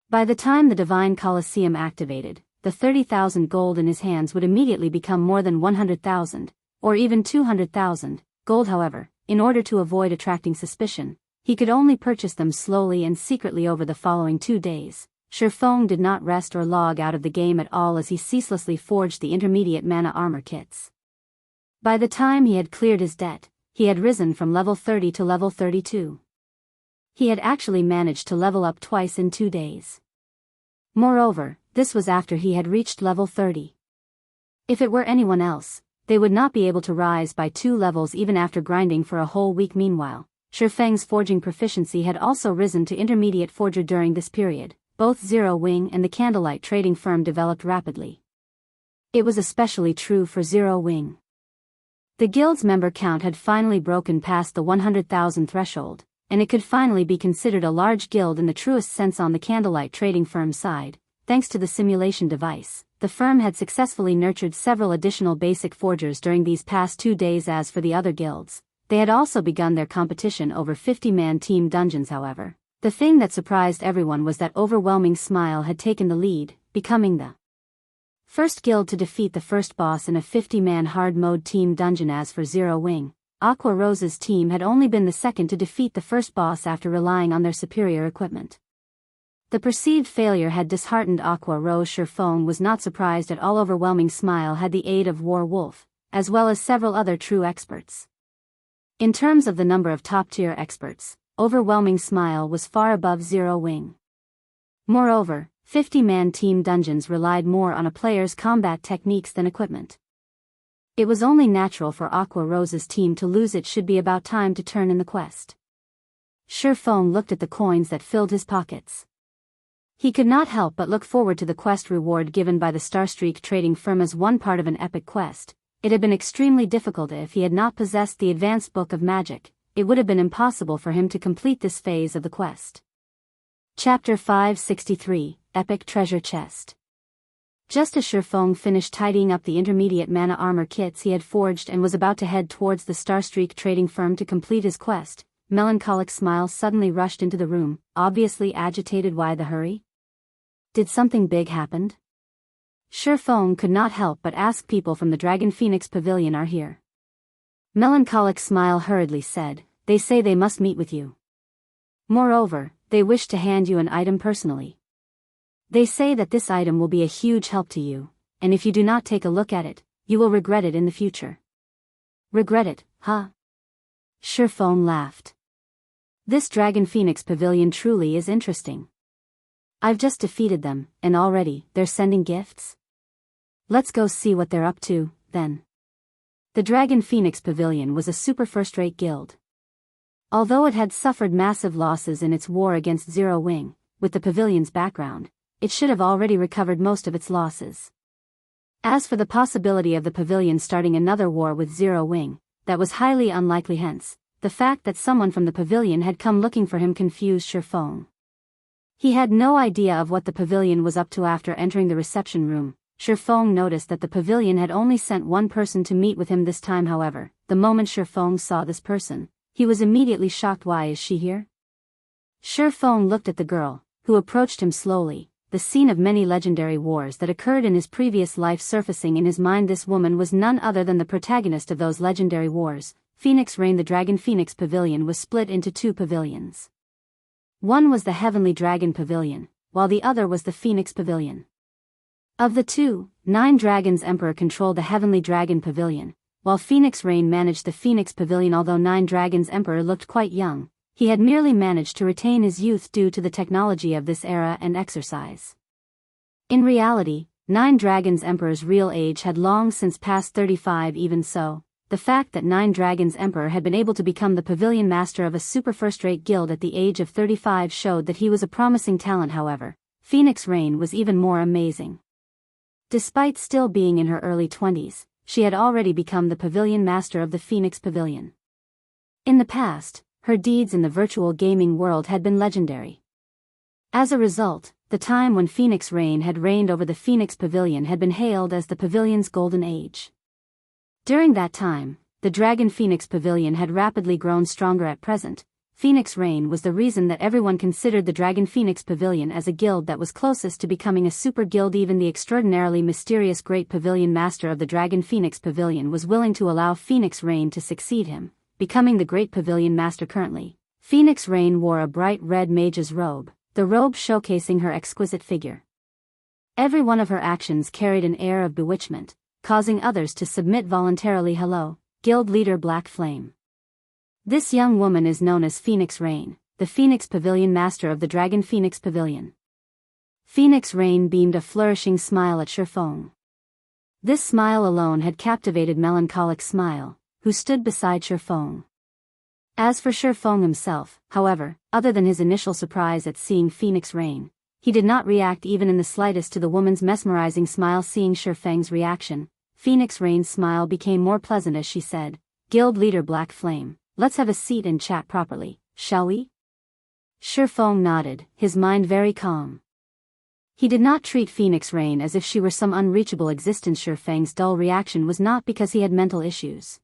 By the time the Divine Colosseum activated, the 30,000 gold in his hands would immediately become more than 100,000, or even 200,000 gold. However, in order to avoid attracting suspicion, he could only purchase them slowly and secretly over the following 2 days. Shifeng did not rest or log out of the game at all as he ceaselessly forged the intermediate mana armor kits. By the time he had cleared his debt, he had risen from level 30 to level 32. He had actually managed to level up twice in 2 days. Moreover, this was after he had reached level 30. If it were anyone else, they would not be able to rise by 2 levels even after grinding for a whole week. Meanwhile, Shifeng's forging proficiency had also risen to intermediate forger during this period. Both Zero Wing and the Candlelight trading firm developed rapidly. It was especially true for Zero Wing. The guild's member count had finally broken past the 100,000 threshold, and it could finally be considered a large guild in the truest sense. On the Candlelight trading firm's side, thanks to the simulation device, the firm had successfully nurtured several additional basic forgers during these past 2 days. As for the other guilds, they had also begun their competition over 50-man team dungeons. However, the thing that surprised everyone was that Overwhelming Smile had taken the lead, becoming the first guild to defeat the first boss in a 50-man hard mode team dungeon. As for Zero Wing, Aqua Rose's team had only been the second to defeat the first boss after relying on their superior equipment. The perceived failure had disheartened Aqua Rose. Shifeng was not surprised at all. Overwhelming Smile had the aid of War Wolf, as well as several other true experts. In terms of the number of top-tier experts, Overwhelming Smile was far above Zero Wing. Moreover, 50-man team dungeons relied more on a player's combat techniques than equipment. It was only natural for Aqua Rose's team to lose. It should be about time to turn in the quest. Shifeng looked at the coins that filled his pockets. He could not help but look forward to the quest reward given by the Starstreak trading firm as one part of an epic quest. It had been extremely difficult. If he had not possessed the advanced book of magic, it would have been impossible for him to complete this phase of the quest. Chapter 563, Epic Treasure Chest. Just as Shifeng finished tidying up the intermediate mana armor kits he had forged and was about to head towards the Starstreak trading firm to complete his quest, Melancholic Smile suddenly rushed into the room, obviously agitated. Why the hurry? Did something big happen? Shifeng could not help but ask. People from the Dragon Phoenix Pavilion are here. Melancholic Smile hurriedly said, they say they must meet with you. Moreover, they wish to hand you an item personally. They say that this item will be a huge help to you, and if you do not take a look at it, you will regret it in the future. Regret it, huh? Shifeng laughed. This Dragon Phoenix Pavilion truly is interesting. I've just defeated them, and already, they're sending gifts? Let's go see what they're up to, then. The Dragon Phoenix Pavilion was a super first-rate guild. Although it had suffered massive losses in its war against Zero Wing, with the pavilion's background, it should have already recovered most of its losses. As for the possibility of the pavilion starting another war with Zero Wing, that was highly unlikely. Hence, the fact that someone from the pavilion had come looking for him confused Shifeng. He had no idea of what the pavilion was up to. After entering the reception room, Shifeng noticed that the pavilion had only sent one person to meet with him this time. However, the moment Shifeng saw this person, he was immediately shocked. Why is she here? Shifeng looked at the girl, who approached him slowly, the scene of many legendary wars that occurred in his previous life surfacing in his mind. This woman was none other than the protagonist of those legendary wars, Phoenix Reign. The Dragon Phoenix Pavilion was split into 2 pavilions. One was the Heavenly Dragon Pavilion, while the other was the Phoenix Pavilion. Of the 2, 9 Dragons Emperor controlled the Heavenly Dragon Pavilion, while Phoenix Reign managed the Phoenix Pavilion. Although 9 Dragons Emperor looked quite young, he had merely managed to retain his youth due to the technology of this era and exercise. In reality, Nine Dragons Emperor's real age had long since passed 35. Even so, the fact that Nine Dragons Emperor had been able to become the pavilion master of a super first-rate guild at the age of 35 showed that he was a promising talent. However, Phoenix Rain was even more amazing. Despite still being in her early 20s, she had already become the pavilion master of the Phoenix Pavilion. In the past, her deeds in the virtual gaming world had been legendary. As a result, the time when Phoenix Rain had reigned over the Phoenix Pavilion had been hailed as the pavilion's golden age. During that time, the Dragon Phoenix Pavilion had rapidly grown stronger. At present, Phoenix Rain was the reason that everyone considered the Dragon Phoenix Pavilion as a guild that was closest to becoming a super guild. Even the extraordinarily mysterious Great Pavilion Master of the Dragon Phoenix Pavilion was willing to allow Phoenix Rain to succeed him, becoming the Great Pavilion Master. Currently, Phoenix Rain wore a bright red mage's robe, the robe showcasing her exquisite figure. Every one of her actions carried an air of bewitchment, causing others to submit voluntarily. Hello, Guild Leader Black Flame. This young woman is known as Phoenix Rain, the Phoenix Pavilion Master of the Dragon Phoenix Pavilion. Phoenix Rain beamed a flourishing smile at Shifeng. This smile alone had captivated Melancholic Smile, who stood beside Shifeng. As for Shifeng himself, however, other than his initial surprise at seeing Phoenix Rain, he did not react even in the slightest to the woman's mesmerizing smile. Seeing Shifeng's reaction, Phoenix Rain's smile became more pleasant as she said, "Guild Leader Black Flame, let's have a seat and chat properly, shall we?" Shifeng nodded, his mind very calm. He did not treat Phoenix Rain as if she were some unreachable existence. Shifeng's dull reaction was not because he had mental issues.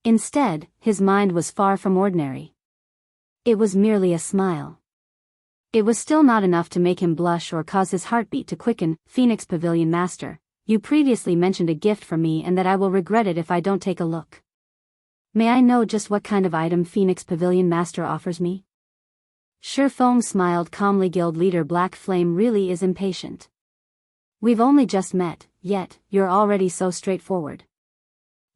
Instead, his mind was far from ordinary. It was merely a smile. It was still not enough to make him blush or cause his heartbeat to quicken. "Phoenix Pavilion Master, you previously mentioned a gift for me and that I will regret it if I don't take a look. May I know just what kind of item Phoenix Pavilion Master offers me?" Shifeng smiled calmly. Guild Leader Black Flame really is impatient. "We've only just met, yet you're already so straightforward.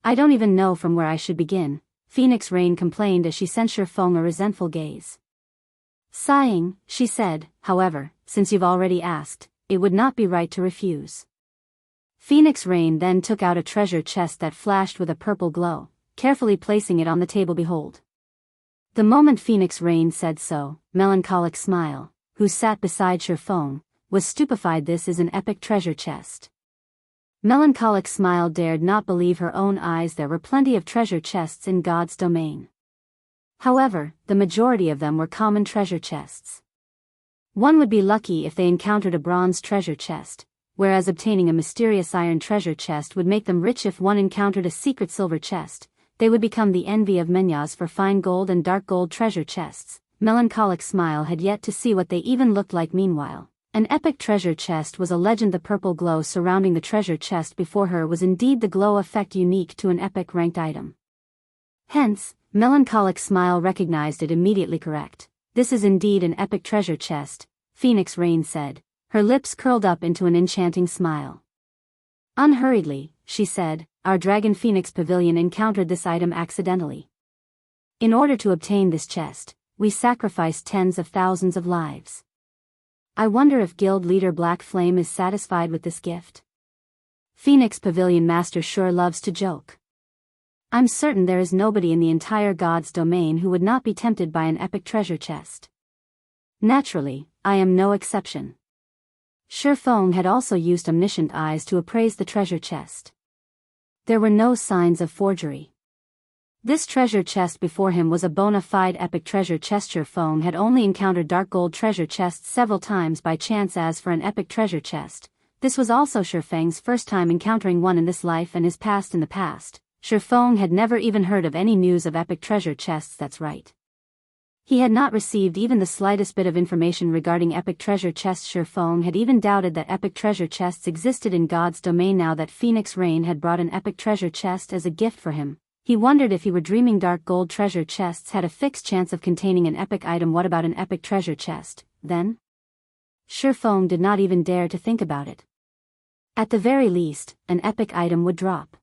I don't even know from where I should begin," Phoenix Rain complained as she sent Shifeng a resentful gaze. Sighing, she said, "However, since you've already asked, it would not be right to refuse." Phoenix Rain then took out a treasure chest that flashed with a purple glow, carefully placing it on the table. "Behold." The moment Phoenix Rain said so, Melancholic Smile, who sat beside Shifeng, was stupefied. "This is an epic treasure chest." Melancholic Smile dared not believe her own eyes. There were plenty of treasure chests in God's domain. However, the majority of them were common treasure chests. One would be lucky if they encountered a bronze treasure chest, whereas obtaining a mysterious iron treasure chest would make them rich. If one encountered a secret silver chest, they would become the envy of Menyas. For fine gold and dark gold treasure chests, Melancholic Smile had yet to see what they even looked like. Meanwhile, an epic treasure chest was a legend. The purple glow surrounding the treasure chest before her was indeed the glow effect unique to an epic ranked item. Hence, Melancholic Smile recognized it immediately. "Correct. This is indeed an epic treasure chest," Phoenix Rain said, her lips curled up into an enchanting smile. Unhurriedly, she said, "Our Dragon Phoenix Pavilion encountered this item accidentally. In order to obtain this chest, we sacrificed tens of thousands of lives. I wonder if Guild Leader Black Flame is satisfied with this gift. Phoenix Pavilion Master sure loves to joke. I'm certain there is nobody in the entire God's domain who would not be tempted by an epic treasure chest. Naturally, I am no exception." Shifeng had also used omniscient eyes to appraise the treasure chest. There were no signs of forgery. This treasure chest before him was a bona fide epic treasure chest. Shifeng had only encountered dark gold treasure chests several times by chance. As for an epic treasure chest, this was also Shifeng's first time encountering one in this life and his past. In the past, Shifeng had never even heard of any news of epic treasure chests. That's right. He had not received even the slightest bit of information regarding epic treasure chests. Shifeng had even doubted that epic treasure chests existed in God's domain. Now that Phoenix Rain had brought an epic treasure chest as a gift for him, he wondered if he were dreaming. Dark gold treasure chests had a fixed chance of containing an epic item. What about an epic treasure chest, then? Shifeng did not even dare to think about it. At the very least, an epic item would drop.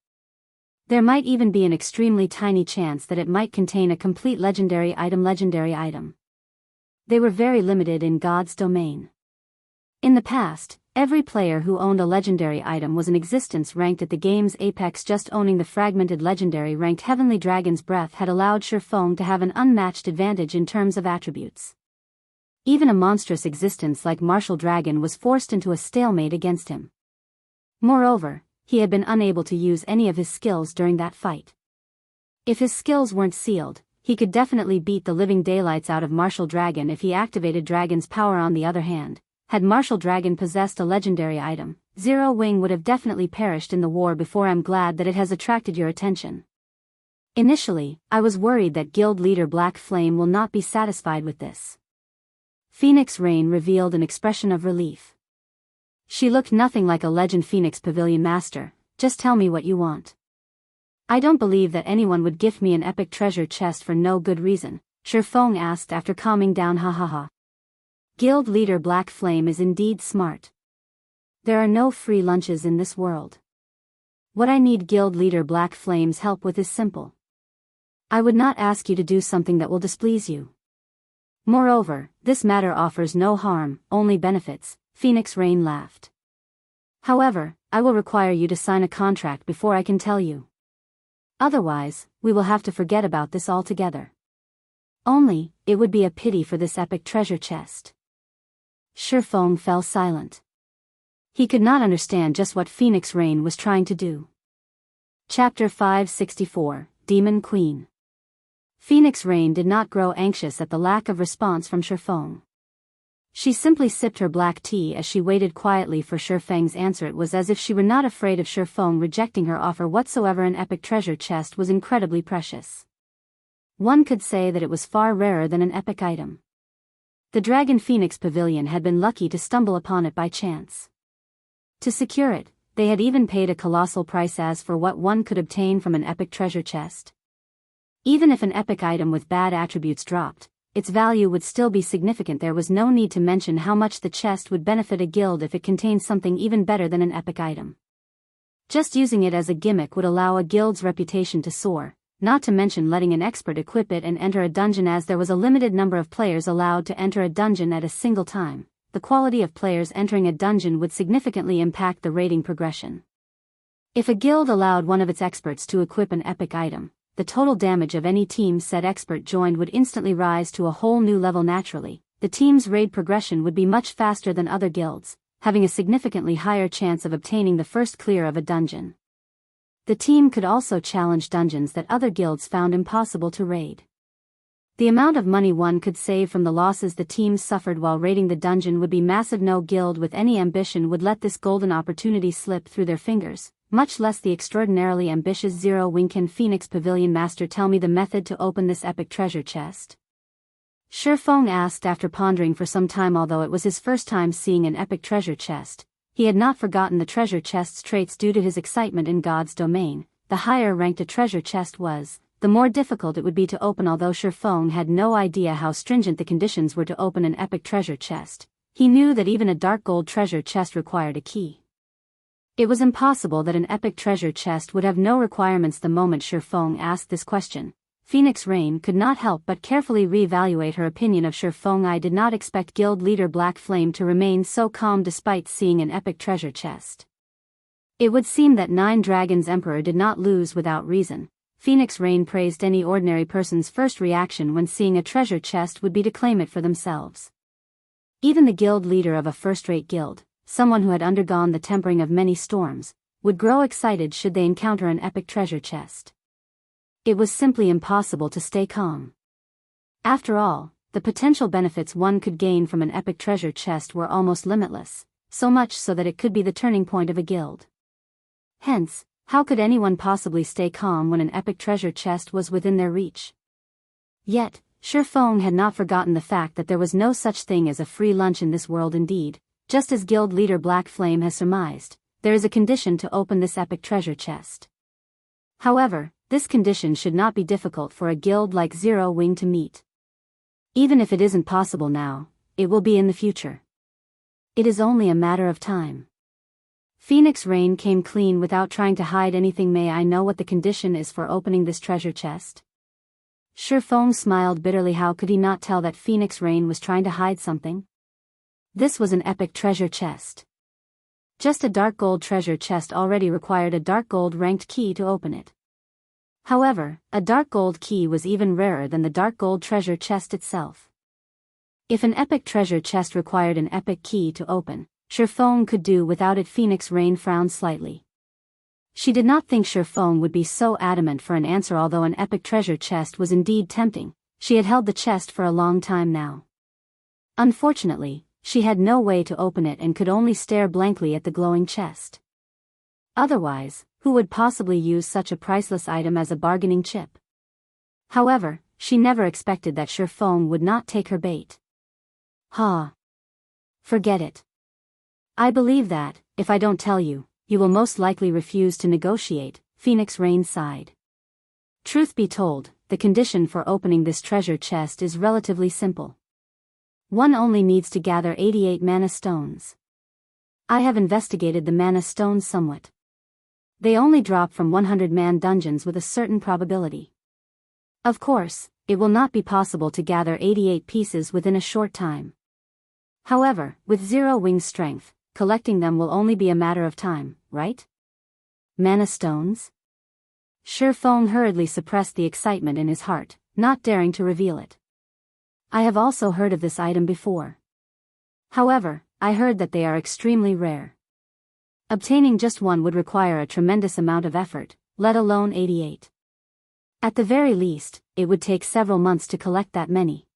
There might even be an extremely tiny chance that it might contain a complete legendary item. Legendary item. They were very limited in God's domain. In the past, Every player who owned a legendary item was in existence ranked at the game's apex. Just owning the fragmented legendary ranked Heavenly Dragon's Breath had allowed Shifeng to have an unmatched advantage in terms of attributes. Even a monstrous existence like Martial Dragon was forced into a stalemate against him. Moreover, he had been unable to use any of his skills during that fight. If his skills weren't sealed, he could definitely beat the living daylights out of Martial Dragon if he activated Dragon's power. On the other hand, had Martial Dragon possessed a legendary item, Zero Wing would have definitely perished in the war before. I'm glad that it has attracted your attention. Initially, I was worried that guild leader Black Flame will not be satisfied with this. Phoenix Rain revealed an expression of relief. She looked nothing like a Legend Phoenix Pavilion Master. Just tell me what you want. I don't believe that anyone would gift me an epic treasure chest for no good reason, Shifeng asked after calming down. Ha. Guild leader Black Flame is indeed smart. There are no free lunches in this world. What I need guild leader Black Flame's help with is simple. I would not ask you to do something that will displease you. Moreover, this matter offers no harm, only benefits, Phoenix Rain laughed. However, I will require you to sign a contract before I can tell you. Otherwise, we will have to forget about this altogether. Only, it would be a pity for this epic treasure chest. Shifeng fell silent. He could not understand just what Phoenix Rain was trying to do. Chapter 564, Demon Queen. Phoenix Rain did not grow anxious at the lack of response from Shifeng. She simply sipped her black tea as she waited quietly for Shifeng's answer. It was as if she were not afraid of Shifeng rejecting her offer whatsoever. An epic treasure chest was incredibly precious. One could say that it was far rarer than an epic item. The Dragon Phoenix Pavilion had been lucky to stumble upon it by chance. To secure it, they had even paid a colossal price as for what one could obtain from an epic treasure chest. Even if an epic item with bad attributes dropped, its value would still be significant. There was no need to mention how much the chest would benefit a guild if it contained something even better than an epic item. Just using it as a gimmick would allow a guild's reputation to soar, not to mention letting an expert equip it and enter a dungeon. As there was a limited number of players allowed to enter a dungeon at a single time, the quality of players entering a dungeon would significantly impact the rating progression. If a guild allowed one of its experts to equip an epic item, the total damage of any team said expert joined would instantly rise to a whole new level. Naturally, the team's raid progression would be much faster than other guilds, having a significantly higher chance of obtaining the first clear of a dungeon. The team could also challenge dungeons that other guilds found impossible to raid. The amount of money one could save from the losses the team suffered while raiding the dungeon would be massive. No guild with any ambition would let this golden opportunity slip through their fingers, much less the extraordinarily ambitious Zero Wingkin Phoenix Pavilion Master. Tell me the method to open this epic treasure chest. Shifeng asked after pondering for some time. Although it was his first time seeing an epic treasure chest, he had not forgotten the treasure chest's traits. Due to his excitement in God's domain, the higher ranked a treasure chest was, the more difficult it would be to open. Although Shifeng had no idea how stringent the conditions were to open an epic treasure chest, he knew that even a dark gold treasure chest required a key. It was impossible that an epic treasure chest would have no requirements. The moment Shifeng asked this question, Phoenix Rain could not help but carefully re-evaluate her opinion of Shifeng. I did not expect guild leader Black Flame to remain so calm despite seeing an epic treasure chest. It would seem that Nine Dragons Emperor did not lose without reason. Phoenix Rain praised any ordinary person's first reaction when seeing a treasure chest would be to claim it for themselves. Even the guild leader of a first-rate guild, someone who had undergone the tempering of many storms, would grow excited should they encounter an epic treasure chest. It was simply impossible to stay calm. After all, the potential benefits one could gain from an epic treasure chest were almost limitless, so much so that it could be the turning point of a guild. Hence, how could anyone possibly stay calm when an epic treasure chest was within their reach? Yet, Shifeng had not forgotten the fact that there was no such thing as a free lunch in this world. Indeed, just as guild leader Black Flame has surmised, there is a condition to open this epic treasure chest. However, this condition should not be difficult for a guild like Zero Wing to meet. Even if it isn't possible now, it will be in the future. It is only a matter of time. Phoenix Rain came clean without trying to hide anything. May I know what the condition is for opening this treasure chest? Shifeng smiled bitterly. How could he not tell that Phoenix Rain was trying to hide something? This was an epic treasure chest. Just a dark gold treasure chest already required a dark gold ranked key to open it. However, a dark gold key was even rarer than the dark gold treasure chest itself. If an epic treasure chest required an epic key to open, Shifeng could do without it. Phoenix Rain frowned slightly. She did not think Shifeng would be so adamant for an answer. Although an epic treasure chest was indeed tempting, she had held the chest for a long time now. Unfortunately, she had no way to open it and could only stare blankly at the glowing chest. Otherwise, who would possibly use such a priceless item as a bargaining chip? However, she never expected that Shifeng would not take her bait. Forget it. I believe that, if I don't tell you, you will most likely refuse to negotiate, Phoenix Rain sighed. Truth be told, the condition for opening this treasure chest is relatively simple. One only needs to gather 88 mana stones. I have investigated the mana stones somewhat. They only drop from 100-man dungeons with a certain probability. Of course, it will not be possible to gather 88 pieces within a short time. However, with 0 wing strength, collecting them will only be a matter of time, right? Mana stones? Shifeng hurriedly suppressed the excitement in his heart, not daring to reveal it. I have also heard of this item before. However, I heard that they are extremely rare. Obtaining just one would require a tremendous amount of effort, let alone 88. At the very least, it would take several months to collect that many.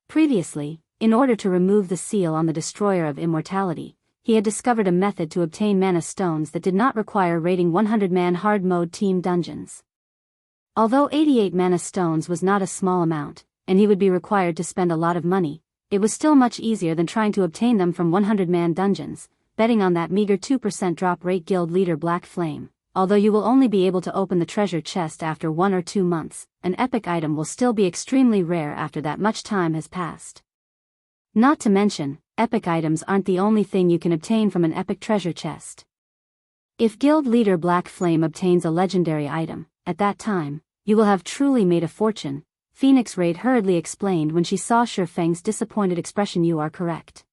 Previously, in order to remove the seal on the Destroyer of Immortality, he had discovered a method to obtain mana stones that did not require raiding 100-man hard mode team dungeons. Although 88 mana stones was not a small amount, and he would be required to spend a lot of money, it was still much easier than trying to obtain them from 100-man dungeons, betting on that meager 2% drop rate. Guild leader Black Flame. Although you will only be able to open the treasure chest after 1 or 2 months, an epic item will still be extremely rare after that much time has passed. Not to mention, epic items aren't the only thing you can obtain from an epic treasure chest. If Guild leader Black Flame obtains a legendary item, at that time, you will have truly made a fortune, Phoenix Raid hurriedly explained when she saw Shifeng's disappointed expression. You are correct.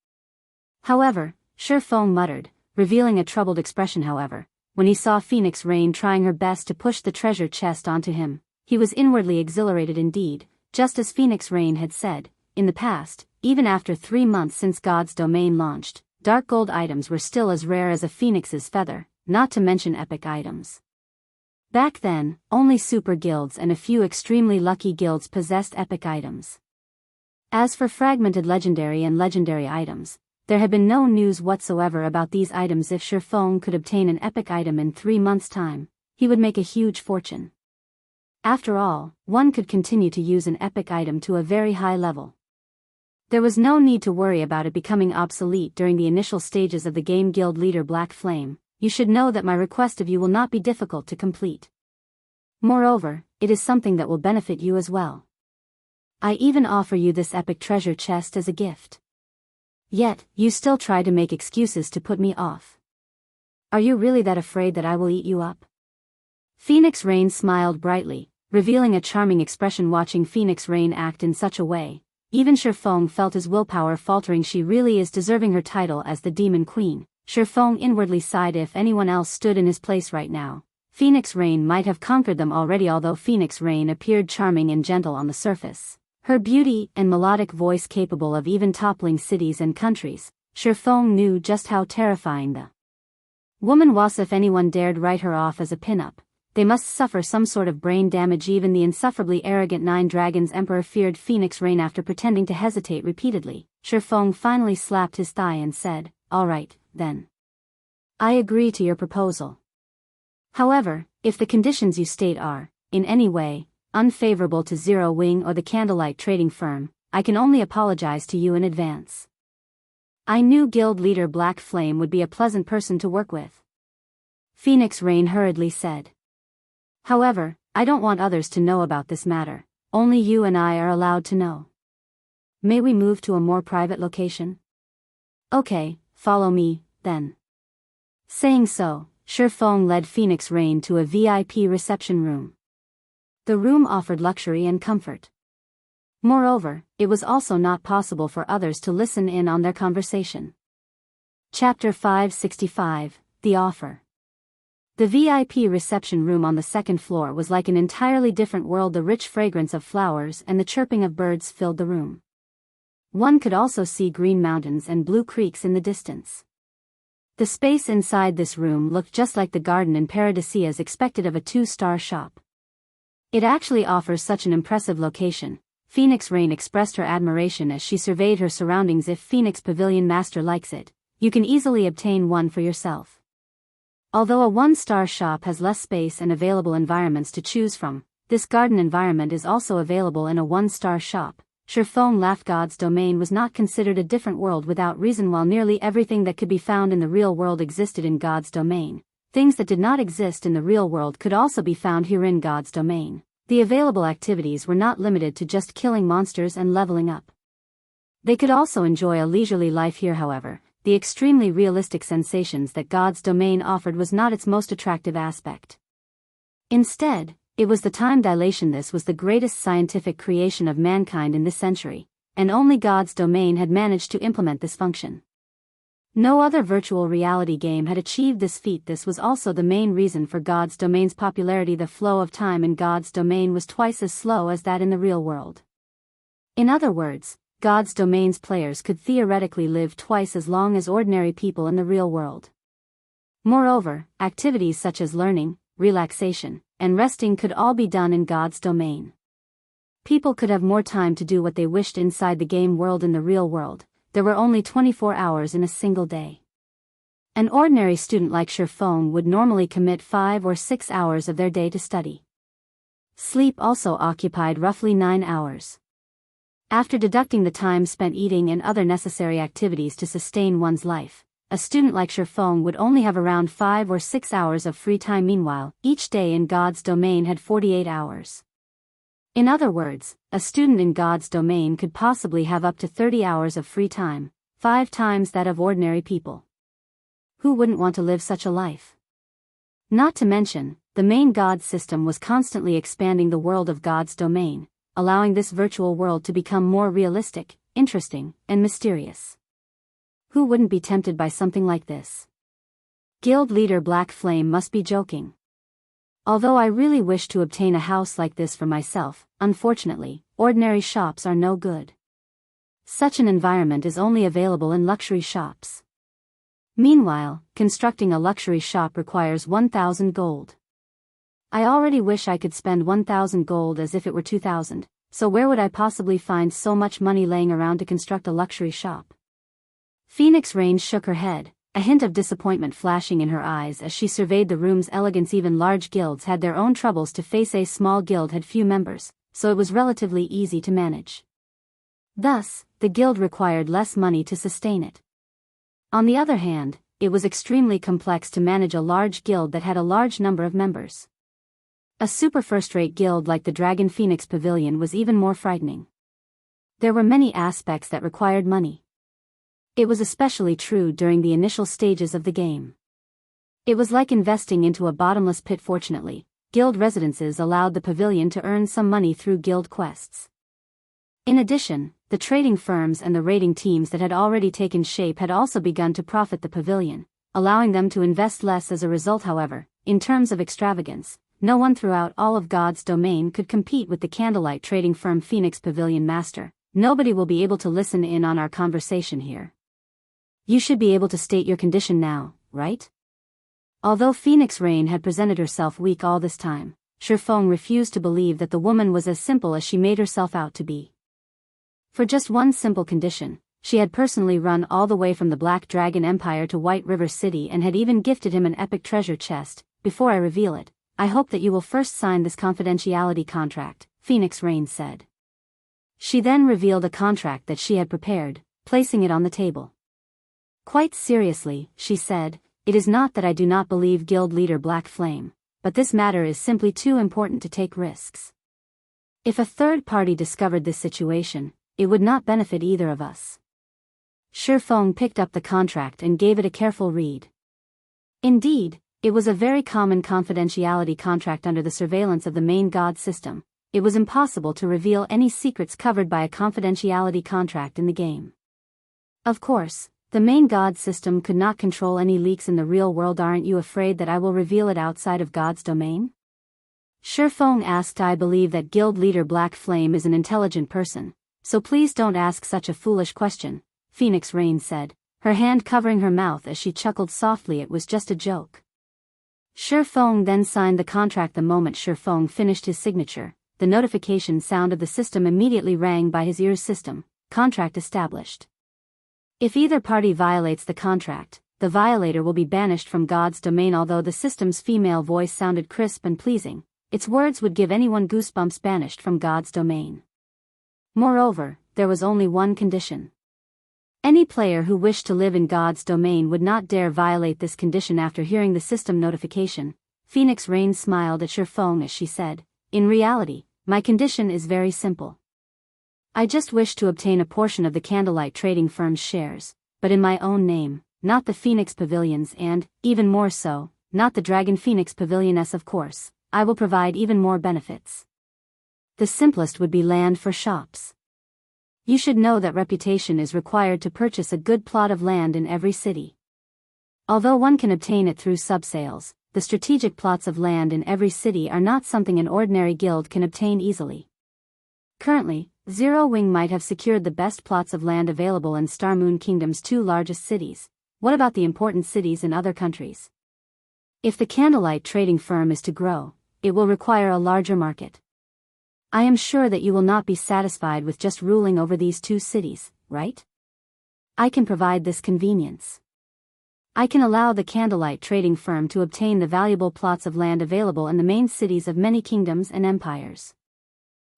However, Shifeng muttered, revealing a troubled expression. However, when he saw Phoenix Rain trying her best to push the treasure chest onto him, he was inwardly exhilarated indeed. Just as Phoenix Rain had said, in the past, even after 3 months since God's Domain launched, dark gold items were still as rare as a phoenix's feather, not to mention epic items. Back then, only super guilds and a few extremely lucky guilds possessed epic items. As for fragmented legendary and legendary items, there had been no news whatsoever about these items. If Shifeng could obtain an epic item in 3 months' time, he would make a huge fortune. After all, one could continue to use an epic item to a very high level. There was no need to worry about it becoming obsolete during the initial stages of the game. Guild leader Black Flame, you should know that my request of you will not be difficult to complete. Moreover, it is something that will benefit you as well. I even offer you this epic treasure chest as a gift. Yet, you still try to make excuses to put me off. Are you really that afraid that I will eat you up? Phoenix Rain smiled brightly, revealing a charming expression. Watching Phoenix Rain act in such a way, even Shifeng felt his willpower faltering. She really is deserving her title as the Demon Queen. Shifeng inwardly sighed. If anyone else stood in his place right now, Phoenix Rain might have conquered them already. Although Phoenix Rain appeared charming and gentle on the surface, her beauty and melodic voice capable of even toppling cities and countries, Shifeng knew just how terrifying the woman was. If anyone dared write her off as a pinup, they must suffer some sort of brain damage. Even the insufferably arrogant Nine Dragons Emperor feared Phoenix Rain. After pretending to hesitate repeatedly, Shifeng finally slapped his thigh and said, "All right, then. I agree to your proposal. However, if the conditions you state are, in any way, unfavorable to Zero Wing or the Candlelight Trading Firm, I can only apologize to you in advance." I knew Guild leader Black Flame would be a pleasant person to work with, Phoenix Rain hurriedly said. However, I don't want others to know about this matter. Only you and I are allowed to know. May we move to a more private location? Okay, follow me, then. Saying so, Shifeng led Phoenix Rain to a VIP reception room. The room offered luxury and comfort. Moreover, it was also not possible for others to listen in on their conversation. Chapter 565, The Offer. The VIP reception room on the second floor was like an entirely different world. The rich fragrance of flowers and the chirping of birds filled the room. One could also see green mountains and blue creeks in the distance. The space inside this room looked just like the garden in Paradisias expected of a 2-star shop. It actually offers such an impressive location. Phoenix Rain expressed her admiration as she surveyed her surroundings. If Phoenix Pavilion Master likes it, you can easily obtain one for yourself. Although a 1-star shop has less space and available environments to choose from, this garden environment is also available in a 1-star shop. Shifeng laughed. God's domain was not considered a different world without reason. While nearly everything that could be found in the real world existed in God's domain, things that did not exist in the real world could also be found here in God's domain. The available activities were not limited to just killing monsters and leveling up. They could also enjoy a leisurely life here. However, the extremely realistic sensations that God's domain offered was not its most attractive aspect. Instead, it was the time dilation. This was the greatest scientific creation of mankind in this century, and only God's domain had managed to implement this function. No other virtual reality game had achieved this feat. This was also the main reason for God's domain's popularity. The flow of time in God's domain was twice as slow as that in the real world. In other words, God's domain's players could theoretically live twice as long as ordinary people in the real world. Moreover, activities such as learning, relaxation, and resting could all be done in God's domain. People could have more time to do what they wished inside the game world. In the real world, there were only 24 hours in a single day. An ordinary student like Shifeng would normally commit 5 or 6 hours of their day to study. Sleep also occupied roughly 9 hours. After deducting the time spent eating and other necessary activities to sustain one's life, a student like Shifeng would only have around 5 or 6 hours of free time. Meanwhile, each day in God's domain had 48 hours. In other words, a student in God's domain could possibly have up to 30 hours of free time, 5 times that of ordinary people. Who wouldn't want to live such a life? Not to mention, the main God system was constantly expanding the world of God's domain, allowing this virtual world to become more realistic, interesting, and mysterious. Who wouldn't be tempted by something like this? Guild leader Black Flame must be joking. Although I really wish to obtain a house like this for myself, unfortunately, ordinary shops are no good. Such an environment is only available in luxury shops. Meanwhile, constructing a luxury shop requires 1,000 gold. I already wish I could spend 1,000 gold as if it were 2,000, so where would I possibly find so much money laying around to construct a luxury shop? Phoenix Rain shook her head, a hint of disappointment flashing in her eyes as she surveyed the room's elegance. Even large guilds had their own troubles to face. A small guild had few members, so it was relatively easy to manage. Thus, the guild required less money to sustain it. On the other hand, it was extremely complex to manage a large guild that had a large number of members. A super first-rate guild like the Dragon Phoenix Pavilion was even more frightening. There were many aspects that required money. It was especially true during the initial stages of the game. It was like investing into a bottomless pit. Fortunately, guild residences allowed the pavilion to earn some money through guild quests. In addition, the trading firms and the raiding teams that had already taken shape had also begun to profit the pavilion, allowing them to invest less as a result. However, in terms of extravagance, no one throughout all of God's domain could compete with the candlelight trading firm Phoenix Pavilion Master. Nobody will be able to listen in on our conversation here. You should be able to state your condition now, right? Although Phoenix Rain had presented herself weak all this time, Shifeng refused to believe that the woman was as simple as she made herself out to be. For just one simple condition, she had personally run all the way from the Black Dragon Empire to White River City and had even gifted him an epic treasure chest. Before I reveal it, I hope that you will first sign this confidentiality contract, Phoenix Rain said. She then revealed a contract that she had prepared, placing it on the table. Quite seriously, she said, it is not that I do not believe guild leader Black Flame, but this matter is simply too important to take risks. If a third party discovered this situation, it would not benefit either of us. Shifeng picked up the contract and gave it a careful read. Indeed, it was a very common confidentiality contract. Under the surveillance of the main god system, it was impossible to reveal any secrets covered by a confidentiality contract in the game. Of course, The main god system could not control any leaks in the real world. Aren't you afraid that I will reveal it outside of God's domain? Shifeng asked. I believe that guild leader Black Flame is an intelligent person, so please don't ask such a foolish question, Phoenix Rain said, her hand covering her mouth as she chuckled softly. It was just a joke. Shifeng then signed the contract. The moment Shifeng finished his signature, the notification sound of the system immediately rang by his ears. System, contract established. If either party violates the contract, the violator will be banished from God's domain. Although the system's female voice sounded crisp and pleasing, its words would give anyone goosebumps. Banished from God's domain. Moreover, there was only one condition. Any player who wished to live in God's domain would not dare violate this condition. After hearing the system notification, Phoenix Rain smiled at Shifeng as she said, "In reality, my condition is very simple. I just wish to obtain a portion of the Candlelight Trading Firm's shares, but in my own name, not the Phoenix Pavilion's and, even more so, not the Dragon Phoenix Pavilion's. Of course, I will provide even more benefits. The simplest would be land for shops. You should know that reputation is required to purchase a good plot of land in every city. Although one can obtain it through subsales, the strategic plots of land in every city are not something an ordinary guild can obtain easily. Currently, Zero Wing might have secured the best plots of land available in Star Moon Kingdom's two largest cities. What about the important cities in other countries? If the Candlelight Trading Firm is to grow, it will require a larger market. I am sure that you will not be satisfied with just ruling over these two cities, right? I can provide this convenience. I can allow the Candlelight Trading Firm to obtain the valuable plots of land available in the main cities of many kingdoms and empires.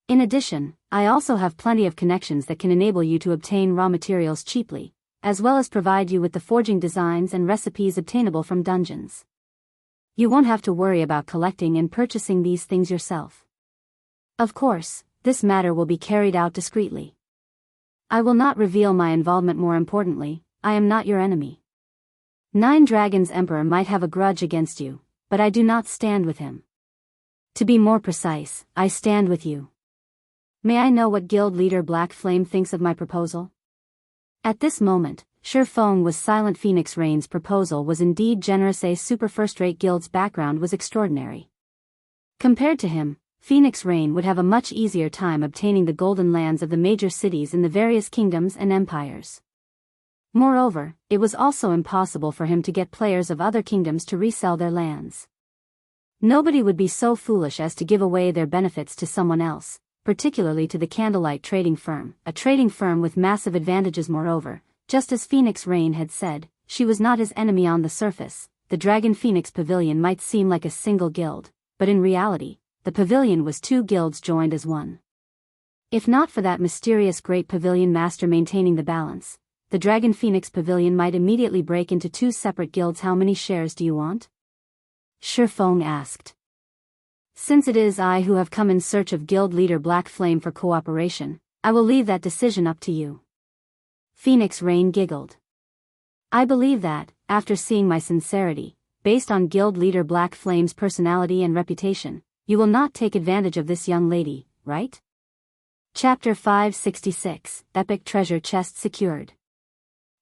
In addition, I also have plenty of connections that can enable you to obtain raw materials cheaply, as well as provide you with the forging designs and recipes obtainable from dungeons. You won't have to worry about collecting and purchasing these things yourself. Of course, this matter will be carried out discreetly. I will not reveal my involvement. More importantly, I am not your enemy. Nine Dragons Emperor might have a grudge against you, but I do not stand with him. To be more precise, I stand with you. May I know what guild leader Black Flame thinks of my proposal? At this moment, Shifeng was silent. Phoenix Rain's proposal was indeed generous. A super first-rate guild's background was extraordinary. Compared to him, Phoenix Rain would have a much easier time obtaining the golden lands of the major cities in the various kingdoms and empires. Moreover, it was also impossible for him to get players of other kingdoms to resell their lands. Nobody would be so foolish as to give away their benefits to someone else, particularly to the Candlelight Trading Firm, a trading firm with massive advantages. Moreover, just as Phoenix Rain had said, she was not his enemy. On the surface, the Dragon Phoenix Pavilion might seem like a single guild, but in reality, the pavilion was two guilds joined as one. If not for that mysterious Great Pavilion Master maintaining the balance, the Dragon Phoenix Pavilion might immediately break into two separate guilds. How many shares do you want? Shifeng asked. Since it is I who have come in search of guild leader Black Flame for cooperation, I will leave that decision up to you. Phoenix Rain giggled. I believe that, after seeing my sincerity, based on guild leader Black Flame's personality and reputation, you will not take advantage of this young lady, right? Chapter 566, Epic Treasure Chest Secured.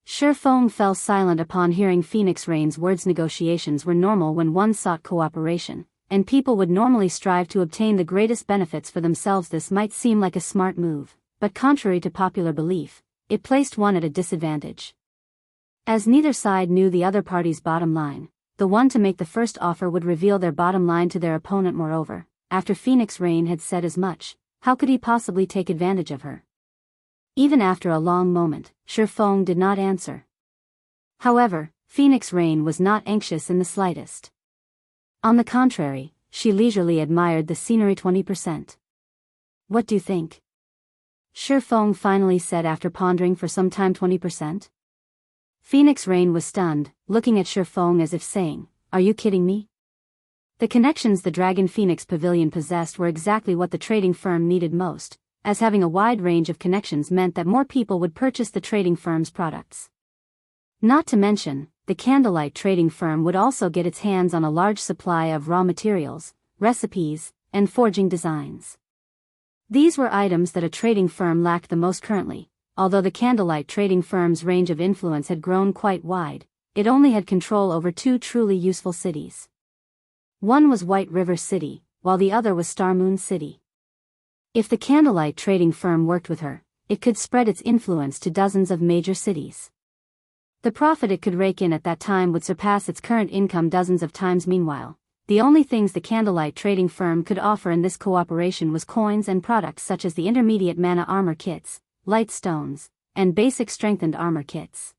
Shifeng fell silent upon hearing Phoenix Rain's words. Negotiations were normal when one sought cooperation, and people would normally strive to obtain the greatest benefits for themselves. This might seem like a smart move, but contrary to popular belief, it placed one at a disadvantage. As neither side knew the other party's bottom line, the one to make the first offer would reveal their bottom line to their opponent. Moreover, after Phoenix Rain had said as much, how could he possibly take advantage of her? Even after a long moment, Shifeng did not answer. However, Phoenix Rain was not anxious in the slightest. On the contrary, she leisurely admired the scenery. 20%. What do you think? Shifeng finally said after pondering for some time. 20%? Phoenix Rain was stunned, looking at Shifeng as if saying, "Are you kidding me?" The connections the Dragon Phoenix Pavilion possessed were exactly what the trading firm needed most, as having a wide range of connections meant that more people would purchase the trading firm's products. Not to mention, the Candlelight Trading Firm would also get its hands on a large supply of raw materials, recipes, and forging designs. These were items that a trading firm lacked the most currently, although the candlelight trading firm's range of influence had grown quite wide, it only had control over two truly useful cities. One was White River City, while the other was Star Moon City. If the candlelight trading firm worked with her, it could spread its influence to dozens of major cities. The profit it could rake in at that time would surpass its current income dozens of times. Meanwhile, the only things the candlelight trading firm could offer in this cooperation was coins and products such as the intermediate mana armor kits, light stones, and basic strengthened armor kits.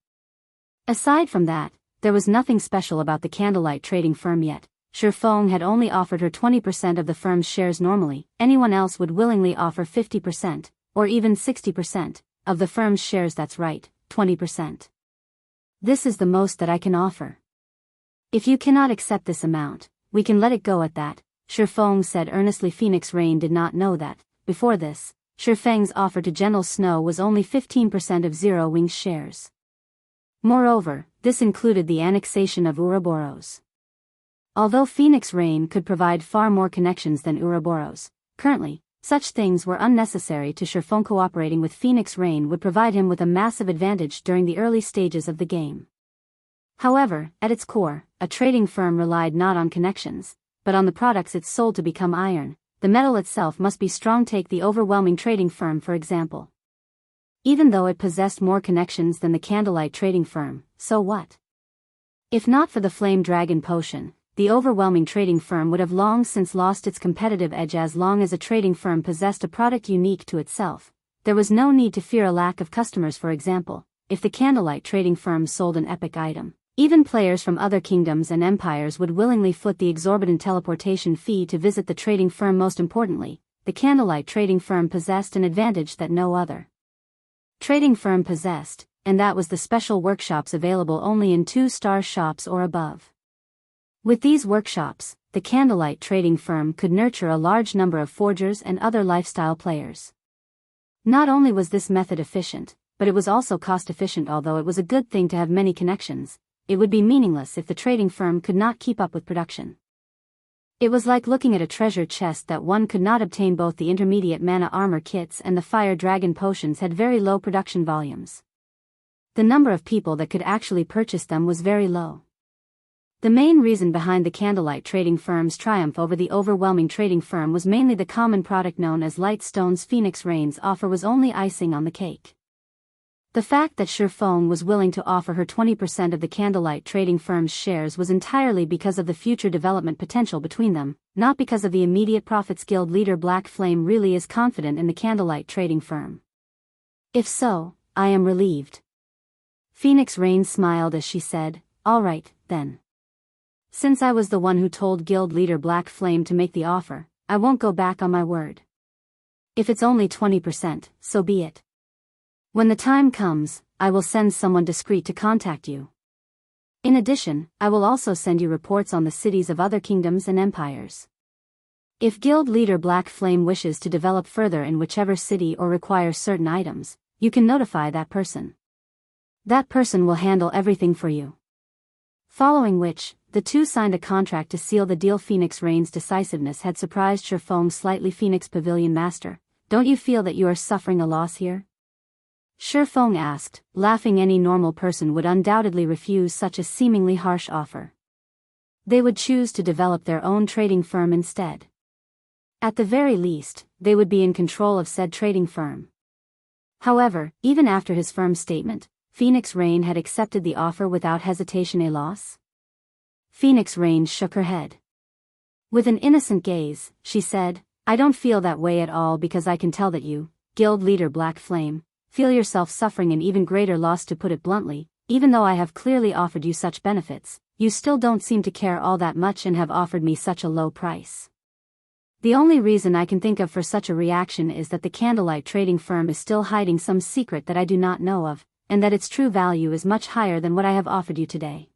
Aside from that, there was nothing special about the candlelight trading firm yet. Shifeng had only offered her 20% of the firm's shares normally. Anyone else would willingly offer 50%, or even 60%, of the firm's shares. That's right, 20%. This is the most that I can offer. If you cannot accept this amount, we can let it go at that, Shifeng said earnestly. Phoenix Rain did not know that, before this, Shifeng's offer to General Snow was only 15% of Zero Wing's shares. Moreover, this included the annexation of Ouroboros. Although Phoenix Rain could provide far more connections than Ouroboros, currently, such things were unnecessary to Shifeng. Cooperating with Phoenix Rain would provide him with a massive advantage during the early stages of the game. However, at its core, a trading firm relied not on connections, but on the products it sold to become iron. The metal itself must be strong. Take the overwhelming trading firm for example. Even though it possessed more connections than the candlelight trading firm, so what? If not for the Flame Dragon potion, the overwhelming trading firm would have long since lost its competitive edge. As long as a trading firm possessed a product unique to itself, there was no need to fear a lack of customers. For example, if the candlelight trading firm sold an epic item, even players from other kingdoms and empires would willingly foot the exorbitant teleportation fee to visit the trading firm. Most importantly, the candlelight trading firm possessed an advantage that no other trading firm possessed, and that was the special workshops available only in 2-star shops or above. With these workshops, the candlelight trading firm could nurture a large number of forgers and other lifestyle players. Not only was this method efficient, but it was also cost efficient. Although it was a good thing to have many connections, it would be meaningless if the trading firm could not keep up with production. It was like looking at a treasure chest that one could not obtain. Both the intermediate mana armor kits and the fire dragon potions had very low production volumes. The number of people that could actually purchase them was very low. The main reason behind the candlelight trading firm's triumph over the overwhelming trading firm was mainly the common product known as light stones. Phoenix Rain's offer was only icing on the cake. The fact that Shifeng was willing to offer her 20% of the candlelight trading firm's shares was entirely because of the future development potential between them, not because of the immediate profits. Guild leader Black Flame really is confident in the candlelight trading firm. If so, I am relieved. Phoenix Rain smiled as she said, "All right, then. Since I was the one who told guild leader Black Flame to make the offer, I won't go back on my word. If it's only 20%, so be it. When the time comes, I will send someone discreet to contact you. In addition, I will also send you reports on the cities of other kingdoms and empires. If guild leader Black Flame wishes to develop further in whichever city or requires certain items, you can notify that person. That person will handle everything for you." Following which, the two signed a contract to seal the deal. Phoenix Rain's decisiveness had surprised Shifeng slightly. "Phoenix Pavilion Master, don't you feel that you are suffering a loss here?" Shifeng asked, laughing. Any normal person would undoubtedly refuse such a seemingly harsh offer. They would choose to develop their own trading firm instead. At the very least, they would be in control of said trading firm. However, even after his firm statement, Phoenix Rain had accepted the offer without hesitation. A loss? Phoenix Rain shook her head. With an innocent gaze, she said, "I don't feel that way at all, because I can tell that you, guild leader Black Flame, feel yourself suffering an even greater loss. To put it bluntly, even though I have clearly offered you such benefits, you still don't seem to care all that much and have offered me such a low price. The only reason I can think of for such a reaction is that the candlelight trading firm is still hiding some secret that I do not know of, and that its true value is much higher than what I have offered you today.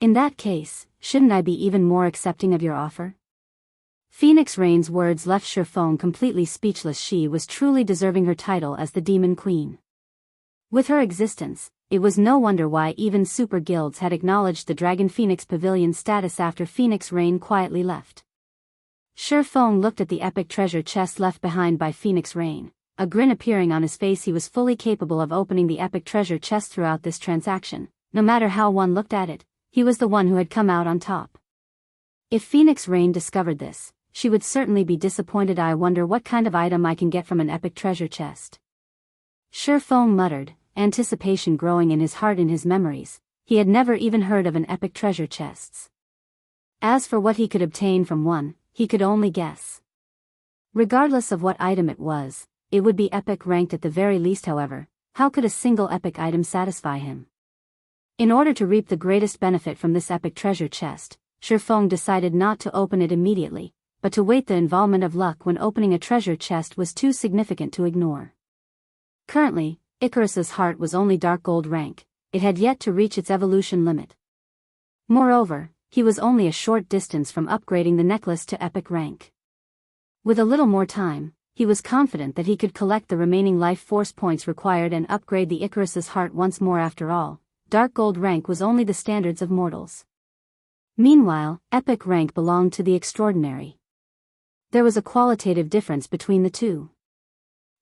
In that case, shouldn't I be even more accepting of your offer?" Phoenix Rain's words left Shifeng completely speechless. She was truly deserving her title as the Demon Queen. With her existence, it was no wonder why even super guilds had acknowledged the Dragon Phoenix Pavilion status after Phoenix Rain quietly left. Shifeng looked at the epic treasure chest left behind by Phoenix Rain, a grin appearing on his face. He was fully capable of opening the epic treasure chest throughout this transaction. No matter how one looked at it, he was the one who had come out on top. If Phoenix Rain discovered this, she would certainly be disappointed. I wonder what kind of item I can get from an epic treasure chest. Shifeng muttered, anticipation growing in his heart. In his memories, he had never even heard of an epic treasure chests. As for what he could obtain from one, he could only guess. Regardless of what item it was, it would be epic ranked at the very least. However, how could a single epic item satisfy him? In order to reap the greatest benefit from this epic treasure chest, Shifeng decided not to open it immediately, but to wait. The involvement of luck when opening a treasure chest was too significant to ignore. Currently, Icarus's heart was only dark gold rank. It had yet to reach its evolution limit. Moreover, he was only a short distance from upgrading the necklace to epic rank. With a little more time, he was confident that he could collect the remaining life force points required and upgrade the Icarus's heart once more. After all, dark gold rank was only the standards of mortals. Meanwhile, epic rank belonged to the extraordinary. There was a qualitative difference between the two.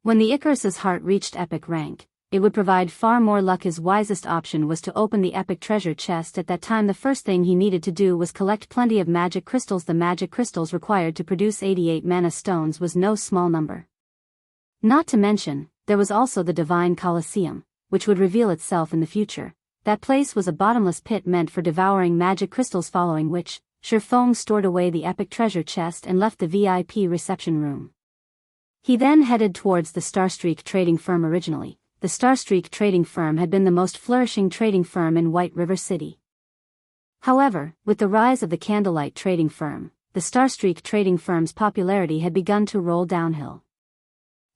When the Icarus's heart reached epic rank, it would provide far more luck. His wisest option was to open the epic treasure chest. At that time, the first thing he needed to do was collect plenty of magic crystals. The magic crystals required to produce 88 mana stones was no small number. Not to mention, there was also the divine Colosseum, which would reveal itself in the future. That place was a bottomless pit meant for devouring magic crystals, following which, Shifeng stored away the epic treasure chest and left the VIP reception room. He then headed towards the Starstreak trading firm. Originally, the Starstreak trading firm had been the most flourishing trading firm in White River City. However, with the rise of the Candlelight trading firm, the Starstreak trading firm's popularity had begun to roll downhill.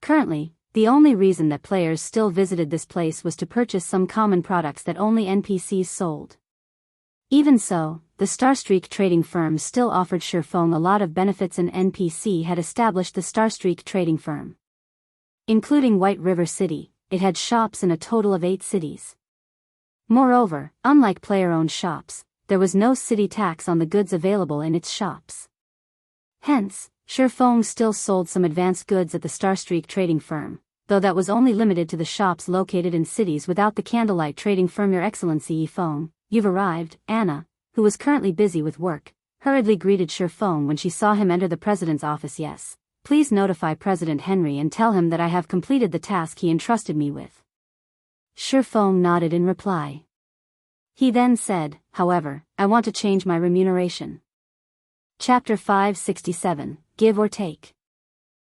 Currently, the only reason that players still visited this place was to purchase some common products that only NPCs sold. Even so, the Starstreak trading firm still offered Shifeng a lot of benefits. An NPC had established the Starstreak trading firm. Including White River City, it had shops in a total of 8 cities. Moreover, unlike player-owned shops, there was no city tax on the goods available in its shops. Hence, Shifeng still sold some advanced goods at the Starstreak trading firm, though that was only limited to the shops located in cities without the Candlelight trading firm. Your Excellency Shifeng, you've arrived. Anna, who was currently busy with work, hurriedly greeted Shifeng when she saw him enter the president's office. Yes, please notify President Henry and tell him that I have completed the task he entrusted me with. Shifeng nodded in reply. He then said, however, I want to change my remuneration. Chapter 567, Give or Take.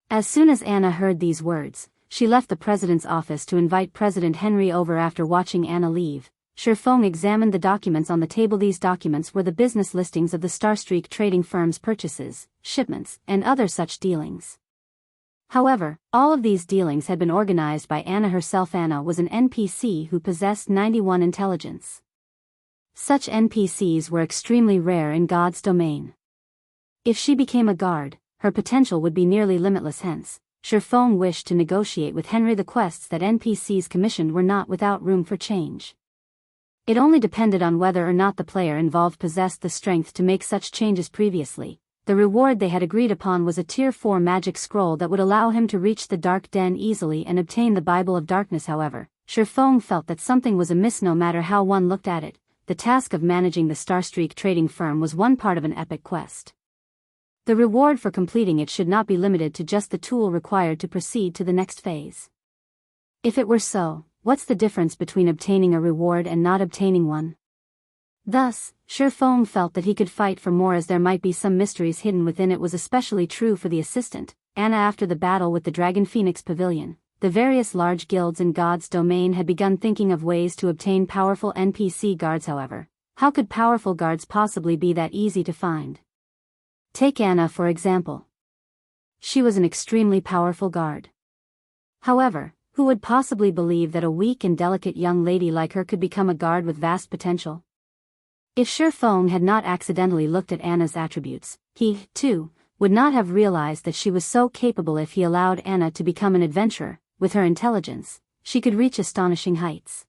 As soon as Anna heard these words, she left the president's office to invite President Henry over. After watching Anna leave, Shifeng examined the documents on the table. These documents were the business listings of the Starstreak trading firm's purchases, shipments, and other such dealings. However, all of these dealings had been organized by Anna herself. Anna was an NPC who possessed 91 intelligence. Such NPCs were extremely rare in God's domain. If she became a guard, her potential would be nearly limitless. Hence, Shifeng wished to negotiate with Henry. The quests that NPCs commissioned were not without room for change. It only depended on whether or not the player involved possessed the strength to make such changes. Previously, the reward they had agreed upon was a Tier 4 magic scroll that would allow him to reach the Dark Den easily and obtain the Bible of Darkness. However, Shifeng felt that something was amiss. No matter how one looked at it, the task of managing the Starstreak trading firm was one part of an epic quest. The reward for completing it should not be limited to just the tool required to proceed to the next phase. If it were so, what's the difference between obtaining a reward and not obtaining one? Thus, Shifeng felt that he could fight for more, as there might be some mysteries hidden within. It was especially true for the assistant, Anna. After the battle with the Dragon Phoenix Pavilion, the various large guilds in God's domain had begun thinking of ways to obtain powerful NPC guards. However, how could powerful guards possibly be that easy to find? Take Anna for example. She was an extremely powerful guard. However, who would possibly believe that a weak and delicate young lady like her could become a guard with vast potential? If Shifeng had not accidentally looked at Anna's attributes, he, too, would not have realized that she was so capable. If he allowed Anna to become an adventurer, with her intelligence, she could reach astonishing heights.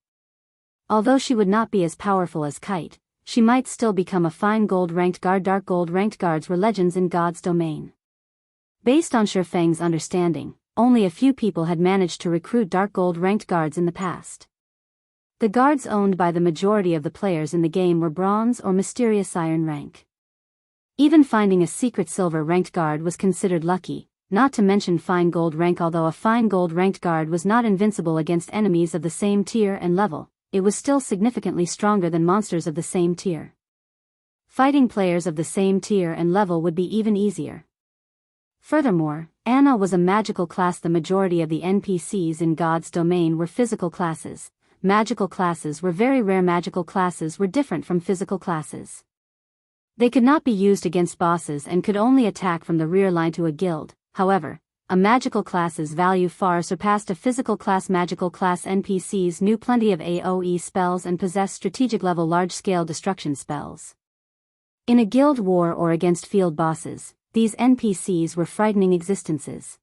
Although she would not be as powerful as Kite, she might still become a fine gold-ranked guard. Dark gold-ranked guards were legends in God's domain. Based on Shifeng's understanding, only a few people had managed to recruit dark gold ranked guards in the past. The guards owned by the majority of the players in the game were bronze or mysterious iron rank. Even finding a secret silver ranked guard was considered lucky, not to mention fine gold rank. Although a fine gold ranked guard was not invincible against enemies of the same tier and level, it was still significantly stronger than monsters of the same tier. Fighting players of the same tier and level would be even easier. Furthermore, Anna was a magical class. The majority of the NPCs in God's domain were physical classes. Magical classes were very rare. Magical classes were different from physical classes. They could not be used against bosses and could only attack from the rear line to a guild. However, a magical class's value far surpassed a physical class. Magical class NPCs knew plenty of AoE spells and possessed strategic level large-scale destruction spells. In a guild war or against field bosses, these NPCs were frightening existences.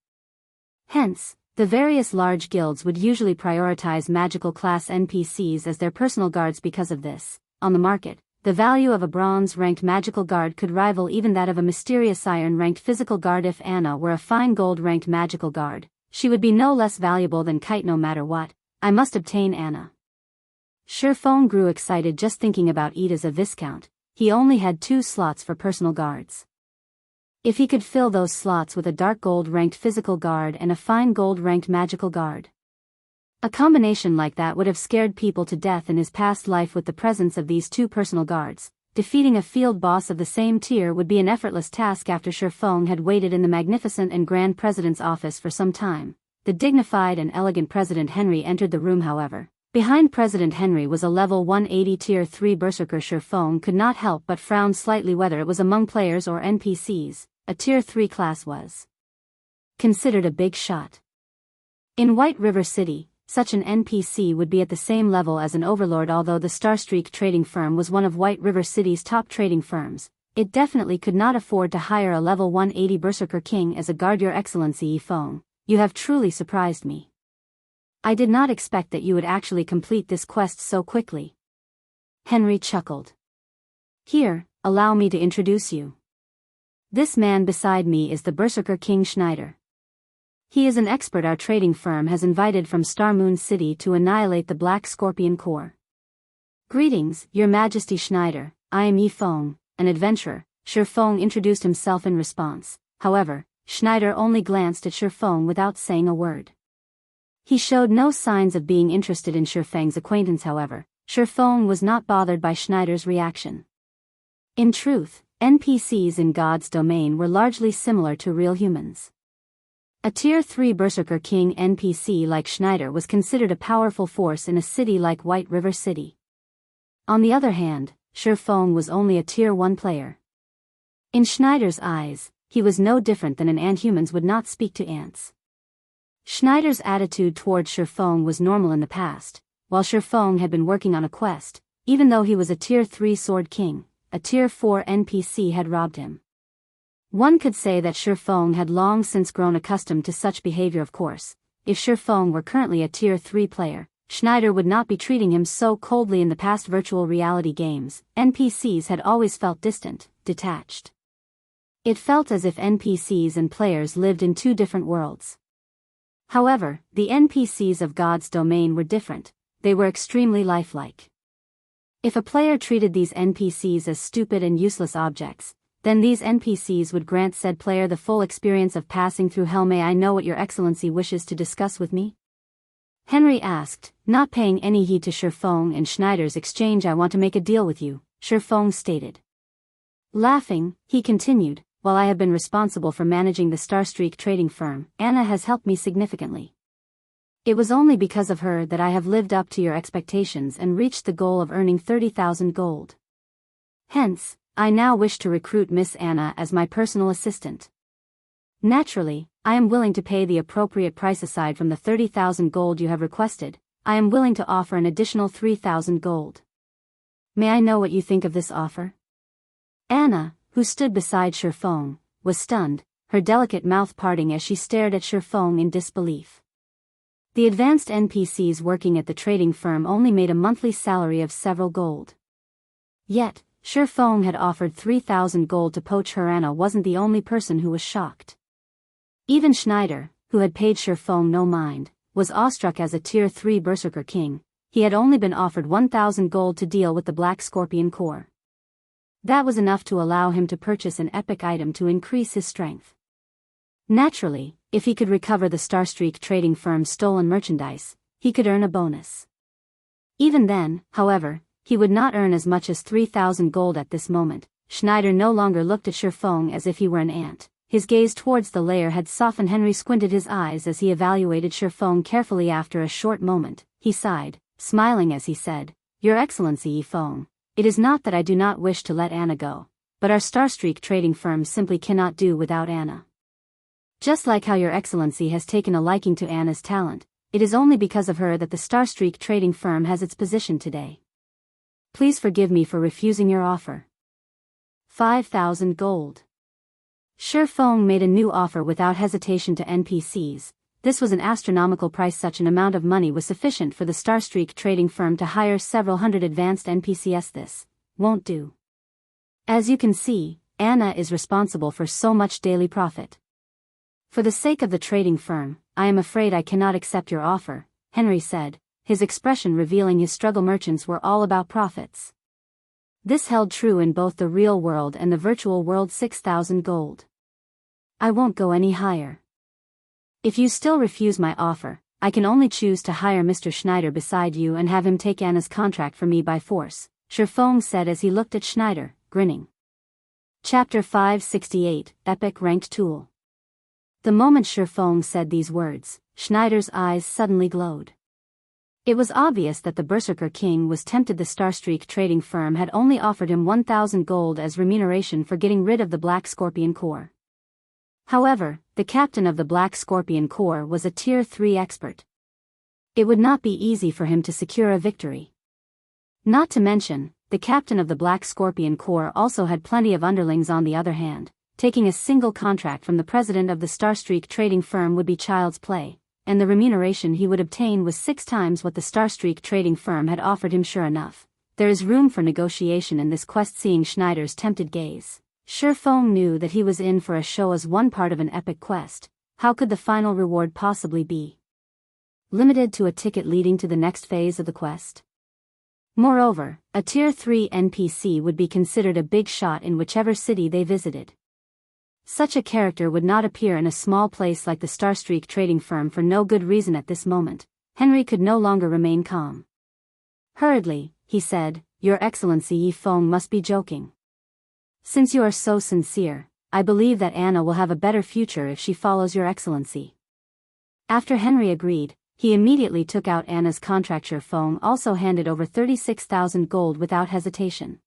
Hence, the various large guilds would usually prioritize magical class NPCs as their personal guards. Because of this, on the market, the value of a bronze-ranked magical guard could rival even that of a mysterious iron-ranked physical guard. If Anna were a fine gold-ranked magical guard, she would be no less valuable than Kite. No matter what, I must obtain Anna. Shifeng grew excited just thinking about it. As a Viscount, he only had 2 slots for personal guards. If he could fill those slots with a dark gold-ranked physical guard and a fine gold-ranked magical guard, a combination like that would have scared people to death in his past life. With the presence of these 2 personal guards, defeating a field boss of the same tier would be an effortless task. After Shifeng had waited in the magnificent and grand president's office for some time, the dignified and elegant President Henry entered the room. However, behind President Henry was a level 180 tier 3 berserker. Shifeng could not help but frown slightly. Whether it was among players or NPCs, a tier 3 class was considered a big shot. In White River City, such an NPC would be at the same level as an overlord. Although the Starstreak trading firm was one of White River City's top trading firms, it definitely could not afford to hire a level 180 Berserker King as a guard. Your Excellency Yifeng, you have truly surprised me. I did not expect that you would actually complete this quest so quickly. Henry chuckled. Here, allow me to introduce you. This man beside me is the Berserker King Schneider. He is an expert our trading firm has invited from Star Moon City to annihilate the Black Scorpion Corps. Greetings, Your Majesty Schneider, I am Yifeng, an adventurer. Shifeng introduced himself in response. However, Schneider only glanced at Shifeng without saying a word. He showed no signs of being interested in Shifeng's acquaintance. However, Shifeng was not bothered by Schneider's reaction. In truth, NPCs in God's domain were largely similar to real humans. A Tier 3 Berserker King NPC like Schneider was considered a powerful force in a city like White River City. On the other hand, Shifeng was only a Tier 1 player. In Schneider's eyes, he was no different than an ant. Humans would not speak to ants. Schneider's attitude toward Shifeng was normal in the past. While Shifeng had been working on a quest, even though he was a Tier 3 Sword King, a Tier 4 NPC had robbed him. One could say that Shifeng had long since grown accustomed to such behavior. Of course, if Shifeng were currently a Tier 3 player, Schneider would not be treating him so coldly. In the past virtual reality games, NPCs had always felt distant, detached. It felt as if NPCs and players lived in 2 different worlds. However, the NPCs of God's domain were different. They were extremely lifelike. If a player treated these NPCs as stupid and useless objects, then these NPCs would grant said player the full experience of passing through hell. May I know what Your Excellency wishes to discuss with me? Henry asked, not paying any heed to Shifeng and Schneider's exchange. I want to make a deal with you, Shifeng stated. Laughing, he continued, while I have been responsible for managing the Starstreak trading firm, Anna has helped me significantly. It was only because of her that I have lived up to your expectations and reached the goal of earning 30,000 gold. Hence, I now wish to recruit Miss Anna as my personal assistant. Naturally, I am willing to pay the appropriate price. Aside from the 30,000 gold you have requested, I am willing to offer an additional 3,000 gold. May I know what you think of this offer? Anna, who stood beside Shifeng, was stunned, her delicate mouth parting as she stared at Shifeng in disbelief. The advanced NPCs working at the trading firm only made a monthly salary of several gold. Yet, Shifeng had offered 3,000 gold to poach her. Anna wasn't the only person who was shocked. Even Schneider, who had paid Shifeng no mind, was awestruck as a Tier 3 Berserker King. He had only been offered 1,000 gold to deal with the Black Scorpion core. That was enough to allow him to purchase an epic item to increase his strength. Naturally, if he could recover the Starstreak trading firm's stolen merchandise, he could earn a bonus. Even then, however, he would not earn as much as 3,000 gold at this moment. Schneider no longer looked at Shifeng as if he were an ant. His gaze towards the lair had softened. Henry squinted his eyes as he evaluated Shifeng carefully. After a short moment, he sighed, smiling as he said, "Your Excellency Yifeng, it is not that I do not wish to let Anna go, but our Starstreak trading firm simply cannot do without Anna. Just like how Your Excellency has taken a liking to Anna's talent, it is only because of her that the Starstreak trading firm has its position today. Please forgive me for refusing your offer." 5,000 gold. Shifeng made a new offer without hesitation to NPCs. This was an astronomical price. Such an amount of money was sufficient for the Starstreak trading firm to hire several hundred advanced NPCs. This won't do. As you can see, Anna is responsible for so much daily profit. For the sake of the trading firm, I am afraid I cannot accept your offer, Henry said, his expression revealing his struggle. Merchants were all about profits. This held true in both the real world and the virtual world. 6,000 gold. I won't go any higher. If you still refuse my offer, I can only choose to hire Mr. Schneider beside you and have him take Anna's contract for me by force, Shifeng said as he looked at Schneider, grinning. Chapter 568, Epic Ranked Tool. The moment Shifeng said these words, Schneider's eyes suddenly glowed. It was obvious that the Berserker King was tempted. The Starstreak trading firm had only offered him 1,000 gold as remuneration for getting rid of the Black Scorpion core. However, the captain of the Black Scorpion core was a Tier 3 expert. It would not be easy for him to secure a victory. Not to mention, the captain of the Black Scorpion core also had plenty of underlings. On the other hand, taking a single contract from the president of the Starstreak trading firm would be child's play, and the remuneration he would obtain was 6 times what the Starstreak trading firm had offered him. Sure enough, there is room for negotiation in this quest. Seeing Schneider's tempted gaze, Shifeng knew that he was in for a show. As one part of an epic quest, how could the final reward possibly be limited to a ticket leading to the next phase of the quest? Moreover, a Tier 3 NPC would be considered a big shot in whichever city they visited. Such a character would not appear in a small place like the Starstreak trading firm for no good reason. At this moment, Henry could no longer remain calm. Hurriedly, he said, "Your Excellency Yifeng must be joking. Since you are so sincere, I believe that Anna will have a better future if she follows Your Excellency." After Henry agreed, he immediately took out Anna's contract. Shifeng also handed over 36,000 gold without hesitation.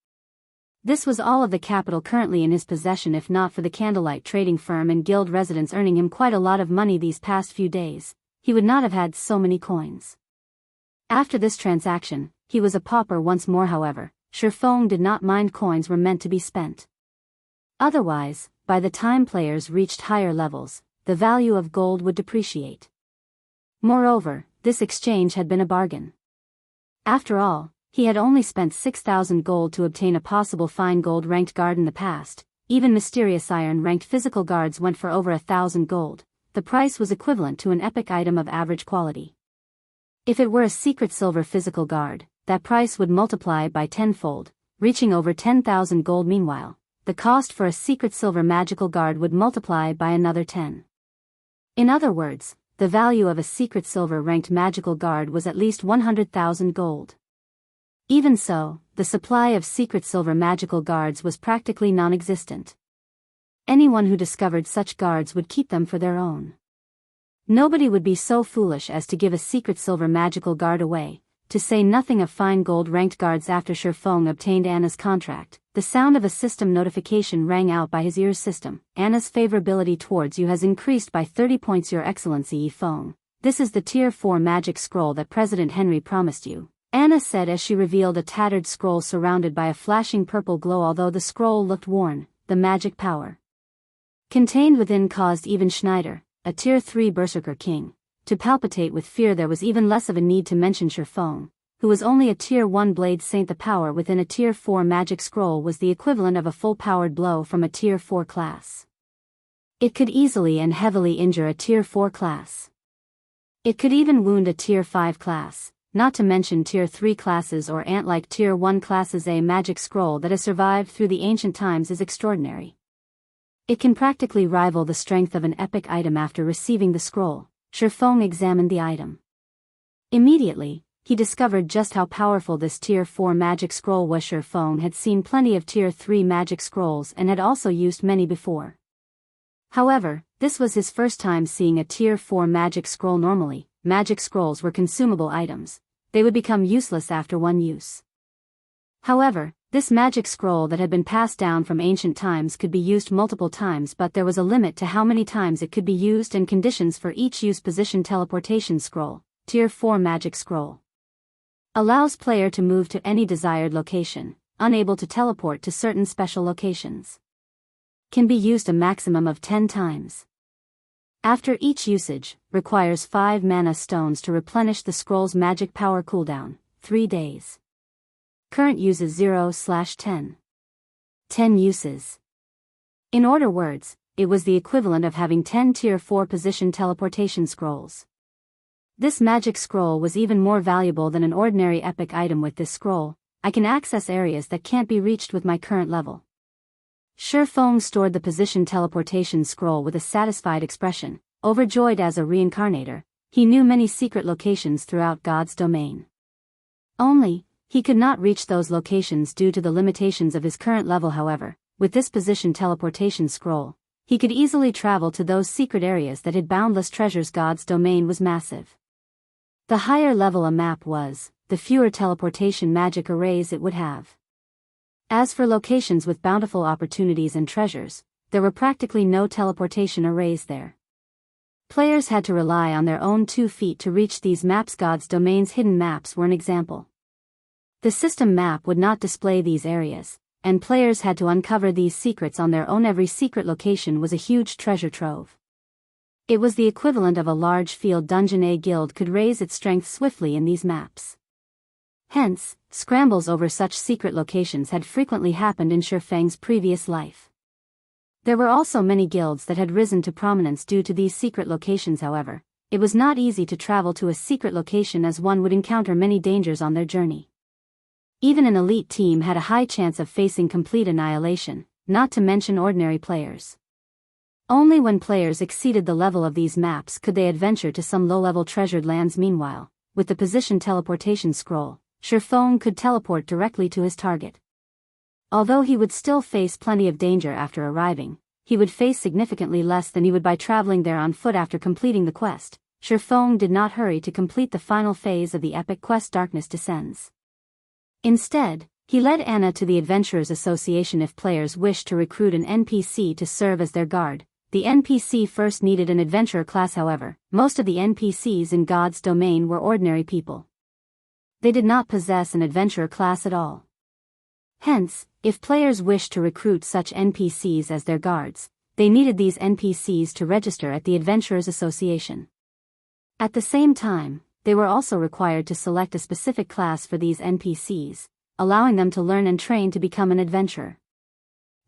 This was all of the capital currently in his possession. If not for the Candlelight trading firm and guild residents earning him quite a lot of money these past few days, he would not have had so many coins. After this transaction, he was a pauper once more. However, Shifeng did not mind. Coins were meant to be spent. Otherwise, by the time players reached higher levels, the value of gold would depreciate. Moreover, this exchange had been a bargain. After all, he had only spent 6,000 gold to obtain a possible fine gold ranked guard. In the past, even mysterious iron ranked physical guards went for over 1,000 gold. The price was equivalent to an epic item of average quality. If it were a secret silver physical guard, that price would multiply by tenfold, reaching over 10,000 gold. Meanwhile, the cost for a secret silver magical guard would multiply by another 10. In other words, the value of a secret silver ranked magical guard was at least 100,000 gold. Even so, the supply of secret silver magical guards was practically non-existent. Anyone who discovered such guards would keep them for their own. Nobody would be so foolish as to give a secret silver magical guard away, to say nothing of fine gold ranked guards. After Shifeng obtained Anna's contract, the sound of a system notification rang out by his ears. System, Anna's favorability towards you has increased by 30 points. Your Excellency Yifeng, this is the Tier 4 magic scroll that President Henry promised you, Anna said as she revealed a tattered scroll surrounded by a flashing purple glow. Although the scroll looked worn, the magic power contained within caused even Schneider, a Tier 3 Berserker King, to palpitate with fear. There was even less of a need to mention Shifeng, who was only a Tier 1 Blade Saint. The power within a Tier 4 magic scroll was the equivalent of a full-powered blow from a Tier 4 class. It could easily and heavily injure a Tier 4 class. It could even wound a Tier 5 class, not to mention Tier 3 classes or ant-like Tier 1 classes. A magic scroll that has survived through the ancient times is extraordinary. It can practically rival the strength of an epic item. After receiving the scroll, Shifeng examined the item. Immediately, he discovered just how powerful this Tier 4 magic scroll was. Shifeng had seen plenty of Tier 3 magic scrolls and had also used many before. However, this was his first time seeing a Tier 4 magic scroll. Normally, magic scrolls were consumable items. They would become useless after one use. However, this magic scroll that had been passed down from ancient times could be used multiple times, but there was a limit to how many times it could be used and conditions for each use. Position teleportation scroll, Tier 4 magic scroll. Allows player to move to any desired location, unable to teleport to certain special locations. Can be used a maximum of 10 times. After each usage, requires 5 mana stones to replenish the scroll's magic power. Cooldown, 3 days. Current uses 0/10. 10 uses. In other words, it was the equivalent of having 10 Tier 4 position teleportation scrolls. This magic scroll was even more valuable than an ordinary epic item. With this scroll, I can access areas that can't be reached with my current level. Shifeng stored the position teleportation scroll with a satisfied expression. Overjoyed as a reincarnator, he knew many secret locations throughout God's domain. Only, he could not reach those locations due to the limitations of his current level. However, with this position teleportation scroll, he could easily travel to those secret areas that had boundless treasures. God's domain was massive. The higher level a map was, the fewer teleportation magic arrays it would have. As for locations with bountiful opportunities and treasures, there were practically no teleportation arrays there. Players had to rely on their own 2 feet to reach these maps. God's domain's hidden maps were an example. The system map would not display these areas, and players had to uncover these secrets on their own. Every secret location was a huge treasure trove. It was the equivalent of a large field dungeon. A guild could raise its strength swiftly in these maps. Hence, scrambles over such secret locations had frequently happened in Shifeng's previous life. There were also many guilds that had risen to prominence due to these secret locations. However, it was not easy to travel to a secret location, as one would encounter many dangers on their journey. Even an elite team had a high chance of facing complete annihilation, not to mention ordinary players. Only when players exceeded the level of these maps could they adventure to some low-level treasured lands. Meanwhile, with the position teleportation scroll, Shifeng could teleport directly to his target. Although he would still face plenty of danger after arriving, he would face significantly less than he would by traveling there on foot. After completing the quest, Shifeng did not hurry to complete the final phase of the epic quest. Darkness Descends. Instead, he led Anna to the Adventurers Association. If players wished to recruit an NPC to serve as their guard, the NPC first needed an adventurer class. However, most of the NPCs in God's domain were ordinary people. They did not possess an adventurer class at all. Hence, if players wished to recruit such NPCs as their guards, they needed these NPCs to register at the Adventurers Association. At the same time, they were also required to select a specific class for these NPCs, allowing them to learn and train to become an adventurer.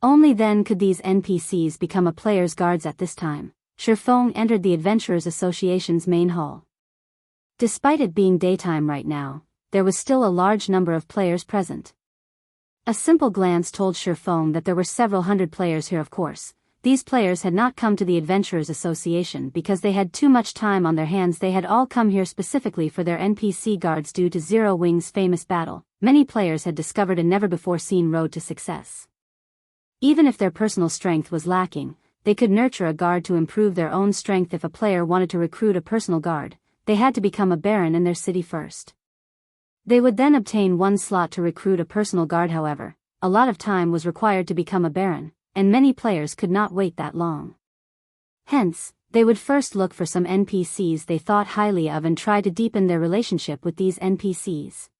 Only then could these NPCs become a player's guards. At this time, Shifeng entered the Adventurers Association's main hall. Despite it being daytime right now, there was still a large number of players present. A simple glance told Shifeng that there were several hundred players here. Of course, these players had not come to the Adventurers Association because they had too much time on their hands. They had all come here specifically for their NPC guards. Due to Zero Wing's famous battle, many players had discovered a never-before-seen road to success. Even if their personal strength was lacking, they could nurture a guard to improve their own strength. If a player wanted to recruit a personal guard, they had to become a baron in their city first. They would then obtain 1 slot to recruit a personal guard. However, a lot of time was required to become a baron, and many players could not wait that long. Hence, they would first look for some NPCs they thought highly of and try to deepen their relationship with these NPCs.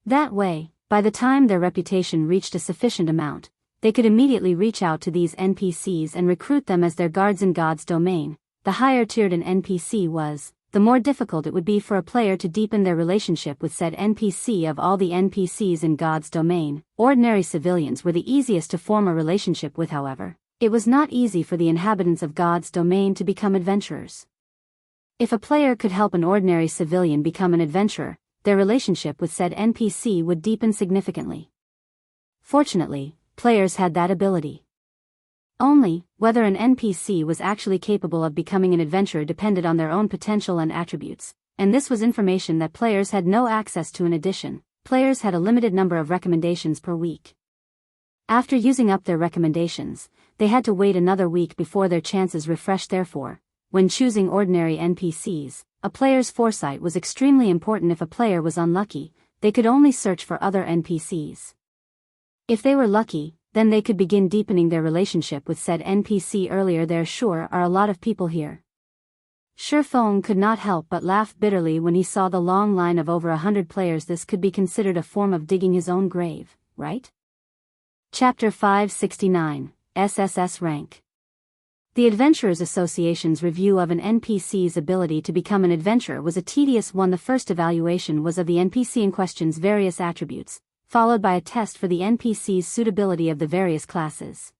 That way, by the time their reputation reached a sufficient amount, they could immediately reach out to these NPCs and recruit them as their guards. In God's domain, the higher tiered an NPC was, the more difficult it would be for a player to deepen their relationship with said NPC. Of all the NPCs in God's domain, ordinary civilians were the easiest to form a relationship with. However, It was not easy for the inhabitants of God's domain to become adventurers. If a player could help an ordinary civilian become an adventurer, their relationship with said NPC would deepen significantly. Fortunately, players had that ability. Only, whether an NPC was actually capable of becoming an adventurer depended on their own potential and attributes, and this was information that players had no access to. In addition, players had a limited number of recommendations per week. After using up their recommendations, they had to wait another week before their chances refreshed. Therefore, when choosing ordinary NPCs, a player's foresight was extremely important. If a player was unlucky, they could only search for other NPCs. If they were lucky, then they could begin deepening their relationship with said NPC earlier. There sure are a lot of people here. Shifeng could not help but laugh bitterly when he saw the long line of over 100 players. This could be considered a form of digging his own grave, right? Chapter 569, SSS Rank. The Adventurers Association's review of an NPC's ability to become an adventurer was a tedious one. The first evaluation was of the NPC in question's various attributes, followed by a test for the NPC's suitability of the various classes.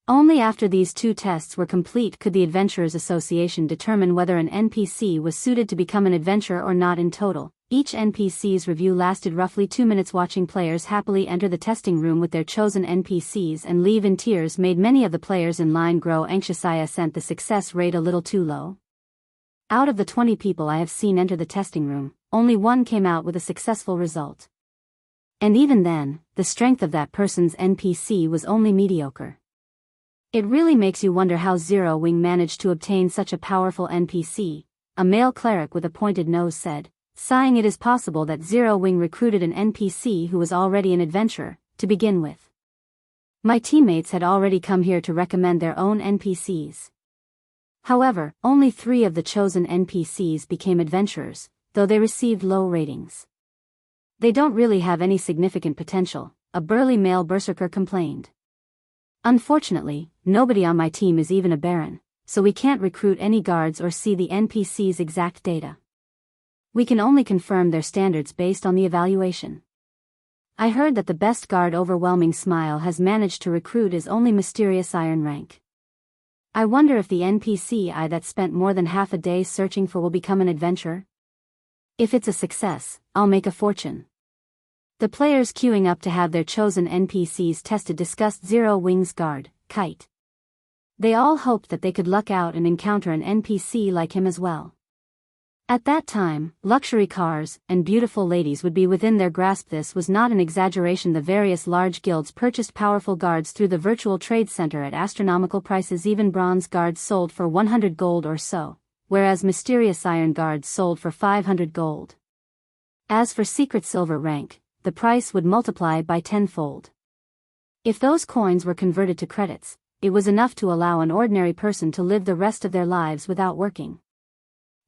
Only after these two tests were complete could the Adventurers Association determine whether an NPC was suited to become an adventurer or not. In total, each NPC's review lasted roughly 2 minutes. Watching players happily enter the testing room with their chosen NPCs and leave in tears made many of the players in line grow anxious. I sent the success rate a little too low. Out of the 20 people I have seen enter the testing room, only one came out with a successful result. And even then, the strength of that person's NPC was only mediocre. It really makes you wonder how Zero Wing managed to obtain such a powerful NPC, a male cleric with a pointed nose said, sighing. It is possible that Zero Wing recruited an NPC who was already an adventurer, to begin with. My teammates had already come here to recommend their own NPCs. However, only 3 of the chosen NPCs became adventurers, though they received low ratings. They don't really have any significant potential, a burly male berserker complained. Unfortunately, nobody on my team is even a baron, so we can't recruit any guards or see the NPC's exact data. We can only confirm their standards based on the evaluation. I heard that the best guard Overwhelming Smile has managed to recruit is only Mysterious Iron Rank. I wonder if the NPC that spent more than half a day searching for will become an adventurer? If it's a success, I'll make a fortune. The players queuing up to have their chosen NPCs tested discussed Zero Wing's guard, Kite. They all hoped that they could luck out and encounter an NPC like him as well. At that time, luxury cars and beautiful ladies would be within their grasp. This was not an exaggeration. The various large guilds purchased powerful guards through the virtual trade center at astronomical prices. Even bronze guards sold for 100 gold or so, whereas mysterious iron guards sold for 500 gold. As for secret silver rank, the price would multiply by tenfold. If those coins were converted to credits, it was enough to allow an ordinary person to live the rest of their lives without working.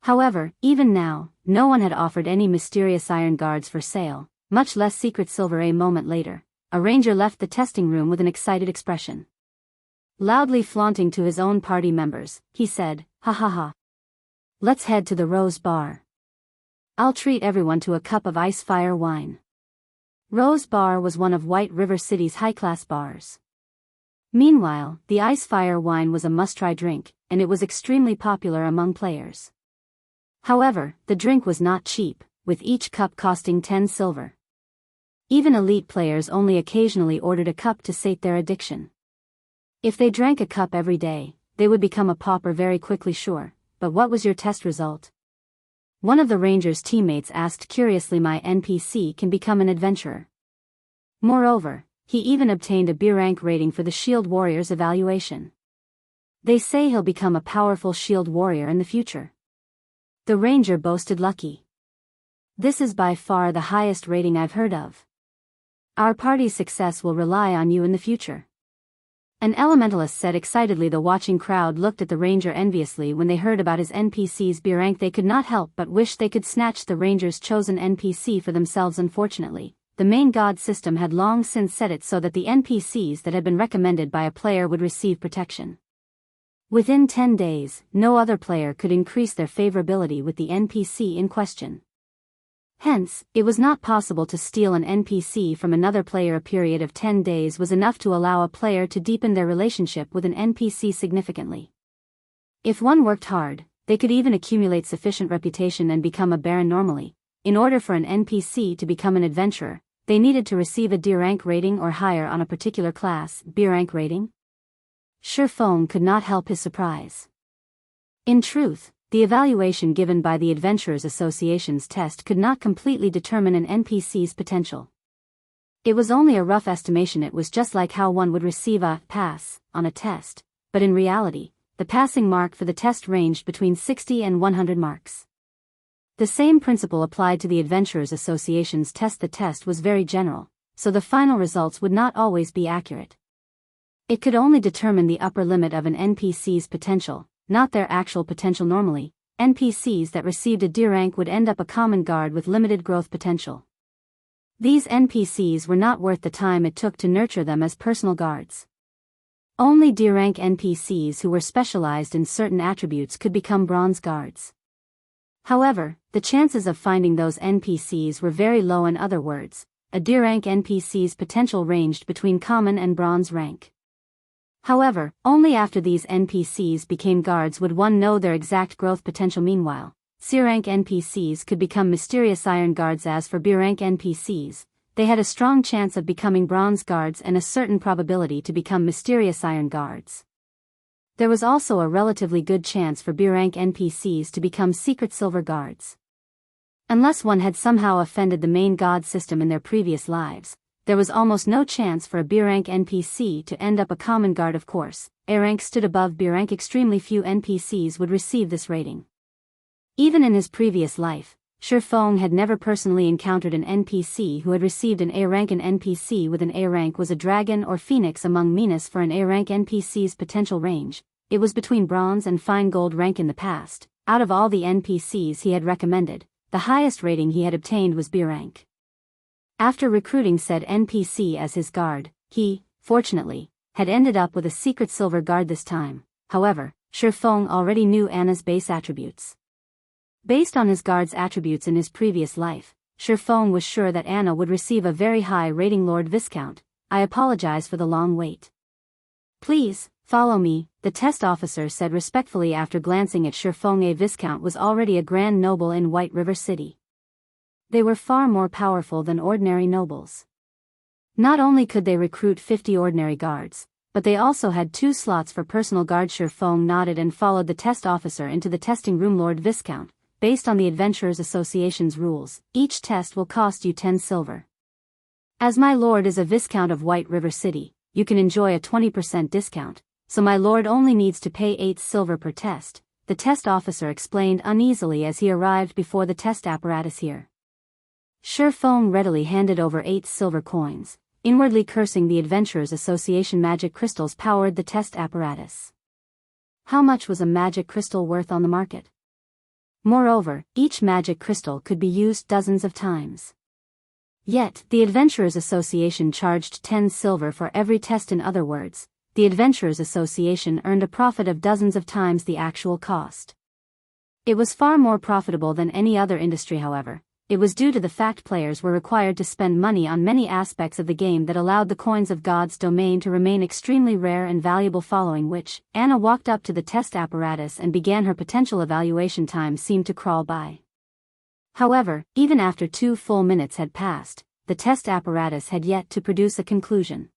However, even now, no one had offered any mysterious iron guards for sale, much less secret silver. A moment later, a ranger left the testing room with an excited expression. Loudly flaunting to his own party members, he said, "Ha ha ha. Let's head to the Rose Bar. I'll treat everyone to a cup of ice fire wine." Rose Bar was one of White River City's high-class bars. Meanwhile, the ice fire wine was a must-try drink, and it was extremely popular among players. However, the drink was not cheap, with each cup costing 10 silver. Even elite players only occasionally ordered a cup to sate their addiction. If they drank a cup every day, they would become a pauper very quickly. Sure, but what was your test result? One of the ranger's teammates asked curiously. My NPC can become an adventurer. Moreover, he even obtained a B rank rating for the Shield Warrior's evaluation. They say he'll become a powerful Shield Warrior in the future. The ranger boasted. Lucky. This is by far the highest rating I've heard of. Our party's success will rely on you in the future. An elementalist said excitedly. The watching crowd looked at the ranger enviously when they heard about his NPC's B rank. They could not help but wish they could snatch the ranger's chosen NPC for themselves. Unfortunately, the main god system had long since set it so that the NPCs that had been recommended by a player would receive protection. Within 10 days, no other player could increase their favorability with the NPC in question. Hence, it was not possible to steal an NPC from another player. A period of 10 days was enough to allow a player to deepen their relationship with an NPC significantly. If one worked hard, they could even accumulate sufficient reputation and become a baron normally. In order for an NPC to become an adventurer, they needed to receive a D rank rating or higher on a particular class. B rank rating? Shifeng could not help his surprise. In truth, the evaluation given by the Adventurers Association's test could not completely determine an NPC's potential. It was only a rough estimation. It was just like how one would receive a pass on a test, but in reality, the passing mark for the test ranged between 60 and 100 marks. The same principle applied to the Adventurers Association's test. The test was very general, so the final results would not always be accurate. It could only determine the upper limit of an NPC's potential, not their actual potential. Normally, NPCs that received a D rank would end up a common guard with limited growth potential. These NPCs were not worth the time it took to nurture them as personal guards. Only D rank NPCs who were specialized in certain attributes could become bronze guards. However, the chances of finding those NPCs were very low. In other words, a D rank NPC's potential ranged between common and bronze rank. However, only after these NPCs became guards would one know their exact growth potential. Meanwhile, C rank NPCs could become mysterious iron guards. As for B rank NPCs, they had a strong chance of becoming bronze guards and a certain probability to become mysterious iron guards. There was also a relatively good chance for B rank NPCs to become secret silver guards. Unless one had somehow offended the main god system in their previous lives, there was almost no chance for a B rank NPC to end up a common guard. Of course, A rank stood above B rank. Extremely few NPCs would receive this rating. Even in his previous life, Shifeng had never personally encountered an NPC who had received an A rank. An NPC with an A rank was a dragon or phoenix among Minas. For an A rank NPC's potential range, it was between bronze and fine gold rank. In the past, out of all the NPCs he had recommended, the highest rating he had obtained was B rank. After recruiting said NPC as his guard, he, fortunately, had ended up with a secret silver guard this time. However, Shifeng already knew Anna's base attributes. Based on his guard's attributes in his previous life, Shifeng was sure that Anna would receive a very high rating. Lord Viscount, I apologize for the long wait. Please, follow me, the test officer said respectfully after glancing at Shifeng. A Viscount was already a grand noble in White River City. They were far more powerful than ordinary nobles. Not only could they recruit 50 ordinary guards, but they also had 2 slots for personal guard. Shifeng nodded and followed the test officer into the testing room. Lord Viscount, based on the Adventurers Association's rules, each test will cost you 10 silver. As my lord is a Viscount of White River City, you can enjoy a 20% discount, so my lord only needs to pay 8 silver per test, the test officer explained uneasily as he arrived before the test apparatus here. Shifeng readily handed over 8 silver coins, inwardly cursing the Adventurers Association. Magic crystals powered the test apparatus. How much was a magic crystal worth on the market? Moreover, each magic crystal could be used dozens of times. Yet, the Adventurers Association charged 10 silver for every test. In other words, the Adventurers Association earned a profit of dozens of times the actual cost. It was far more profitable than any other industry. However, it was due to the fact players were required to spend money on many aspects of the game that allowed the coins of God's domain to remain extremely rare and valuable. Following which, Anna walked up to the test apparatus and began her potential evaluation. Time seemed to crawl by. However, even after 2 full minutes had passed, the test apparatus had yet to produce a conclusion.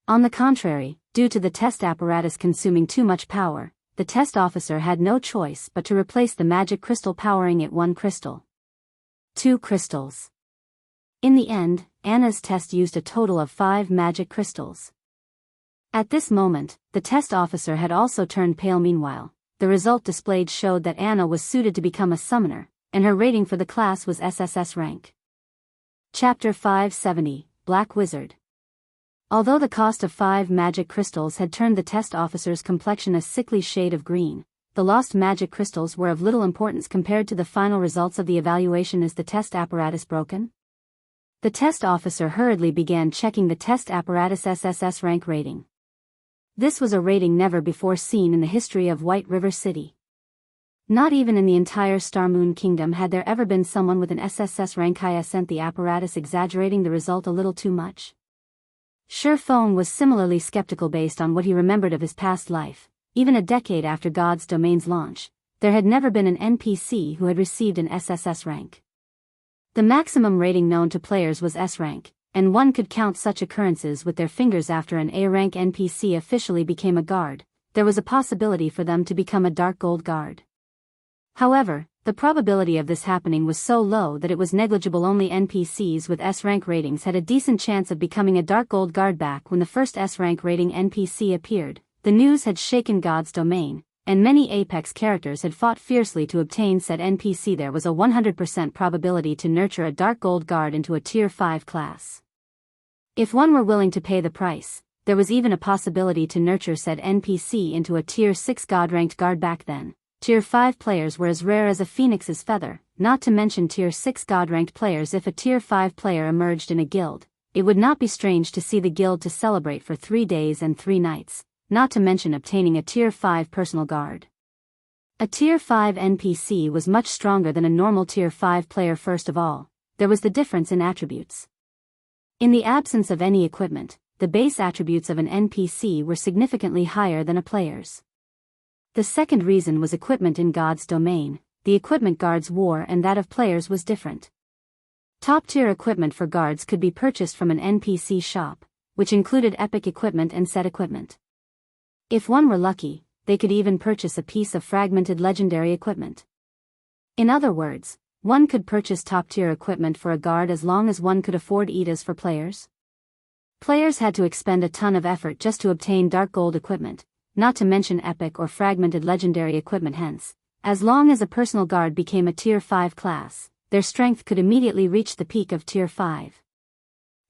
On the contrary, due to the test apparatus consuming too much power, the test officer had no choice but to replace the magic crystal powering it. 1 crystal. 2 crystals. In the end, Anna's test used a total of 5 magic crystals. At this moment, the test officer had also turned pale. Meanwhile, the result displayed showed that Anna was suited to become a summoner, and her rating for the class was SSS Rank. Chapter 570, Black Wizard. Although the cost of 5 magic crystals had turned the test officer's complexion a sickly shade of green, the lost magic crystals were of little importance compared to the final results of the evaluation. Is the test apparatus broken? The test officer hurriedly began checking the test apparatus SSS Rank rating. This was a rating never before seen in the history of White River City. Not even in the entire Star Moon Kingdom had there ever been someone with an SSS rank high. Sent the apparatus, exaggerating the result a little too much. Shifeng was similarly skeptical based on what he remembered of his past life. Even a decade after God's Domain's launch, there had never been an NPC who had received an SSS rank. The maximum rating known to players was S rank, and one could count such occurrences with their fingers. After an A rank NPC officially became a guard, there was a possibility for them to become a Dark Gold guard. However, the probability of this happening was so low that it was negligible. Only NPCs with S rank ratings had a decent chance of becoming a Dark Gold guard. Back when the first S rank rating NPC appeared, the news had shaken God's Domain, and many Apex characters had fought fiercely to obtain said NPC. There was a 100% probability to nurture a Dark Gold guard into a Tier 5 class. If one were willing to pay the price, there was even a possibility to nurture said NPC into a Tier 6 God-ranked guard. Back then, Tier 5 players were as rare as a phoenix's feather, not to mention Tier 6 God-ranked players. If a Tier 5 player emerged in a guild, it would not be strange to see the guild to celebrate for 3 days and 3 nights, not to mention obtaining a Tier 5 personal guard. A Tier 5 NPC was much stronger than a normal Tier 5 player. First of all, there was the difference in attributes. In the absence of any equipment, the base attributes of an NPC were significantly higher than a player's. The second reason was equipment. In God's Domain, the equipment guards wore and that of players was different. Top-tier equipment for guards could be purchased from an NPC shop, which included epic equipment and set equipment. If one were lucky, they could even purchase a piece of fragmented legendary equipment. In other words, one could purchase top-tier equipment for a guard as long as one could afford ETAs for players. Players had to expend a ton of effort just to obtain Dark Gold equipment, not to mention epic or fragmented legendary equipment. Hence, as long as a personal guard became a Tier 5 class, their strength could immediately reach the peak of Tier 5.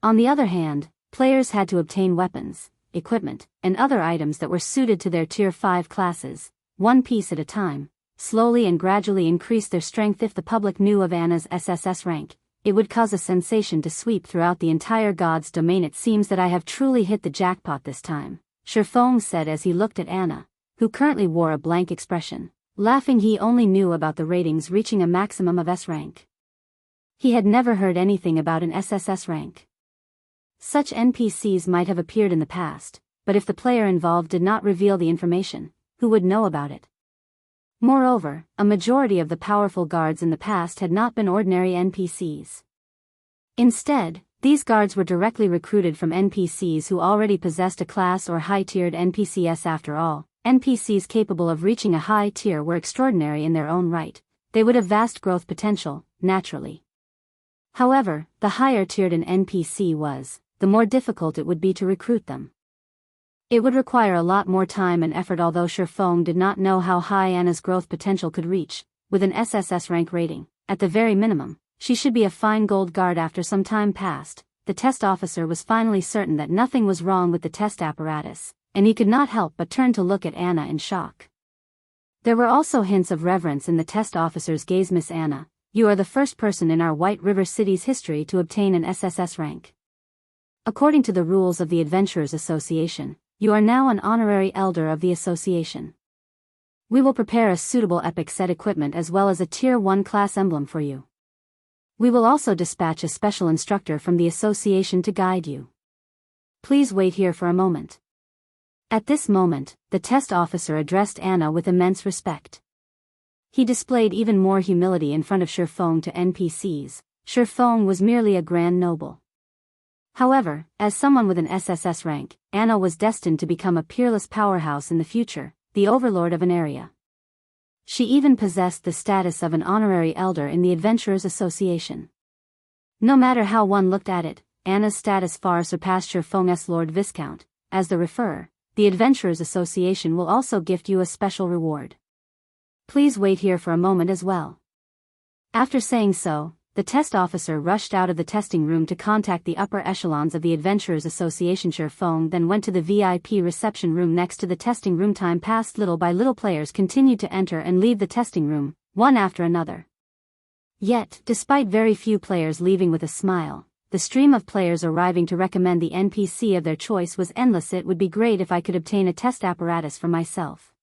On the other hand, players had to obtain weapons, equipment, and other items that were suited to their Tier 5 classes, one piece at a time, slowly and gradually increase their strength. If the public knew of Anna's SSS rank, it would cause a sensation to sweep throughout the entire God's Domain. It seems that I have truly hit the jackpot this time, Shifeng said as he looked at Anna, who currently wore a blank expression. Laughing, he only knew about the ratings reaching a maximum of S rank. He had never heard anything about an SSS rank. Such NPCs might have appeared in the past, but if the player involved did not reveal the information, who would know about it? Moreover, a majority of the powerful guards in the past had not been ordinary NPCs. Instead, these guards were directly recruited from NPCs who already possessed a class or high-tiered NPCs. After all, NPCs capable of reaching a high tier were extraordinary in their own right. They would have vast growth potential, naturally. However, the higher-tiered an NPC was, the more difficult it would be to recruit them. It would require a lot more time and effort. Although Shifeng did not know how high Anna's growth potential could reach, with an SSS rank rating, at the very minimum, she should be a fine gold guard. After some time passed, the test officer was finally certain that nothing was wrong with the test apparatus, and he could not help but turn to look at Anna in shock. There were also hints of reverence in the test officer's gaze. Miss Anna, you are the first person in our White River City's history to obtain an SSS rank. According to the rules of the Adventurers Association, you are now an honorary elder of the association. We will prepare a suitable epic set equipment as well as a Tier 1 class emblem for you. We will also dispatch a special instructor from the association to guide you. Please wait here for a moment. At this moment, the test officer addressed Anna with immense respect. He displayed even more humility in front of Shifeng. To NPCs, Shifeng was merely a grand noble. However, as someone with an SSS rank, Anna was destined to become a peerless powerhouse in the future, the overlord of an area. She even possessed the status of an honorary elder in the Adventurers Association. No matter how one looked at it, Anna's status far surpassed Shifeng's Lord Viscount. As the referrer, the Adventurers Association will also gift you a special reward. Please wait here for a moment as well. After saying so, the test officer rushed out of the testing room to contact the upper echelons of the Adventurers Association. Shifeng then went to the VIP reception room next to the testing room. Time passed. Little by little players continued to enter and leave the testing room, one after another. Yet, despite very few players leaving with a smile, the stream of players arriving to recommend the NPC of their choice was endless. It would be great if I could obtain a test apparatus for myself.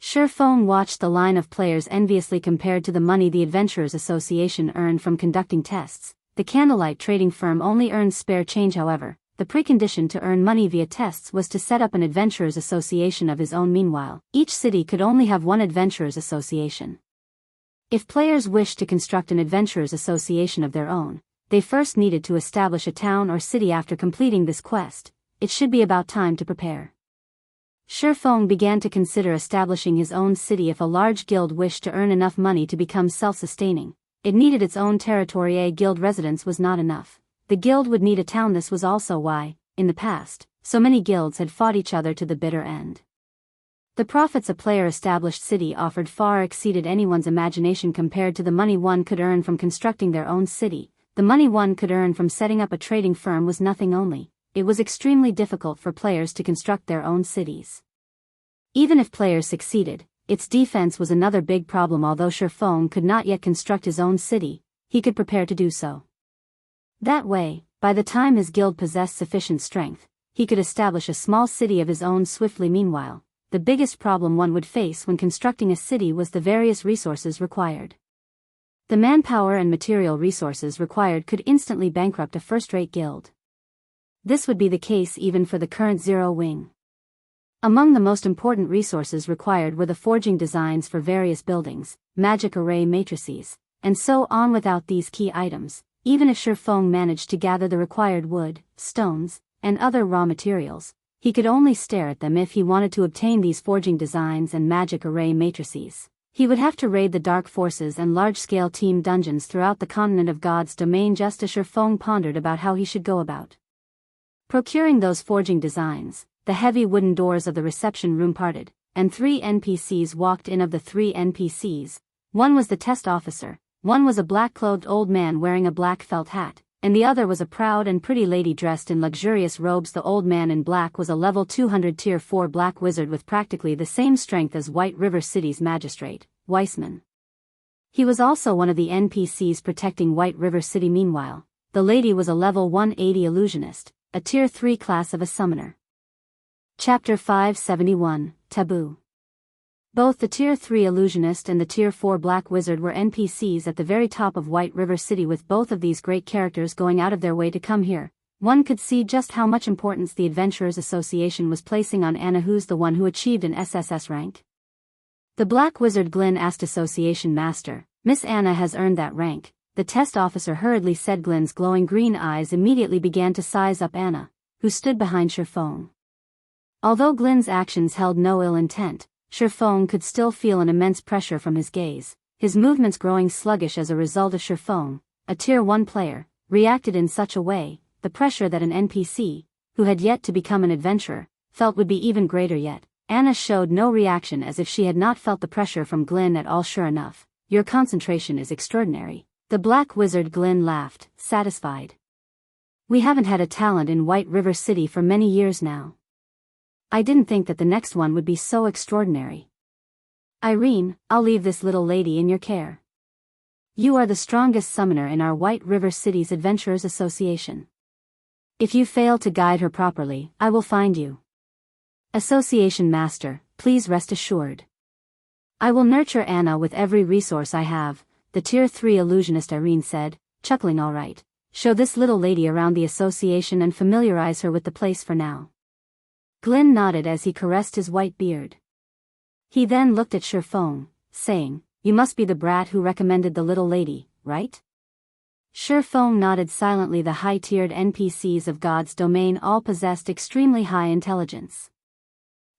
Shifeng watched the line of players enviously compared to the money the Adventurers Association earned from conducting tests. The Candlelight trading firm only earned spare change. However, the precondition to earn money via tests was to set up an Adventurers Association of his own. Meanwhile, each city could only have one Adventurers Association. If players wished to construct an Adventurers Association of their own, they first needed to establish a town or city. After completing this quest, it should be about time to prepare. Shifeng began to consider establishing his own city. If a large guild wished to earn enough money to become self-sustaining, it needed its own territory. A guild residence was not enough. The guild would need a town. This was also why, in the past, so many guilds had fought each other to the bitter end. The profits a player-established city offered far exceeded anyone's imagination compared to the money one could earn from constructing their own city. The money one could earn from setting up a trading firm was nothing. Only, it was extremely difficult for players to construct their own cities. Even if players succeeded, its defense was another big problem. Although Shifeng could not yet construct his own city, he could prepare to do so. That way, by the time his guild possessed sufficient strength, he could establish a small city of his own swiftly. Meanwhile, the biggest problem one would face when constructing a city was the various resources required. The manpower and material resources required could instantly bankrupt a first-rate guild. This would be the case even for the current Zero Wing. Among the most important resources required were the forging designs for various buildings, magic array matrices, and so on. Without these key items, even if Shifeng managed to gather the required wood, stones, and other raw materials, he could only stare at them. If he wanted to obtain these forging designs and magic array matrices, he would have to raid the dark forces and large-scale team dungeons throughout the continent of God's domain. Just as Shifeng pondered about how he should go about procuring those forging designs, the heavy wooden doors of the reception room parted, and 3 NPCs walked in. Of the 3 NPCs, one was the test officer, one was a black-clothed old man wearing a black felt hat, and the other was a proud and pretty lady dressed in luxurious robes. The old man in black was a level 200 tier 4 black wizard with practically the same strength as White River City's magistrate, Weissman. He was also one of the NPCs protecting White River City. Meanwhile, the lady was a level 180 illusionist, a tier 3 class of a summoner. Chapter 571, Taboo. Both the Tier 3 Illusionist and the Tier 4 Black Wizard were NPCs at the very top of White River City. With both of these great characters going out of their way to come here, one could see just how much importance the Adventurers Association was placing on Anna. Who's the one who achieved an SSS rank? The Black Wizard Glyn asked Association Master. Miss Anna has earned that rank, the test officer hurriedly said. Glyn's glowing green eyes immediately began to size up Anna, who stood behind Shifeng. Although Glyn's actions held no ill intent, Shifeng could still feel an immense pressure from his gaze, his movements growing sluggish as a result. Of Shifeng, a Tier 1 player, reacted in such a way, the pressure that an NPC, who had yet to become an adventurer, felt would be even greater yet. Anna showed no reaction, as if she had not felt the pressure from Glyn at all. Sure enough, your concentration is extraordinary. The Black Wizard Glyn laughed, satisfied. We haven't had a talent in White River City for many years now. I didn't think that the next one would be so extraordinary. Irene, I'll leave this little lady in your care. You are the strongest summoner in our White River City's Adventurers Association. If you fail to guide her properly, I will find you. Association Master, please rest assured. I will nurture Anna with every resource I have, the Tier 3 Illusionist Irene said, chuckling. All right, show this little lady around the association and familiarize her with the place for now. Glyn nodded as he caressed his white beard. He then looked at Shifeng, saying, You must be the brat who recommended the little lady, right? Shifeng nodded silently. The high-tiered NPCs of God's domain all possessed extremely high intelligence.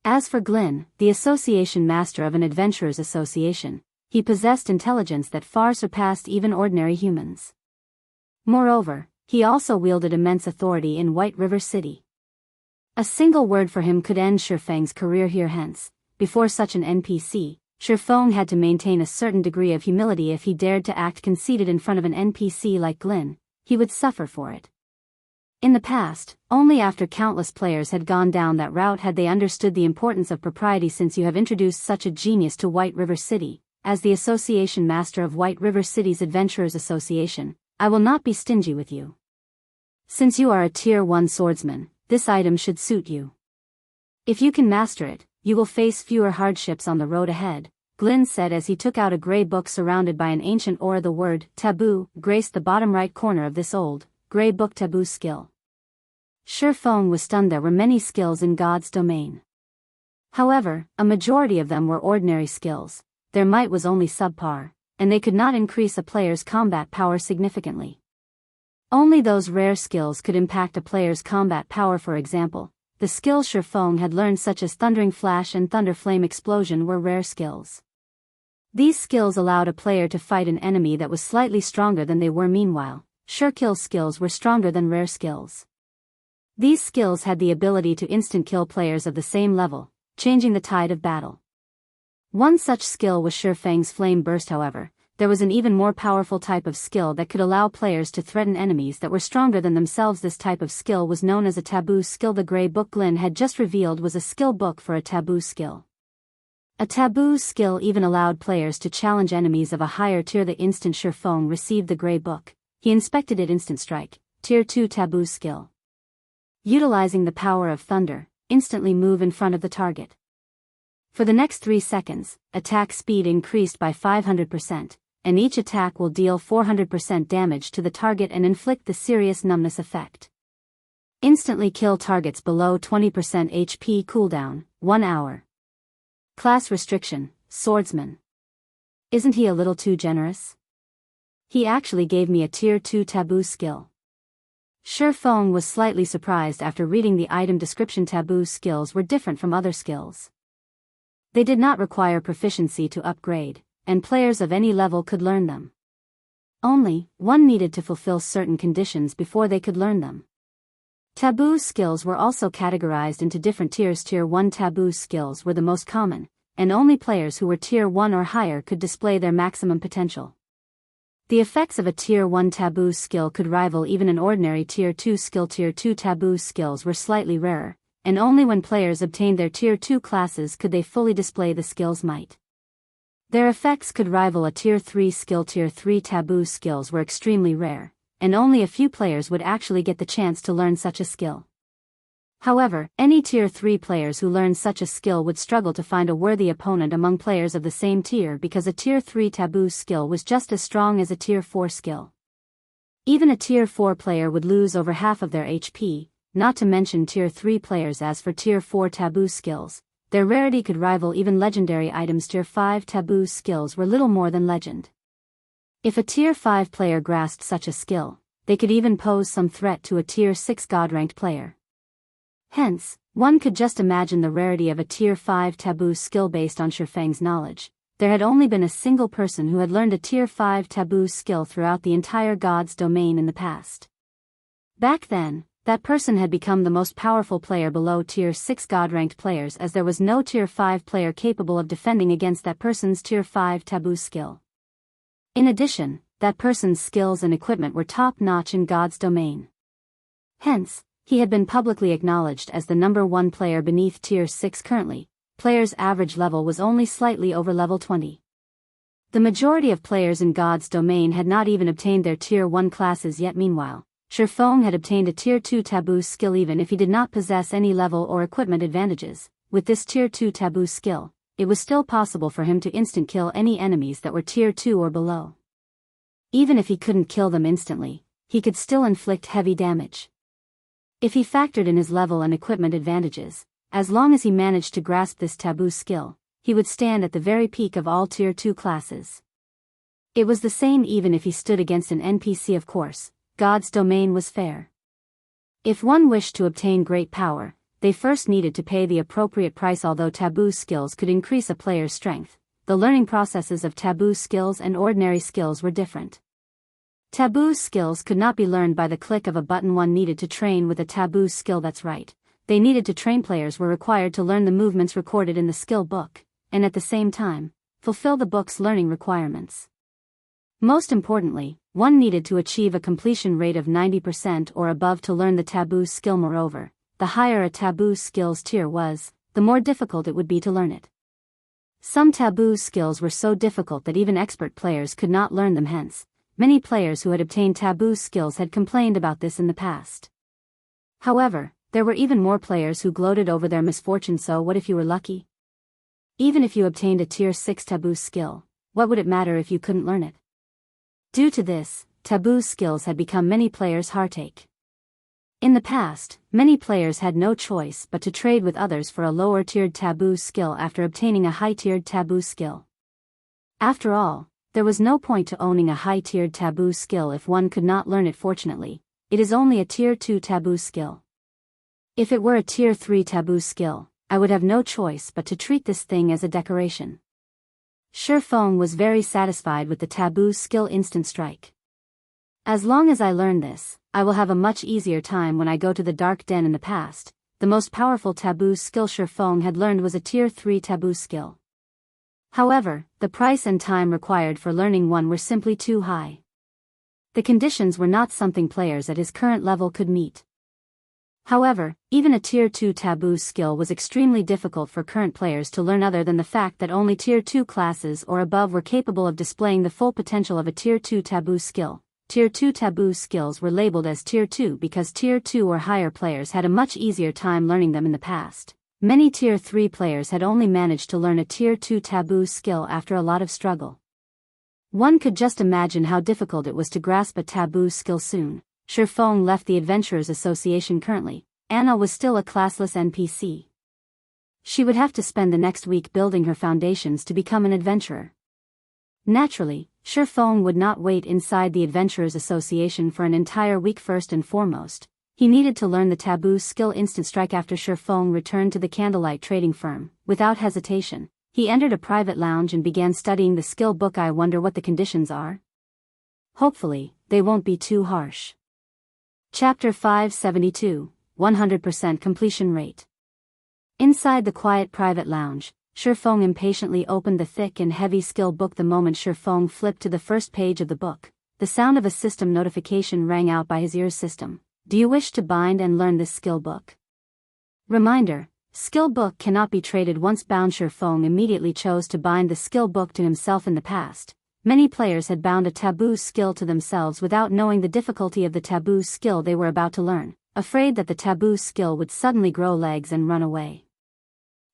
As for Glyn, the association master of an adventurers association, he possessed intelligence that far surpassed even ordinary humans. Moreover, he also wielded immense authority in White River City. A single word for him could end Shifeng's career here. Hence, before such an NPC, Shifeng had to maintain a certain degree of humility. If he dared to act conceited in front of an NPC like Glyn, he would suffer for it. In the past, only after countless players had gone down that route had they understood the importance of propriety. Since you have introduced such a genius to White River City, as the association master of White River City's Adventurers Association, I will not be stingy with you. Since you are a Tier 1 swordsman, this item should suit you. If you can master it, you will face fewer hardships on the road ahead, Glynn said as he took out a gray book surrounded by an ancient aura. The word, Taboo, graced the bottom right corner of this old, gray book. Taboo skill. Shi Feng was stunned. There were many skills in God's domain. However, a majority of them were ordinary skills, their might was only subpar, and they could not increase a player's combat power significantly. Only those rare skills could impact a player's combat power. For example, the skills Shi Feng had learned, such as Thundering Flash and Thunder Flame Explosion, were rare skills. These skills allowed a player to fight an enemy that was slightly stronger than they were. Meanwhile, Shi Kill skills were stronger than rare skills. These skills had the ability to instant kill players of the same level, changing the tide of battle. One such skill was Shi Feng's Flame Burst. However, there was an even more powerful type of skill that could allow players to threaten enemies that were stronger than themselves. This type of skill was known as a Taboo skill. The gray book Glynn had just revealed was a skill book for a Taboo skill. A Taboo skill even allowed players to challenge enemies of a higher tier. The instant Shi Feng received the gray book, he inspected it. Instant Strike, Tier 2 Taboo skill. Utilizing the power of thunder, instantly move in front of the target. For the next 3 seconds, attack speed increased by 500%, and each attack will deal 400% damage to the target and inflict the serious numbness effect. Instantly kill targets below 20% HP. Cooldown, 1 hour. Class restriction, Swordsman. Isn't he a little too generous? He actually gave me a Tier 2 Taboo skill. Shi Feng was slightly surprised after reading the item description. Taboo skills were different from other skills. They did not require proficiency to upgrade, and players of any level could learn them. Only, one needed to fulfill certain conditions before they could learn them. Taboo skills were also categorized into different tiers. Tier 1 Taboo skills were the most common, and only players who were Tier 1 or higher could display their maximum potential. The effects of a Tier 1 Taboo skill could rival even an ordinary Tier 2 skill. Tier 2 Taboo skills were slightly rarer, and only when players obtained their Tier 2 classes could they fully display the skill's might. Their effects could rival a Tier 3 skill. Tier 3 Taboo skills were extremely rare, and only a few players would actually get the chance to learn such a skill. However, any Tier 3 players who learned such a skill would struggle to find a worthy opponent among players of the same tier, because a Tier 3 Taboo skill was just as strong as a Tier 4 skill. Even a Tier 4 player would lose over half of their HP, not to mention Tier 3 players. As for Tier 4 Taboo skills, their rarity could rival even legendary items. Tier 5 Taboo skills were little more than legend. If a Tier 5 player grasped such a skill, they could even pose some threat to a Tier 6 God-ranked player. Hence, one could just imagine the rarity of a Tier 5 Taboo skill. Based on Shi Feng's knowledge, there had only been a single person who had learned a Tier 5 Taboo skill throughout the entire God's domain in the past. Back then, that person had become the most powerful player below Tier 6 God-ranked players, as there was no Tier 5 player capable of defending against that person's Tier 5 Taboo skill. In addition, that person's skills and equipment were top-notch in God's domain. Hence, he had been publicly acknowledged as the number 1 player beneath Tier 6. Currently, players' average level was only slightly over level 20. The majority of players in God's domain had not even obtained their Tier 1 classes yet. Meanwhile, Shi Feng had obtained a Tier 2 Taboo skill even if he did not possess any level or equipment advantages. With this Tier 2 Taboo skill, it was still possible for him to instant kill any enemies that were Tier 2 or below. Even if he couldn't kill them instantly, he could still inflict heavy damage. If he factored in his level and equipment advantages, as long as he managed to grasp this Taboo skill, he would stand at the very peak of all Tier 2 classes. It was the same even if he stood against an NPC. Of course, God's domain was fair. If one wished to obtain great power, they first needed to pay the appropriate price. Although Taboo skills could increase a player's strength, the learning processes of Taboo skills and ordinary skills were different. Taboo skills could not be learned by the click of a button. One needed to train with a Taboo skill. That's right, they needed to train. Players were required to learn the movements recorded in the skill book, and at the same time, fulfill the book's learning requirements. Most importantly, one needed to achieve a completion rate of 90% or above to learn the Taboo skill. Moreover, the higher a Taboo skill's tier was, the more difficult it would be to learn it. Some Taboo skills were so difficult that even expert players could not learn them. Hence, many players who had obtained Taboo skills had complained about this in the past. However, there were even more players who gloated over their misfortune. So what if you were lucky? even if you obtained a Tier 6 Taboo skill, what would it matter if you couldn't learn it? Due to this, Taboo skills had become many players' heartache. In the past, many players had no choice but to trade with others for a lower-tiered Taboo skill after obtaining a high-tiered Taboo skill. After all, there was no point to owning a high-tiered Taboo skill if one could not learn it. Fortunately, it is only a Tier 2 Taboo skill. If it were a Tier 3 Taboo skill, I would have no choice but to treat this thing as a decoration. Shifeng was very satisfied with the Taboo skill Instant Strike. As long as I learn this, I will have a much easier time when I go to the Dark Den. In the past, the most powerful Taboo skill Shifeng had learned was a Tier 3 Taboo skill. However, the price and time required for learning one were simply too high. The conditions were not something players at his current level could meet. However, even a Tier 2 Taboo skill was extremely difficult for current players to learn, other than the fact that only Tier 2 classes or above were capable of displaying the full potential of a Tier 2 Taboo skill. Tier 2 Taboo skills were labeled as Tier 2 because Tier 2 or higher players had a much easier time learning them in the past. Many Tier 3 players had only managed to learn a Tier 2 Taboo skill after a lot of struggle. One could just imagine how difficult it was to grasp a Taboo skill soon. Shifeng left the Adventurers Association. Currently, Anna was still a classless NPC. She would have to spend the next week building her foundations to become an adventurer. Naturally, Shifeng would not wait inside the Adventurers Association for an entire week. First and foremost, he needed to learn the Taboo skill Instant Strike. After Shifeng returned to the Candlelight trading firm, without hesitation, he entered a private lounge and began studying the skill book. I wonder what the conditions are. Hopefully, they won't be too harsh. Chapter 572, 100% completion rate. Inside the quiet private lounge, Shifeng impatiently opened the thick and heavy skill book. The moment Shifeng flipped to the first page of the book, the sound of a system notification rang out by his ears. System, do you wish to bind and learn this skill book? Reminder, skill book cannot be traded once bound. Shifeng immediately chose to bind the skill book to himself. In the past, many players had bound a Taboo skill to themselves without knowing the difficulty of the Taboo skill they were about to learn, afraid that the Taboo skill would suddenly grow legs and run away.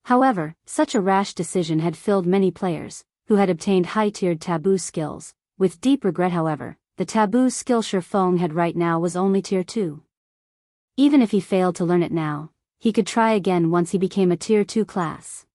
However, such a rash decision had filled many players, who had obtained high-tiered Taboo skills, with deep regret. However, the Taboo skill Shifeng had right now was only Tier 2. Even if he failed to learn it now, he could try again once he became a Tier 2 class.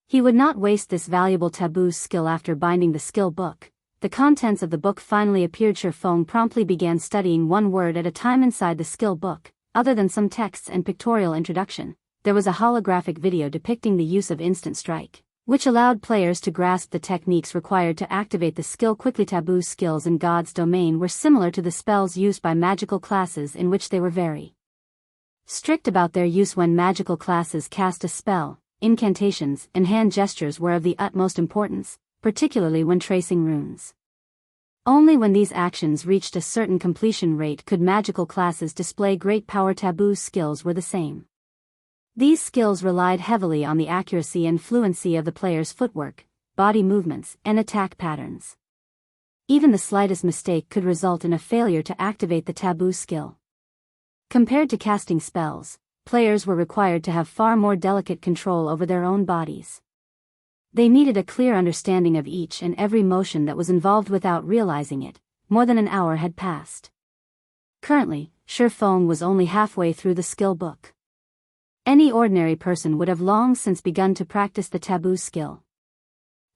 He would not waste this valuable Taboo skill. After binding the skill book, the contents of the book finally appeared. Shifeng promptly began studying one word at a time. Inside the skill book, other than some texts and pictorial introduction, there was a holographic video depicting the use of Instant Strike, which allowed players to grasp the techniques required to activate the skill quickly. Taboo skills in God's domain were similar to the spells used by magical classes, in which they were very strict about their use. When magical classes cast a spell, incantations and hand gestures were of the utmost importance, particularly when tracing runes. Only when these actions reached a certain completion rate could magical classes display great power. Taboo skills were the same. These skills relied heavily on the accuracy and fluency of the player's footwork, body movements, and attack patterns. Even the slightest mistake could result in a failure to activate the Taboo skill. Compared to casting spells, players were required to have far more delicate control over their own bodies. They needed a clear understanding of each and every motion that was involved. Without realizing it, more than an hour had passed. Currently, Shifeng was only halfway through the skill book. Any ordinary person would have long since begun to practice the Taboo skill.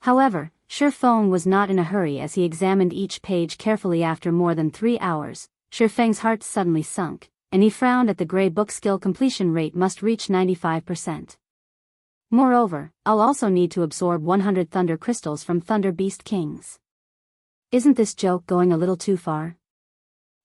However, Shifeng was not in a hurry as he examined each page carefully. After more than 3 hours, Shifeng's heart suddenly sunk, and he frowned at the gray book. Skill completion rate must reach 95%. Moreover, I'll also need to absorb 100 thunder crystals from Thunder Beast Kings. Isn't this joke going a little too far?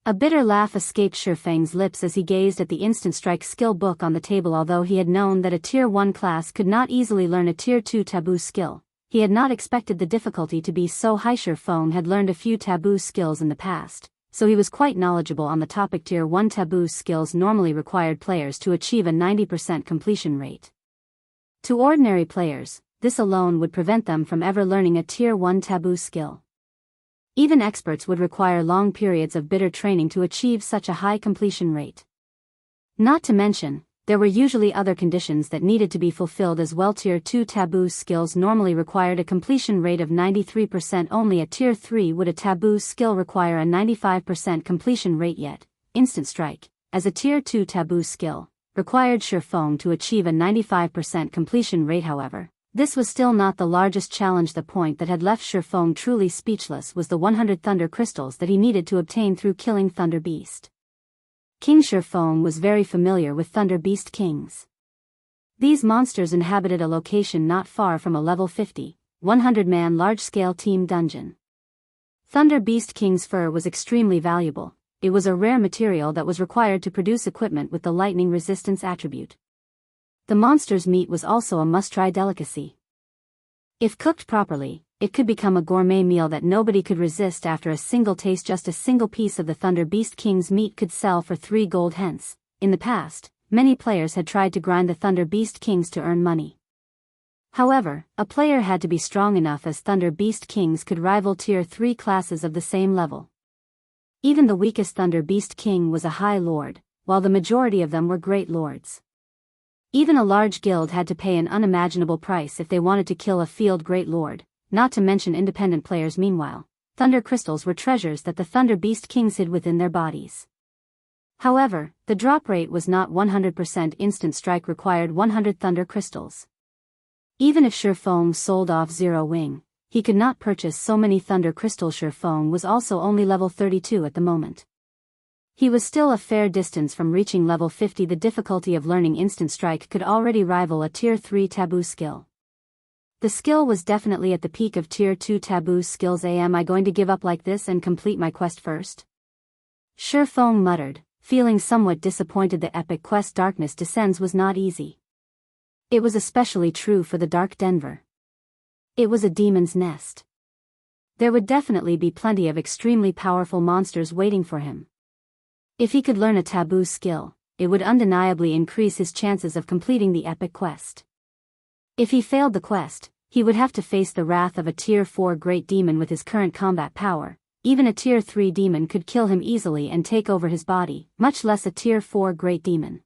A bitter laugh escaped Shifeng's lips as he gazed at the Instant Strike skill book on the table. Although he had known that a Tier 1 class could not easily learn a Tier 2 Taboo skill, he had not expected the difficulty to be so high. Shifeng had learned a few Taboo skills in the past, so he was quite knowledgeable on the topic. Tier 1 Taboo skills normally required players to achieve a 90% completion rate. To ordinary players, this alone would prevent them from ever learning a Tier 1 Taboo skill. Even experts would require long periods of bitter training to achieve such a high completion rate. Not to mention, there were usually other conditions that needed to be fulfilled as well. Tier 2 Taboo skills normally required a completion rate of 93%. Only a Tier 3 would a Taboo skill require a 95% completion rate. Yet, Instant Strike, as a Tier 2 Taboo skill, required Shifeng to achieve a 95% completion rate. However, this was still not the largest challenge. The point that had left Shifeng truly speechless was the 100 Thunder Crystals that he needed to obtain through killing Thunder Beast. King Shifeng was very familiar with Thunder Beast Kings. These monsters inhabited a location not far from a level 50, 100-man large-scale team dungeon. Thunder Beast King's fur was extremely valuable. It was a rare material that was required to produce equipment with the lightning resistance attribute. The monster's meat was also a must-try delicacy. If cooked properly, it could become a gourmet meal that nobody could resist after a single taste. Just a single piece of the Thunder Beast King's meat could sell for 3 gold. Hence, in the past, many players had tried to grind the Thunder Beast Kings to earn money. However, a player had to be strong enough, as Thunder Beast Kings could rival Tier 3 classes of the same level. Even the weakest Thunder Beast King was a High Lord, while the majority of them were Great Lords. Even a large guild had to pay an unimaginable price if they wanted to kill a field Great Lord, not to mention independent players. Meanwhile, Thunder Crystals were treasures that the Thunder Beast Kings hid within their bodies. However, the drop rate was not 100%. Instant Strike required 100 Thunder Crystals. Even if Shifeng sold off Zero Wing, he could not purchase so many Thunder Crystals. Shifeng was also only level 32 at the moment. He was still a fair distance from reaching level 50. The difficulty of learning Instant Strike could already rival a Tier 3 Taboo skill. The skill was definitely at the peak of Tier 2 Taboo skills. Am I going to give up like this and complete my quest first? Shifeng muttered, feeling somewhat disappointed. The epic quest Darkness Descends was not easy. It was especially true for the Dark Denver. It was a demon's nest. There would definitely be plenty of extremely powerful monsters waiting for him. If he could learn a Taboo skill, it would undeniably increase his chances of completing the epic quest. If he failed the quest, he would have to face the wrath of a Tier 4 Great Demon. With his current combat power, even a Tier 3 demon could kill him easily and take over his body, much less a Tier 4 Great Demon.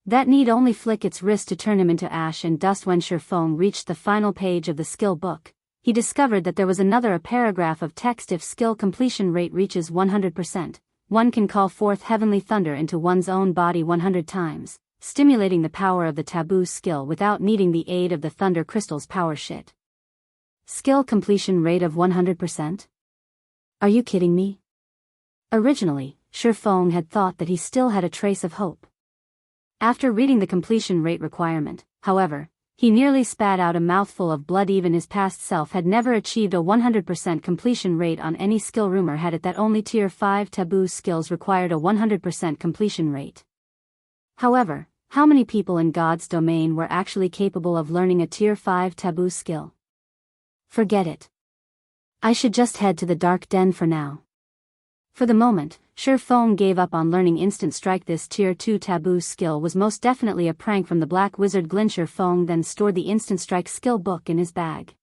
That need only flick its wrist to turn him into ash and dust. When Shifeng reached the final page of the skill book, he discovered that there was a paragraph of text. If skill completion rate reaches 100%, one can call forth heavenly thunder into one's own body 100 times, stimulating the power of the Taboo skill without needing the aid of the Thunder Crystal's power. Shit. Skill completion rate of 100%? Are you kidding me? Originally, Shifeng had thought that he still had a trace of hope. After reading the completion rate requirement, however, he nearly spat out a mouthful of blood. Even his past self had never achieved a 100% completion rate on any skill. Rumor had it that only Tier 5 Taboo skills required a 100% completion rate. However, how many people in God's domain were actually capable of learning a Tier 5 Taboo skill? Forget it. I should just head to the Dark Den for now. For the moment, Shifeng gave up on learning Instant Strike. This Tier 2 Taboo skill was most definitely a prank from the Black Wizard Glin. Shifeng then stored the Instant Strike skill book in his bag.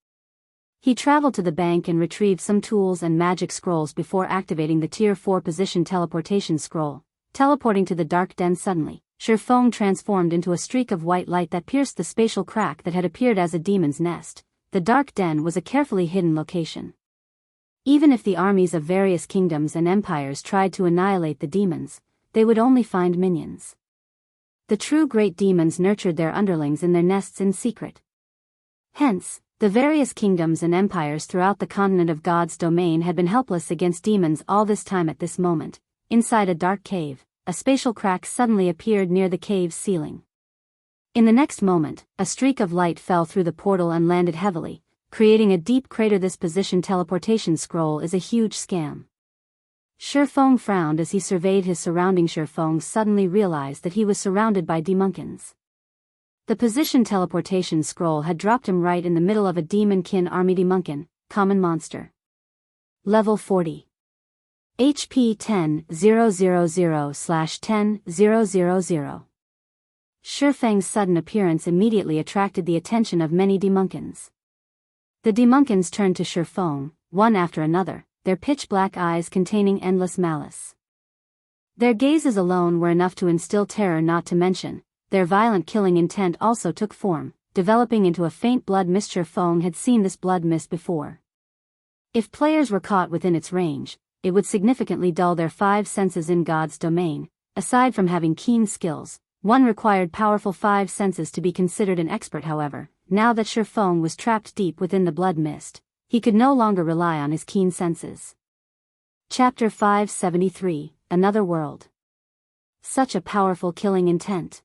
He traveled to the bank and retrieved some tools and magic scrolls before activating the Tier 4 position teleportation scroll. Teleporting to the Dark Den suddenly, Shifeng transformed into a streak of white light that pierced the spatial crack that had appeared as a demon's nest. The Dark Den was a carefully hidden location. Even if the armies of various kingdoms and empires tried to annihilate the demons, they would only find minions. The true great demons nurtured their underlings in their nests in secret. Hence, the various kingdoms and empires throughout the continent of God's domain had been helpless against demons all this time. At this moment, inside a dark cave, a spatial crack suddenly appeared near the cave's ceiling. In the next moment, a streak of light fell through the portal and landed heavily, creating a deep crater. This position teleportation scroll is a huge scam. Shifeng frowned as he surveyed his surroundings. Shifeng suddenly realized that he was surrounded by demonkins. The position teleportation scroll had dropped him right in the middle of a demonkin army. Demonkin, common monster. Level 40. HP 10,000/10,000. Shifeng's sudden appearance immediately attracted the attention of many demonkins. The demonkins turned to Shifeng, one after another, their pitch-black eyes containing endless malice. Their gazes alone were enough to instill terror. Not to mention, their violent killing intent also took form, developing into a faint blood mist. Feng had seen this blood mist before. If players were caught within its range, it would significantly dull their 5 senses in God's domain. Aside from having keen skills, one required powerful 5 senses to be considered an expert. However, now that Feng was trapped deep within the blood mist, he could no longer rely on his keen senses. Chapter 573, Another World. Such a powerful killing intent.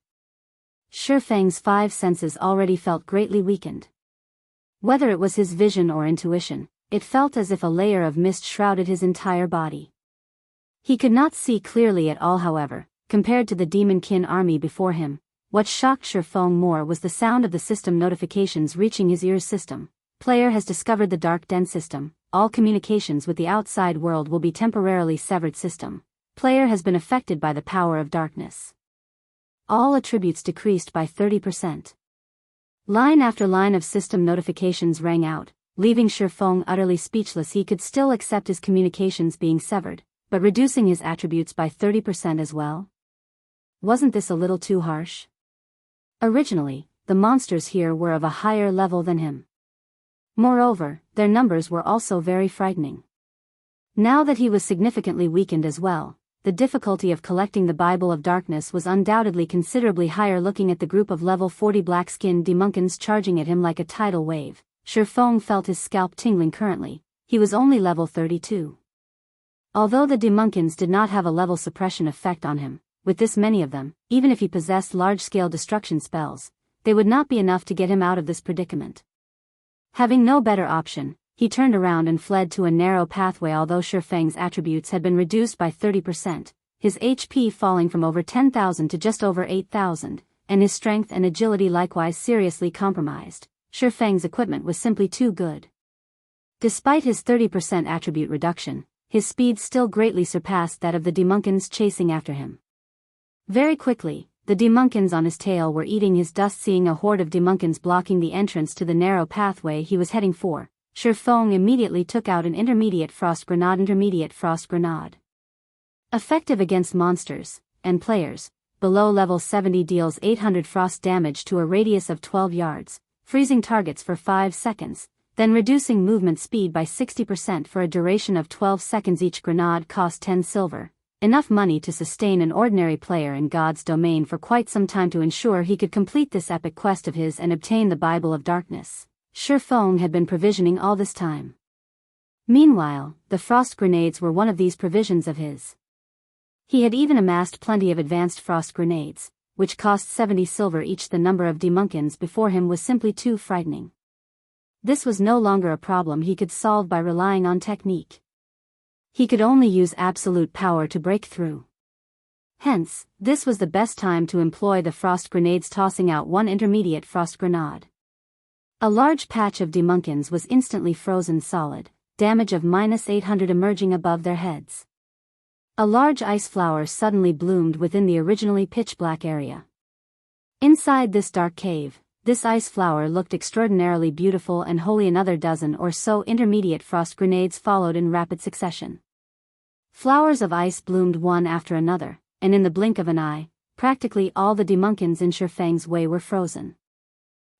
Feng's 5 senses already felt greatly weakened. Whether it was his vision or intuition, it felt as if a layer of mist shrouded his entire body. He could not see clearly at all. However, compared to the demonkin army before him, what shocked Feng more was the sound of the system notifications reaching his ears. System: player has discovered the Dark Den system. All communications with the outside world will be temporarily severed. System: player has been affected by the power of darkness. All attributes decreased by 30%. Line after line of system notifications rang out, leaving Feng utterly speechless. He could still accept his communications being severed, but reducing his attributes by 30% as well? Wasn't this a little too harsh? Originally, the monsters here were of a higher level than him. Moreover, their numbers were also very frightening. Now that he was significantly weakened as well, the difficulty of collecting the Bible of Darkness was undoubtedly considerably higher. Looking at the group of level 40 black-skinned demonkins charging at him like a tidal wave, Feng felt his scalp tingling. Currently, he was only level 32. Although the demonkins did not have a level suppression effect on him, with this many of them, even if he possessed large-scale destruction spells, they would not be enough to get him out of this predicament. Having no better option, he turned around and fled to a narrow pathway. Although Feng's attributes had been reduced by 30%, his HP falling from over 10,000 to just over 8,000, and his strength and agility likewise seriously compromised, Feng's equipment was simply too good. Despite his 30% attribute reduction, his speed still greatly surpassed that of the demonkins chasing after him. Very quickly, the demonkins on his tail were eating his dust. Seeing a horde of demonkins blocking the entrance to the narrow pathway he was heading for, Feng immediately took out an intermediate frost grenade. Effective against monsters and players below level 70, deals 800 frost damage to a radius of 12 yards, freezing targets for 5 seconds, then reducing movement speed by 60% for a duration of 12 seconds. Each grenade cost 10 silver, enough money to sustain an ordinary player in God's domain for quite some time. To ensure he could complete this epic quest of his and obtain the Bible of Darkness, Feng had been provisioning all this time. Meanwhile, the frost grenades were one of these provisions of his. He had even amassed plenty of advanced frost grenades, which cost 70 silver each. The number of demonkins before him was simply too frightening. This was no longer a problem he could solve by relying on technique. He could only use absolute power to break through. Hence, this was the best time to employ the frost grenades, tossing out one intermediate frost grenade. A large patch of demonkins was instantly frozen solid, damage of -800 emerging above their heads. A large ice flower suddenly bloomed within the originally pitch-black area. Inside this dark cave, this ice flower looked extraordinarily beautiful and holy. Another dozen or so intermediate frost grenades followed in rapid succession. Flowers of ice bloomed one after another, and in the blink of an eye, practically all the demonkins in Feng's way were frozen.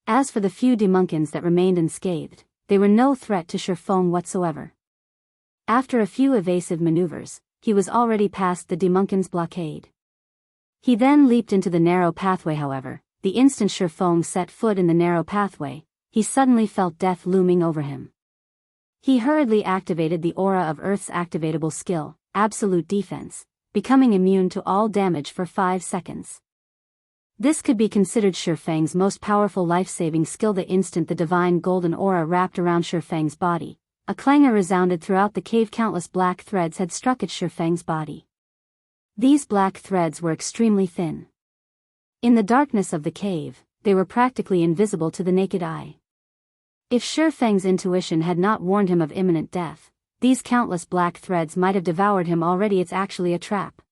As for the few demonkins that remained unscathed, they were no threat to Feng whatsoever. After a few evasive maneuvers, he was already past the demonkins' blockade. He then leaped into the narrow pathway. However, the instant Feng set foot in the narrow pathway, he suddenly felt death looming over him. He hurriedly activated the aura of Earth's activatable skill, Absolute Defense, becoming immune to all damage for 5 seconds. This could be considered Feng's most powerful life-saving skill. The instant the divine golden aura wrapped around Feng's body, a clangor resounded throughout the cave. Countless black threads had struck at Feng's body. These black threads were extremely thin. In the darkness of the cave, they were practically invisible to the naked eye. If Feng's intuition had not warned him of imminent death, these countless black threads might have devoured him already. It's actually a trap.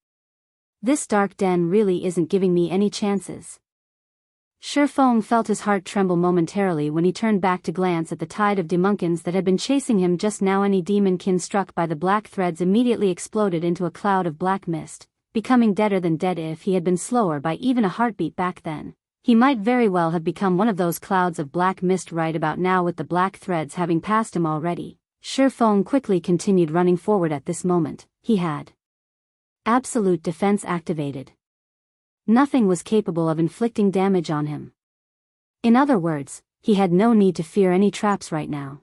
This dark den really isn't giving me any chances. Feng felt his heart tremble momentarily when he turned back to glance at the tide of demonkins that had been chasing him just now. Any demonkin struck by the black threads immediately exploded into a cloud of black mist, becoming deader than dead. If he had been slower by even a heartbeat back then, he might very well have become one of those clouds of black mist right about now, with the black threads having passed him already. Shifeng quickly continued running forward. At this moment, he had absolute defense activated. Nothing was capable of inflicting damage on him. In other words, he had no need to fear any traps right now.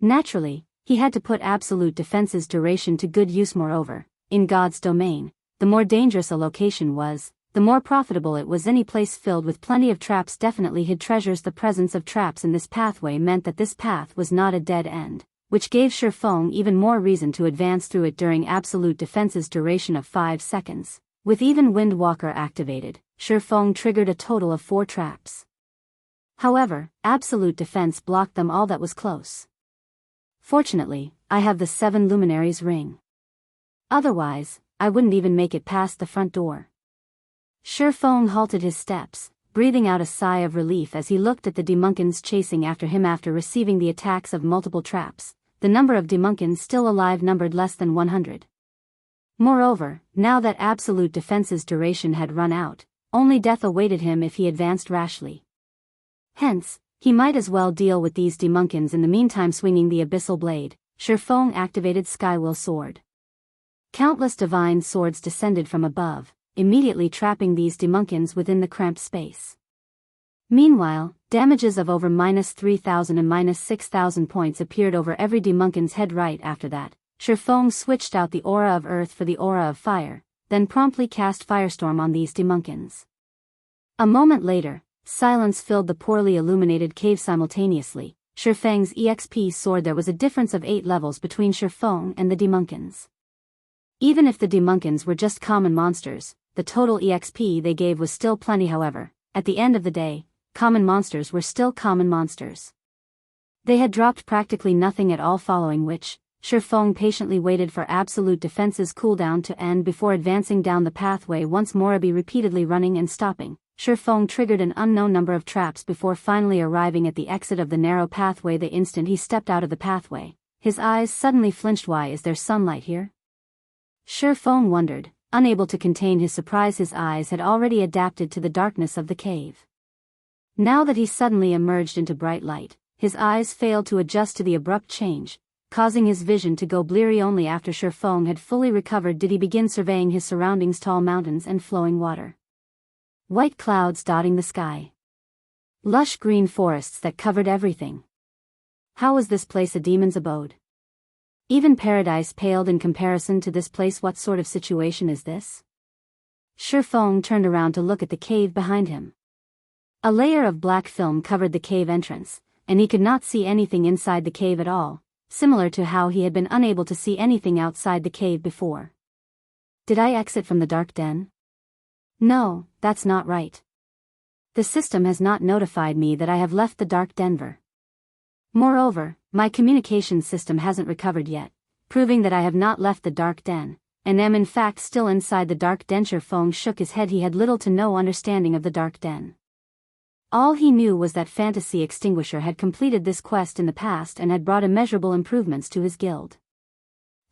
Naturally, he had to put absolute defense's duration to good use. Moreover, in God's domain, the more dangerous a location was, the more profitable it was. Any place filled with plenty of traps definitely hid treasures. The presence of traps in this pathway meant that this path was not a dead end, which gave Shifeng even more reason to advance through it during absolute defense's duration of 5 seconds. With even Windwalker activated, Shifeng triggered a total of 4 traps. However, absolute defense blocked them all that was close. Fortunately, I have the 7 Luminaries ring. Otherwise, I wouldn't even make it past the front door. Shifeng halted his steps, breathing out a sigh of relief as he looked at the demonkins chasing after him. After receiving the attacks of multiple traps, the number of demonkins still alive numbered less than 100. Moreover, now that absolute defense's duration had run out, only death awaited him if he advanced rashly. Hence, he might as well deal with these demonkins. In the meantime, swinging the Abyssal blade, Shifeng activated Skywill Sword. Countless divine swords descended from above, immediately trapping these demonkins within the cramped space. Meanwhile, damages of over -3,000 and -6,000 points appeared over every demonkin's head. Right after that, Shifeng switched out the aura of earth for the aura of fire, then promptly cast Firestorm on these demonkins. A moment later, silence filled the poorly illuminated cave. Simultaneously, Shifeng's EXP soared. There was a difference of 8 levels between Shifeng and the demonkins. Even if the demonkins were just common monsters, the total EXP they gave was still plenty. However, at the end of the day, common monsters were still common monsters. They had dropped practically nothing at all, following which, Shifeng patiently waited for absolute defense's cooldown to end before advancing down the pathway once more. Be repeatedly running and stopping, Shifeng triggered an unknown number of traps before finally arriving at the exit of the narrow pathway. The instant he stepped out of the pathway, his eyes suddenly flinched. Why is there sunlight here? Shifeng wondered, unable to contain his surprise. His eyes had already adapted to the darkness of the cave. Now that he suddenly emerged into bright light, his eyes failed to adjust to the abrupt change, causing his vision to go bleary. Only after Shifeng had fully recovered did he begin surveying his surroundings: tall mountains and flowing water, white clouds dotting the sky, lush green forests that covered everything. How was this place a demon's abode? Even paradise paled in comparison to this place. What sort of situation is this? Shifeng turned around to look at the cave behind him. A layer of black film covered the cave entrance, and he could not see anything inside the cave at all, similar to how he had been unable to see anything outside the cave before. Did I exit from the dark den? No, that's not right. The system has not notified me that I have left the dark den. Moreover, my communications system hasn't recovered yet, proving that I have not left the dark den, and am in fact still inside the dark den. Shifeng shook his head. He had little to no understanding of the dark den. All he knew was that Fantasy Extinguisher had completed this quest in the past and had brought immeasurable improvements to his guild.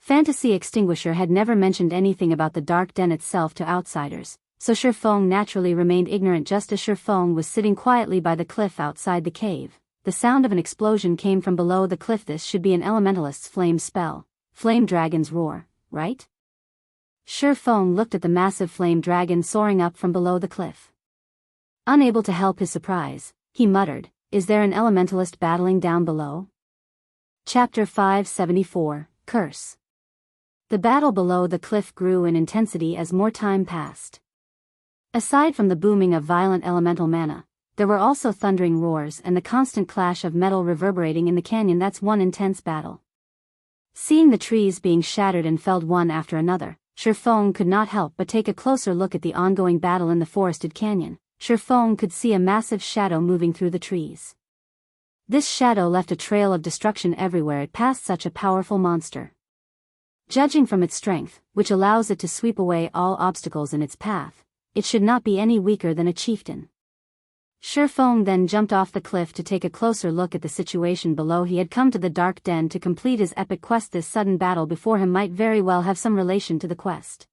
Fantasy Extinguisher had never mentioned anything about the dark den itself to outsiders, so Shifeng naturally remained ignorant. Just as Shifeng was sitting quietly by the cliff outside the cave, the sound of an explosion came from below the cliff. This should be an elementalist's flame spell. Flame dragon's roar, right? Shifeng looked at the massive flame dragon soaring up from below the cliff. Unable to help his surprise, he muttered, "Is there an elementalist battling down below?" Chapter 574, Curse. The battle below the cliff grew in intensity as more time passed. Aside from the booming of violent elemental mana, there were also thundering roars and the constant clash of metal reverberating in the canyon. That's one intense battle. Seeing the trees being shattered and felled one after another, Shifeng could not help but take a closer look at the ongoing battle in the forested canyon. Shifeng could see a massive shadow moving through the trees. This shadow left a trail of destruction everywhere it passed. Such a powerful monster. Judging from its strength, which allows it to sweep away all obstacles in its path, it should not be any weaker than a chieftain. Shifeng then jumped off the cliff to take a closer look at the situation below. He had come to the dark den to complete his epic quest. This sudden battle before him might very well have some relation to the quest.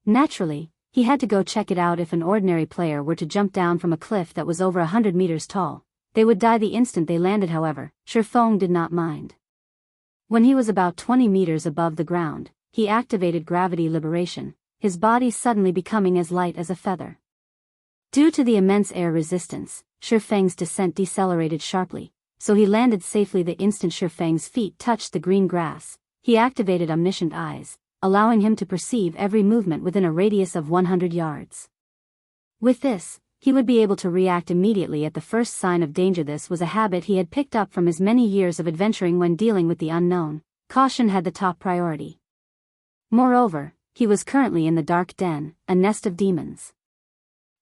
Naturally, he had to go check it out. If an ordinary player were to jump down from a cliff that was over 100 meters tall, they would die the instant they landed. However, Shifeng did not mind. When he was about 20 meters above the ground, he activated gravity liberation, his body suddenly becoming as light as a feather. Due to the immense air resistance, Shifeng's descent decelerated sharply, so he landed safely the instant Shifeng's feet touched the green grass. He activated omniscient eyes, allowing him to perceive every movement within a radius of 100 yards. With this, he would be able to react immediately at the first sign of danger. This was a habit he had picked up from his many years of adventuring when dealing with the unknown. Caution had the top priority. Moreover, he was currently in the dark den, a nest of demons.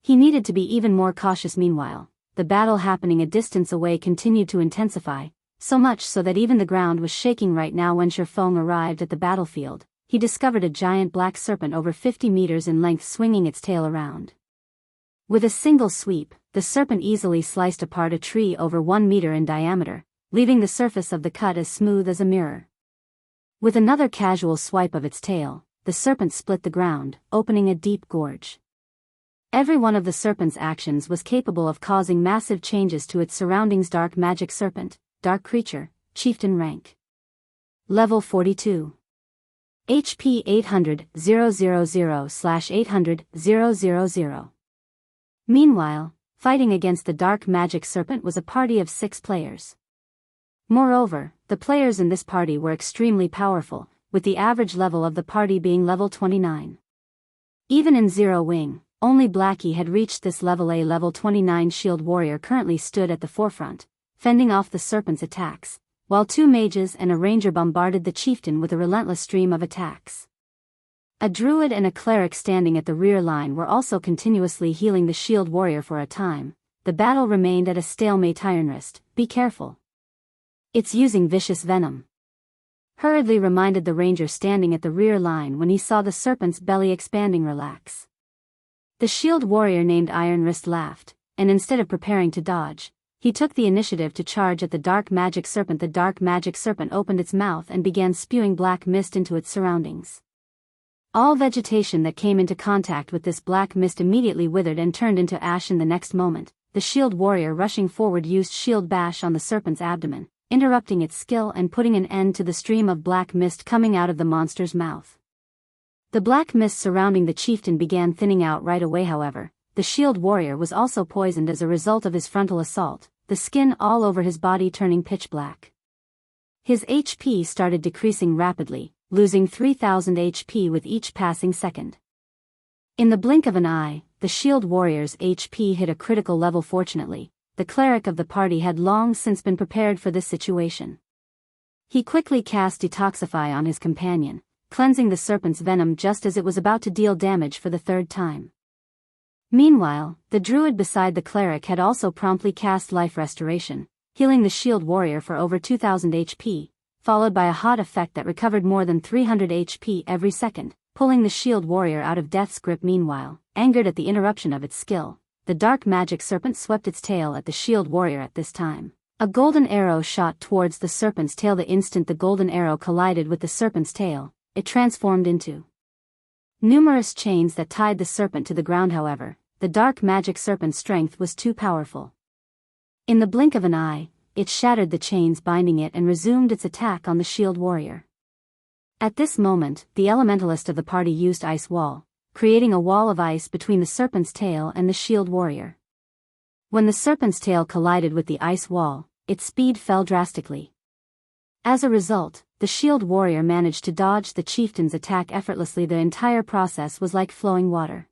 He needed to be even more cautious. Meanwhile, the battle happening a distance away continued to intensify, so much so that even the ground was shaking right now. When Shifeng arrived at the battlefield, he discovered a giant black serpent over 50 meters in length swinging its tail around. With a single sweep, the serpent easily sliced apart a tree over 1 meter in diameter, leaving the surface of the cut as smooth as a mirror. With another casual swipe of its tail, the serpent split the ground, opening a deep gorge. Every one of the serpent's actions was capable of causing massive changes to its surroundings. Dark magic serpent, dark creature, chieftain rank. Level 42. HP 800,000/800,000. Meanwhile, fighting against the dark magic serpent was a party of 6 players. Moreover, the players in this party were extremely powerful, with the average level of the party being level 29. Even in Zero Wing, only Blackie had reached this level. A level 29 shield warrior currently stood at the forefront, fending off the serpent's attacks, while 2 mages and a ranger bombarded the chieftain with a relentless stream of attacks. A druid and a cleric standing at the rear line were also continuously healing the shield warrior. For a time, the battle remained at a stalemate. Ironwrist, be careful. It's using vicious venom. Hurriedly reminded the ranger standing at the rear line when he saw the serpent's belly expanding. Relax. The shield warrior named Ironwrist laughed, and instead of preparing to dodge, he took the initiative to charge at the dark magic serpent. The dark magic serpent opened its mouth and began spewing black mist into its surroundings. All vegetation that came into contact with this black mist immediately withered and turned into ash. In the next moment, the shield warrior rushing forward used shield bash on the serpent's abdomen, interrupting its skill and putting an end to the stream of black mist coming out of the monster's mouth. The black mist surrounding the chieftain began thinning out right away. However, the shield warrior was also poisoned as a result of his frontal assault, the skin all over his body turning pitch black. His HP started decreasing rapidly, losing 3,000 HP with each passing second. In the blink of an eye, the shield warrior's HP hit a critical level. Fortunately, the cleric of the party had long since been prepared for this situation. He quickly cast Detoxify on his companion, cleansing the serpent's venom just as it was about to deal damage for the 3rd time. Meanwhile, the druid beside the cleric had also promptly cast Life Restoration, healing the shield warrior for over 2,000 HP, followed by a hot effect that recovered more than 300 HP every second, pulling the shield warrior out of death's grip. Meanwhile, angered at the interruption of its skill, the dark magic serpent swept its tail at the shield warrior. At this time, a golden arrow shot towards the serpent's tail. The instant the golden arrow collided with the serpent's tail, it transformed into numerous chains that tied the serpent to the ground. However, the dark magic serpent's strength was too powerful. In the blink of an eye, it shattered the chains binding it and resumed its attack on the shield warrior. At this moment, the elementalist of the party used Ice Wall, creating a wall of ice between the serpent's tail and the shield warrior. When the serpent's tail collided with the ice wall, its speed fell drastically. As a result, the shield warrior managed to dodge the chieftain's attack effortlessly. The entire process was like flowing water.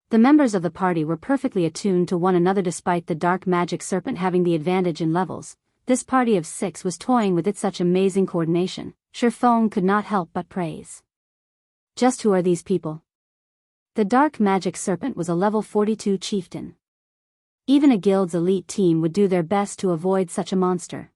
The members of the party were perfectly attuned to one another. Despite the dark magic serpent having the advantage in levels, this party of 6 was toying with it. Such amazing coordination, Shifeng could not help but praise. Just who are these people? The dark magic serpent was a level 42 chieftain. Even a guild's elite team would do their best to avoid such a monster.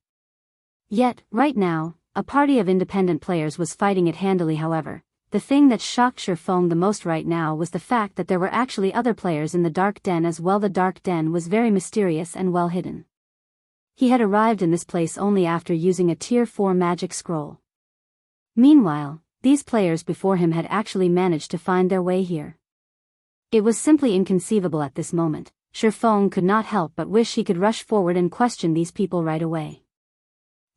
Yet, right now, a party of independent players was fighting it handily. However, the thing that shocked Shifeng the most right now was the fact that there were actually other players in the dark den as well. The dark den was very mysterious and well hidden. He had arrived in this place only after using a tier 4 magic scroll. Meanwhile, these players before him had actually managed to find their way here. It was simply inconceivable at this moment. Shifeng could not help but wish he could rush forward and question these people right away.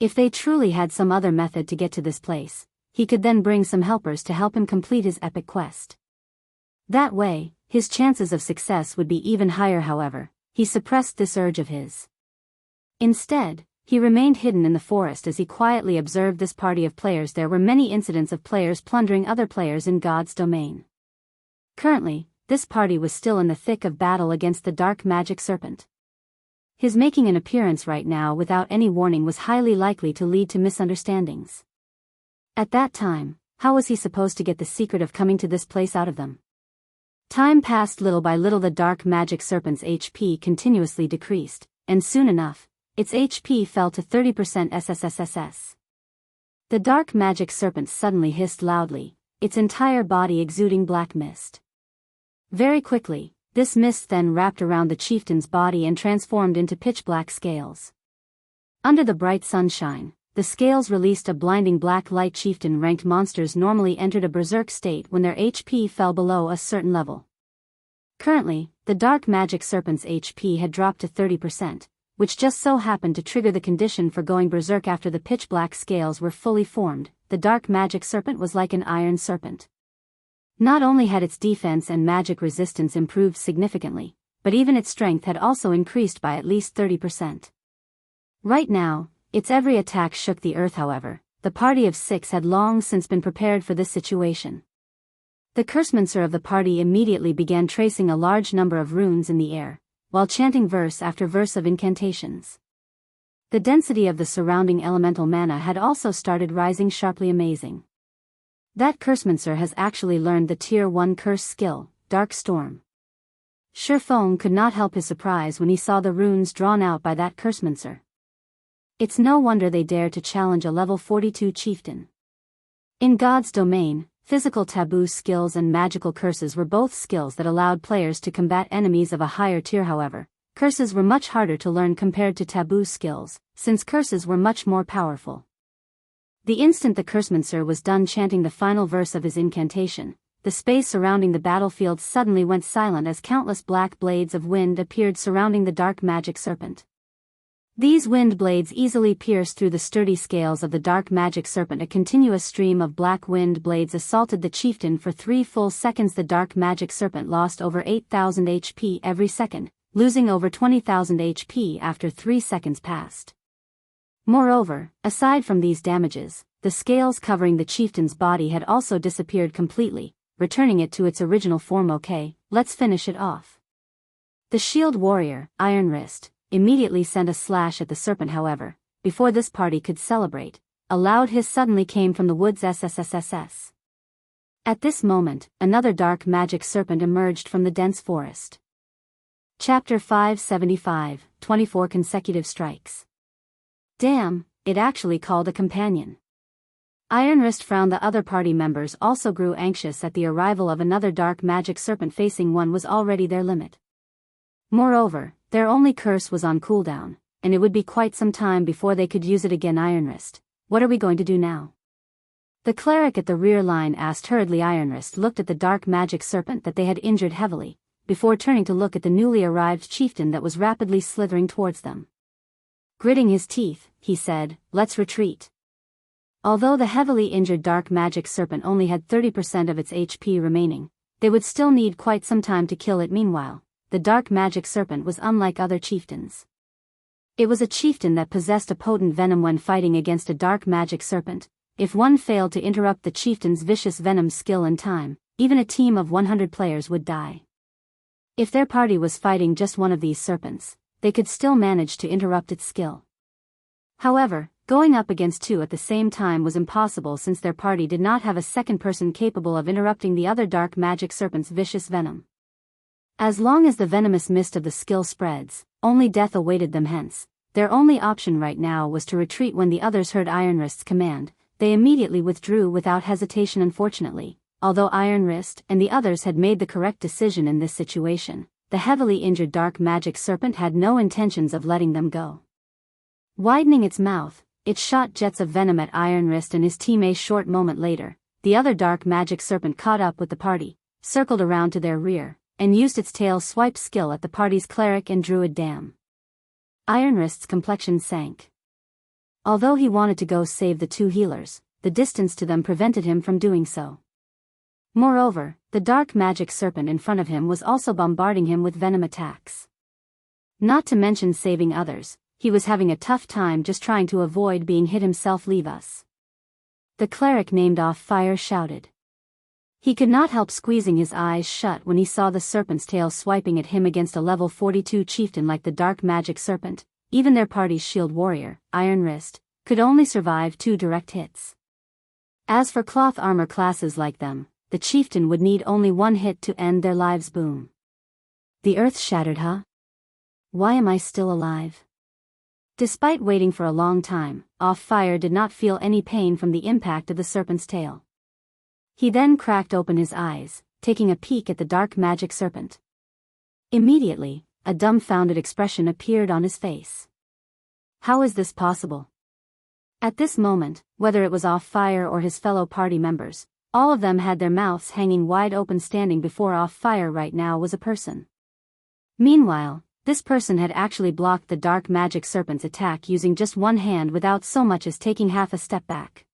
If they truly had some other method to get to this place, he could then bring some helpers to help him complete his epic quest. That way, his chances of success would be even higher. However, he suppressed this urge of his. Instead, he remained hidden in the forest as he quietly observed this party of players. There were many incidents of players plundering other players in God's domain. Currently, this party was still in the thick of battle against the dark magic serpent. His making an appearance right now without any warning was highly likely to lead to misunderstandings. At that time, how was he supposed to get the secret of coming to this place out of them? Time passed. Little by little the dark magic serpent's HP continuously decreased, and soon enough, its HP fell to 30% SSS. The dark magic serpent suddenly hissed loudly, its entire body exuding black mist. Very quickly, this mist then wrapped around the chieftain's body and transformed into pitch-black scales. Under the bright sunshine, the scales released a blinding black light. Chieftain-ranked monsters normally entered a berserk state when their HP fell below a certain level. Currently, the dark magic serpent's HP had dropped to 30%, which just so happened to trigger the condition for going berserk. After the pitch-black scales were fully formed, the dark magic serpent was like an iron serpent. Not only had its defense and magic resistance improved significantly, but even its strength had also increased by at least 30%. Right now, its every attack shook the earth. However, the party of 6 had long since been prepared for this situation. The cursemancer of the party immediately began tracing a large number of runes in the air, while chanting verse after verse of incantations. The density of the surrounding elemental mana had also started rising sharply. Amazing. That cursemancer has actually learned the Tier 1 curse skill, Dark Storm. Shifeng could not help his surprise when he saw the runes drawn out by that cursemancer. It's no wonder they dared to challenge a level 42 chieftain. In God's domain, physical taboo skills and magical curses were both skills that allowed players to combat enemies of a higher tier. However, curses were much harder to learn compared to taboo skills, since curses were much more powerful. The instant the cursemancer was done chanting the final verse of his incantation, the space surrounding the battlefield suddenly went silent as countless black blades of wind appeared surrounding the dark magic serpent. These wind blades easily pierced through the sturdy scales of the dark magic serpent. A continuous stream of black wind blades assaulted the chieftain for 3 full seconds. The dark magic serpent lost over 8,000 HP every second, losing over 20,000 HP after 3 seconds passed. Moreover, aside from these damages, the scales covering the chieftain's body had also disappeared completely, returning it to its original form. Okay, let's finish it off. The shield warrior, Iron Wrist, immediately sent a slash at the serpent. However, before this party could celebrate, a loud hiss suddenly came from the woods. SSS. At this moment, another dark magic serpent emerged from the dense forest. Chapter 575, 24 Consecutive Strikes. Damn, it actually called a companion. Iron Wrist frowned. The other party members also grew anxious at the arrival of another dark magic serpent. Facing one was already their limit. Moreover, their only curse was on cooldown, and it would be quite some time before they could use it again. Iron Wrist, what are we going to do now? The cleric at the rear line asked hurriedly. Iron Wrist looked at the dark magic serpent that they had injured heavily, before turning to look at the newly arrived chieftain that was rapidly slithering towards them. Gritting his teeth, he said, "Let's retreat." Although the heavily injured dark magic serpent only had 30% of its HP remaining, they would still need quite some time to kill it. Meanwhile, the dark magic serpent was unlike other chieftains. It was a chieftain that possessed a potent venom. When fighting against a dark magic serpent, if one failed to interrupt the chieftain's vicious venom skill in time, even a team of 100 players would die. If their party was fighting just one of these serpents, they could still manage to interrupt its skill. However, going up against 2 at the same time was impossible since their party did not have a second person capable of interrupting the other dark magic serpent's vicious venom. As long as the venomous mist of the skill spreads, only death awaited them. Hence, their only option right now was to retreat. When the others heard Iron Wrist's command, they immediately withdrew without hesitation. Unfortunately, although Iron Wrist and the others had made the correct decision in this situation, the heavily injured dark magic serpent had no intentions of letting them go. Widening its mouth, it shot jets of venom at Iron Wrist and his team. A short moment later, the other dark magic serpent caught up with the party, circled around to their rear, and used its tail swipe skill at the party's cleric and druid dam. Ironwrist's complexion sank. Although he wanted to go save the two healers, the distance to them prevented him from doing so. Moreover, the dark magic serpent in front of him was also bombarding him with venom attacks. Not to mention saving others, he was having a tough time just trying to avoid being hit himself. Leave us. The cleric named Off Fire shouted. He could not help squeezing his eyes shut when he saw the serpent's tail swiping at him against a level 42 chieftain like the dark magic serpent. Even their party's shield warrior, Iron Wrist, could only survive 2 direct hits. As for cloth armor classes like them, the chieftain would need only 1 hit to end their lives. Boom. The earth shattered. Huh? Why am I still alive? Despite waiting for a long time, Off Fire did not feel any pain from the impact of the serpent's tail. He then cracked open his eyes, taking a peek at the dark magic serpent. Immediately, a dumbfounded expression appeared on his face. How is this possible? At this moment, whether it was Off Fire or his fellow party members, all of them had their mouths hanging wide open. Standing before Off Fire right now was a person. Meanwhile, this person had actually blocked the dark magic serpent's attack using just 1 hand without so much as taking half a step back.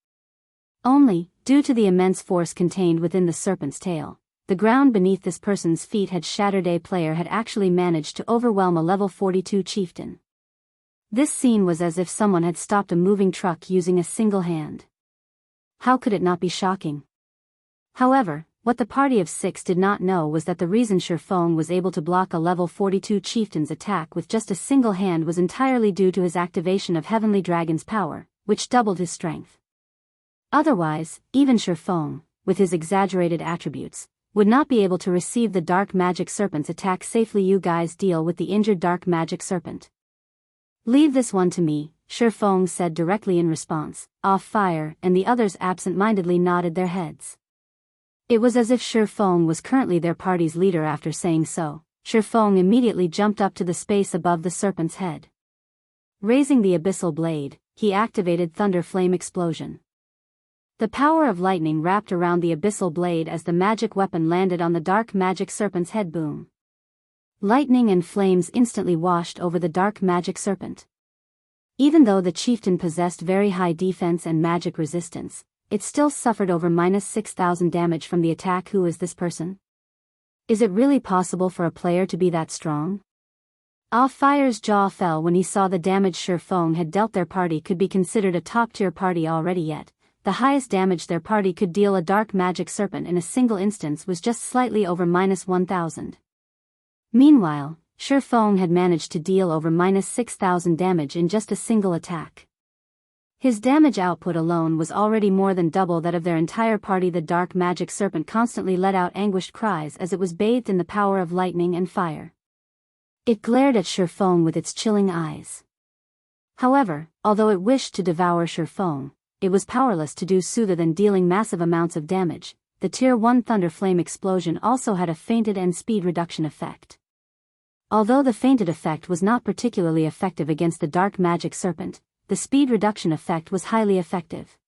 Only, due to the immense force contained within the serpent's tail, the ground beneath this person's feet had shattered. A player had actually managed to overwhelm a level 42 chieftain. This scene was as if someone had stopped a moving truck using a single hand. How could it not be shocking? However, what the party of 6 did not know was that the reason Shifeng was able to block a level 42 chieftain's attack with just a single hand was entirely due to his activation of Heavenly Dragon's power, which doubled his strength. Otherwise, even Shifeng, with his exaggerated attributes, would not be able to receive the dark magic serpent's attack safely. You guys deal with the injured dark magic serpent. Leave this one to me, Shifeng said directly in response. Off Fire and the others absent-mindedly nodded their heads. It was as if Shifeng was currently their party's leader. After saying so, Shifeng immediately jumped up to the space above the serpent's head. Raising the abyssal blade, he activated Thunder Flame Explosion. The power of lightning wrapped around the abyssal blade as the magic weapon landed on the dark magic serpent's head. Boom. Lightning and flames instantly washed over the dark magic serpent. Even though the chieftain possessed very high defense and magic resistance, it still suffered over -6,000 damage from the attack. Who is this person? Is it really possible for a player to be that strong? Off Fire's jaw fell when he saw the damage Shifeng had dealt. Their party could be considered a top-tier party already, yet the highest damage their party could deal a dark magic serpent in a single instance was just slightly over -1,000. Meanwhile, Shifeng had managed to deal over -6,000 damage in just a single attack. His damage output alone was already more than double that of their entire party. The dark magic serpent constantly let out anguished cries as it was bathed in the power of lightning and fire. It glared at Shifeng with its chilling eyes. However, although it wished to devour Shifeng, it was powerless to do so. Than dealing massive amounts of damage, the Tier 1 Thunder Flame Explosion also had a fainted and speed reduction effect. Although the fainted effect was not particularly effective against the dark magic serpent, the speed reduction effect was highly effective.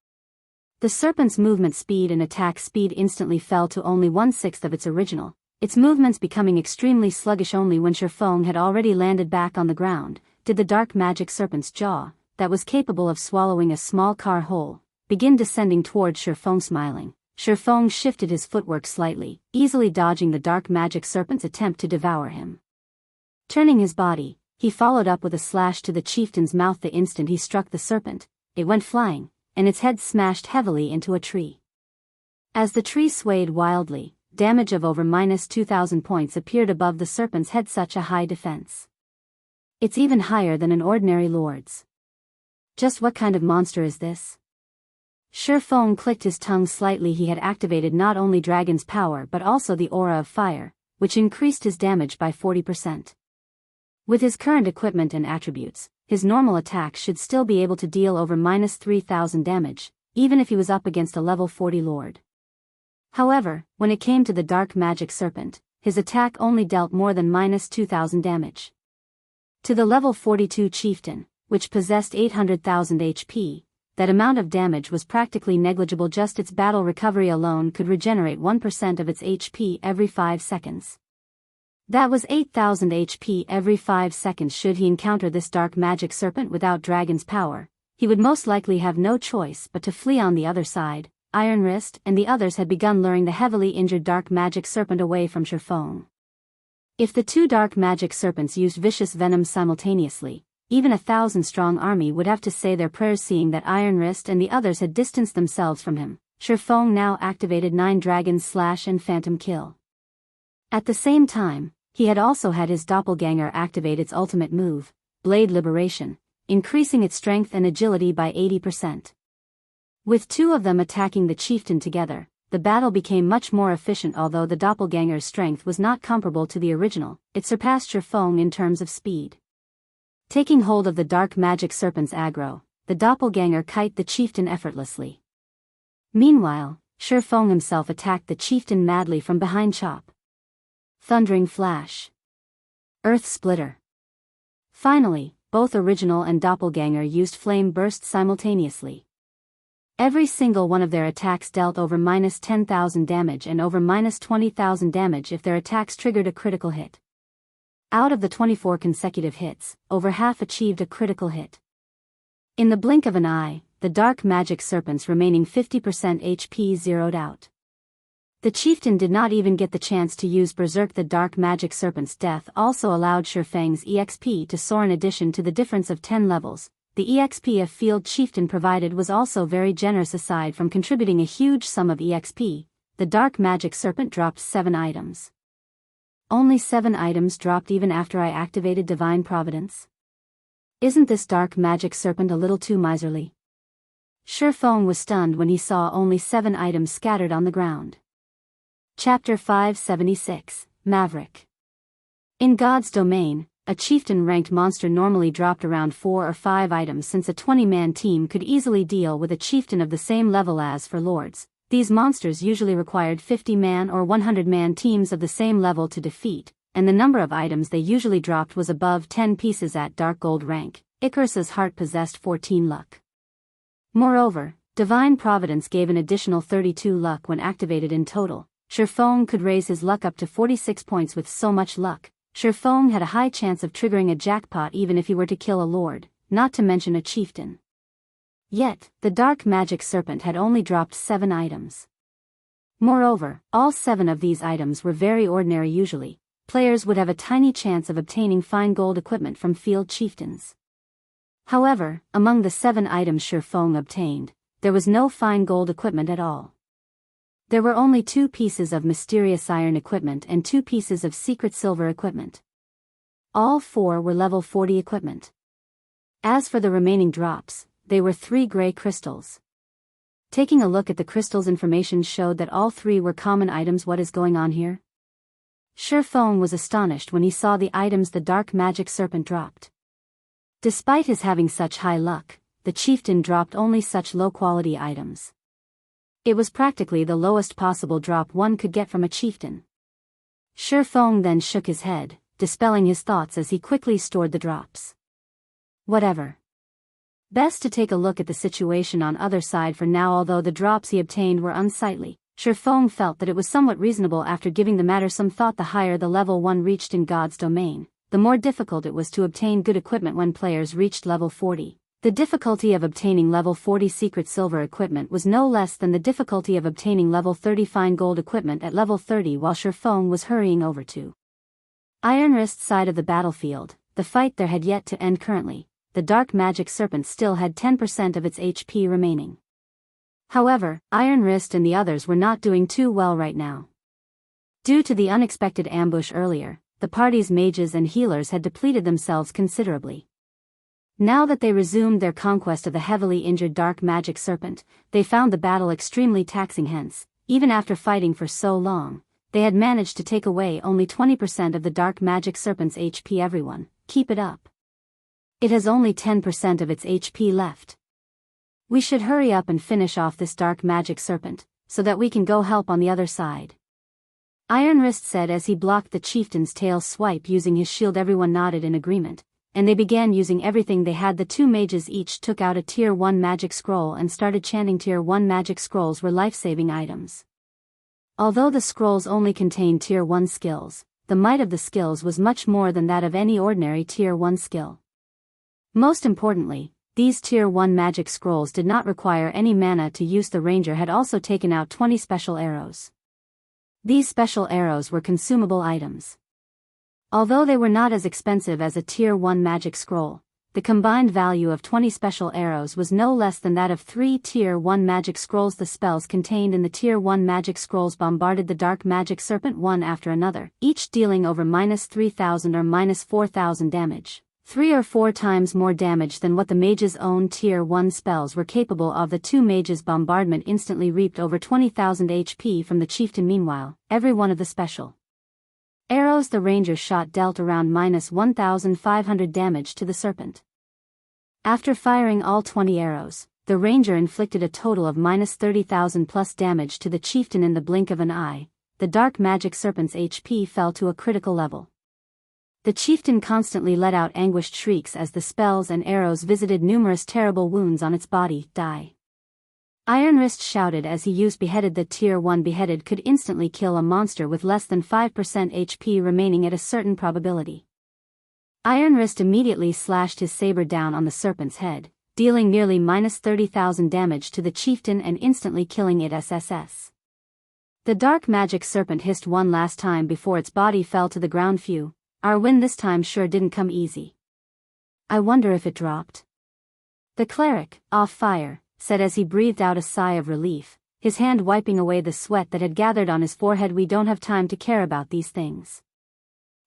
The serpent's movement speed and attack speed instantly fell to only 1/6 of its original, its movements becoming extremely sluggish. Only when Shifeng had already landed back on the ground, did the dark magic serpent's jaw, that was capable of swallowing a small car whole, begin descending towards Shifeng. Smiling, Shifeng shifted his footwork slightly, easily dodging the dark magic serpent's attempt to devour him. Turning his body, he followed up with a slash to the chieftain's mouth. The instant he struck the serpent, it went flying, and its head smashed heavily into a tree. As the tree swayed wildly, damage of over -2,000 points appeared above the serpent's head. Such a high defense. It's even higher than an ordinary lord's. Just what kind of monster is this? Shifeng clicked his tongue slightly. He had activated not only Dragon's power but also the Aura of Fire, which increased his damage by 40%. With his current equipment and attributes, his normal attack should still be able to deal over -3,000 damage, even if he was up against a level 40 lord. However, when it came to the dark magic serpent, his attack only dealt more than -2,000 damage. To the level 42 chieftain, which possessed 800,000 HP, that amount of damage was practically negligible. Just its battle recovery alone could regenerate 1% of its HP every 5 seconds. That was 8,000 HP every 5 seconds. Should he encounter this dark magic serpent without dragon's power, he would most likely have no choice but to flee on the other side. Iron Wrist and the others had begun luring the heavily injured dark magic serpent away from Shifeng. If the two dark magic serpents used vicious venom simultaneously, even a 1,000-strong army would have to say their prayers. Seeing that Iron Wrist and the others had distanced themselves from him, Shifeng now activated 9 Dragon Slash and Phantom Kill. At the same time, he had also had his doppelganger activate its ultimate move, Blade Liberation, increasing its strength and agility by 80%. With two of them attacking the chieftain together, the battle became much more efficient. Although the doppelganger's strength was not comparable to the original, it surpassed Shifeng in terms of speed. Taking hold of the dark magic serpent's aggro, the doppelganger kite the chieftain effortlessly. Meanwhile, Shifeng himself attacked the chieftain madly from behind. Chop. Thundering Flash. Earth Splitter. Finally, both original and doppelganger used Flame Burst simultaneously. Every single one of their attacks dealt over -10,000 damage and over -20,000 damage if their attacks triggered a critical hit. Out of the 24 consecutive hits, over half achieved a critical hit. In the blink of an eye, the dark magic serpent's remaining 50% HP zeroed out. The chieftain did not even get the chance to use Berserk. The dark magic serpent's death also allowed Shifeng's EXP to soar. In addition to the difference of 10 levels, the EXP a field chieftain provided was also very generous. Aside from contributing a huge sum of EXP, the dark magic serpent dropped 7 items. Only 7 items dropped even after I activated Divine Providence? Isn't this dark magic serpent a little too miserly? Shifeng was stunned when he saw only 7 items scattered on the ground. Chapter 576, Maverick. In God's domain, a chieftain-ranked monster normally dropped around 4 or 5 items. Since a 20-man team could easily deal with a chieftain of the same level as for lords, these monsters usually required 50-man or 100-man teams of the same level to defeat, and the number of items they usually dropped was above 10 pieces at Dark Gold rank. Icarus's heart possessed 14 luck. Moreover, Divine Providence gave an additional 32 luck when activated. In total, Shifeng could raise his luck up to 46 points. With so much luck, Shifeng had a high chance of triggering a jackpot even if he were to kill a lord, not to mention a chieftain. Yet, the dark magic serpent had only dropped 7 items. Moreover, all 7 of these items were very ordinary. Usually, players would have a tiny chance of obtaining fine gold equipment from field chieftains. However, among the 7 items Shifeng obtained, there was no fine gold equipment at all. There were only 2 pieces of mysterious iron equipment and 2 pieces of secret silver equipment. All 4 were level 40 equipment. As for the remaining drops, they were 3 gray crystals. Taking a look at the crystals, information showed that all 3 were common items. What is going on here? Shifeng was astonished when he saw the items the dark magic serpent dropped. Despite his having such high luck, the chieftain dropped only such low-quality items. It was practically the lowest possible drop one could get from a chieftain. Shifeng then shook his head, dispelling his thoughts as he quickly stored the drops. Whatever. Best to take a look at the situation on other side for now. Although the drops he obtained were unsightly, Shifeng felt that it was somewhat reasonable. After giving the matter some thought, the higher the level one reached in God's domain, the more difficult it was to obtain good equipment. When players reached level 40, the difficulty of obtaining level 40 secret silver equipment was no less than the difficulty of obtaining level 30 fine gold equipment at level 30. While Shifeng was hurrying over to Iron Wrist's side of the battlefield, the fight there had yet to end. Currently, the dark magic serpent still had 10% of its HP remaining. However, Iron Wrist and the others were not doing too well right now. Due to the unexpected ambush earlier, the party's mages and healers had depleted themselves considerably. Now that they resumed their conquest of the heavily injured dark magic serpent, they found the battle extremely taxing. Hence, even after fighting for so long, they had managed to take away only 20% of the dark magic serpent's HP. Everyone, keep it up. It has only 10% of its HP left. We should hurry up and finish off this dark magic serpent, so that we can go help on the other side. Iron Wrist said as he blocked the chieftain's tail swipe using his shield. Everyone nodded in agreement, and they began using everything they had. The two mages each took out a Tier 1 magic scroll and started chanting. Tier 1 magic scrolls were life-saving items. Although the scrolls only contained Tier 1 skills, the might of the skills was much more than that of any ordinary Tier 1 skill. Most importantly, these Tier 1 magic scrolls did not require any mana to use. The ranger had also taken out 20 special arrows. These special arrows were consumable items. Although they were not as expensive as a Tier 1 magic scroll, the combined value of 20 special arrows was no less than that of 3 Tier 1 magic scrolls. The spells contained in the Tier 1 magic scrolls bombarded the dark magic serpent one after another, each dealing over -3,000 or -4,000 damage, 3 or 4 times more damage than what the mage's own Tier 1 spells were capable of. The two mages' bombardment instantly reaped over 20,000 HP from the chieftain. Meanwhile, every one of the special arrows the ranger shot dealt around -1,500 damage to the serpent. After firing all 20 arrows, the ranger inflicted a total of -30,000 plus damage to the chieftain. In the blink of an eye, the dark magic serpent's HP fell to a critical level. The chieftain constantly let out anguished shrieks as the spells and arrows visited numerous terrible wounds on its body. Die. Iron Wrist shouted as he used Beheaded. The Tier 1 Beheaded could instantly kill a monster with less than 5% HP remaining at a certain probability. Iron Wrist immediately slashed his saber down on the serpent's head, dealing nearly -30,000 damage to the chieftain and instantly killing it. SSS. The dark magic serpent hissed one last time before its body fell to the ground. Phew, our win this time sure didn't come easy. I wonder if it dropped. The cleric, off fire, said as he breathed out a sigh of relief, his hand wiping away the sweat that had gathered on his forehead. We don't have time to care about these things.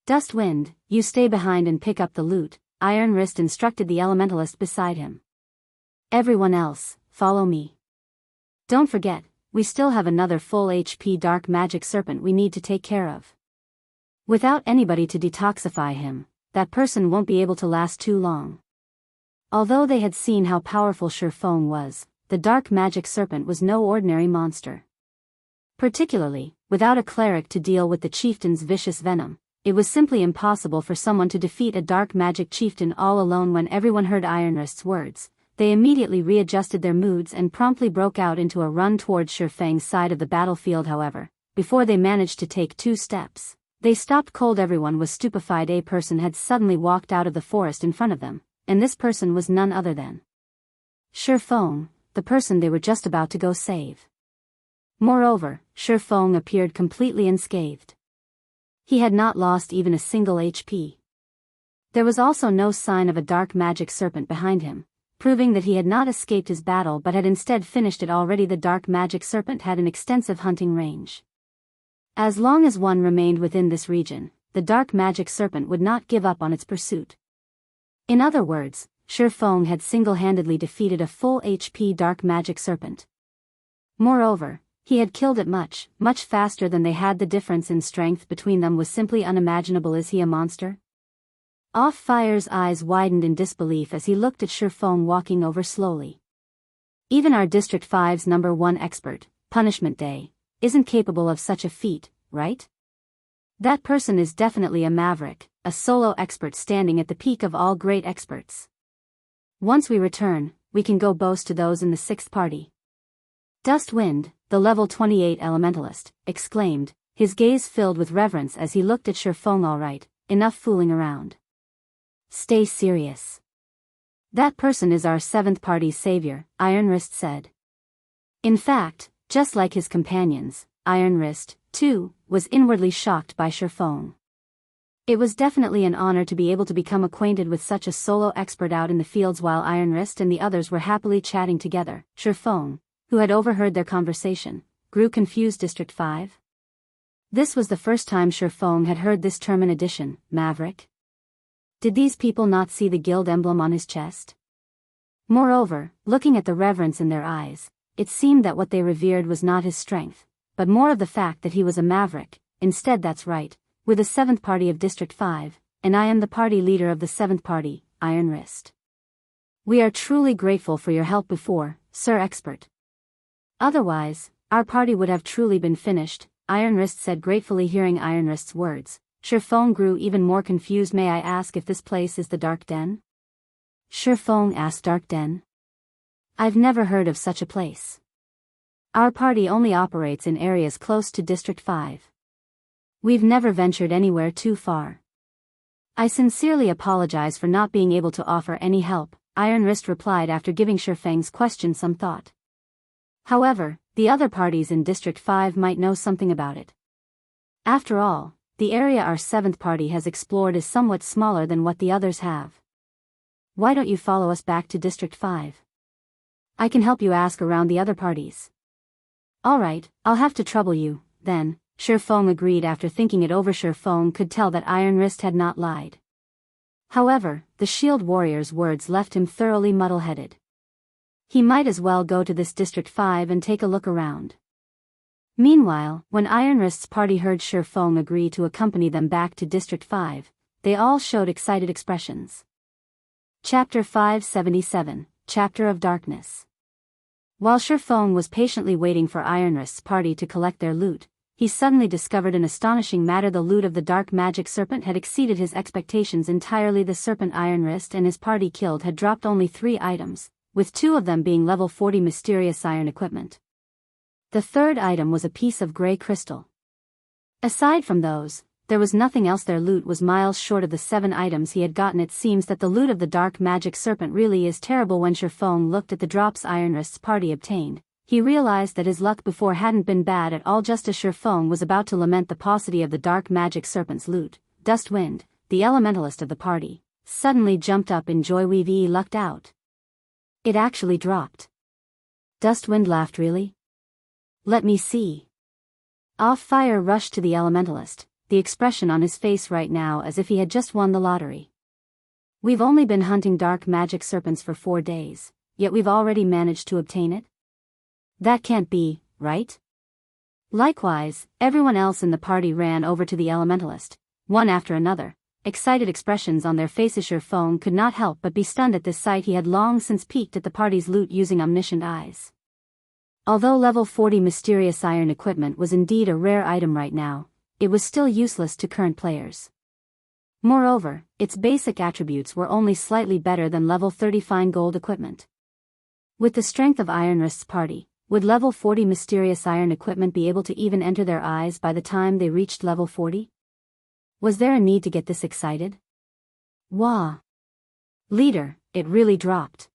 Dustwind, you stay behind and pick up the loot, Iron Wrist instructed the elementalist beside him. Everyone else, follow me. Don't forget, we still have another full HP dark magic serpent we need to take care of. Without anybody to detoxify him, that person won't be able to last too long. Although they had seen how powerful Shifeng was, the dark magic serpent was no ordinary monster. Particularly, without a cleric to deal with the chieftain's vicious venom, it was simply impossible for someone to defeat a dark magic chieftain all alone. When everyone heard Iron Wrist's words, they immediately readjusted their moods and promptly broke out into a run towards Shifeng's side of the battlefield. However, before they managed to take 2 steps, they stopped cold. Everyone was stupefied. A person had suddenly walked out of the forest in front of them, and this person was none other than Shifeng, the person they were just about to go save. Moreover, Shifeng appeared completely unscathed. He had not lost even a single HP. There was also no sign of a dark magic serpent behind him, proving that he had not escaped his battle but had instead finished it already. The dark magic serpent had an extensive hunting range. As long as one remained within this region, the dark magic serpent would not give up on its pursuit. In other words, Shifeng had single-handedly defeated a full HP dark magic serpent. Moreover, he had killed it much faster than they had. The difference in strength between them was simply unimaginable. Is he a monster? Off Fire's eyes widened in disbelief as he looked at Shifeng walking over slowly. Even our District 5's #1 expert, Punishment Day, isn't capable of such a feat, right? That person is definitely a Maverick, a solo expert standing at the peak of all great experts. Once we return, we can go boast to those in the 6th party. Dustwind, the level 28 elementalist, exclaimed, his gaze filled with reverence as he looked at Shifeng. All right, enough fooling around. Stay serious. That person is our 7th party's savior, Iron Wrist said. In fact, just like his companions, Iron Wrist, too, was inwardly shocked by Shifeng. It was definitely an honor to be able to become acquainted with such a solo expert out in the fields. While Iron Wrist and the others were happily chatting together, Shifeng, who had overheard their conversation, grew confused. District 5? This was the first time Shifeng had heard this term. In addition, Maverick? Did these people not see the guild emblem on his chest? Moreover, looking at the reverence in their eyes, it seemed that what they revered was not his strength, but more of the fact that he was a Maverick. Instead, that's right, we're the 7th party of District 5, and I am the party leader of the 7th party, Iron Wrist. We are truly grateful for your help before, Sir Expert. Otherwise, our party would have truly been finished, Iron Wrist said gratefully. Hearing Iron Wrist's words, Shifeng grew even more confused. May I ask if this place is the Dark Den? Shifeng asked. Dark Den? I've never heard of such a place. Our party only operates in areas close to District 5. We've never ventured anywhere too far. I sincerely apologize for not being able to offer any help, Iron Wrist replied after giving Shifeng's question some thought. However, the other parties in District 5 might know something about it. After all, the area our 7th party has explored is somewhat smaller than what the others have. Why don't you follow us back to District 5? I can help you ask around the other parties. Alright, I'll have to trouble you, then, Shifeng agreed after thinking it over. Shifeng could tell that Iron Wrist had not lied. However, the shield warrior's words left him thoroughly muddle-headed. He might as well go to this District 5 and take a look around. Meanwhile, when Iron Wrist's party heard Shifeng agree to accompany them back to District 5, they all showed excited expressions. Chapter 577, Chapter of Darkness. While Shifeng was patiently waiting for Iron Wrist's party to collect their loot, he suddenly discovered an astonishing matter. The loot of the dark magic serpent had exceeded his expectations entirely. The serpent Iron Wrist and his party killed had dropped only 3 items, with 2 of them being level 40 mysterious iron equipment. The third item was a piece of grey crystal. Aside from those, there was nothing else. Their loot was miles short of the 7 items he had gotten. It seems that the loot of the dark magic serpent really is terrible. When Shifeng looked at the drops Iron Wrist's party obtained, he realized that his luck before hadn't been bad at all. Just as Shifeng was about to lament the paucity of the dark magic serpent's loot, Dustwind, the elementalist of the party, suddenly jumped up in joy. We've lucked out. It actually dropped. Dustwind laughed. Really? Let me see. Off-Fire rushed to the elementalist, the expression on his face right now as if he had just won the lottery. We've only been hunting dark magic serpents for 4 days, yet we've already managed to obtain it? That can't be, right? Likewise, everyone else in the party ran over to the elementalist, one after another, excited expressions on their faces. Shifeng could not help but be stunned at this sight. He had long since peeked at the party's loot using omniscient eyes. Although level 40 mysterious iron equipment was indeed a rare item right now, it was still useless to current players. Moreover, its basic attributes were only slightly better than level 30 fine gold equipment. With the strength of Iron Wrist's party, would level 40 mysterious iron equipment be able to even enter their eyes by the time they reached level 40? Was there a need to get this excited? Wah! Leader, it really dropped.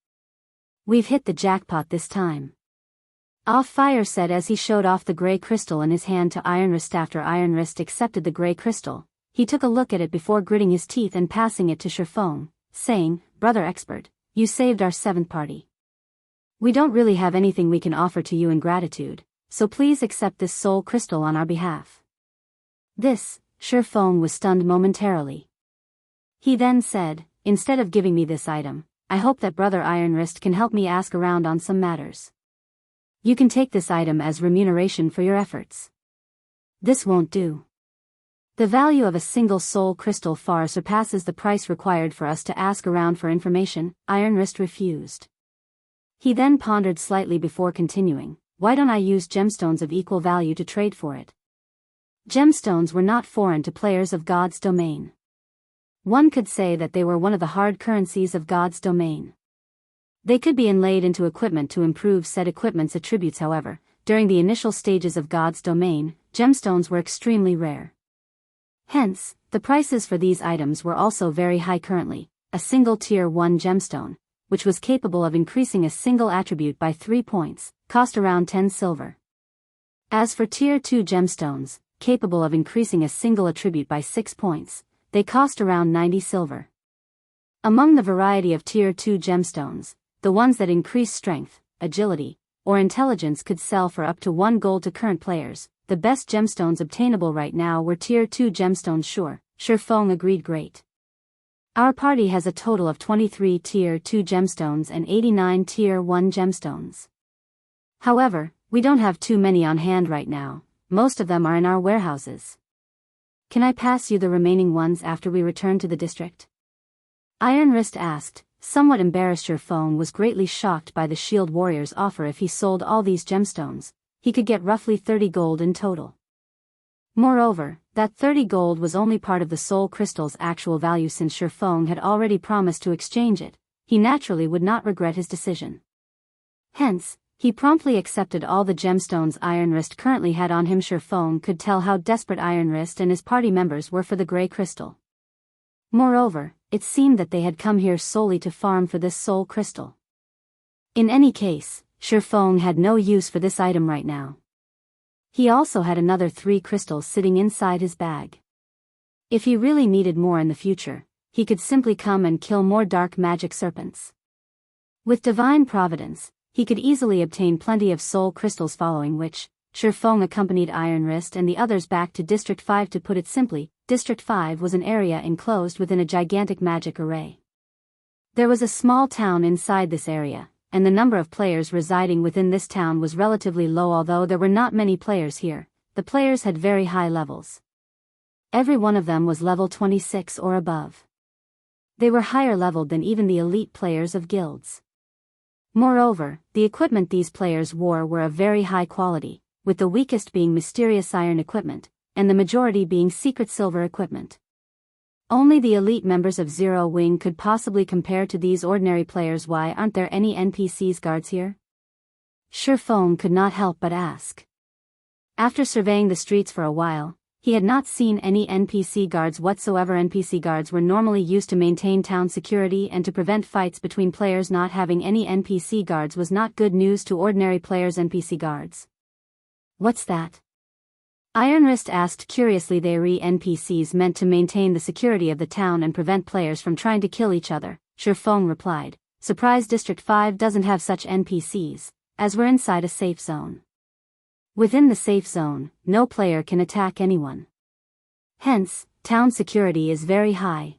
We've hit the jackpot this time. Off-Fire said as he showed off the grey crystal in his hand to Iron Wrist. After Iron Wrist accepted the grey crystal, he took a look at it before gritting his teeth and passing it to Shifeng, saying, "Brother Expert, you saved our 7th party. We don't really have anything we can offer to you in gratitude, so please accept this soul crystal on our behalf." This, Shifeng was stunned momentarily. He then said, "Instead of giving me this item, I hope that Brother Iron Wrist can help me ask around on some matters. You can take this item as remuneration for your efforts." This won't do. The value of a single soul crystal far surpasses the price required for us to ask around for information. Iron Wrist refused. He then pondered slightly before continuing, "Why don't I use gemstones of equal value to trade for it?" Gemstones were not foreign to players of God's domain. One could say that they were one of the hard currencies of God's domain. They could be inlaid into equipment to improve said equipment's attributes. However, during the initial stages of God's domain, gemstones were extremely rare. Hence, the prices for these items were also very high. Currently, a single Tier 1 gemstone, which was capable of increasing a single attribute by 3 points, cost around 10 silver. As for Tier 2 gemstones, capable of increasing a single attribute by 6 points, they cost around 90 silver. Among the variety of Tier 2 gemstones, the ones that increase strength, agility, or intelligence could sell for up to 1 gold to current players. The best gemstones obtainable right now were Tier 2 gemstones. Sure, Shifeng agreed. Great. Our party has a total of 23 Tier 2 gemstones and 89 Tier 1 gemstones. However, we don't have too many on hand right now, most of them are in our warehouses. Can I pass you the remaining ones after we return to the district? Iron Wrist asked. Somewhat embarrassed. Shifeng was greatly shocked by the shield warrior's offer. If he sold all these gemstones, he could get roughly 30 gold in total. Moreover, that 30 gold was only part of the soul crystal's actual value. Since Shifeng had already promised to exchange it, he naturally would not regret his decision. Hence, he promptly accepted all the gemstones Iron Wrist currently had on him. Shifeng could tell how desperate Iron Wrist and his party members were for the gray crystal. Moreover, it seemed that they had come here solely to farm for this soul crystal. In any case, Shifeng had no use for this item right now. He also had another 3 crystals sitting inside his bag. If he really needed more in the future, he could simply come and kill more dark magic serpents. With divine providence, he could easily obtain plenty of soul crystals, following which, Shifeng accompanied Iron Wrist and the others back to District 5. To put it simply, District 5 was an area enclosed within a gigantic magic array. There was a small town inside this area, and the number of players residing within this town was relatively low. Although there were not many players here, the players had very high levels. Every one of them was level 26 or above. They were higher leveled than even the elite players of guilds. Moreover, the equipment these players wore were of very high quality, with the weakest being mysterious iron equipment, and the majority being secret silver equipment. Only the elite members of Zero Wing could possibly compare to these ordinary players. Why aren't there any NPCs guards here? Shifeng could not help but ask. After surveying the streets for a while, he had not seen any NPC guards whatsoever. NPC guards were normally used to maintain town security and to prevent fights between players. Not having any NPC guards was not good news to ordinary players. NPC guards? What's that? Iron Wrist asked curiously. They are NPCs meant to maintain the security of the town and prevent players from trying to kill each other, Shifeng replied. Surprise, District 5 doesn't have such NPCs, as we're inside a safe zone. Within the safe zone, no player can attack anyone. Hence, town security is very high.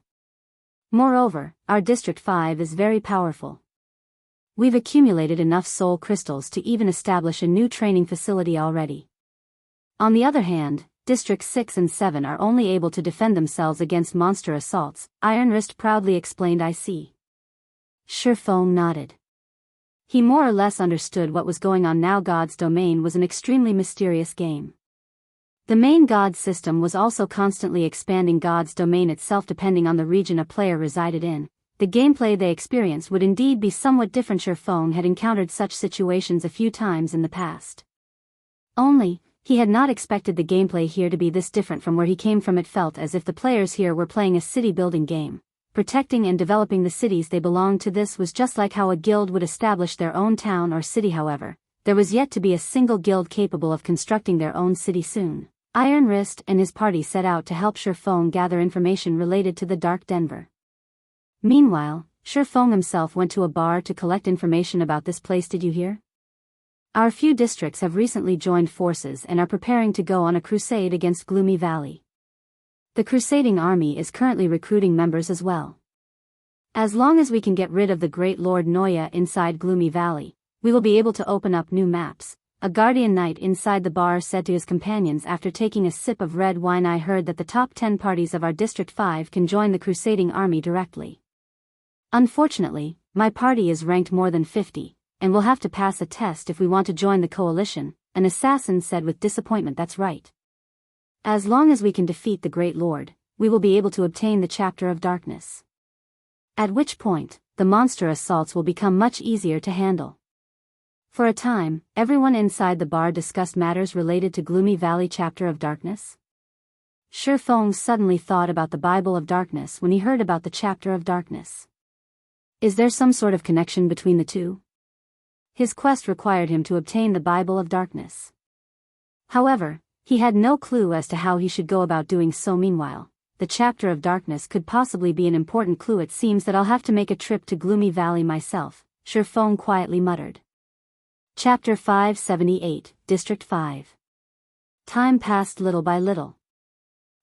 Moreover, our District 5 is very powerful. We've accumulated enough soul crystals to even establish a new training facility already. On the other hand, Districts 6 and 7 are only able to defend themselves against monster assaults, Iron Wrist proudly explained. I see. Shifeng nodded. He more or less understood what was going on now. God's Domain was an extremely mysterious game. The main God system was also constantly expanding. God's Domain itself, depending on the region a player resided in, the gameplay they experienced would indeed be somewhat different. Shifeng had encountered such situations a few times in the past. Only, he had not expected the gameplay here to be this different from where he came from. It felt as if the players here were playing a city-building game, protecting and developing the cities they belonged to. This was just like how a guild would establish their own town or city. However, there was yet to be a single guild capable of constructing their own city. Soon, Iron Wrist and his party set out to help Shifeng gather information related to the Dark Denver. Meanwhile, Shifeng himself went to a bar to collect information about this place. Did you hear? Our few districts have recently joined forces and are preparing to go on a crusade against Gloomy Valley. The Crusading army is currently recruiting members as well. As long as we can get rid of the Great Lord Noya inside Gloomy Valley, we will be able to open up new maps, a guardian knight inside the bar said to his companions after taking a sip of red wine. I heard that the top 10 parties of our District 5 can join the Crusading army directly. Unfortunately, my party is ranked more than 50. And we'll have to pass a test if we want to join the coalition, an assassin said with disappointment. That's right. As long as we can defeat the Great Lord, we will be able to obtain the Chapter of Darkness. At which point, the monster assaults will become much easier to handle. For a time, everyone inside the bar discussed matters related to Gloomy Valley Chapter of Darkness. Shifeng suddenly thought about the Bible of Darkness when he heard about the Chapter of Darkness. Is there some sort of connection between the two? His quest required him to obtain the Bible of Darkness. However, he had no clue as to how he should go about doing so. Meanwhile, the Chapter of Darkness could possibly be an important clue. It seems that I'll have to make a trip to Gloomy Valley myself, Shifeng quietly muttered. Chapter 578, District 5. Time passed little by little.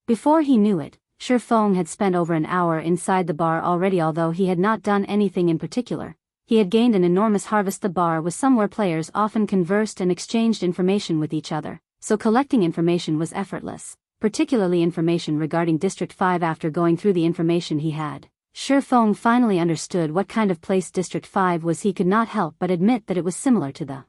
Before he knew it, Shifeng had spent over an hour inside the bar already. Although he had not done anything in particular, he had gained an enormous harvest. The bar was somewhere players often conversed and exchanged information with each other, so collecting information was effortless, particularly information regarding District 5. After going through the information he had, Shifeng finally understood what kind of place District 5 was. He could not help but admit that it was similar to the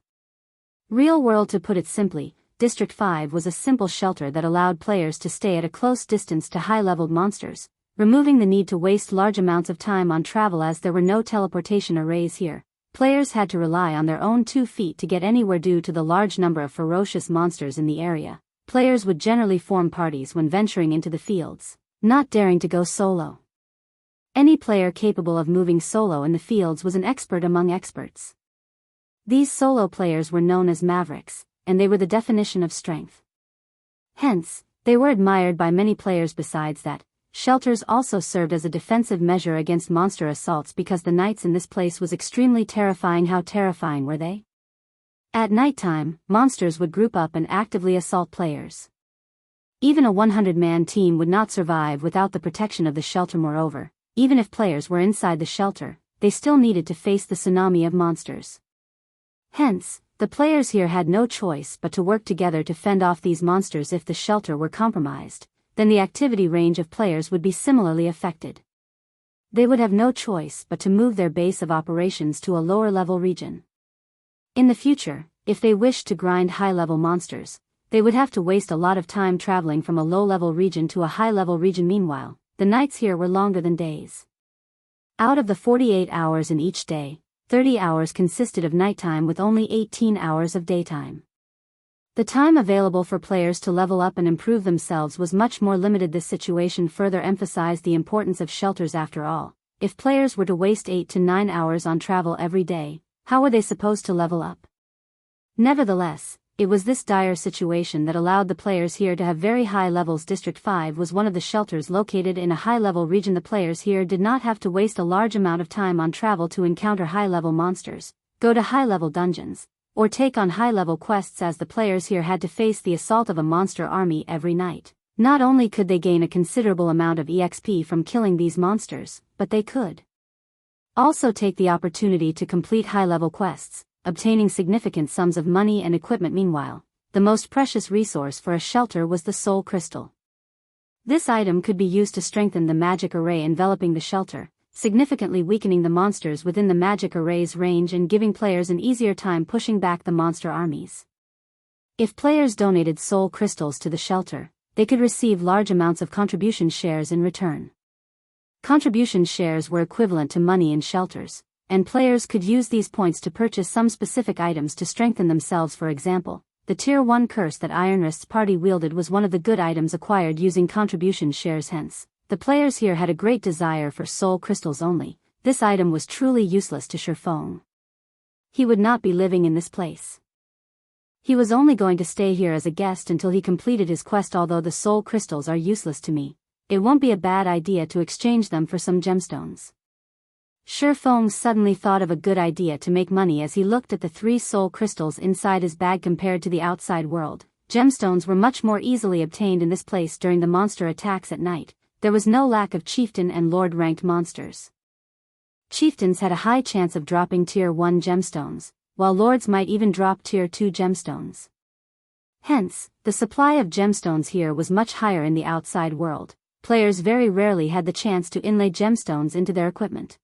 real world. To put it simply, District 5 was a simple shelter that allowed players to stay at a close distance to high-leveled monsters, removing the need to waste large amounts of time on travel as there were no teleportation arrays here. Players had to rely on their own 2 feet to get anywhere due to the large number of ferocious monsters in the area. Players would generally form parties when venturing into the fields, not daring to go solo. Any player capable of moving solo in the fields was an expert among experts. These solo players were known as Mavericks, and they were the definition of strength. Hence, they were admired by many players. Besides that, shelters also served as a defensive measure against monster assaults because the nights in this place was extremely terrifying. How terrifying were they? At nighttime, monsters would group up and actively assault players. Even a 100-man team would not survive without the protection of the shelter. Moreover, even if players were inside the shelter, they still needed to face the tsunami of monsters. Hence, the players here had no choice but to work together to fend off these monsters. If the shelter were compromised, then the activity range of players would be similarly affected. They would have no choice but to move their base of operations to a lower-level region. In the future, if they wished to grind high-level monsters, they would have to waste a lot of time traveling from a low-level region to a high-level region. Meanwhile, the nights here were longer than days. Out of the 48 hours in each day, 30 hours consisted of nighttime with only 18 hours of daytime. The time available for players to level up and improve themselves was much more limited. This situation further emphasized the importance of shelters. After all, if players were to waste 8 to 9 hours on travel every day, how were they supposed to level up? Nevertheless, it was this dire situation that allowed the players here to have very high levels. District 5 was one of the shelters located in a high-level region. The players here did not have to waste a large amount of time on travel to encounter high-level monsters, go to high-level dungeons, or take on high-level quests, as the players here had to face the assault of a monster army every night. Not only could they gain a considerable amount of EXP from killing these monsters, but they could also take the opportunity to complete high-level quests, obtaining significant sums of money and equipment. Meanwhile, the most precious resource for a shelter was the soul crystal. This item could be used to strengthen the magic array enveloping the shelter, significantly weakening the monsters within the magic array's range and giving players an easier time pushing back the monster armies. If players donated soul crystals to the shelter, they could receive large amounts of contribution shares in return. Contribution shares were equivalent to money in shelters, and players could use these points to purchase some specific items to strengthen themselves. For example, the Tier 1 curse that Iron Wrist's party wielded was one of the good items acquired using contribution shares. Hence, the players here had a great desire for soul crystals only. This item was truly useless to Shifeng. He would not be living in this place. He was only going to stay here as a guest until he completed his quest. Although the soul crystals are useless to me, it won't be a bad idea to exchange them for some gemstones. Shifeng suddenly thought of a good idea to make money as he looked at the 3 soul crystals inside his bag. Compared to the outside world, gemstones were much more easily obtained in this place. During the monster attacks at night, there was no lack of chieftain and lord ranked monsters. Chieftains had a high chance of dropping Tier 1 gemstones, while lords might even drop Tier 2 gemstones. Hence, the supply of gemstones here was much higher. In the outside world, players very rarely had the chance to inlay gemstones into their equipment.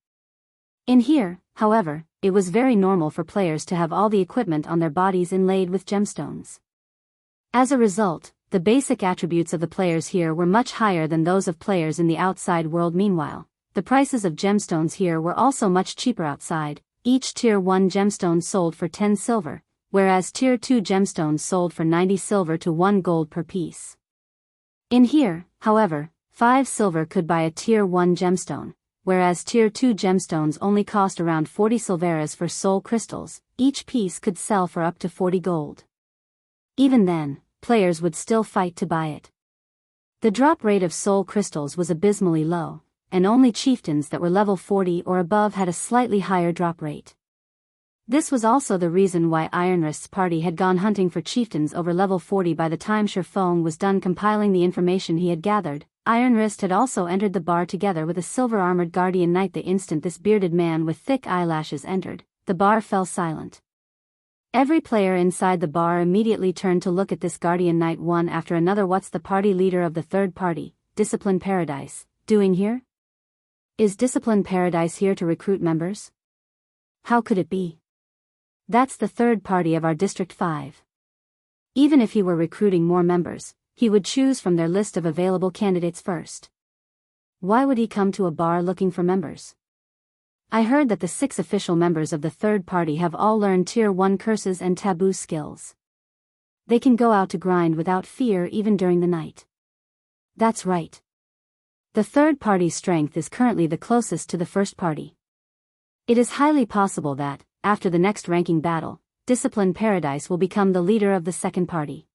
In here, however, it was very normal for players to have all the equipment on their bodies inlaid with gemstones. As a result, the basic attributes of the players here were much higher than those of players in the outside world. Meanwhile, the prices of gemstones here were also much cheaper. Outside, each Tier 1 gemstone sold for 10 silver, whereas Tier 2 gemstones sold for 90 silver to 1 gold per piece. In here, however, 5 silver could buy a Tier 1 gemstone, whereas Tier 2 gemstones only cost around 40 silveras. For soul crystals, each piece could sell for up to 40 gold. Even then, players would still fight to buy it. The drop rate of soul crystals was abysmally low, and only chieftains that were level 40 or above had a slightly higher drop rate. This was also the reason why Iron Wrist's party had gone hunting for chieftains over level 40. By the time Shifeng was done compiling the information he had gathered, Iron Wrist had also entered the bar together with a silver-armored guardian knight. The instant this bearded man with thick eyelashes entered, the bar fell silent. Every player inside the bar immediately turned to look at this guardian knight. One after another. What's the party leader of the third party, Discipline Paradise, doing here? Is Discipline Paradise here to recruit members? How could it be? That's the third party of our District 5. Even if he were recruiting more members, he would choose from their list of available candidates first. Why would he come to a bar looking for members? I heard that the 6 official members of the third party have all learned Tier 1 curses and taboo skills. They can go out to grind without fear even during the night. That's right. The third party's strength is currently the closest to the first party. It is highly possible that, after the next ranking battle, Discipline Paradise will become the leader of the second party.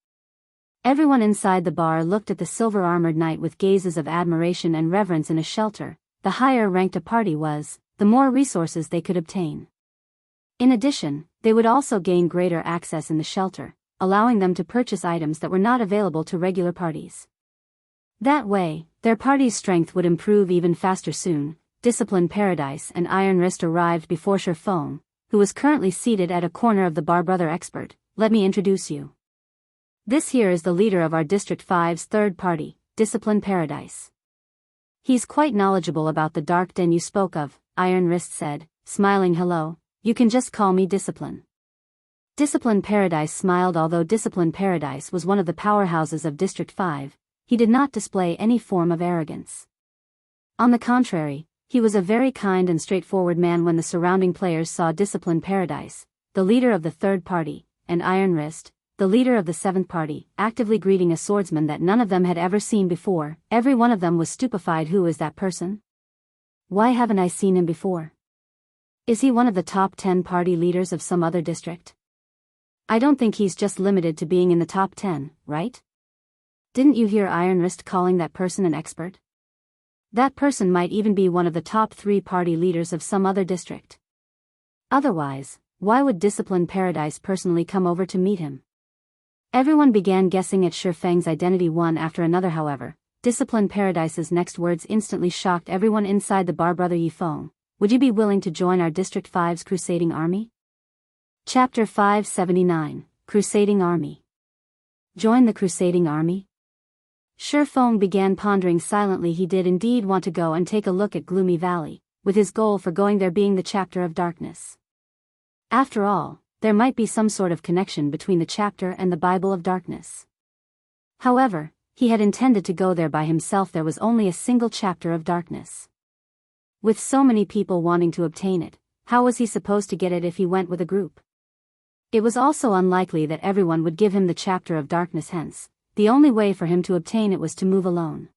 Everyone inside the bar looked at the silver-armored knight with gazes of admiration and reverence. In a shelter, the higher ranked a party was, the more resources they could obtain. In addition, they would also gain greater access in the shelter, allowing them to purchase items that were not available to regular parties. That way, their party's strength would improve even faster. Soon, Discipline Paradise and Iron Wrist arrived before Shifeng, who was currently seated at a corner of the bar. Brother expert, let me introduce you. This here is the leader of our District 5's third party, Discipline Paradise. He's quite knowledgeable about the dark den you spoke of, Iron Wrist said, smiling. Hello, you can just call me Discipline. Discipline Paradise smiled. Although Discipline Paradise was one of the powerhouses of District 5, he did not display any form of arrogance. On the contrary, he was a very kind and straightforward man. When the surrounding players saw Discipline Paradise, the leader of the third party, and Iron Wrist, the leader of the seventh party, actively greeting a swordsman that none of them had ever seen before, every one of them was stupefied. Who is that person? Why haven't I seen him before? Is he one of the top 10 party leaders of some other district? I don't think he's just limited to being in the top 10, right? Didn't you hear Iron Wrist calling that person an expert? That person might even be one of the top 3 party leaders of some other district. Otherwise, why would Discipline Paradise personally come over to meet him? Everyone began guessing at Shifeng's identity one after another. However, Discipline Paradise's next words instantly shocked everyone inside the bar. Brother Yifeng, would you be willing to join our District 5's Crusading Army? Chapter 579, Crusading Army. Join the Crusading Army? Shifeng began pondering silently. He did indeed want to go and take a look at Gloomy Valley, with his goal for going there being the Chapter of Darkness. After all, there might be some sort of connection between the chapter and the Bible of Darkness. However, he had intended to go there by himself. There was only a single Chapter of Darkness. With so many people wanting to obtain it, how was he supposed to get it if he went with a group? It was also unlikely that everyone would give him the Chapter of Darkness. Hence, the only way for him to obtain it was to move alone.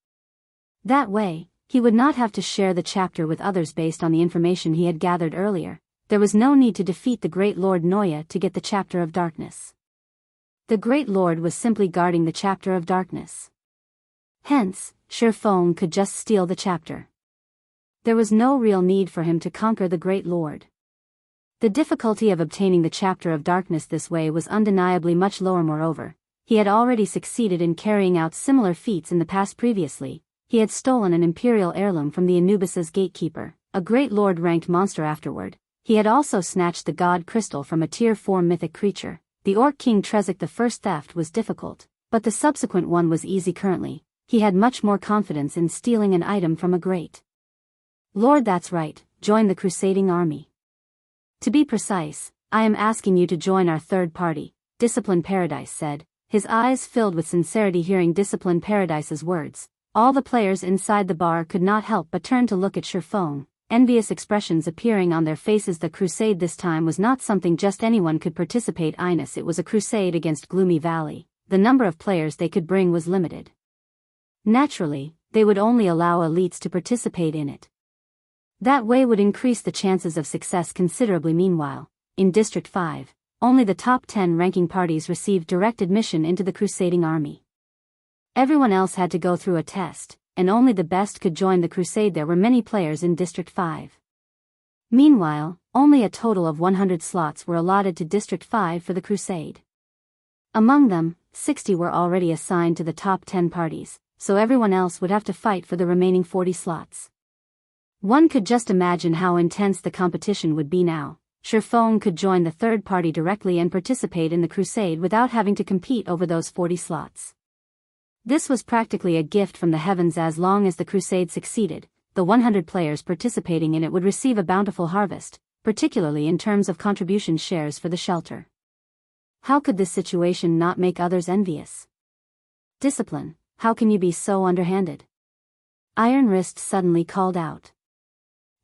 That way, he would not have to share the chapter with others. Based on the information he had gathered earlier, there was no need to defeat the Great Lord Noya to get the Chapter of Darkness. The Great Lord was simply guarding the Chapter of Darkness. Hence, Shifeng could just steal the chapter. There was no real need for him to conquer the Great Lord. The difficulty of obtaining the Chapter of Darkness this way was undeniably much lower. Moreover, he had already succeeded in carrying out similar feats in the past. Previously, he had stolen an imperial heirloom from the Anubis's gatekeeper, a Great Lord-ranked monster. Afterward, he had also snatched the God Crystal from a Tier 4 mythic creature, the Orc King Trezek. The first theft was difficult, but the subsequent one was easy. Currently, he had much more confidence in stealing an item from a Great Lord. That's right, join the Crusading Army. To be precise, I am asking you to join our third party, Discipline Paradise said, his eyes filled with sincerity. Hearing Discipline Paradise's words, all the players inside the bar could not help but turn to look at Shifeng, envious expressions appearing on their faces. The crusade this time was not something just anyone could participate in. It was a crusade against Gloomy Valley. The number of players they could bring was limited. Naturally, they would only allow elites to participate in it. That way would increase the chances of success considerably. Meanwhile, in District 5, only the top 10 ranking parties received direct admission into the Crusading Army. Everyone else had to go through a test, and only the best could join the crusade. There were many players in District 5. Meanwhile, only a total of 100 slots were allotted to District 5 for the crusade. Among them, 60 were already assigned to the top 10 parties, so everyone else would have to fight for the remaining 40 slots. One could just imagine how intense the competition would be now. Shifeng could join the third party directly and participate in the crusade without having to compete over those 40 slots. This was practically a gift from the heavens. As long as the crusade succeeded, the 100 players participating in it would receive a bountiful harvest, particularly in terms of contribution shares for the shelter. How could this situation not make others envious? Discipline, how can you be so underhanded? Iron Wrist suddenly called out.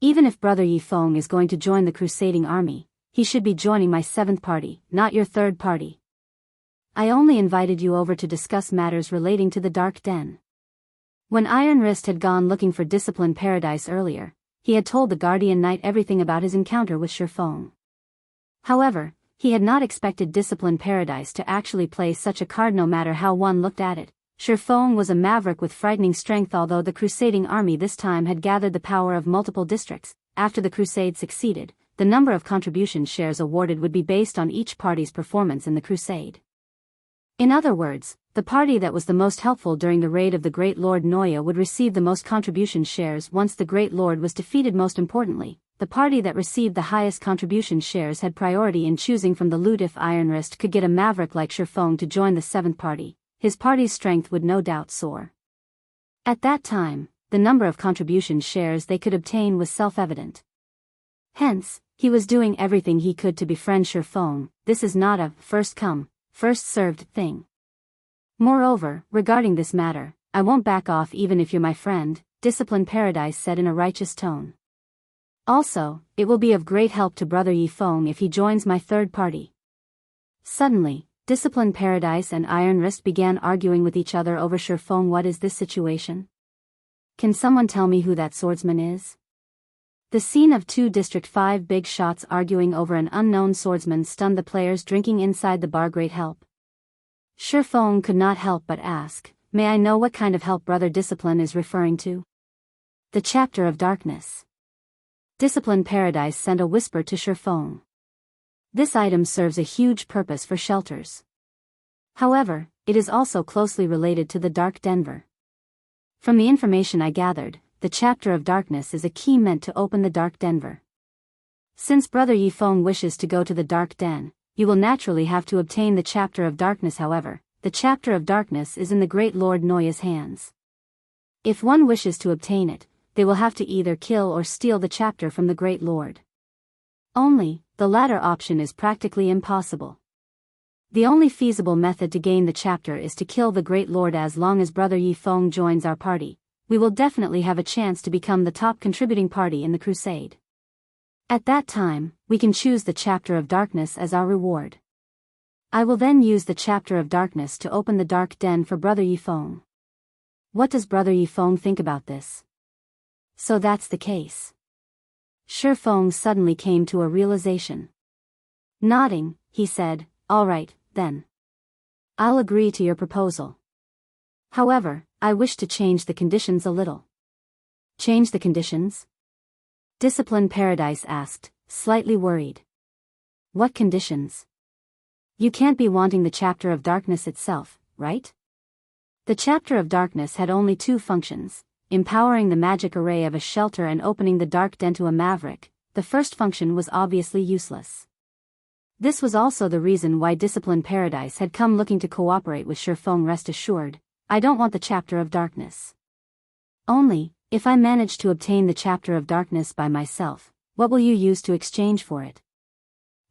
Even if Brother Yifeng is going to join the Crusading army, he should be joining my 7th party, not your 3rd party. I only invited you over to discuss matters relating to the Dark Den. When Iron Wrist had gone looking for Discipline Paradise earlier, he had told the Guardian Knight everything about his encounter with Shifeng. However, he had not expected Discipline Paradise to actually play such a card no matter how one looked at it. Shifeng was a maverick with frightening strength, although the Crusading army this time had gathered the power of multiple districts. After the crusade succeeded, the number of contribution shares awarded would be based on each party's performance in the crusade. In other words, the party that was the most helpful during the raid of the Great Lord Noya would receive the most contribution shares once the Great Lord was defeated. Most importantly, the party that received the highest contribution shares had priority in choosing from the loot. If Iron Wrist could get a maverick like Shifeng to join the 7th party, his party's strength would no doubt soar. At that time, the number of contribution shares they could obtain was self-evident. Hence, he was doing everything he could to befriend Shifeng. This is not a first-come, first-served thing. Moreover, regarding this matter, I won't back off even if you're my friend, Discipline Paradise said in a righteous tone. Also, it will be of great help to Brother Yifeng if he joins my 3rd party. Suddenly, Discipline Paradise and Iron Wrist began arguing with each other over Shifeng. What is this situation? Can someone tell me who that swordsman is? The scene of 2 District 5 big shots arguing over an unknown swordsman stunned the players drinking inside the bar. Great help. Shifeng could not help but ask, may I know what kind of help Brother Discipline is referring to? The Chapter of Darkness. Discipline Paradise sent a whisper to Shifeng. This item serves a huge purpose for shelters. However, it is also closely related to the Dark Denver. From the information I gathered, the Chapter of Darkness is a key meant to open the Dark Denver. Since Brother Yifeng wishes to go to the Dark Den, you will naturally have to obtain the Chapter of Darkness. However, the Chapter of Darkness is in the Great Lord Noya's hands. If one wishes to obtain it, they will have to either kill or steal the chapter from the Great Lord. Only, the latter option is practically impossible. The only feasible method to gain the chapter is to kill the Great Lord. As long as Brother Yifeng joins our party, we will definitely have a chance to become the top contributing party in the crusade. At that time, we can choose the Chapter of Darkness as our reward. I will then use the Chapter of Darkness to open the Dark Den for Brother Yifeng. What does Brother Yifeng think about this? So that's the case. Shifeng suddenly came to a realization. Nodding, he said, all right, then. I'll agree to your proposal. However, I wish to change the conditions a little. Change the conditions? Discipline Paradise asked, slightly worried. What conditions? You can't be wanting the Chapter of Darkness itself, right? The Chapter of Darkness had only 2 functions, empowering the magic array of a shelter and opening the Dark Den to a maverick. The first function was obviously useless. This was also the reason why Discipline Paradise had come looking to cooperate with Shifeng. Rest assured, I don't want the Chapter of Darkness. Only, if I manage to obtain the Chapter of Darkness by myself, what will you use to exchange for it?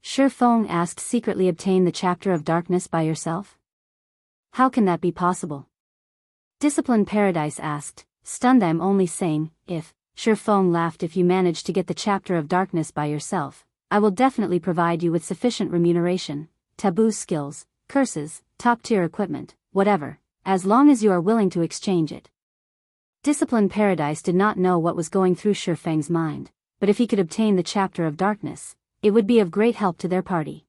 Shifeng asked. Secretly obtain the Chapter of Darkness by yourself? How can that be possible? Discipline Paradise asked, stunned. I'm only saying, if. Shifeng laughed. If you manage to get the Chapter of Darkness by yourself, I will definitely provide you with sufficient remuneration, taboo skills, curses, top-tier equipment, whatever, as long as you are willing to exchange it. Discipline Paradise did not know what was going through Shifeng's mind, but if he could obtain the Chapter of Darkness, it would be of great help to their party.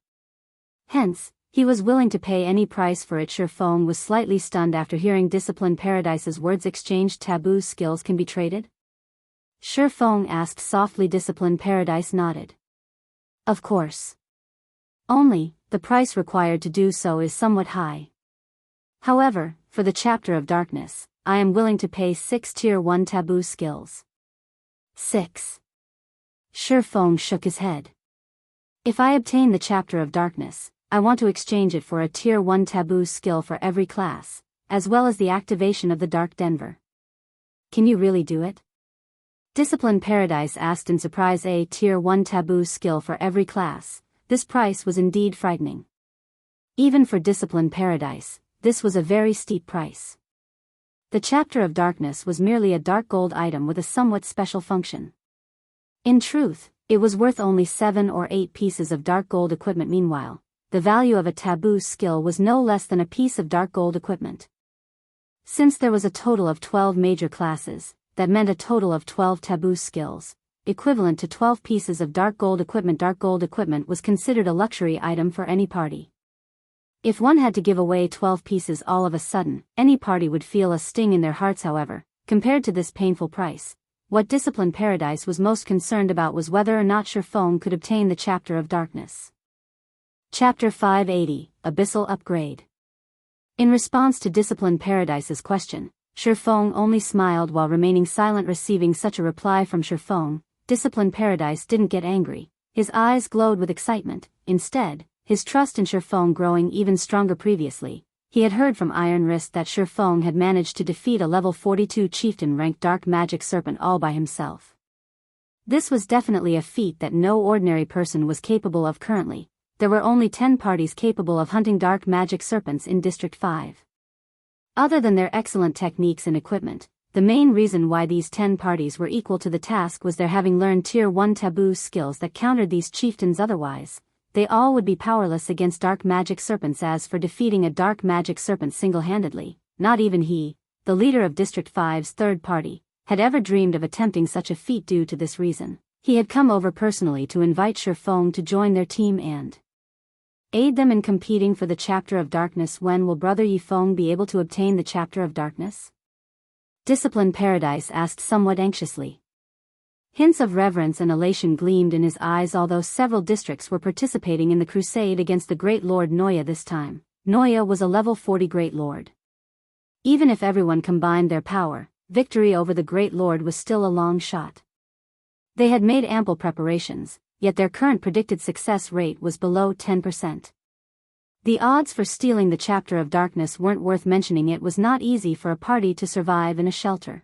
Hence, he was willing to pay any price for it. Shifeng was slightly stunned after hearing Discipline Paradise's words. Exchanged taboo skills can be traded? Shifeng asked softly. Discipline Paradise nodded. Of course. Only, the price required to do so is somewhat high. However, for the Chapter of Darkness, I am willing to pay 6 Tier 1 taboo skills. 6. Shifeng shook his head. If I obtain the Chapter of Darkness, I want to exchange it for a Tier 1 taboo skill for every class, as well as the activation of the Dark Denver. Can you really do it? Discipline Paradise asked in surprise. A Tier 1 taboo skill for every class. This price was indeed frightening. Even for Discipline Paradise, this was a very steep price. The Chapter of Darkness was merely a dark gold item with a somewhat special function. In truth, it was worth only 7 or 8 pieces of dark gold equipment. Meanwhile, the value of a Taboo skill was no less than a piece of dark gold equipment. Since there was a total of 12 major classes, that meant a total of 12 Taboo skills, equivalent to 12 pieces of dark gold equipment. Dark gold equipment was considered a luxury item for any party. If one had to give away 12 pieces all of a sudden, any party would feel a sting in their hearts. However, compared to this painful price, what Discipline Paradise was most concerned about was whether or not Shifeng could obtain the Chapter of Darkness. Chapter 580, Abyssal Upgrade. In response to Discipline Paradise's question, Shifeng only smiled while remaining silent. Receiving such a reply from Shifeng, Discipline Paradise didn't get angry. His eyes glowed with excitement. Instead, his trust in Shifeng growing even stronger. Previously, he had heard from Iron Wrist that Shifeng had managed to defeat a level 42 chieftain-ranked dark magic serpent all by himself. This was definitely a feat that no ordinary person was capable of. Currently, there were only 10 parties capable of hunting dark magic serpents in District 5. Other than their excellent techniques and equipment, the main reason why these 10 parties were equal to the task was their having learned Tier 1 Taboo skills that countered these chieftains. Otherwise, they all would be powerless against dark magic serpents. As for defeating a dark magic serpent single-handedly, not even he, the leader of District 5's third party, had ever dreamed of attempting such a feat. Due to this reason, he had come over personally to invite Shifeng to join their team and aid them in competing for the Chapter of Darkness. When will Brother Yifeng be able to obtain the Chapter of Darkness? Discipline Paradise asked somewhat anxiously. Hints of reverence and elation gleamed in his eyes. Although several districts were participating in the crusade against the Great Lord Noya this time, Noya was a level 40 Great Lord. Even if everyone combined their power, victory over the Great Lord was still a long shot. They had made ample preparations, yet their current predicted success rate was below 10%. The odds for stealing the Chapter of Darkness weren't worth mentioning. It was not easy for a party to survive in a shelter.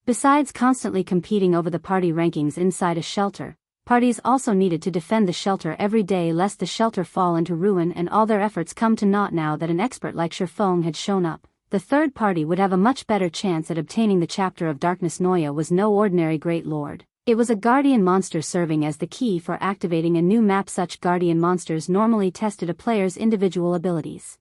Besides constantly competing over the party rankings inside a shelter, parties also needed to defend the shelter every day lest the shelter fall into ruin and all their efforts come to naught. Now that an expert like Shifeng had shown up, the third party would have a much better chance at obtaining the Chapter of Darkness. Noya was no ordinary Great Lord. It was a guardian monster serving as the key for activating a new map. Such guardian monsters normally tested a player's individual abilities.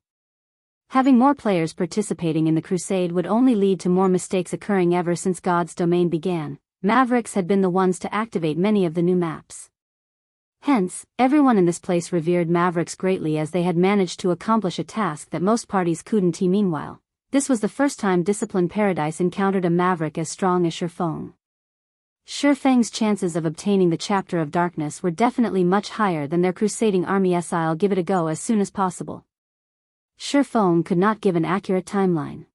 Having more players participating in the crusade would only lead to more mistakes occurring. Ever since God's Domain began, Mavericks had been the ones to activate many of the new maps. Hence, everyone in this place revered Mavericks greatly as they had managed to accomplish a task that most parties couldn't. Meanwhile, this was the first time Discipline Paradise encountered a Maverick as strong as Shifeng. Shifeng's chances of obtaining the Chapter of Darkness were definitely much higher than their crusading army. I'll give it a go as soon as possible. Shifeng could not give an accurate timeline.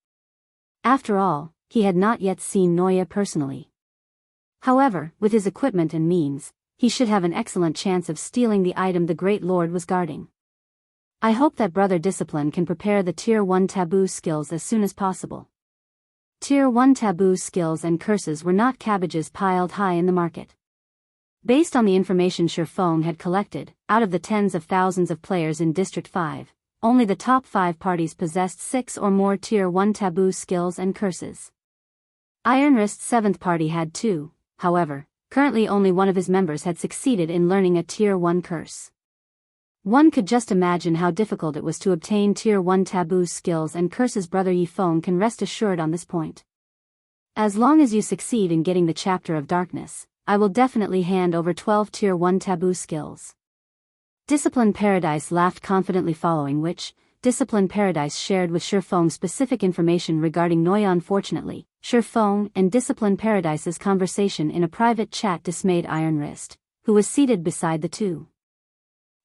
After all, he had not yet seen Noya personally. However, with his equipment and means, he should have an excellent chance of stealing the item the Great Lord was guarding. I hope that Brother Discipline can prepare the Tier 1 Taboo skills as soon as possible. Tier 1 Taboo skills and curses were not cabbages piled high in the market. Based on the information Shifeng had collected, out of the tens of thousands of players in District 5, only the top 5 parties possessed 6 or more Tier 1 Taboo skills and curses. Iron Wrist's 7th party had 2, however, currently only one of his members had succeeded in learning a Tier 1 curse. One could just imagine how difficult it was to obtain Tier 1 Taboo skills and curses. Brother Yifeng can rest assured on this point. As long as you succeed in getting the Chapter of Darkness, I will definitely hand over 12 Tier 1 Taboo skills. Discipline Paradise laughed confidently, following which, Discipline Paradise shared with Shifeng specific information regarding Noya. Unfortunately, Shifeng and Discipline Paradise's conversation in a private chat dismayed Iron Wrist, who was seated beside the two.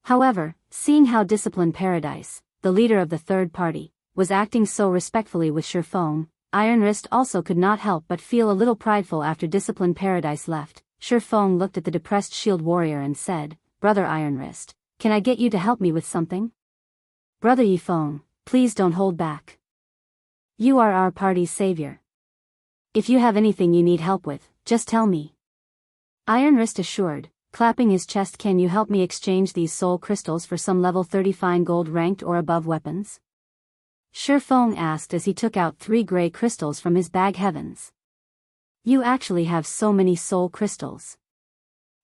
However, seeing how Discipline Paradise, the leader of the third party, was acting so respectfully with Shifeng, Iron Wrist also could not help but feel a little prideful. After Discipline Paradise left, Shifeng looked at the depressed shield warrior and said, "Brother Iron Wrist, can I get you to help me with something?" "Brother Yifeng, please don't hold back. You are our party's savior. If you have anything you need help with, just tell me," Iron Wrist assured, clapping his chest. "Can you help me exchange these soul crystals for some level 30 fine gold ranked or above weapons?" Shifeng asked as he took out 3 gray crystals from his bag. "Heavens! You actually have so many soul crystals."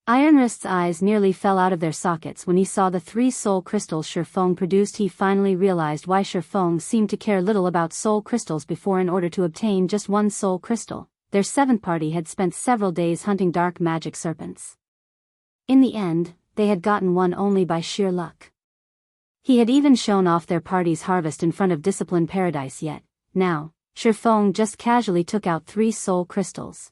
Ironwrist's eyes nearly fell out of their sockets when he saw the 3 soul crystals Shifeng produced. He finally realized why Shifeng seemed to care little about soul crystals before. In order to obtain just 1 soul crystal, their 7th party had spent several days hunting dark magic serpents. In the end, they had gotten 1 only by sheer luck. He had even shown off their party's harvest in front of Discipline Paradise. Yet now, Shifeng just casually took out 3 soul crystals.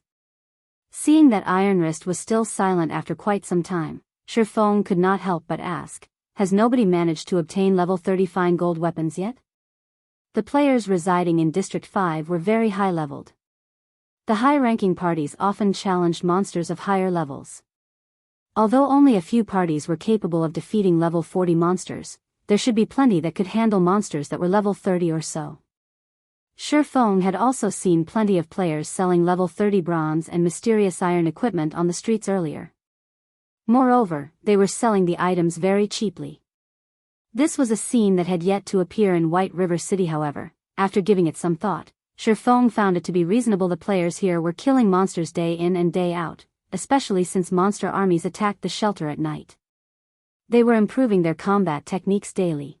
Seeing that Ironwrist was still silent after quite some time, Shifeng could not help but ask, "Has nobody managed to obtain level 30 fine gold weapons yet?" The players residing in District 5 were very high-leveled. The high-ranking parties often challenged monsters of higher levels. Although only a few parties were capable of defeating level 40 monsters, there should be plenty that could handle monsters that were level 30 or so. Shifeng had also seen plenty of players selling level 30 bronze and mysterious iron equipment on the streets earlier. Moreover, they were selling the items very cheaply. This was a scene that had yet to appear in White River City. However, after giving it some thought, Shifeng found it to be reasonable. The players here were killing monsters day in and day out, especially since monster armies attacked the shelter at night. They were improving their combat techniques daily.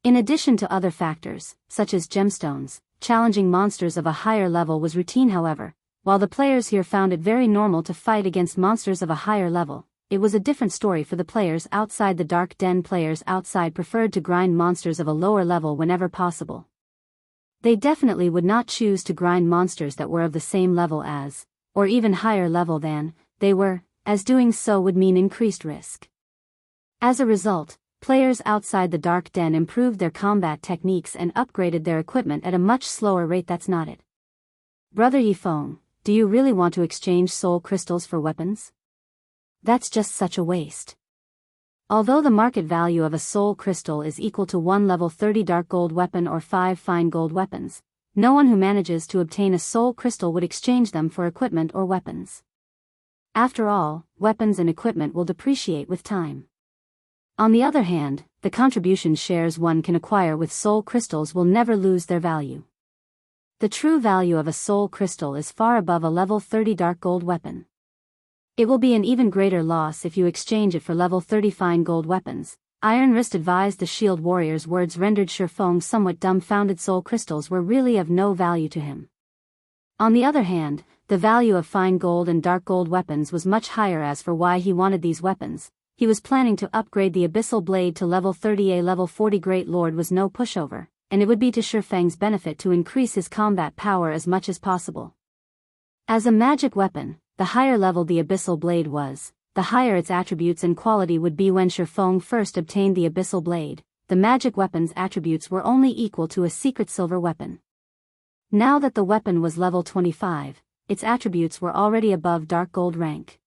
In addition to other factors, such as gemstones, challenging monsters of a higher level was routine. However, while the players here found it very normal to fight against monsters of a higher level, it was a different story for the players outside the Dark Den. Players outside preferred to grind monsters of a lower level whenever possible. They definitely would not choose to grind monsters that were of the same level as, or even higher level than, they were, as doing so would mean increased risk. As a result, players outside the Dark Den improved their combat techniques and upgraded their equipment at a much slower rate. "That's not it. Brother Yifeng, do you really want to exchange soul crystals for weapons? That's just such a waste." Although the market value of a soul crystal is equal to 1 level 30 dark gold weapon or 5 fine gold weapons, no one who manages to obtain a soul crystal would exchange them for equipment or weapons. After all, weapons and equipment will depreciate with time. On the other hand, the contribution shares one can acquire with soul crystals will never lose their value. The true value of a soul crystal is far above a level 30 dark gold weapon. It will be an even greater loss if you exchange it for level 30 fine gold weapons, Ironwrist advised. The shield warrior's words rendered Shifeng somewhat dumbfounded. Soul crystals were really of no value to him. On the other hand, the value of fine gold and dark gold weapons was much higher. As for why he wanted these weapons, he was planning to upgrade the Abyssal Blade to level 30. A level 40 Great Lord was no pushover, and it would be to Shifeng's benefit to increase his combat power as much as possible. As a magic weapon, the higher level the Abyssal Blade was, the higher its attributes and quality would be. When Shifeng first obtained the Abyssal Blade, the magic weapon's attributes were only equal to a secret silver weapon. Now that the weapon was level 25, its attributes were already above dark gold rank.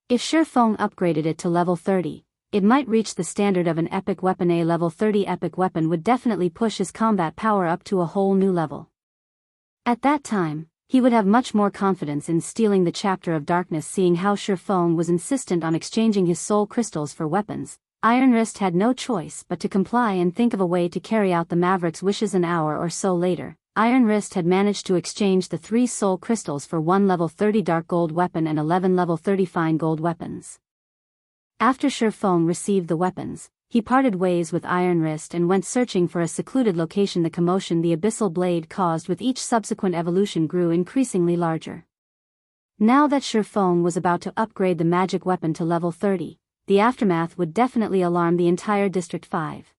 If Shifeng upgraded it to level 30, it might reach the standard of an epic weapon. A level 30 epic weapon would definitely push his combat power up to a whole new level. At that time, he would have much more confidence in stealing the Chapter of Darkness. Seeing how Shifeng was insistent on exchanging his soul crystals for weapons, Ironwrist had no choice but to comply and think of a way to carry out the Maverick's wishes. An hour or so later, Ironwrist had managed to exchange the 3 soul crystals for 1 level 30 dark gold weapon and 11 level 30 fine gold weapons. After Shifeng received the weapons, he parted ways with Ironwrist and went searching for a secluded location. The commotion the Abyssal Blade caused with each subsequent evolution grew increasingly larger. Now that Shifeng was about to upgrade the magic weapon to level 30, the aftermath would definitely alarm the entire District 5.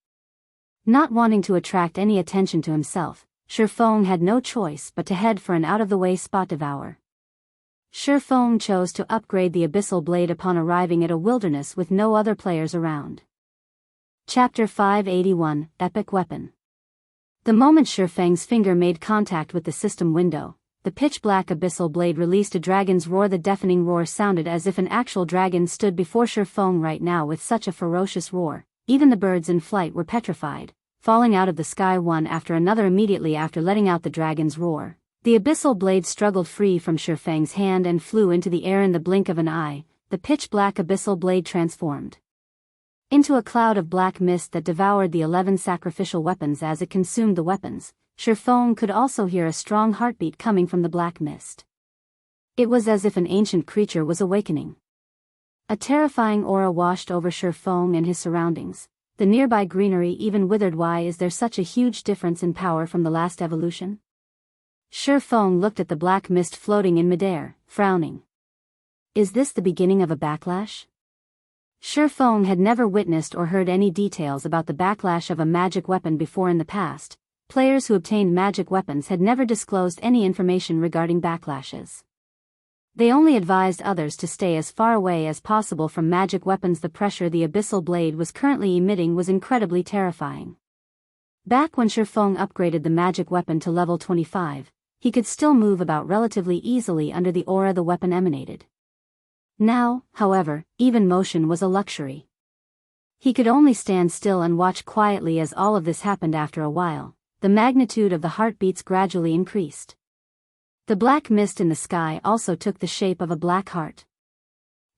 Not wanting to attract any attention to himself, Shifeng had no choice but to head for an out-of-the-way spot. Devour. Shifeng chose to upgrade the Abyssal Blade upon arriving at a wilderness with no other players around. Chapter 581, Epic Weapon. The moment Shifeng's finger made contact with the system window, the pitch-black Abyssal Blade released a dragon's roar. The deafening roar sounded as if an actual dragon stood before Shifeng right now. With such a ferocious roar, even the birds in flight were petrified, falling out of the sky one after another. Immediately after letting out the dragon's roar, the Abyssal Blade struggled free from Shifeng's hand and flew into the air in the blink of an eye. the pitch-black abyssal blade transformed into a cloud of black mist that devoured the 11 sacrificial weapons as it consumed the weapons. Shifeng could also hear a strong heartbeat coming from the black mist. It was as if an ancient creature was awakening. A terrifying aura washed over Shifeng and his surroundings. The nearby greenery even withered. Why is there such a huge difference in power from the last evolution? Shifeng looked at the black mist floating in midair, frowning. Is this the beginning of a backlash? Shifeng had never witnessed or heard any details about the backlash of a magic weapon before in the past. Players who obtained magic weapons had never disclosed any information regarding backlashes. They only advised others to stay as far away as possible from magic weapons. The pressure the abyssal blade was currently emitting was incredibly terrifying. Back when Shifeng upgraded the magic weapon to level 25, he could still move about relatively easily under the aura the weapon emanated. Now, however, even motion was a luxury. He could only stand still and watch quietly as all of this happened. After a while, the magnitude of the heartbeats gradually increased. The black mist in the sky also took the shape of a black heart.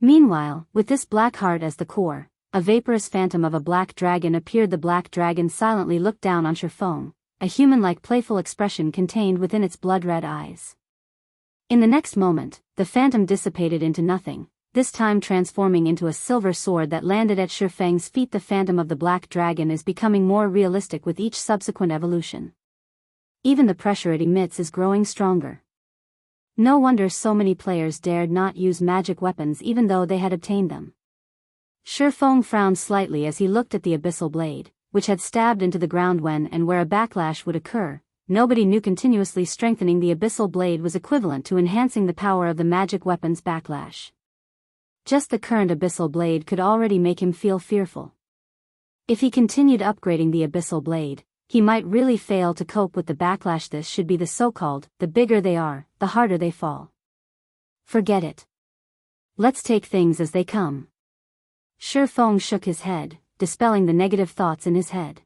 Meanwhile, with this black heart as the core, a vaporous phantom of a black dragon appeared. The black dragon silently looked down on Shifeng, a human-like playful expression contained within its blood-red eyes. In the next moment, the phantom dissipated into nothing, this time transforming into a silver sword that landed at Shifeng's feet. The phantom of the black dragon is becoming more realistic with each subsequent evolution. Even the pressure it emits is growing stronger. No wonder so many players dared not use magic weapons even though they had obtained them. Shifeng frowned slightly as he looked at the abyssal blade, which had stabbed into the ground when and where a backlash would occur. Nobody knew continuously strengthening the abyssal blade was equivalent to enhancing the power of the magic weapon's backlash. Just the current abyssal blade could already make him feel fearful. If he continued upgrading the abyssal blade, he might really fail to cope with the backlash. This should be the so-called, the bigger they are, the harder they fall. Forget it. Let's take things as they come. Shifeng shook his head, dispelling the negative thoughts in his head.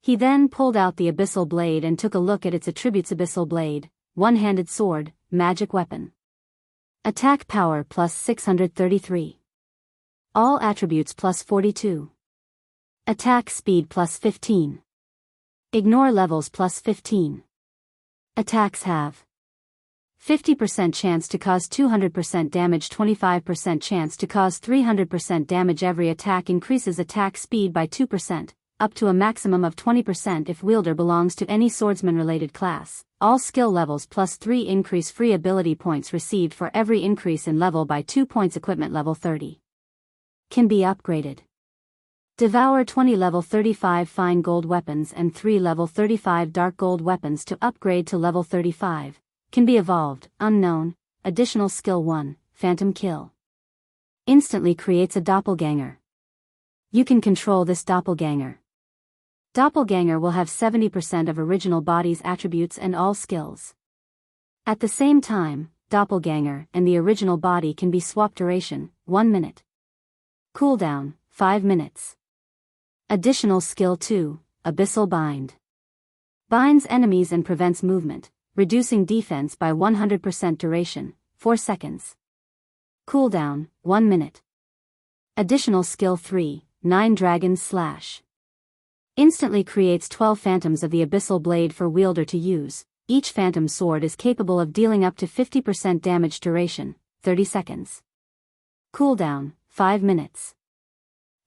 He then pulled out the abyssal blade and took a look at its attributes. Abyssal blade, one-handed sword, magic weapon. Attack power plus 633. All attributes plus 42. Attack speed plus 15. Ignore levels plus 15. Attacks have 50% chance to cause 200% damage, 25% chance to cause 300% damage. Every attack increases attack speed by 2%, up to a maximum of 20% if wielder belongs to any swordsman-related class. All skill levels plus 3 increase free ability points received for every increase in level by 2 points. Equipment level 30. Can be upgraded. Devour 20 level 35 fine gold weapons and 3 level 35 dark gold weapons to upgrade to level 35. Can be evolved. Unknown. Additional skill 1, Phantom Kill. Instantly creates a doppelganger. You can control this doppelganger. Doppelganger will have 70% of original body's attributes and all skills. At the same time, doppelganger and the original body can be swapped. Duration, 1 minute. Cooldown, 5 minutes. Additional skill 2, Abyssal Bind. Binds enemies and prevents movement, reducing defense by 100%. Duration, 4 seconds. Cooldown, 1 minute. Additional skill 3, 9 Dragon's Slash. Instantly creates 12 phantoms of the abyssal blade for wielder to use. Each phantom sword is capable of dealing up to 50% damage. Duration, 30 seconds. Cooldown, 5 minutes.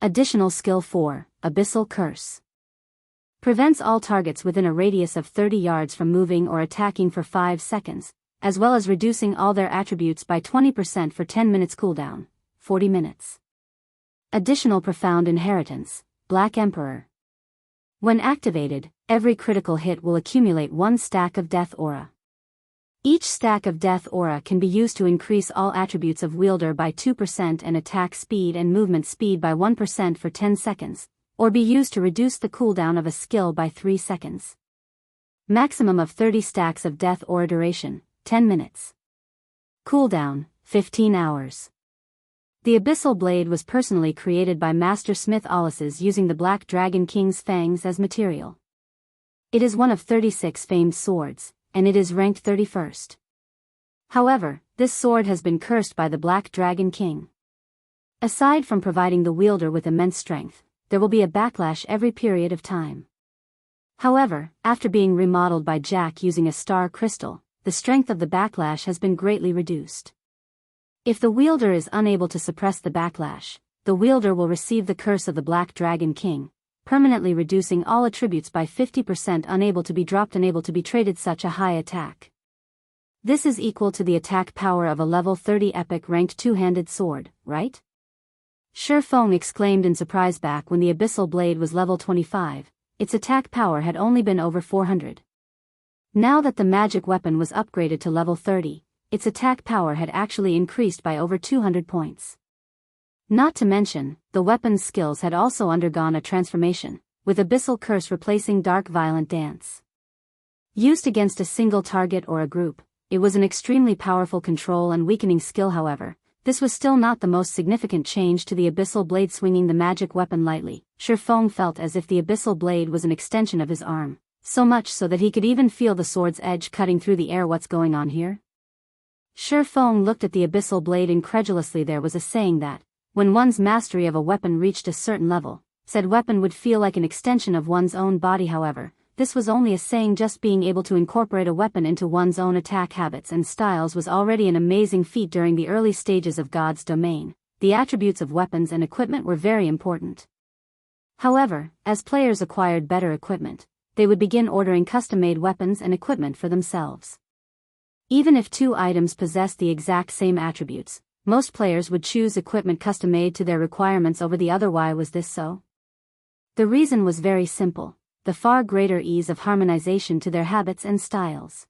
Additional skill 4, Abyssal Curse. Prevents all targets within a radius of 30 yards from moving or attacking for 5 seconds, as well as reducing all their attributes by 20% for 10 minutes. Cooldown, 40 minutes. Additional Profound Inheritance, Black Emperor. When activated, every critical hit will accumulate 1 stack of Death Aura. Each stack of Death Aura can be used to increase all attributes of wielder by 2% and attack speed and movement speed by 1% for 10 seconds, or be used to reduce the cooldown of a skill by 3 seconds. Maximum of 30 stacks of Death Aura. Duration, 10 minutes. Cooldown, 15 hours. The Abyssal Blade was personally created by Master Smith Alice's using the Black Dragon King's fangs as material. It is one of 36 famed swords, and it is ranked 31st. However, this sword has been cursed by the Black Dragon King. Aside from providing the wielder with immense strength, there will be a backlash every period of time. However, after being remodeled by Jack using a star crystal, the strength of the backlash has been greatly reduced. If the wielder is unable to suppress the backlash, the wielder will receive the curse of the Black Dragon King, permanently reducing all attributes by 50%, unable to be dropped, unable to be traded. Such a high attack. This is equal to the attack power of a level 30 epic ranked two-handed sword, right? Shifeng exclaimed in surprise. Back when the Abyssal blade was level 25, its attack power had only been over 400. Now that the magic weapon was upgraded to level 30, its attack power had actually increased by over 200 points. Not to mention, the weapon's skills had also undergone a transformation, with Abyssal Curse replacing Dark Violent Dance. Used against a single target or a group, it was an extremely powerful control and weakening skill. However, this was still not the most significant change to the Abyssal blade. Swinging the magic weapon lightly, Shifeng felt as if the Abyssal blade was an extension of his arm, so much so that he could even feel the sword's edge cutting through the air. What's going on here? Shifeng looked at the Abyssal blade incredulously. There was a saying that, when one's mastery of a weapon reached a certain level, said weapon would feel like an extension of one's own body. However, this was only a saying. Just being able to incorporate a weapon into one's own attack habits and styles was already an amazing feat. During the early stages of God's domain, the attributes of weapons and equipment were very important. However, as players acquired better equipment, they would begin ordering custom-made weapons and equipment for themselves. Even if two items possessed the exact same attributes, most players would choose equipment custom-made to their requirements over the other. Why was this so? The reason was very simple: the far greater ease of harmonization to their habits and styles.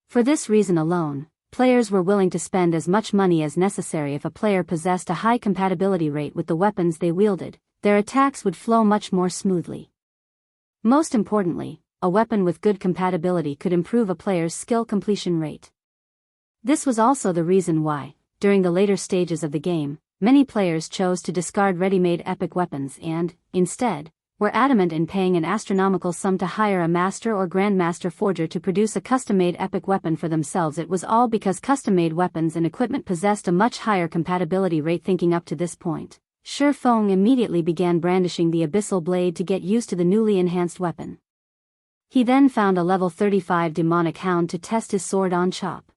For this reason alone, players were willing to spend as much money as necessary. If a player possessed a high compatibility rate with the weapons they wielded, their attacks would flow much more smoothly. Most importantly, a weapon with good compatibility could improve a player's skill completion rate. This was also the reason why, during the later stages of the game, many players chose to discard ready-made epic weapons and, instead, were adamant in paying an astronomical sum to hire a master or grandmaster forger to produce a custom-made epic weapon for themselves. It was all because custom-made weapons and equipment possessed a much higher compatibility rate. Thinking up to this point, Shifeng immediately began brandishing the Abyssal blade to get used to the newly enhanced weapon. He then found a level 35 demonic hound to test his sword on Chop.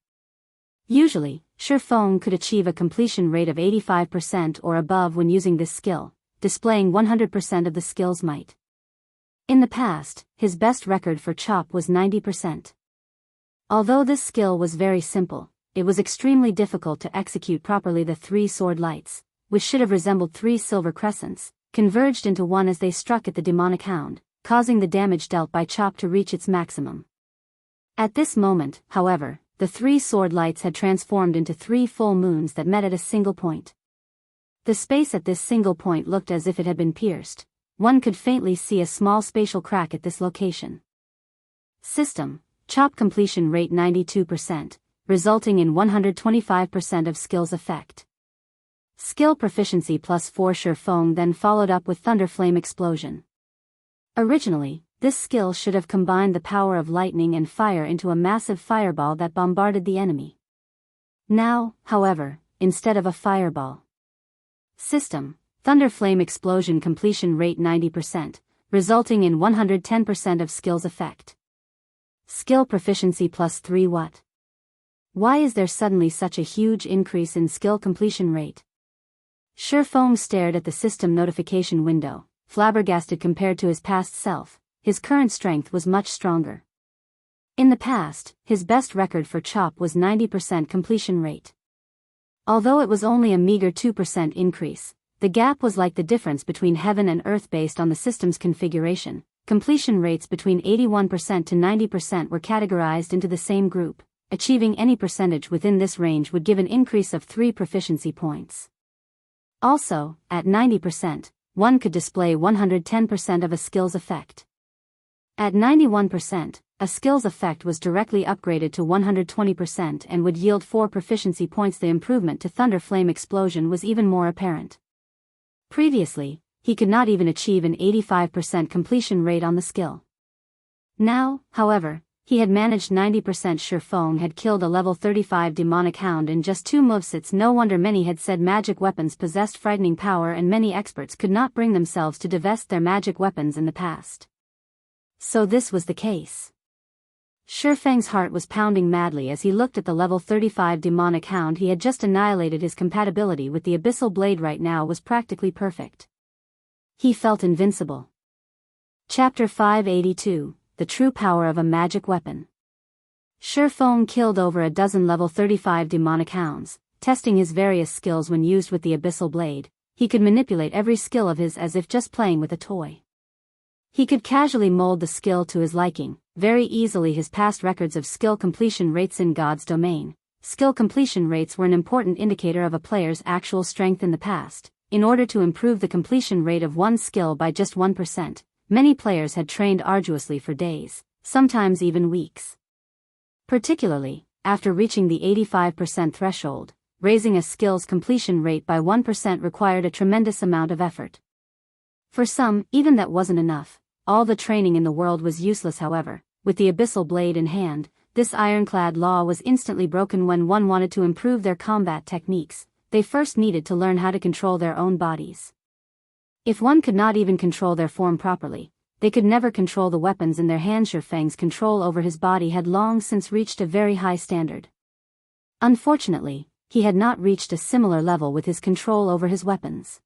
Usually, Shifeng could achieve a completion rate of 85% or above when using this skill, displaying 100% of the skill's might. In the past, his best record for Chop was 90%. Although this skill was very simple, it was extremely difficult to execute properly. The three sword lights, which should have resembled three silver crescents, converged into one as they struck at the demonic hound, causing the damage dealt by Chop to reach its maximum. At this moment, however, the three sword lights had transformed into three full moons that met at a single point. The space at this single point looked as if it had been pierced. One could faintly see a small spatial crack at this location. System: Chop completion rate 92%, resulting in 125% of skill's effect. Skill proficiency +4. Shifeng then followed up with Thunderflame Explosion. Originally, this skill should have combined the power of lightning and fire into a massive fireball that bombarded the enemy. Now, however, instead of a fireball. System: Thunderflame Explosion completion rate 90%, resulting in 110% of skill's effect. Skill proficiency +3. What? Why is there suddenly such a huge increase in skill completion rate? Shifeng stared at the system notification window, flabbergasted. Compared to his past self, his current strength was much stronger. In the past, his best record for Chop was 90% completion rate. Although it was only a meager 2% increase, the gap was like the difference between heaven and earth. Based on the system's configuration, completion rates between 81% to 90% were categorized into the same group. Achieving any percentage within this range would give an increase of 3 proficiency points. Also, at 90%, one could display 110% of a skill's effect. At 91%, a skill's effect was directly upgraded to 120% and would yield 4 proficiency points. The improvement to Thunderflame Explosion was even more apparent. Previously, he could not even achieve an 85% completion rate on the skill. Now, however, he had managed 90%. Shifeng had killed a level 35 demonic hound in just 2 moves. It's no wonder many had said magic weapons possessed frightening power, and many experts could not bring themselves to divest their magic weapons in the past. So this was the case. Shifeng's heart was pounding madly as he looked at the level 35 demonic hound he had just annihilated. His compatibility with the Abyssal blade right now was practically perfect. He felt invincible. Chapter 582, The True Power of a Magic Weapon. Shifeng killed over a dozen level 35 demonic hounds, testing his various skills. When used with the Abyssal blade, he could manipulate every skill of his as if just playing with a toy. He could casually mold the skill to his liking, very easily. His past records of skill completion rates in God's domain. Skill completion rates were an important indicator of a player's actual strength in the past. In order to improve the completion rate of one skill by just 1%, many players had trained arduously for days, sometimes even weeks. Particularly, after reaching the 85% threshold, raising a skill's completion rate by 1% required a tremendous amount of effort. For some, even that wasn't enough. All the training in the world was useless. However, with the Abyssal blade in hand, this ironclad law was instantly broken. When one wanted to improve their combat techniques, they first needed to learn how to control their own bodies. If one could not even control their form properly, they could never control the weapons in their hands. Shifeng's control over his body had long since reached a very high standard. Unfortunately, he had not reached a similar level with his control over his weapons.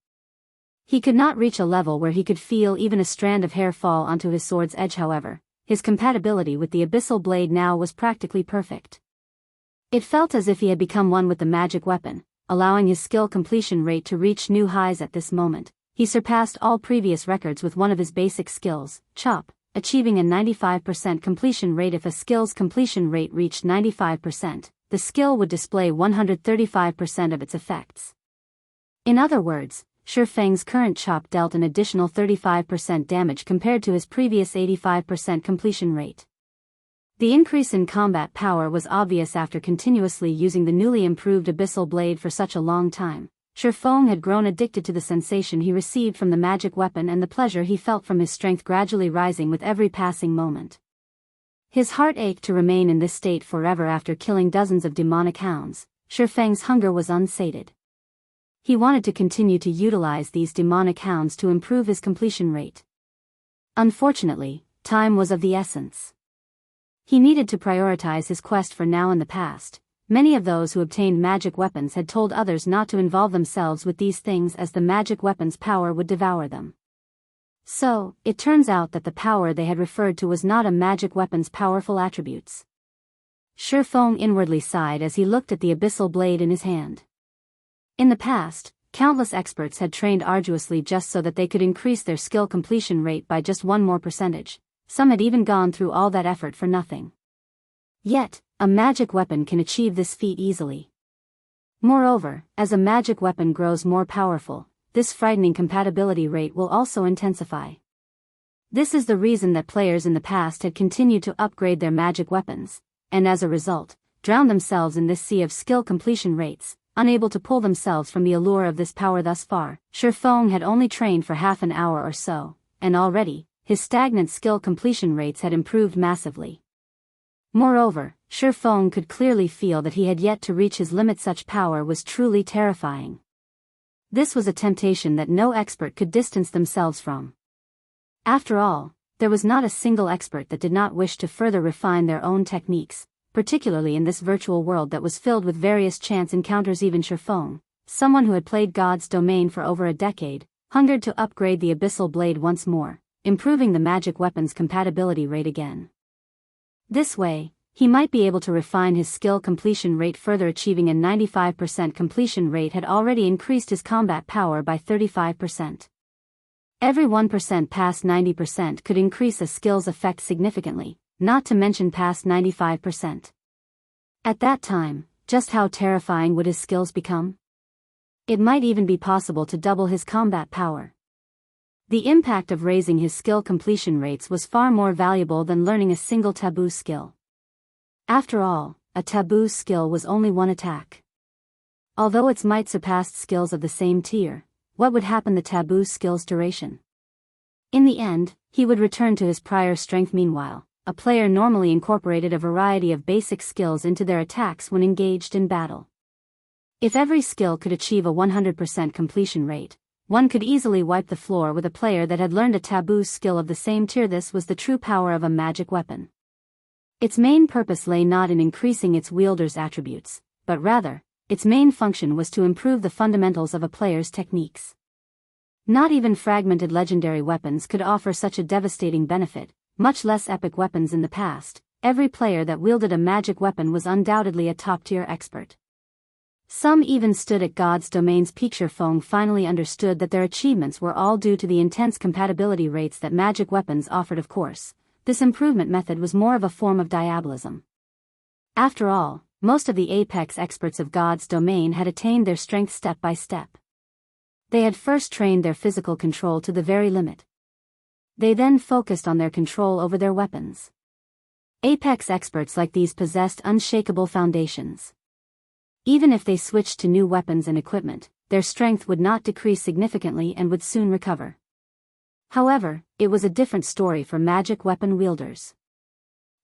He could not reach a level where he could feel even a strand of hair fall onto his sword's edge. However, his compatibility with the Abyssal blade now was practically perfect. It felt as if he had become one with the magic weapon, allowing his skill completion rate to reach new highs. At this moment, he surpassed all previous records with one of his basic skills, Chop, achieving a 95% completion rate. If a skill's completion rate reached 95%, the skill would display 135% of its effects. In other words, Shifeng's current Chop dealt an additional 35% damage compared to his previous 85% completion rate. The increase in combat power was obvious after continuously using the newly improved Abyssal blade for such a long time. Shifeng had grown addicted to the sensation he received from the magic weapon and the pleasure he felt from his strength gradually rising with every passing moment. His heart ached to remain in this state forever. After killing dozens of demonic hounds, Shifeng's hunger was unsated. He wanted to continue to utilize these demonic hounds to improve his completion rate. Unfortunately, time was of the essence. He needed to prioritize his quest for now. In the past, many of those who obtained magic weapons had told others not to involve themselves with these things as the magic weapon's power would devour them. So, it turns out that the power they had referred to was not a magic weapon's powerful attributes. Shifeng inwardly sighed as he looked at the Abyssal blade in his hand. In the past, countless experts had trained arduously just so that they could increase their skill completion rate by just 1 more percentage. Some had even gone through all that effort for nothing. Yet, a magic weapon can achieve this feat easily. Moreover, as a magic weapon grows more powerful, this frightening compatibility rate will also intensify. This is the reason that players in the past had continued to upgrade their magic weapons, and as a result, drowned themselves in this sea of skill completion rates, unable to pull themselves from the allure of this power. Thus far, Shifeng had only trained for half an hour or so, and already, his stagnant skill completion rates had improved massively. Moreover, Shifeng could clearly feel that he had yet to reach his limit. Such power was truly terrifying. This was a temptation that no expert could distance themselves from. After all, there was not a single expert that did not wish to further refine their own techniques, particularly in this virtual world that was filled with various chance encounters. Even Shifeng, someone who had played God's domain for over a decade, hungered to upgrade the Abyssal blade once more, improving the magic weapon's compatibility rate again. This way, he might be able to refine his skill completion rate further. Achieving a 95% completion rate had already increased his combat power by 35%. Every 1% past 90% could increase a skill's effect significantly, not to mention past 95%. At that time, just how terrifying would his skills become? It might even be possible to double his combat power. The impact of raising his skill completion rates was far more valuable than learning a single taboo skill. After all, a taboo skill was only one attack. Although its might surpassed skills of the same tier, what would happen the taboo skill's duration? In the end, he would return to his prior strength. Meanwhile, a player normally incorporated a variety of basic skills into their attacks when engaged in battle. If every skill could achieve a 100% completion rate, one could easily wipe the floor with a player that had learned a taboo skill of the same tier. This was the true power of a magic weapon. Its main purpose lay not in increasing its wielder's attributes, but rather, its main function was to improve the fundamentals of a player's techniques. Not even fragmented legendary weapons could offer such a devastating benefit, much less epic weapons in the past. Every player that wielded a magic weapon was undoubtedly a top-tier expert. Some even stood at God's domain's peak. Feng finally understood that their achievements were all due to the intense compatibility rates that magic weapons offered. Of course, this improvement method was more of a form of diabolism. After all, most of the apex experts of God's domain had attained their strength step by step. They had first trained their physical control to the very limit. They then focused on their control over their weapons. Apex experts like these possessed unshakable foundations. Even if they switched to new weapons and equipment, their strength would not decrease significantly and would soon recover. However, it was a different story for magic weapon wielders.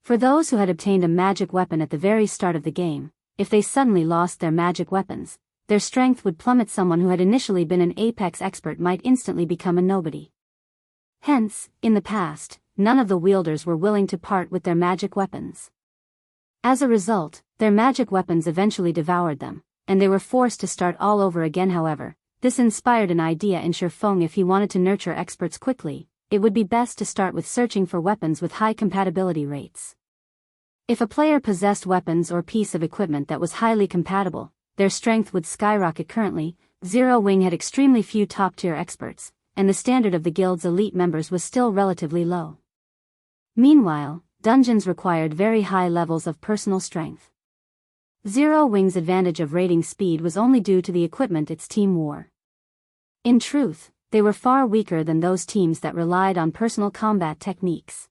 For those who had obtained a magic weapon at the very start of the game, if they suddenly lost their magic weapons, their strength would plummet. Someone who had initially been an apex expert might instantly become a nobody. Hence, in the past, none of the wielders were willing to part with their magic weapons. As a result, their magic weapons eventually devoured them, and they were forced to start all over again. However, this inspired an idea in Feng. If he wanted to nurture experts quickly, it would be best to start with searching for weapons with high compatibility rates. If a player possessed weapons or piece of equipment that was highly compatible, their strength would skyrocket. Currently, Zero Wing had extremely few top-tier experts, and the standard of the guild's elite members was still relatively low. Meanwhile, dungeons required very high levels of personal strength. Zero Wing's advantage of raiding speed was only due to the equipment its team wore. In truth, they were far weaker than those teams that relied on personal combat techniques.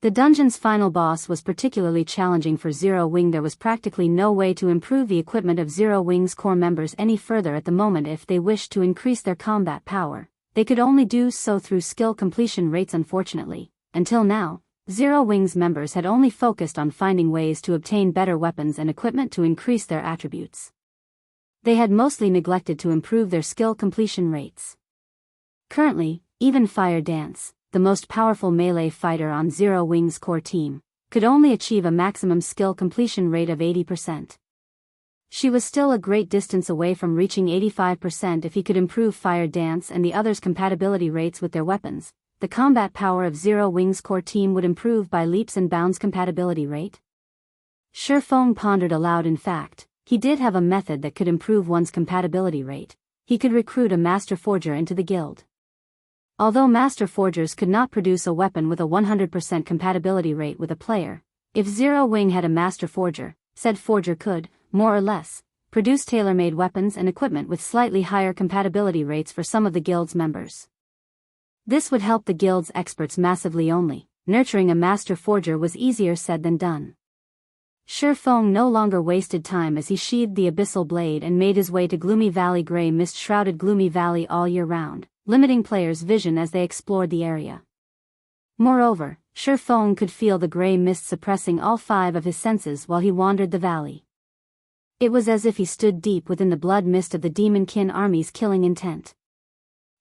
The dungeon's final boss was particularly challenging for Zero Wing. There was practically no way to improve the equipment of Zero Wing's core members any further at the moment. If they wished to increase their combat power, they could only do so through skill completion rates. Unfortunately, until now, Zero Wing's members had only focused on finding ways to obtain better weapons and equipment to increase their attributes. They had mostly neglected to improve their skill completion rates. Currently, even Fire Dance, the most powerful melee fighter on Zero Wing's core team, could only achieve a maximum skill completion rate of 80%. She was still a great distance away from reaching 85%. If he could improve Fire Dance and the others' compatibility rates with their weapons, the combat power of Zero Wing's core team would improve by leaps and bounds. Compatibility rate? Feng pondered aloud. In fact, he did have a method that could improve one's compatibility rate. He could recruit a master forger into the guild. Although master forgers could not produce a weapon with a 100% compatibility rate with a player, if Zero Wing had a master forger, said forger could, more or less, produce tailor-made weapons and equipment with slightly higher compatibility rates for some of the guild's members. This would help the guild's experts massively. Only nurturing a master forger was easier said than done. Feng no longer wasted time as he sheathed the Abyssal blade and made his way to Gloomy Valley. Gray mist shrouded Gloomy Valley all year round, limiting players' vision as they explored the area. Moreover, Feng could feel the gray mist suppressing all 5 of his senses while he wandered the valley. It was as if he stood deep within the blood mist of the demon-kin army's killing intent.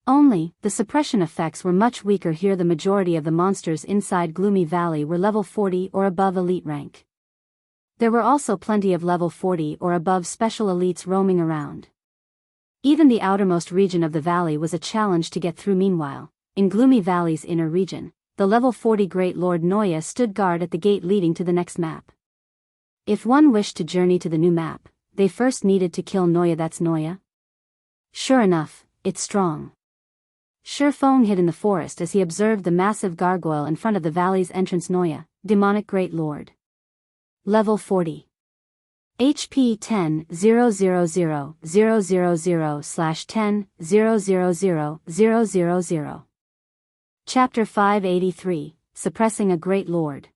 Only, the suppression effects were much weaker here. The majority of the monsters inside Gloomy Valley were level 40 or above elite rank. There were also plenty of level 40 or above special elites roaming around. Even the outermost region of the valley was a challenge to get through. Meanwhile, in Gloomy Valley's inner region, the level 40 Great Lord Noya stood guard at the gate leading to the next map. If one wished to journey to the new map, they first needed to kill Noya. That's Noya? Sure enough, it's strong. Feng hid in the forest as he observed the massive gargoyle in front of the valley's entrance. Noya, demonic Great Lord. Level 40. HP 10.000.000/10.000.000. Chapter 583, Suppressing a Great Lord.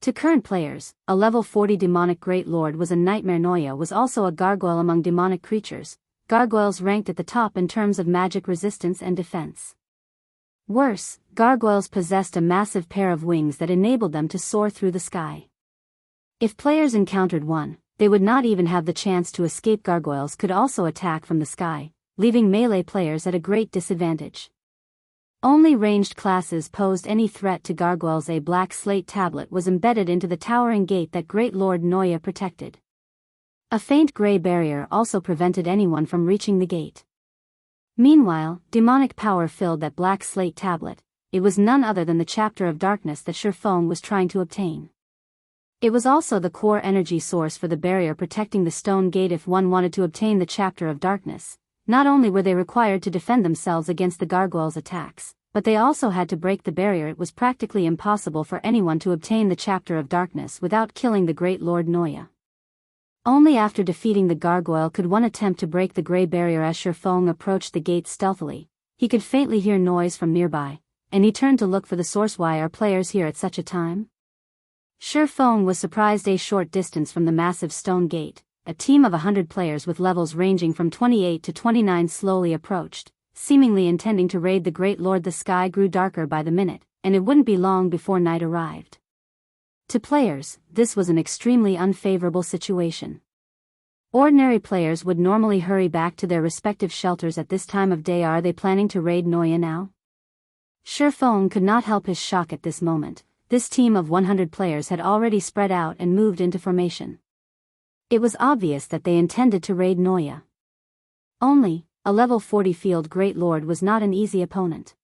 To current players, a level 40 demonic Great Lord was a nightmare. Noya was also a gargoyle among demonic creatures, gargoyles ranked at the top in terms of magic resistance and defense. Worse, gargoyles possessed a massive pair of wings that enabled them to soar through the sky. If players encountered one, they would not even have the chance to escape. Gargoyles could also attack from the sky, leaving melee players at a great disadvantage. Only ranged classes posed any threat to gargoyles. A black slate tablet was embedded into the towering gate that Great Lord Noya protected. A faint gray barrier also prevented anyone from reaching the gate. Meanwhile, demonic power filled that black slate tablet. It was none other than the Chapter of Darkness that Shifeng was trying to obtain. It was also the core energy source for the barrier protecting the stone gate. If one wanted to obtain the Chapter of Darkness, not only were they required to defend themselves against the gargoyles' attacks, but they also had to break the barrier. It was practically impossible for anyone to obtain the Chapter of Darkness without killing the Great Lord Noya. Only after defeating the gargoyle could one attempt to break the gray barrier. As Shifeng approached the gate stealthily, he could faintly hear noise from nearby, and he turned to look for the source. Why are players here at such a time? Shifeng was surprised. A short distance from the massive stone gate, a team of 100 players with levels ranging from 28 to 29 slowly approached, seemingly intending to raid the Great Lord. The sky grew darker by the minute, and it wouldn't be long before night arrived. To players, this was an extremely unfavorable situation. Ordinary players would normally hurry back to their respective shelters at this time of day. Are they planning to raid Noya now? Shifeng could not help his shock at this moment. This team of 100 players had already spread out and moved into formation. It was obvious that they intended to raid Noya. Only, a level 40 field Great Lord was not an easy opponent.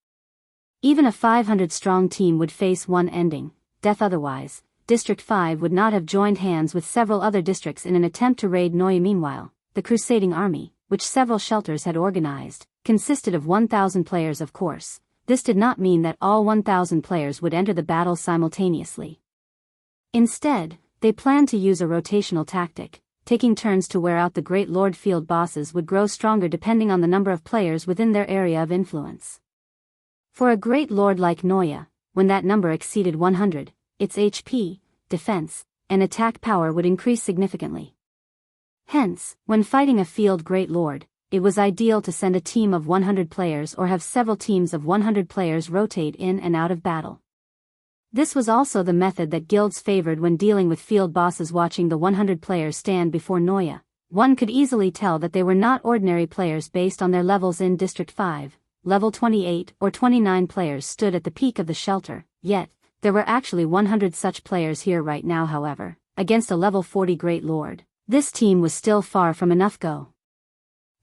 Even a 500-strong team would face one ending, death. Otherwise, District 5 would not have joined hands with several other districts in an attempt to raid Noya. Meanwhile, the Crusading army, which several shelters had organized, consisted of 1,000 players. Of course, this did not mean that all 1,000 players would enter the battle simultaneously. Instead, they planned to use a rotational tactic, taking turns to wear out the Great Lord. Field bosses would grow stronger depending on the number of players within their area of influence. For a Great Lord like Noya, when that number exceeded 100, its HP, defense, and attack power would increase significantly. Hence, when fighting a field Great Lord, it was ideal to send a team of 100 players or have several teams of 100 players rotate in and out of battle. This was also the method that guilds favored when dealing with field bosses. Watching the 100 players stand before Noya, one could easily tell that they were not ordinary players based on their levels. In District 5, level 28 or 29 players stood at the peak of the shelter, yet, there were actually 100 such players here right now. However, against a level 40 Great Lord, this team was still far from enough. Go!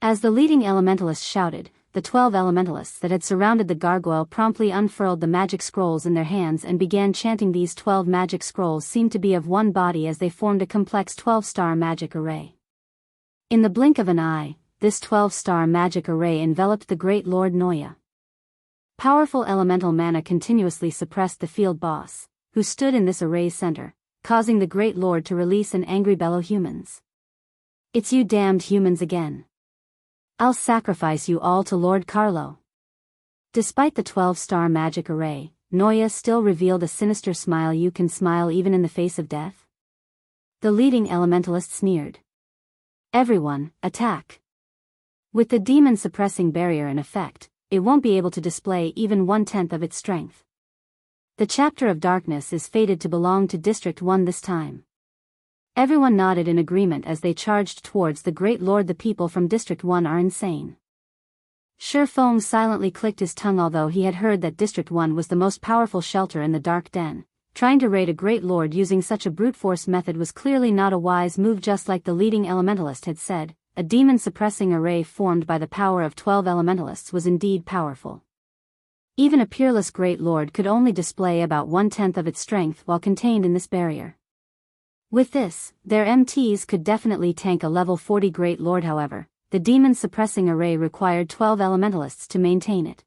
As the leading elementalist shouted, the 12 elementalists that had surrounded the gargoyle promptly unfurled the magic scrolls in their hands and began chanting. These 12 magic scrolls seemed to be of one body as they formed a complex 12-star magic array. In the blink of an eye, this 12-star magic array enveloped the Great Lord Noya. Powerful elemental mana continuously suppressed the field boss, who stood in this array's center, causing the Great Lord to release an angry bellow. Humans! It's you damned humans again! I'll sacrifice you all to Lord Carlo. Despite the 12-star magic array, Noya still revealed a sinister smile. You can smile even in the face of death? The leading elementalist sneered. Everyone, attack! With the demon-suppressing barrier in effect, it won't be able to display even 1/10 of its strength. The Chapter of Darkness is fated to belong to District 1 this time. Everyone nodded in agreement as they charged towards the Great Lord. The people from District 1 are insane. Shifeng silently clicked his tongue. Although he had heard that District 1 was the most powerful shelter in the Dark Den, trying to raid a Great Lord using such a brute force method was clearly not a wise move. Just like the leading elementalist had said, a demon-suppressing array formed by the power of 12 elementalists was indeed powerful. Even a peerless Great Lord could only display about 1/10 of its strength while contained in this barrier. With this, their MTs could definitely tank a level 40 Great Lord. However, the demon-suppressing array required 12 elementalists to maintain it.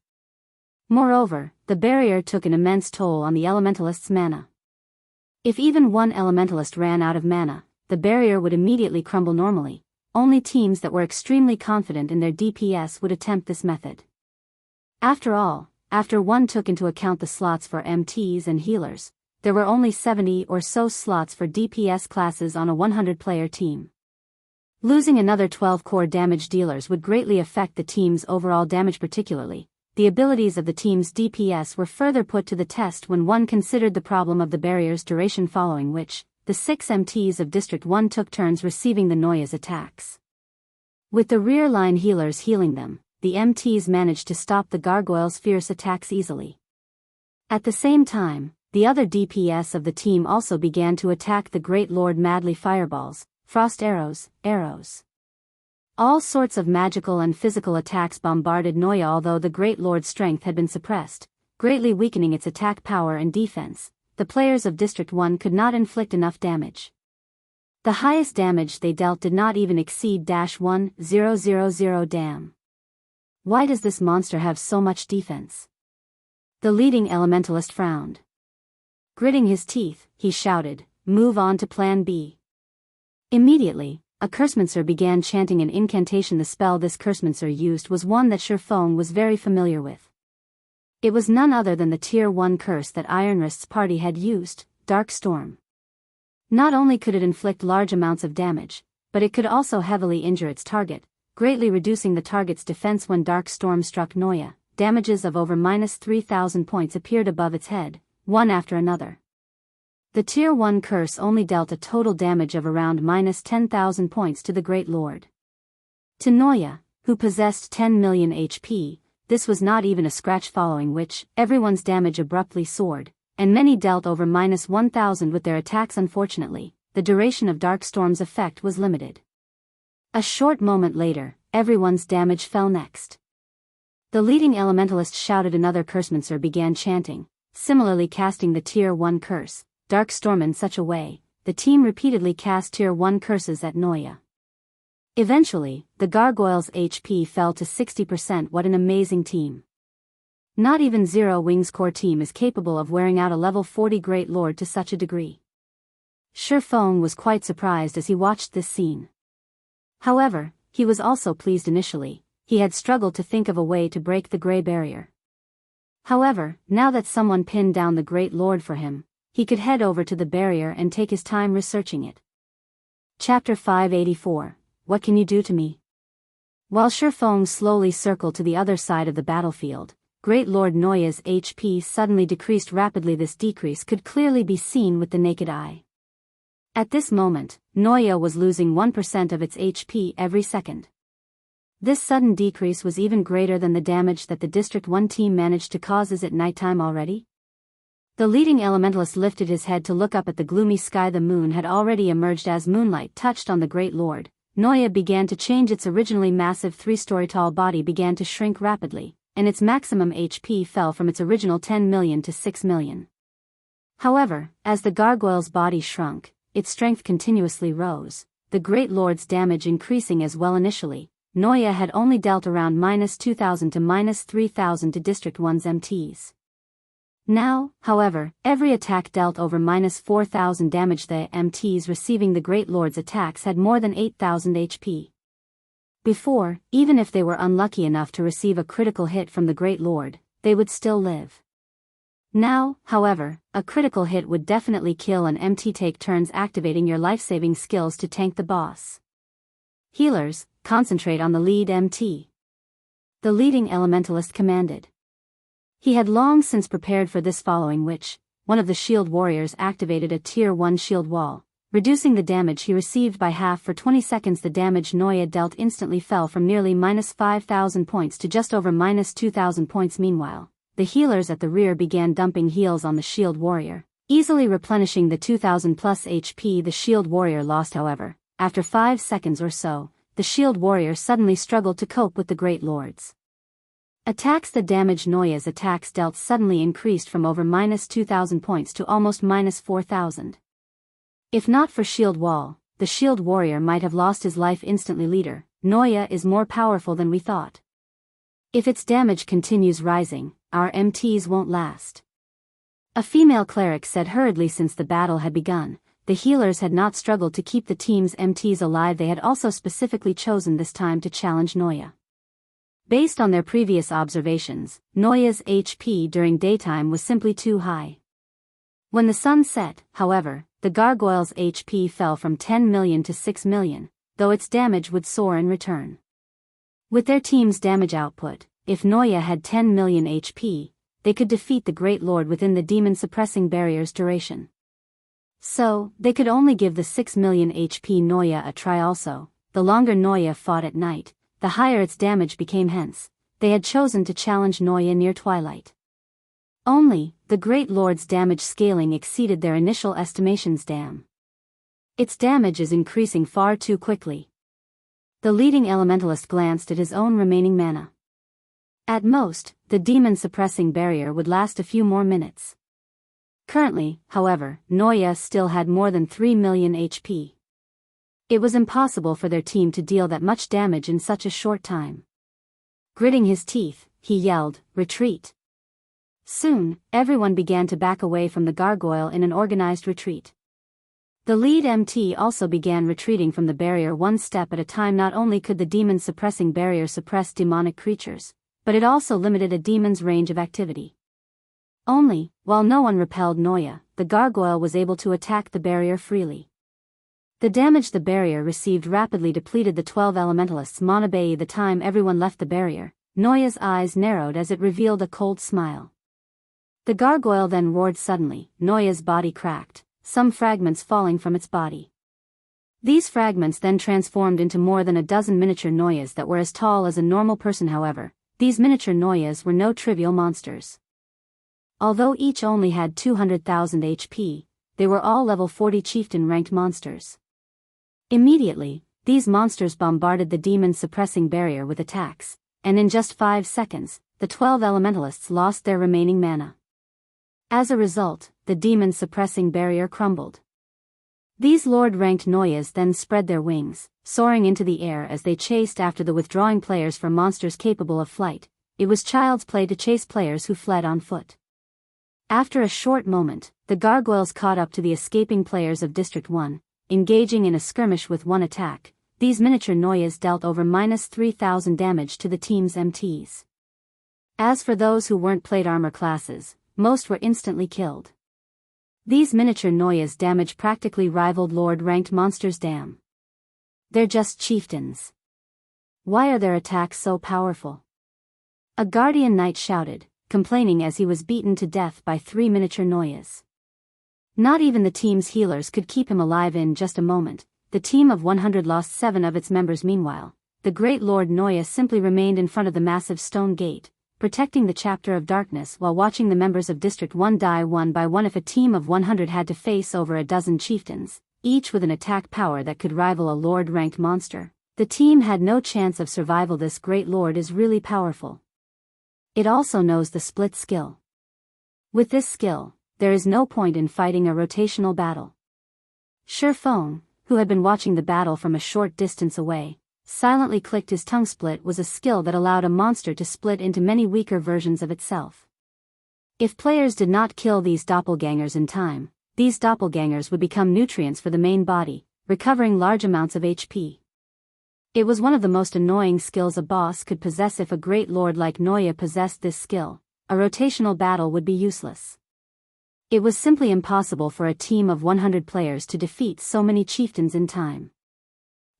Moreover, the barrier took an immense toll on the elementalist's mana. If even one elementalist ran out of mana, the barrier would immediately crumble. Normally, only teams that were extremely confident in their DPS would attempt this method. After all, after one took into account the slots for MTs and healers, there were only 70 or so slots for DPS classes on a 100-player team. Losing another 12 core damage dealers would greatly affect the team's overall damage, particularly the abilities of the team's DPS were further put to the test when one considered the problem of the barrier's duration, following which, the 6 MTs of District 1 took turns receiving the Noya's attacks. With the rear line healers healing them, the MTs managed to stop the gargoyle's fierce attacks easily. At the same time, the other DPS of the team also began to attack the Great Lord madly. Fireballs, frost arrows, all sorts of magical and physical attacks bombarded Noya, although the Great Lord's strength had been suppressed, greatly weakening its attack power and defense. The players of District 1 could not inflict enough damage. The highest damage they dealt did not even exceed -1,000. Damn. Why does this monster have so much defense? The leading elementalist frowned. Gritting his teeth, he shouted, "Move on to Plan B." Immediately, a cursemancer began chanting an incantation. The spell this cursemancer used was one that Shifeng was very familiar with. It was none other than the Tier 1 curse that Ironwrist's party had used, Dark Storm. Not only could it inflict large amounts of damage, but it could also heavily injure its target, greatly reducing the target's defense. When Dark Storm struck Noya, damages of over -3,000 points appeared above its head, one after another. The Tier 1 curse only dealt a total damage of around -10,000 points to the Great Lord. To Noya, who possessed 10 million HP, this was not even a scratch, following which, everyone's damage abruptly soared, and many dealt over -1,000 with their attacks. Unfortunately, the duration of Dark Storm's effect was limited. A short moment later, everyone's damage fell next. The leading elementalist shouted. Another cursemancer began chanting, similarly casting the Tier 1 curse, Dark Storm. In such a way, the team repeatedly cast Tier 1 curses at Noya. Eventually, the gargoyle's HP fell to 60%. What an amazing team. Not even Zero Wings' core team is capable of wearing out a level 40 Great Lord to such a degree. Shifeng was quite surprised as he watched this scene. However, he was also pleased. Initially, he had struggled to think of a way to break the Grey Barrier. However, now that someone pinned down the Great Lord for him, he could head over to the barrier and take his time researching it. Chapter 584, What Can You Do to Me? While Shifeng slowly circled to the other side of the battlefield, Great Lord Noya's HP suddenly decreased rapidly. This decrease could clearly be seen with the naked eye. At this moment, Noya was losing 1% of its HP every second. This sudden decrease was even greater than the damage that the District 1 team managed to cause. Is it nighttime already? The leading elementalist lifted his head to look up at the gloomy sky. The moon had already emerged. As moonlight touched on the Great Lord, Noya began to change. Its originally massive 3-story tall body began to shrink rapidly, and its maximum HP fell from its original 10 million to 6 million. However, as the gargoyle's body shrunk, its strength continuously rose, the Great Lord's damage increasing as well. Initially, Noya had only dealt around -2,000 to -3,000 to District 1's MTs. Now, however, every attack dealt over -4,000 damage. The MTs receiving the Great Lord's attacks had more than 8,000 HP. Before, even if they were unlucky enough to receive a critical hit from the Great Lord, they would still live. Now, however, a critical hit would definitely kill an MT. Take turns activating your life-saving skills to tank the boss. Healers, concentrate on the lead MT. The leading elementalist commanded. He had long since prepared for this, following which, one of the shield warriors activated a Tier 1 shield wall, reducing the damage he received by half. For 20 seconds the damage Noya dealt instantly fell from nearly -5,000 points to just over -2,000 points. Meanwhile, the healers at the rear began dumping heals on the shield warrior, easily replenishing the 2,000 plus HP the shield warrior lost. However, after 5 seconds or so, the shield warrior suddenly struggled to cope with the Great Lord's attacks. The damage Noya's attacks dealt suddenly increased from over -2,000 points to almost -4,000. If not for shield wall, the shield warrior might have lost his life instantly. Leader, Noya is more powerful than we thought. If its damage continues rising, our MTs won't last. A female cleric said hurriedly. Since the battle had begun, the healers had not struggled to keep the team's MTs alive. They had also specifically chosen this time to challenge Noya. Based on their previous observations, Noya's HP during daytime was simply too high. When the sun set, however, the gargoyle's HP fell from 10 million to 6 million, though its damage would soar in return. With their team's damage output, if Noya had 10 million HP, they could defeat the Great Lord within the demon-suppressing barrier's duration. So, they could only give the 6 million HP Noya a try also. The longer Noya fought at night, the higher its damage became, hence, they had chosen to challenge Noya near twilight. Only, the Great Lord's damage scaling exceeded their initial estimations. Damn. Its damage is increasing far too quickly. The leading elementalist glanced at his own remaining mana. At most, the demon-suppressing barrier would last a few more minutes. Currently, however, Noya still had more than 3 million HP. It was impossible for their team to deal that much damage in such a short time. Gritting his teeth, he yelled, "Retreat!" Soon, everyone began to back away from the gargoyle in an organized retreat. The lead MT also began retreating from the barrier one step at a time. Not only could the demon-suppressing barrier suppress demonic creatures, but it also limited a demon's range of activity. Only, while no one repelled Noya, the gargoyle was able to attack the barrier freely. The damage the barrier received rapidly depleted the 12 elementalists' mana. By the time everyone left the barrier, Noya's eyes narrowed as it revealed a cold smile. The gargoyle then roared suddenly. Noya's body cracked, some fragments falling from its body. These fragments then transformed into more than a dozen miniature Noyas that were as tall as a normal person. However, these miniature Noyas were no trivial monsters. Although each only had 200,000 HP, they were all level 40 chieftain-ranked monsters. Immediately, these monsters bombarded the demon-suppressing barrier with attacks, and in just 5 seconds, the 12 elementalists lost their remaining mana. As a result, the demon-suppressing barrier crumbled. These Lord-ranked Noyas then spread their wings, soaring into the air as they chased after the withdrawing players for monsters capable of flight. It was child's play to chase players who fled on foot. After a short moment, the gargoyles caught up to the escaping players of District 1, engaging in a skirmish with one attack. These miniature Noyas dealt over -3,000 damage to the team's MTs. As for those who weren't plate armor classes, most were instantly killed. These miniature Noyas' damage practically rivaled Lord-ranked monsters. Damn. They're just chieftains. Why are their attacks so powerful? A guardian knight shouted, complaining as he was beaten to death by 3 miniature Noyas. Not even the team's healers could keep him alive. In just a moment, the team of 100 lost 7 of its members. Meanwhile, the Great Lord Noya simply remained in front of the massive stone gate, protecting the Chapter of Darkness while watching the members of District 1 die one by one. If a team of 100 had to face over a dozen chieftains, each with an attack power that could rival a Lord-ranked monster, the team had no chance of survival. This Great Lord is really powerful. It also knows the split skill. With this skill, there is no point in fighting a rotational battle. Shifeng, who had been watching the battle from a short distance away, silently clicked his tongue. Split was a skill that allowed a monster to split into many weaker versions of itself. If players did not kill these doppelgangers in time, these doppelgangers would become nutrients for the main body, recovering large amounts of HP. It was one of the most annoying skills a boss could possess. If a great lord like Noya possessed this skill, a rotational battle would be useless. It was simply impossible for a team of 100 players to defeat so many chieftains in time.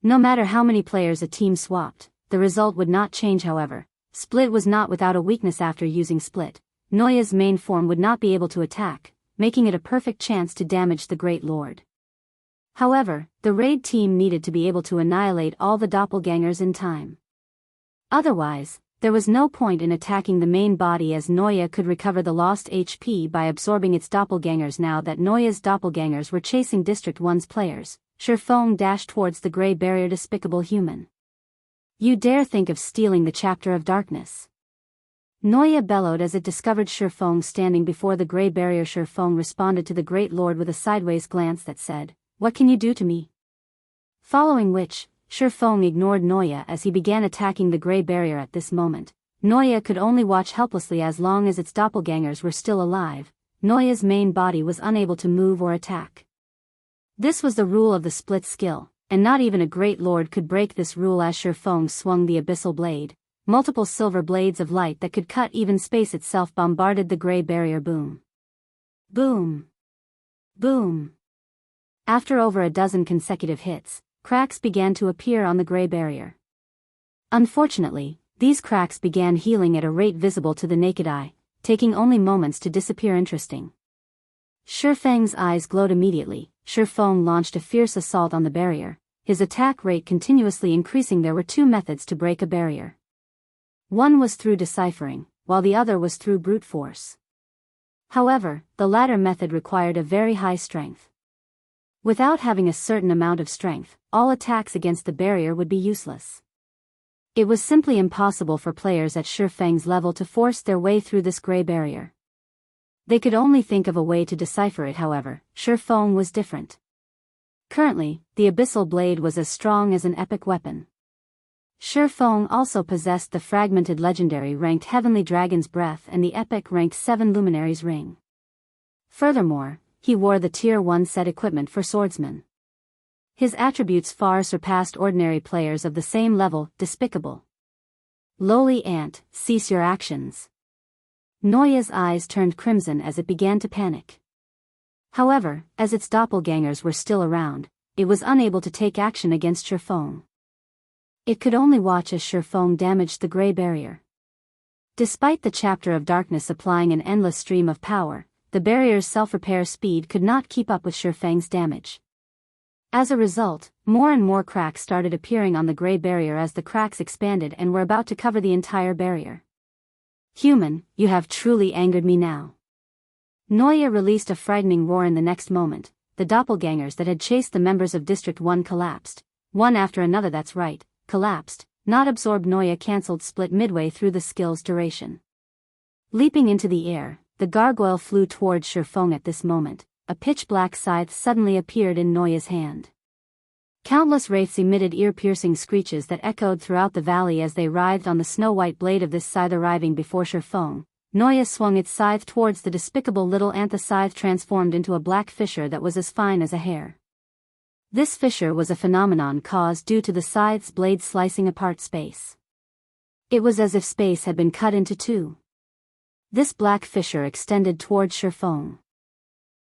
No matter how many players a team swapped, the result would not change. However, Split was not without a weakness. After using Split, Noya's main form would not be able to attack, making it a perfect chance to damage the Great Lord. However, the raid team needed to be able to annihilate all the doppelgangers in time. Otherwise, there was no point in attacking the main body, as Noya could recover the lost HP by absorbing its doppelgangers. Now that Noya's doppelgangers were chasing District 1's players, Shifeng dashed towards the gray barrier. Despicable human. You dare think of stealing the Chapter of Darkness? Noya bellowed as it discovered Shifeng standing before the gray barrier. Shifeng responded to the Great Lord with a sideways glance that said, "What can you do to me?" Following which, Shifeng ignored Noya as he began attacking the gray barrier. At this moment, Noya could only watch helplessly. As long as its doppelgangers were still alive, Noya's main body was unable to move or attack. This was the rule of the split skill, and not even a great lord could break this rule. As Shifeng swung the abyssal blade, multiple silver blades of light that could cut even space itself bombarded the gray barrier. Boom. Boom. Boom. After over a dozen consecutive hits, cracks began to appear on the gray barrier. Unfortunately, these cracks began healing at a rate visible to the naked eye, taking only moments to disappear. Interesting. Shifeng's eyes glowed immediately. Shifeng launched a fierce assault on the barrier, his attack rate continuously increasing. There were two methods to break a barrier. One was through deciphering, while the other was through brute force. However, the latter method required a very high strength. Without having a certain amount of strength, all attacks against the barrier would be useless. It was simply impossible for players at Shifeng's level to force their way through this gray barrier. They could only think of a way to decipher it. However, Shifeng was different. Currently, the Abyssal blade was as strong as an epic weapon. Shifeng also possessed the fragmented legendary ranked Heavenly Dragon's Breath and the epic ranked 7 Luminary's Ring. Furthermore, he wore the Tier 1 set equipment for swordsmen. His attributes far surpassed ordinary players of the same level. Despicable. Lowly ant, cease your actions. Noya's eyes turned crimson as it began to panic. However, as its doppelgangers were still around, it was unable to take action against Shifeng. It could only watch as Shifeng damaged the gray barrier. Despite the chapter of darkness applying an endless stream of power, the barrier's self-repair speed could not keep up with Shifeng's damage. As a result, more and more cracks started appearing on the gray barrier as the cracks expanded and were about to cover the entire barrier. Human, you have truly angered me now. Noya released a frightening roar. In the next moment, the doppelgangers that had chased the members of District 1 collapsed, one after another. That's right, collapsed, not absorbed. Noya cancelled split midway through the skill's duration. Leaping into the air, the gargoyle flew towards Shifeng. At this moment, a pitch-black scythe suddenly appeared in Noya's hand. Countless wraiths emitted ear-piercing screeches that echoed throughout the valley as they writhed on the snow-white blade of this scythe. Arriving before Shifeng, Noya swung its scythe towards the despicable little ant. The scythe transformed into a black fissure that was as fine as a hair. This fissure was a phenomenon caused due to the scythe's blade slicing apart space. It was as if space had been cut into two. This black fissure extended towards Shifeng.